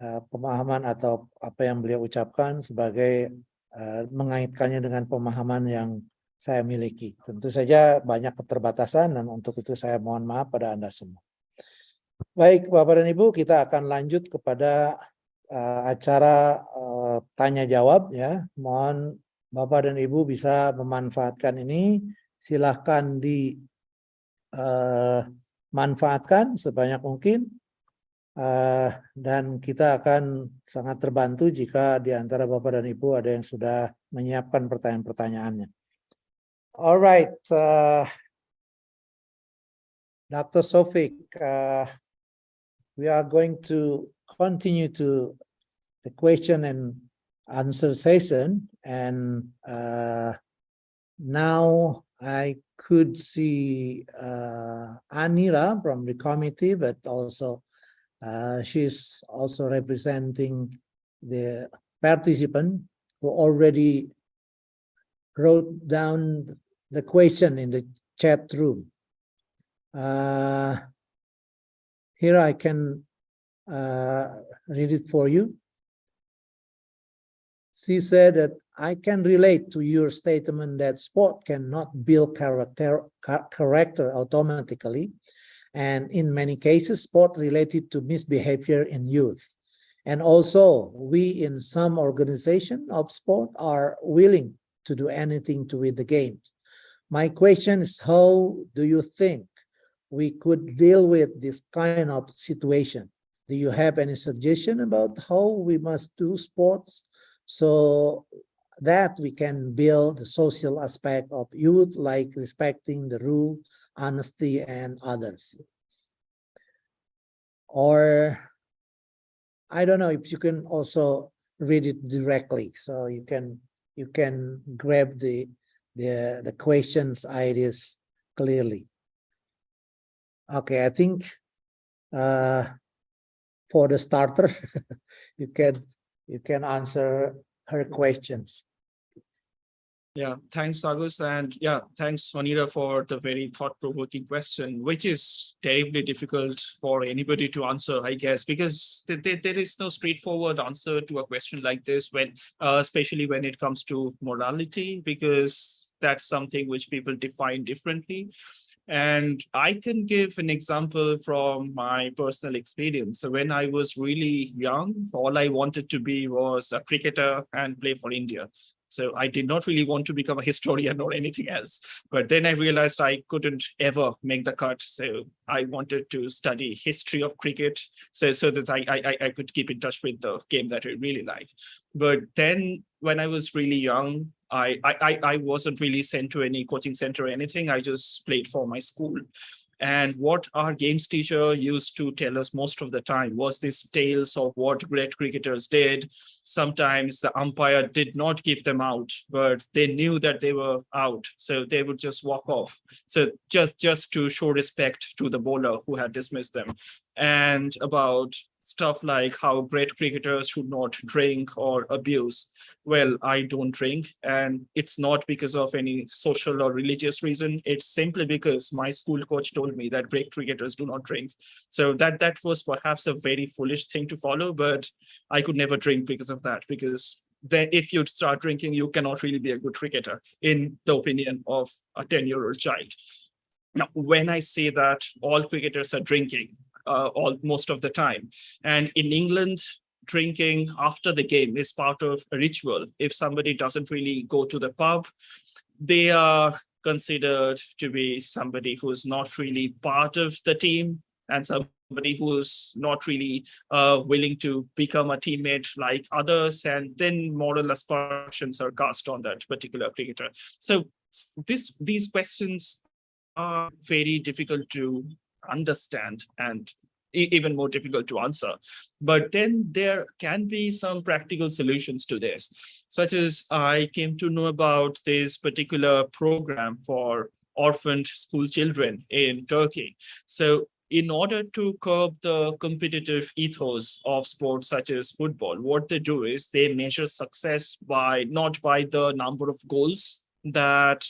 pemahaman atau apa yang beliau ucapkan sebagai mengaitkannya dengan pemahaman yang saya miliki. Tentu saja banyak keterbatasan dan untuk itu saya mohon maaf pada Anda semua. Baik Bapak dan Ibu, kita akan lanjut kepada acara tanya jawab ya. Mohon Bapak dan Ibu bisa memanfaatkan ini. Silahkan dimanfaatkan sebanyak mungkin. Dan kita akan sangat terbantu jika di antara Bapak dan Ibu ada yang sudah menyiapkan pertanyaan-pertanyaannya. Alright, Dr. Sofik, we are going to continue to the question and answer session, and now I could see Anira from the committee, but also she's also representing the participant who already wrote down the question in the chat room. Here I can read it for you. She said that I can relate to your statement that sport cannot build character automatically. And in many cases, sport related to misbehavior in youth. And also, we in some organization of sport are willing to do anything to win the games. My question is, how do you think we could deal with this kind of situation? Do you have any suggestion about how we must do sports so that we can build the social aspect of youth, like respecting the rule, honesty, and others? Or I don't know if you can also read it directly, so you can grab the questions ideas clearly. Okay, I think for the starter, you can answer her questions. Yeah, thanks, Agus. And yeah, thanks, Anira, for the very thought-provoking question, which is terribly difficult for anybody to answer, I guess, because there is no straightforward answer to a question like this, when, especially when it comes to morality, because that's something which people define differently. And I can give an example from my personal experience. So when I was really young, all I wanted to be was a cricketer and play for India. So I did not really want to become a historian or anything else. But then I realized I couldn't ever make the cut. So I wanted to study history of cricket so that I could keep in touch with the game that I really like. But then when I was really young, I wasn't really sent to any coaching center or anything. I just played for my school. And what our games teacher used to tell us most of the time was these tales of what great cricketers did. Sometimes the umpire did not give them out, but they knew that they were out, so they would just walk off. So just to show respect to the bowler who had dismissed them. And about stuff like how great cricketers should not drink or abuse. Well, I don't drink, and it's not because of any social or religious reason. It's simply because my school coach told me that great cricketers do not drink. So that was perhaps a very foolish thing to follow, but I could never drink because of that, because then if you start drinking, you cannot really be a good cricketer, in the opinion of a 10-year-old child. Now, when I say that all cricketers are drinking most of the time, and in England, drinking after the game is part of a ritual. If somebody doesn't really go to the pub, they are considered to be somebody who's not really part of the team, and somebody who's not really willing to become a teammate like others, and then moral aspersions are cast on that particular cricketer. So these questions are very difficult to understand and even more difficult to answer. But then there can be some practical solutions to this, such as I came to know about this particular program for orphaned school children in Turkey. So in order to curb the competitive ethos of sports such as football, what they do is they measure success not by the number of goals that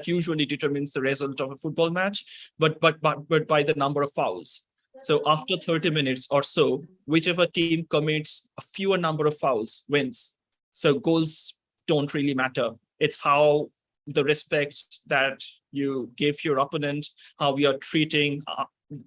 usually determines the result of a football match, but by the number of fouls. So after 30 minutes or so, whichever team commits a fewer number of fouls wins. So goals don't really matter. It's how the respect that you give your opponent, how you are treating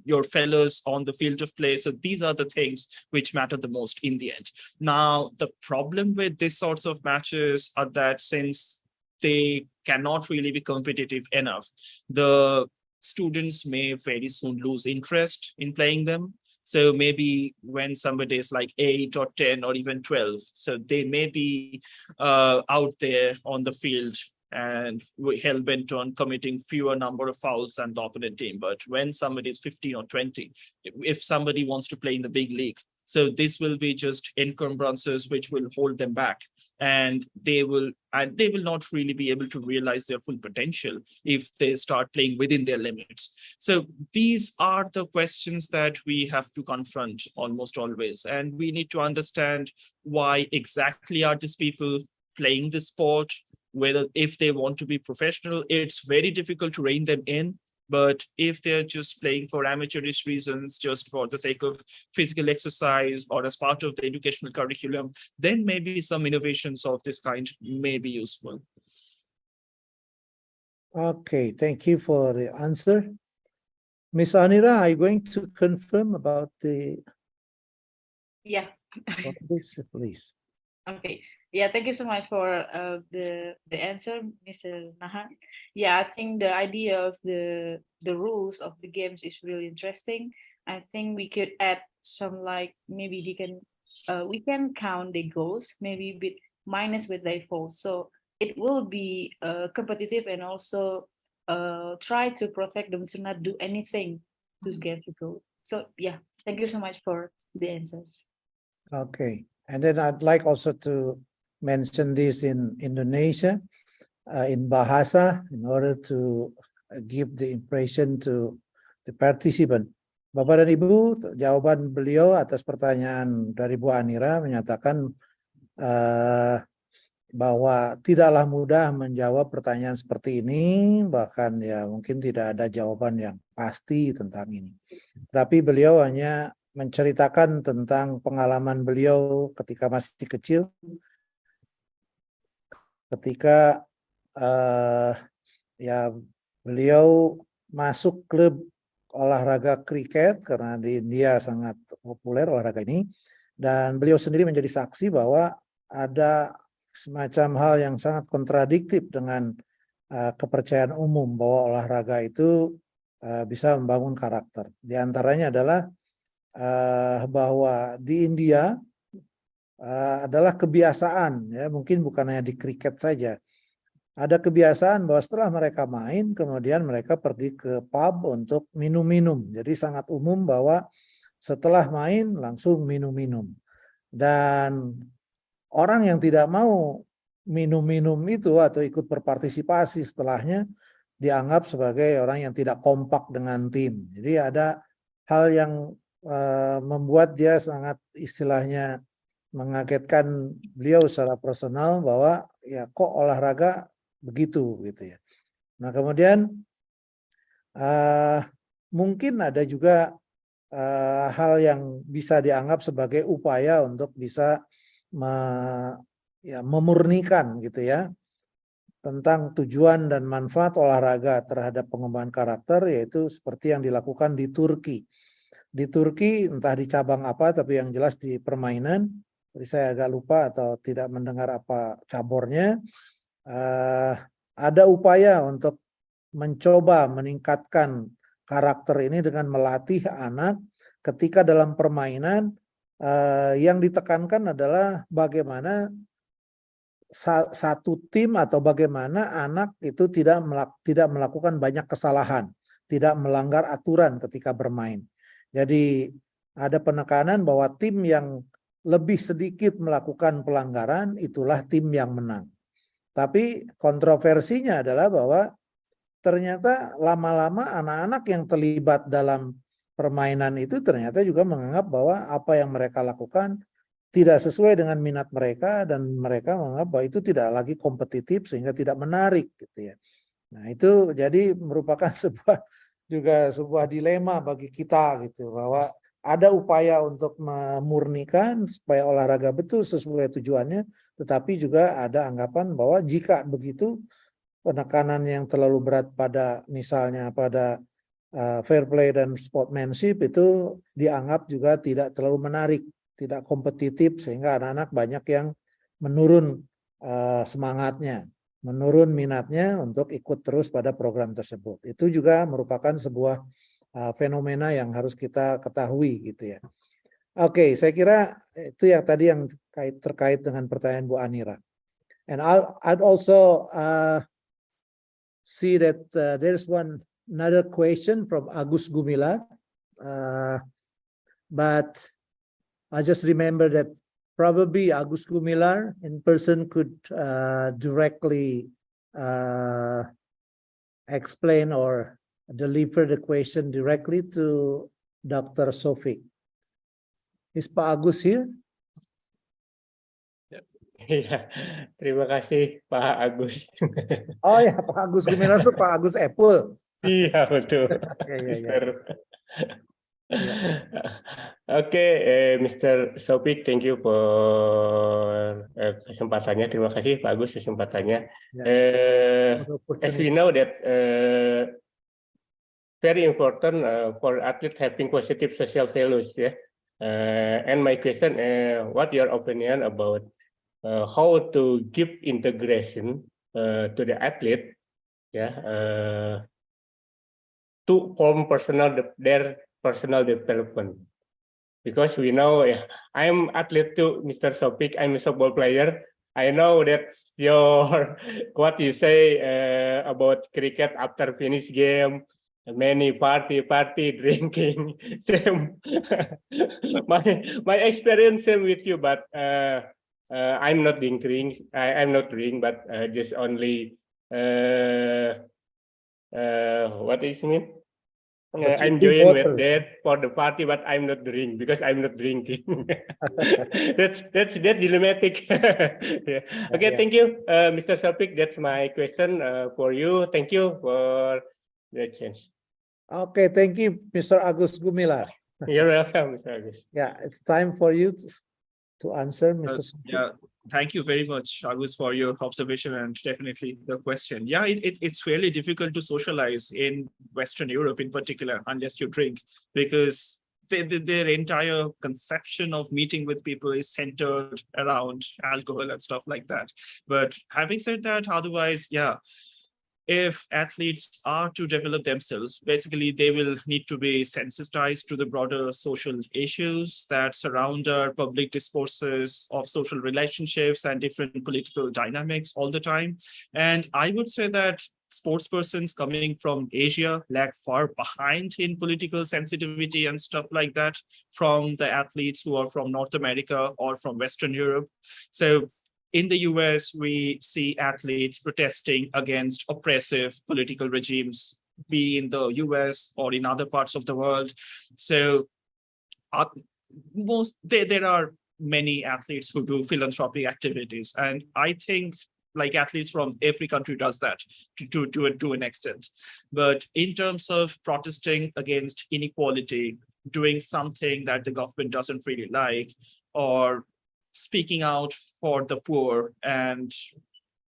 your fellows on the field of play. So these are the things which matter the most in the end. Now, the problem with these sorts of matches are that since they cannot really be competitive enough, the students may very soon lose interest in playing them. So maybe when somebody is like 8 or 10 or even 12, so they may be out there on the field and hell-bent on committing fewer number of fouls than the opponent team. But when somebody is 15 or 20, if somebody wants to play in the big league, so this will be just encumbrances which will hold them back, and they will not really be able to realize their full potential if they start playing within their limits. So these are the questions that we have to confront almost always, and we need to understand why exactly are these people playing the sport. Whether if they want to be professional, it's very difficult to rein them in. But if they're just playing for amateurish reasons, just for the sake of physical exercise or as part of the educational curriculum, then maybe some innovations of this kind may be useful. Okay, thank you for the answer. Miss Anira, are you going to confirm about the... Yeah. This, please. Okay. Yeah, thank you so much for the answer, Mr. Nahan. Yeah, I think the idea of the rules of the games is really interesting. I think we could add some, like, maybe we can count the goals, maybe bit minus with their falls. So it will be competitive, and also try to protect them to not do anything to get the goal. So yeah, thank you so much for the answers. Okay, and then I'd like also to mention this in Indonesia, in Bahasa, in order to give the impression to the participant. Bapak dan Ibu, jawaban beliau atas pertanyaan dari Bu Anira menyatakan bahwa tidaklah mudah menjawab pertanyaan seperti ini, bahkan ya mungkin tidak ada jawaban yang pasti tentang ini. Tapi beliau hanya menceritakan tentang pengalaman beliau ketika masih kecil, ketika ya beliau masuk klub olahraga kriket karena di India sangat populer olahraga ini, dan beliau sendiri menjadi saksi bahwa ada semacam hal yang sangat kontradiktif dengan kepercayaan umum bahwa olahraga itu bisa membangun karakter. Di antaranya adalah bahwa di India adalah kebiasaan, ya mungkin bukan hanya di kriket saja. Ada kebiasaan bahwa setelah mereka main, kemudian mereka pergi ke pub untuk minum-minum. Jadi sangat umum bahwa setelah main langsung minum-minum. Dan orang yang tidak mau minum-minum itu atau ikut berpartisipasi setelahnya dianggap sebagai orang yang tidak kompak dengan tim. Jadi ada hal yang membuat dia sangat istilahnya mengagetkan beliau secara personal bahwa ya kok olahraga begitu gitu ya. Nah kemudian mungkin ada juga hal yang bisa dianggap sebagai upaya untuk bisa memurnikan gitu ya tentang tujuan dan manfaat olahraga terhadap pengembangan karakter, yaitu seperti yang dilakukan di Turki. Di Turki entah di cabang apa, tapi yang jelas di permainan, saya agak lupa atau tidak mendengar apa cabornya, ada upaya untuk mencoba meningkatkan karakter ini dengan melatih anak ketika dalam permainan yang ditekankan adalah bagaimana satu tim atau bagaimana anak itu tidak melakukan banyak kesalahan, tidak melanggar aturan ketika bermain. Jadi ada penekanan bahwa tim yang lebih sedikit melakukan pelanggaran itulah tim yang menang. Tapi kontroversinya adalah bahwa ternyata lama-lama anak-anak yang terlibat dalam permainan itu ternyata juga menganggap bahwa apa yang mereka lakukan tidak sesuai dengan minat mereka dan mereka menganggap bahwa itu tidak lagi kompetitif sehingga tidak menarik gitu ya. Nah itu jadi merupakan sebuah dilema bagi kita gitu, bahwa ada upaya untuk memurnikan supaya olahraga betul sesuai tujuannya, tetapi juga ada anggapan bahwa jika begitu penekanan yang terlalu berat pada misalnya pada fair play dan sportsmanship itu dianggap juga tidak terlalu menarik, tidak kompetitif, sehingga anak-anak banyak yang menurun semangatnya, menurun minatnya untuk ikut terus pada program tersebut. Itu juga merupakan sebuah fenomena yang harus kita ketahui gitu ya. Oke, saya kira itu yang tadi yang terkait dengan pertanyaan Bu Anira. And I'd also see that there's another question from Agus Gumilar, but I just remember that probably Agus Gumilar in person could directly explain or deliver the question directly to Dr. Sofik. Is Pak Agus here? Iya, terima kasih Pak Agus. Oh ya, Pak Agus Gumilar itu Pak Agus Apple. Iya betul. Oke, Mr. Sofik, thank you for kesempatannya. Terima kasih Pak Agus kesempatannya. As we know that very important for athlete having positive social values, yeah. And my question, what your opinion about how to give integration to the athlete, yeah, to form their personal development, because we know I'm athlete too, Mr. Sofik. I'm a softball player. I know that your what you say about cricket after finish game, many party drinking. Same. my experience same with you, but I'm not drinking. I'm not drinking, but just only what is it mean? I'm joining with that for the party, but I'm not drinking because I'm not drinking. that's dilemmatic. Yeah. Okay, thank you, Mr. Sofik. That's my question for you. Thank you for the chance. Okay, thank you, Mr. Agus Gumilar. You're welcome, Mr. Agus. Yeah, it's time for you to answer, Mr. Sofik. Yeah, thank you very much, Agus, for your observation and definitely the question. Yeah, it's really difficult to socialize in Western Europe in particular, unless you drink, because their entire conception of meeting with people is centered around alcohol and stuff like that. But having said that, otherwise, yeah, if athletes are to develop themselves, basically they will need to be sensitized to the broader social issues that surround our public discourses of social relationships and different political dynamics all the time. And I would say that sports persons coming from Asia lag far behind in political sensitivity and stuff like that from the athletes who are from North America or from Western Europe. So in the US, we see athletes protesting against oppressive political regimes, be in the US or in other parts of the world. So there are many athletes who do philanthropic activities, and I think like athletes from every country does that to an extent. But in terms of protesting against inequality, doing something that the government doesn't really like, or speaking out for the poor and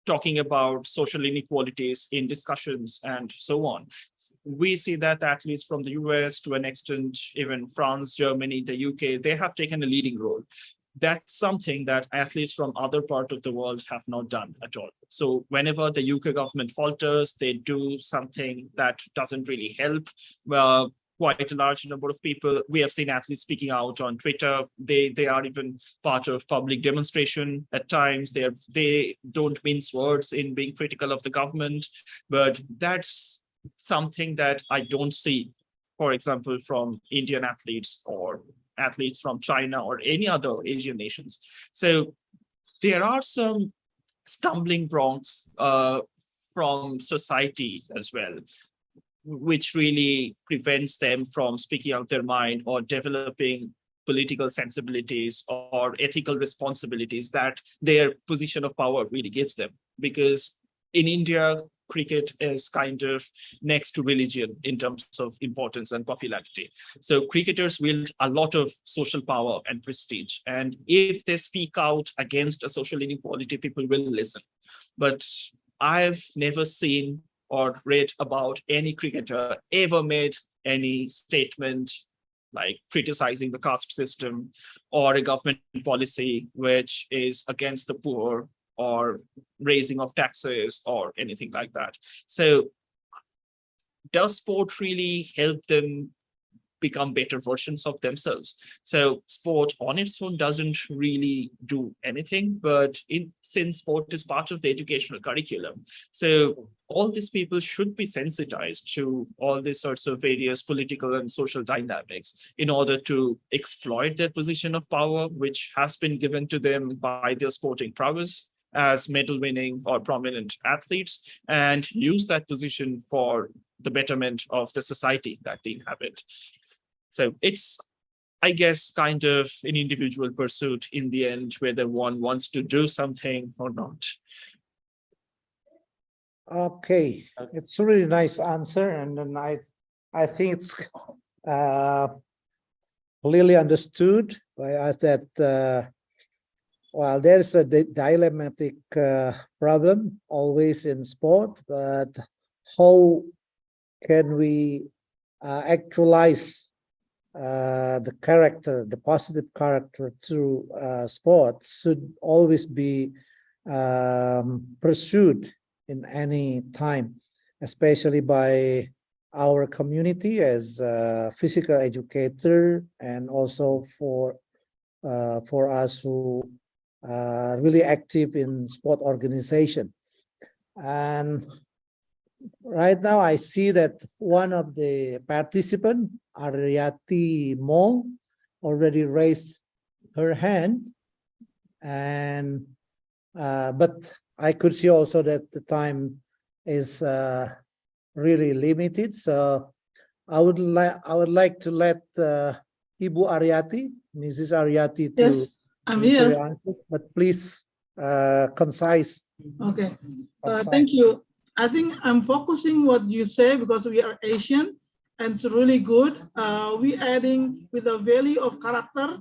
talking about social inequalities in discussions and so on, we see that athletes from the US, to an extent, even France, Germany, the UK, they have taken a leading role. That's something that athletes from other parts of the world have not done at all. So whenever the UK government falters, they do something that doesn't really help quite a large number of people. We have seen athletes speaking out on Twitter. They are even part of public demonstration at times. They don't mince words in being critical of the government, but that's something that I don't see, for example, from Indian athletes or athletes from China or any other Asian nations. So there are some stumbling blocks from society as well, which really prevents them from speaking out their mind or developing political sensibilities or ethical responsibilities that their position of power really gives them. Because in India, cricket is kind of next to religion in terms of importance and popularity. So cricketers wield a lot of social power and prestige. And if they speak out against a social inequality, people will listen. But I've never seen or read about any cricketer ever made any statement like criticizing the caste system or a government policy which is against the poor or raising of taxes or anything like that. So does sport really help them become better versions of themselves? So sport on its own doesn't really do anything, but since sport is part of the educational curriculum, so all these people should be sensitized to all these sorts of various political and social dynamics in order to exploit their position of power, which has been given to them by their sporting prowess as medal winning or prominent athletes, and use that position for the betterment of the society that they inhabit. So it's, I guess, kind of an individual pursuit in the end, whether one wants to do something or not. Okay, it's a really nice answer, and then I think it's clearly understood by us that while there's a dilemmatic problem always in sport, but how can we actualize the character, the positive character through sport should always be pursued in any time, especially by our community as a physical educator, and also for us who are really active in sport organization. And right now I see that one of the participants, Aryati Mo, already raised her hand, and but I could see also that the time is really limited, so I would like to let Ibu Aryati, Mrs. Aryati, to Yes, I'm here. answer, but please concise. Okay, concise. thank you. I think I'm focusing what you say because we are Asian and it's really good. We adding with the value of character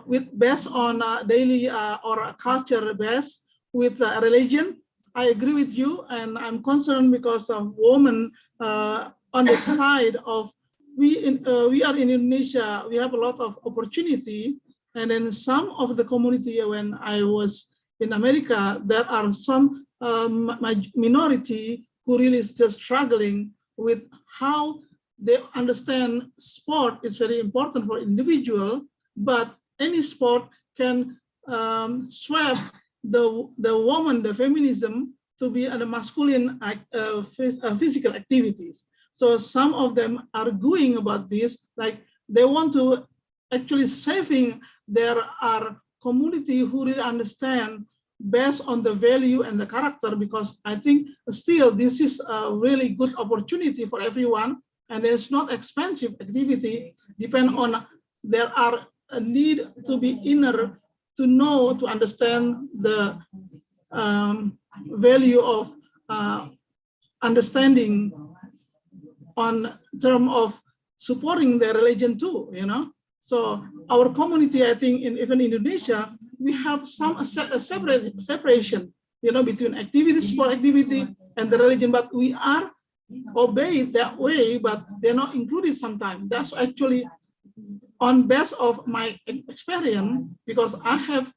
with based on daily or culture based with religion. I agree with you, and I'm concerned because of women on the side of we are in Indonesia. We have a lot of opportunity, and then some of the community when I was in America, there are some minority who really is just struggling with how they understand sport is very important for individual, but any sport can swap the woman, the feminism, to be a masculine physical activities. So some of them are arguing about this, like they want to actually saving there are community who really understand based on the value and the character, because I think still this is a really good opportunity for everyone, and it's not expensive activity, depend on there are a need to be inner, to know, to understand the value of understanding on term of supporting their religion too, you know. So our community, I think, even in Indonesia, we have some separation, you know, between activity, sport activity, and the religion. But we are obeyed that way, but they're not included sometimes. That's actually on base of my experience, because I have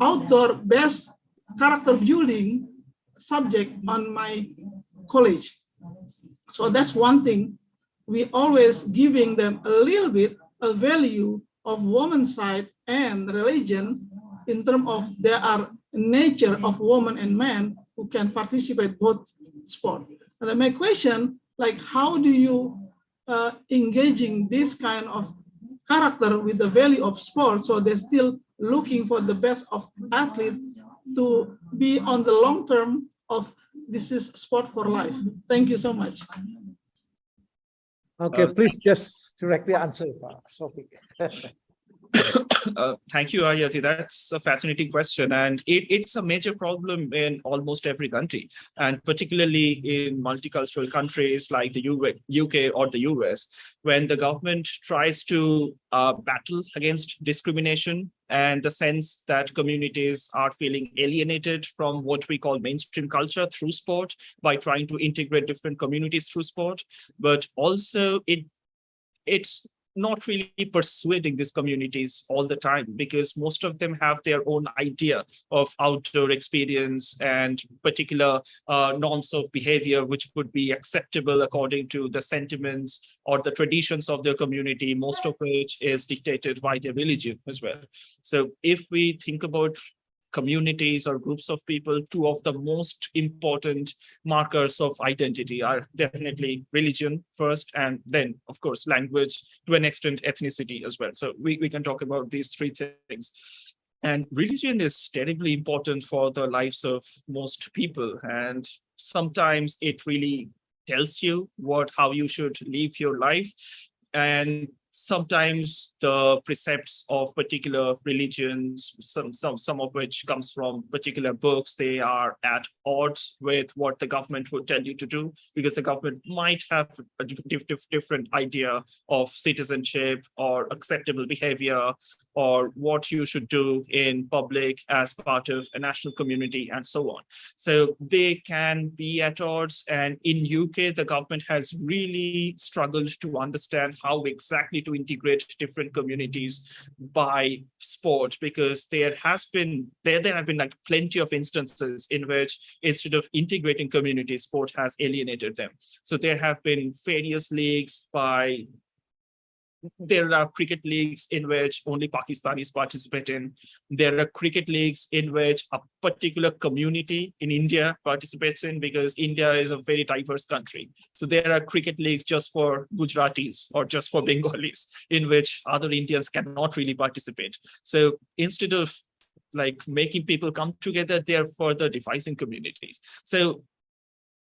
outdoor best character building subject on my college. So that's one thing. We always giving them a little bit a value of woman's side and religion in terms of there are nature of woman and man who can participate both sport. And my question, like, how do you engaging this kind of character with the value of sport, so they're still looking for the best of athletes to be on the long term of this is sport for life. Thank you so much. Okay, please just directly answer, Sophie. Thank you, Aryati. That's a fascinating question. And it's a major problem in almost every country, and particularly in multicultural countries like the UK or the US, when the government tries to battle against discrimination and the sense that communities are feeling alienated from what we call mainstream culture through sport by trying to integrate different communities through sport. But also it's not really persuading these communities all the time, because most of them have their own idea of outdoor experience and particular norms of behavior which would be acceptable according to the sentiments or the traditions of their community, most of which is dictated by their religion as well. So if we think about communities or groups of people, two of the most important markers of identity are definitely religion first, and then, of course, language, to an extent, ethnicity as well. So we can talk about these three things. And religion is terribly important for the lives of most people. And sometimes it really tells you how you should live your life. And sometimes the precepts of particular religions, some of which comes from particular books, they are at odds with what the government would tell you to do, because the government might have a different idea of citizenship or acceptable behavior, or what you should do in public as part of a national community, and so on. So they can be at odds. And in UK, the government has really struggled to understand how exactly to integrate different communities by sport, because there have been like plenty of instances in which, instead of integrating communities, sport has alienated them. So there have been various leagues there are cricket leagues in which only Pakistanis participate in. There are cricket leagues in which a particular community in India participates in, because India is a very diverse country. So there are cricket leagues just for Gujaratis or just for Bengalis, in which other Indians cannot really participate. So instead of like making people come together, they're further dividing communities. So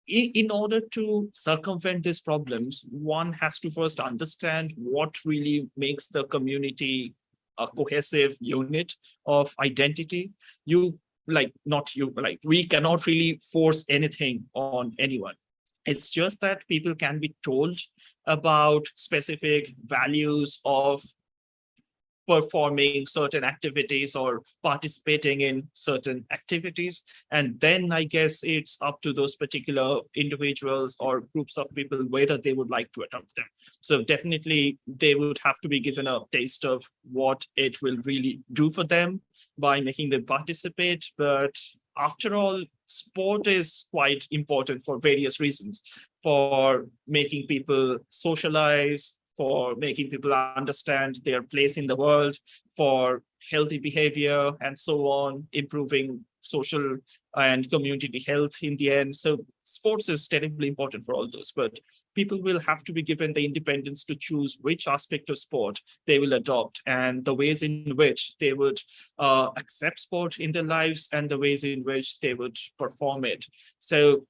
in order to circumvent these problems, one has to first understand what really makes the community a cohesive unit of identity. We cannot really force anything on anyone. It's just that people can be told about specific values of performing certain activities or participating in certain activities. And then I guess it's up to those particular individuals or groups of people whether they would like to adopt them. So definitely they would have to be given a taste of what it will really do for them by making them participate. But after all, sport is quite important for various reasons, for making people socialize, for making people understand their place in the world, for healthy behavior, and so on, improving social and community health in the end. So sports is terribly important for all those, but people will have to be given the independence to choose which aspect of sport they will adopt, and the ways in which they would accept sport in their lives, and the ways in which they would perform it. So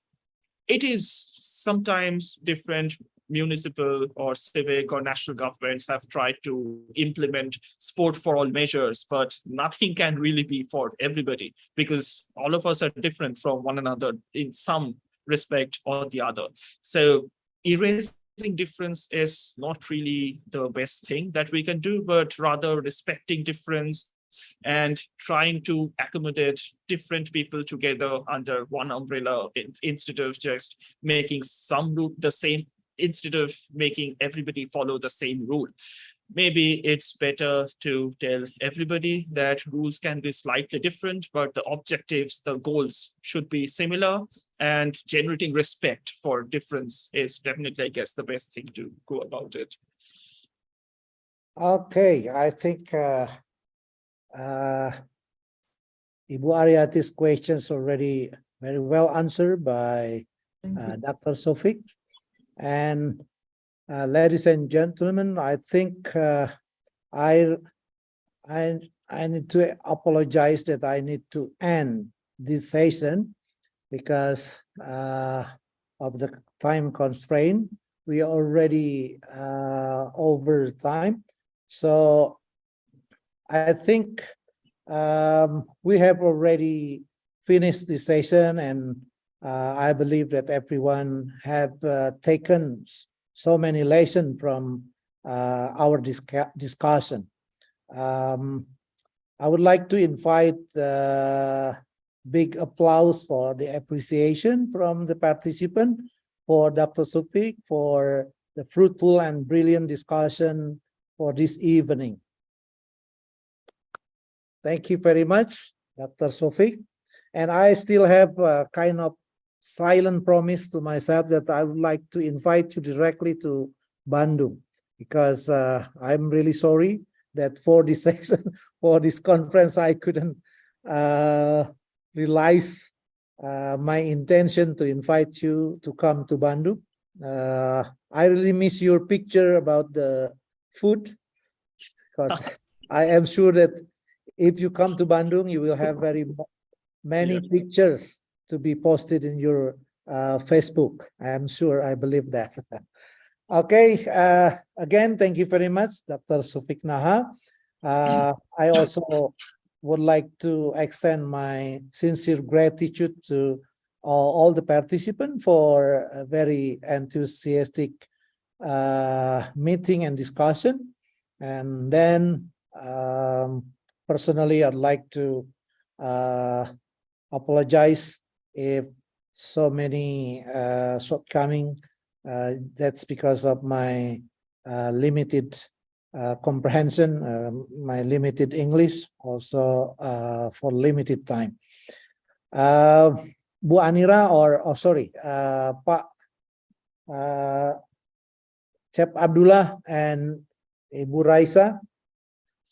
it is sometimes different municipal or civic or national governments have tried to implement sport for all measures, but nothing can really be for everybody because all of us are different from one another in some respect or the other. So erasing difference is not really the best thing that we can do, but rather respecting difference and trying to accommodate different people together under one umbrella instead of just making some rule the same, instead of making everybody follow the same rule. Maybe it's better to tell everybody that rules can be slightly different, but the objectives, the goals should be similar, and generating respect for difference is definitely, I guess, the best thing to go about it. Okay, I think Ibu Ariati's questions already very well answered by Dr. Sofik. And ladies and gentlemen, I think I need to apologize that I need to end this session because of the time constraint. We are already over time. So I think we have already finished the session, and I believe that everyone have taken so many lessons from our discussion. I would like to invite big applause for the appreciation from the participant, for Dr. Sofik, for the fruitful and brilliant discussion for this evening. Thank you very much, Dr. Sofik. And I still have a kind of silent promise to myself that I would like to invite you directly to Bandung, because I'm really sorry that for this session, for this conference, I couldn't realize my intention to invite you to come to Bandung. I really miss your picture about the food, because I am sure that if you come to Bandung, you will have very many pictures to be posted in your Facebook. I am sure, I believe that. Okay, again, thank you very much, Dr. Sofik Naha. I also would like to extend my sincere gratitude to all the participants for a very enthusiastic meeting and discussion. And then personally, I'd like to apologize if so many shortcomings. That's because of my limited comprehension, my limited English, also for limited time. Bu Anira, Pak Chef Abdullah and Ibu Raisa,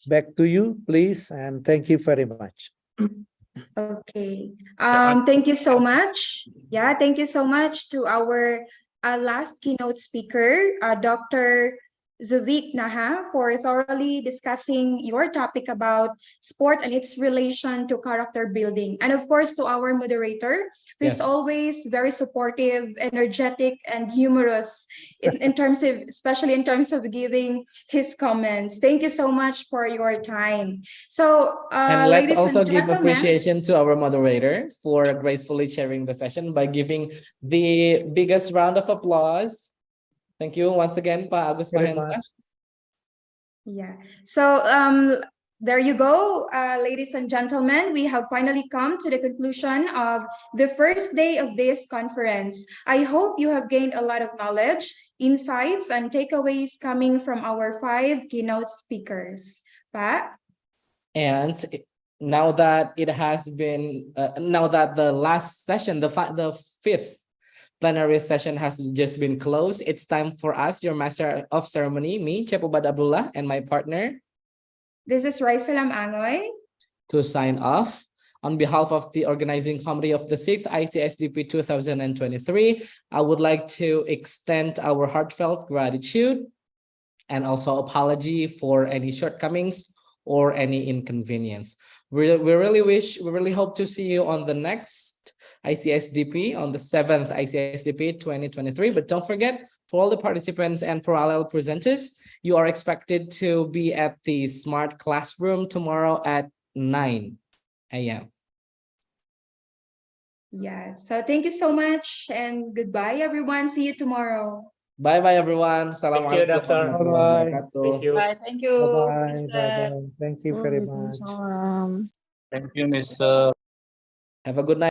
back to you, please, and thank you very much. Okay. Thank you so much. Yeah, thank you so much to our last keynote speaker, Dr. Sofik Naha, for thoroughly discussing your topic about sport and its relation to character building. And of course, to our moderator, who is always very supportive, energetic, and humorous in terms of, especially in terms of giving his comments. Thank you so much for your time. So, and let's ladies also and give gentlemen, appreciation to our moderator for gracefully chairing the session by giving the biggest round of applause. Thank you once again, Pa Agus Mahendra. Yeah. So there you go, ladies and gentlemen. We have finally come to the conclusion of the first day of this conference. I hope you have gained a lot of knowledge, insights, and takeaways coming from our 5 keynote speakers. Pa? And now that it has been, now that the last session, the 5th plenary session has just been closed, it's time for us, your master of ceremony, me, Chef Abdullah, and my partner. This is Raisalam Angoy. To sign off. On behalf of the organizing committee of the 6th ICSDP 2023, I would like to extend our heartfelt gratitude and also apology for any shortcomings or any inconvenience. We really hope to see you on the next ICSDP, on the 7th ICSDP 2023. But don't forget, for all the participants and parallel presenters, you are expected to be at the Smart Classroom tomorrow at 9 a.m. Yeah, so thank you so much and goodbye, everyone. See you tomorrow. Bye-bye, everyone. Thank you, Assalamualaikum Doctor. warahmatullahi Bye-bye. wabarakatuh. Thank you. Bye. Thank you. Bye-bye. Mister. Bye-bye. Thank you very much. Have a good night.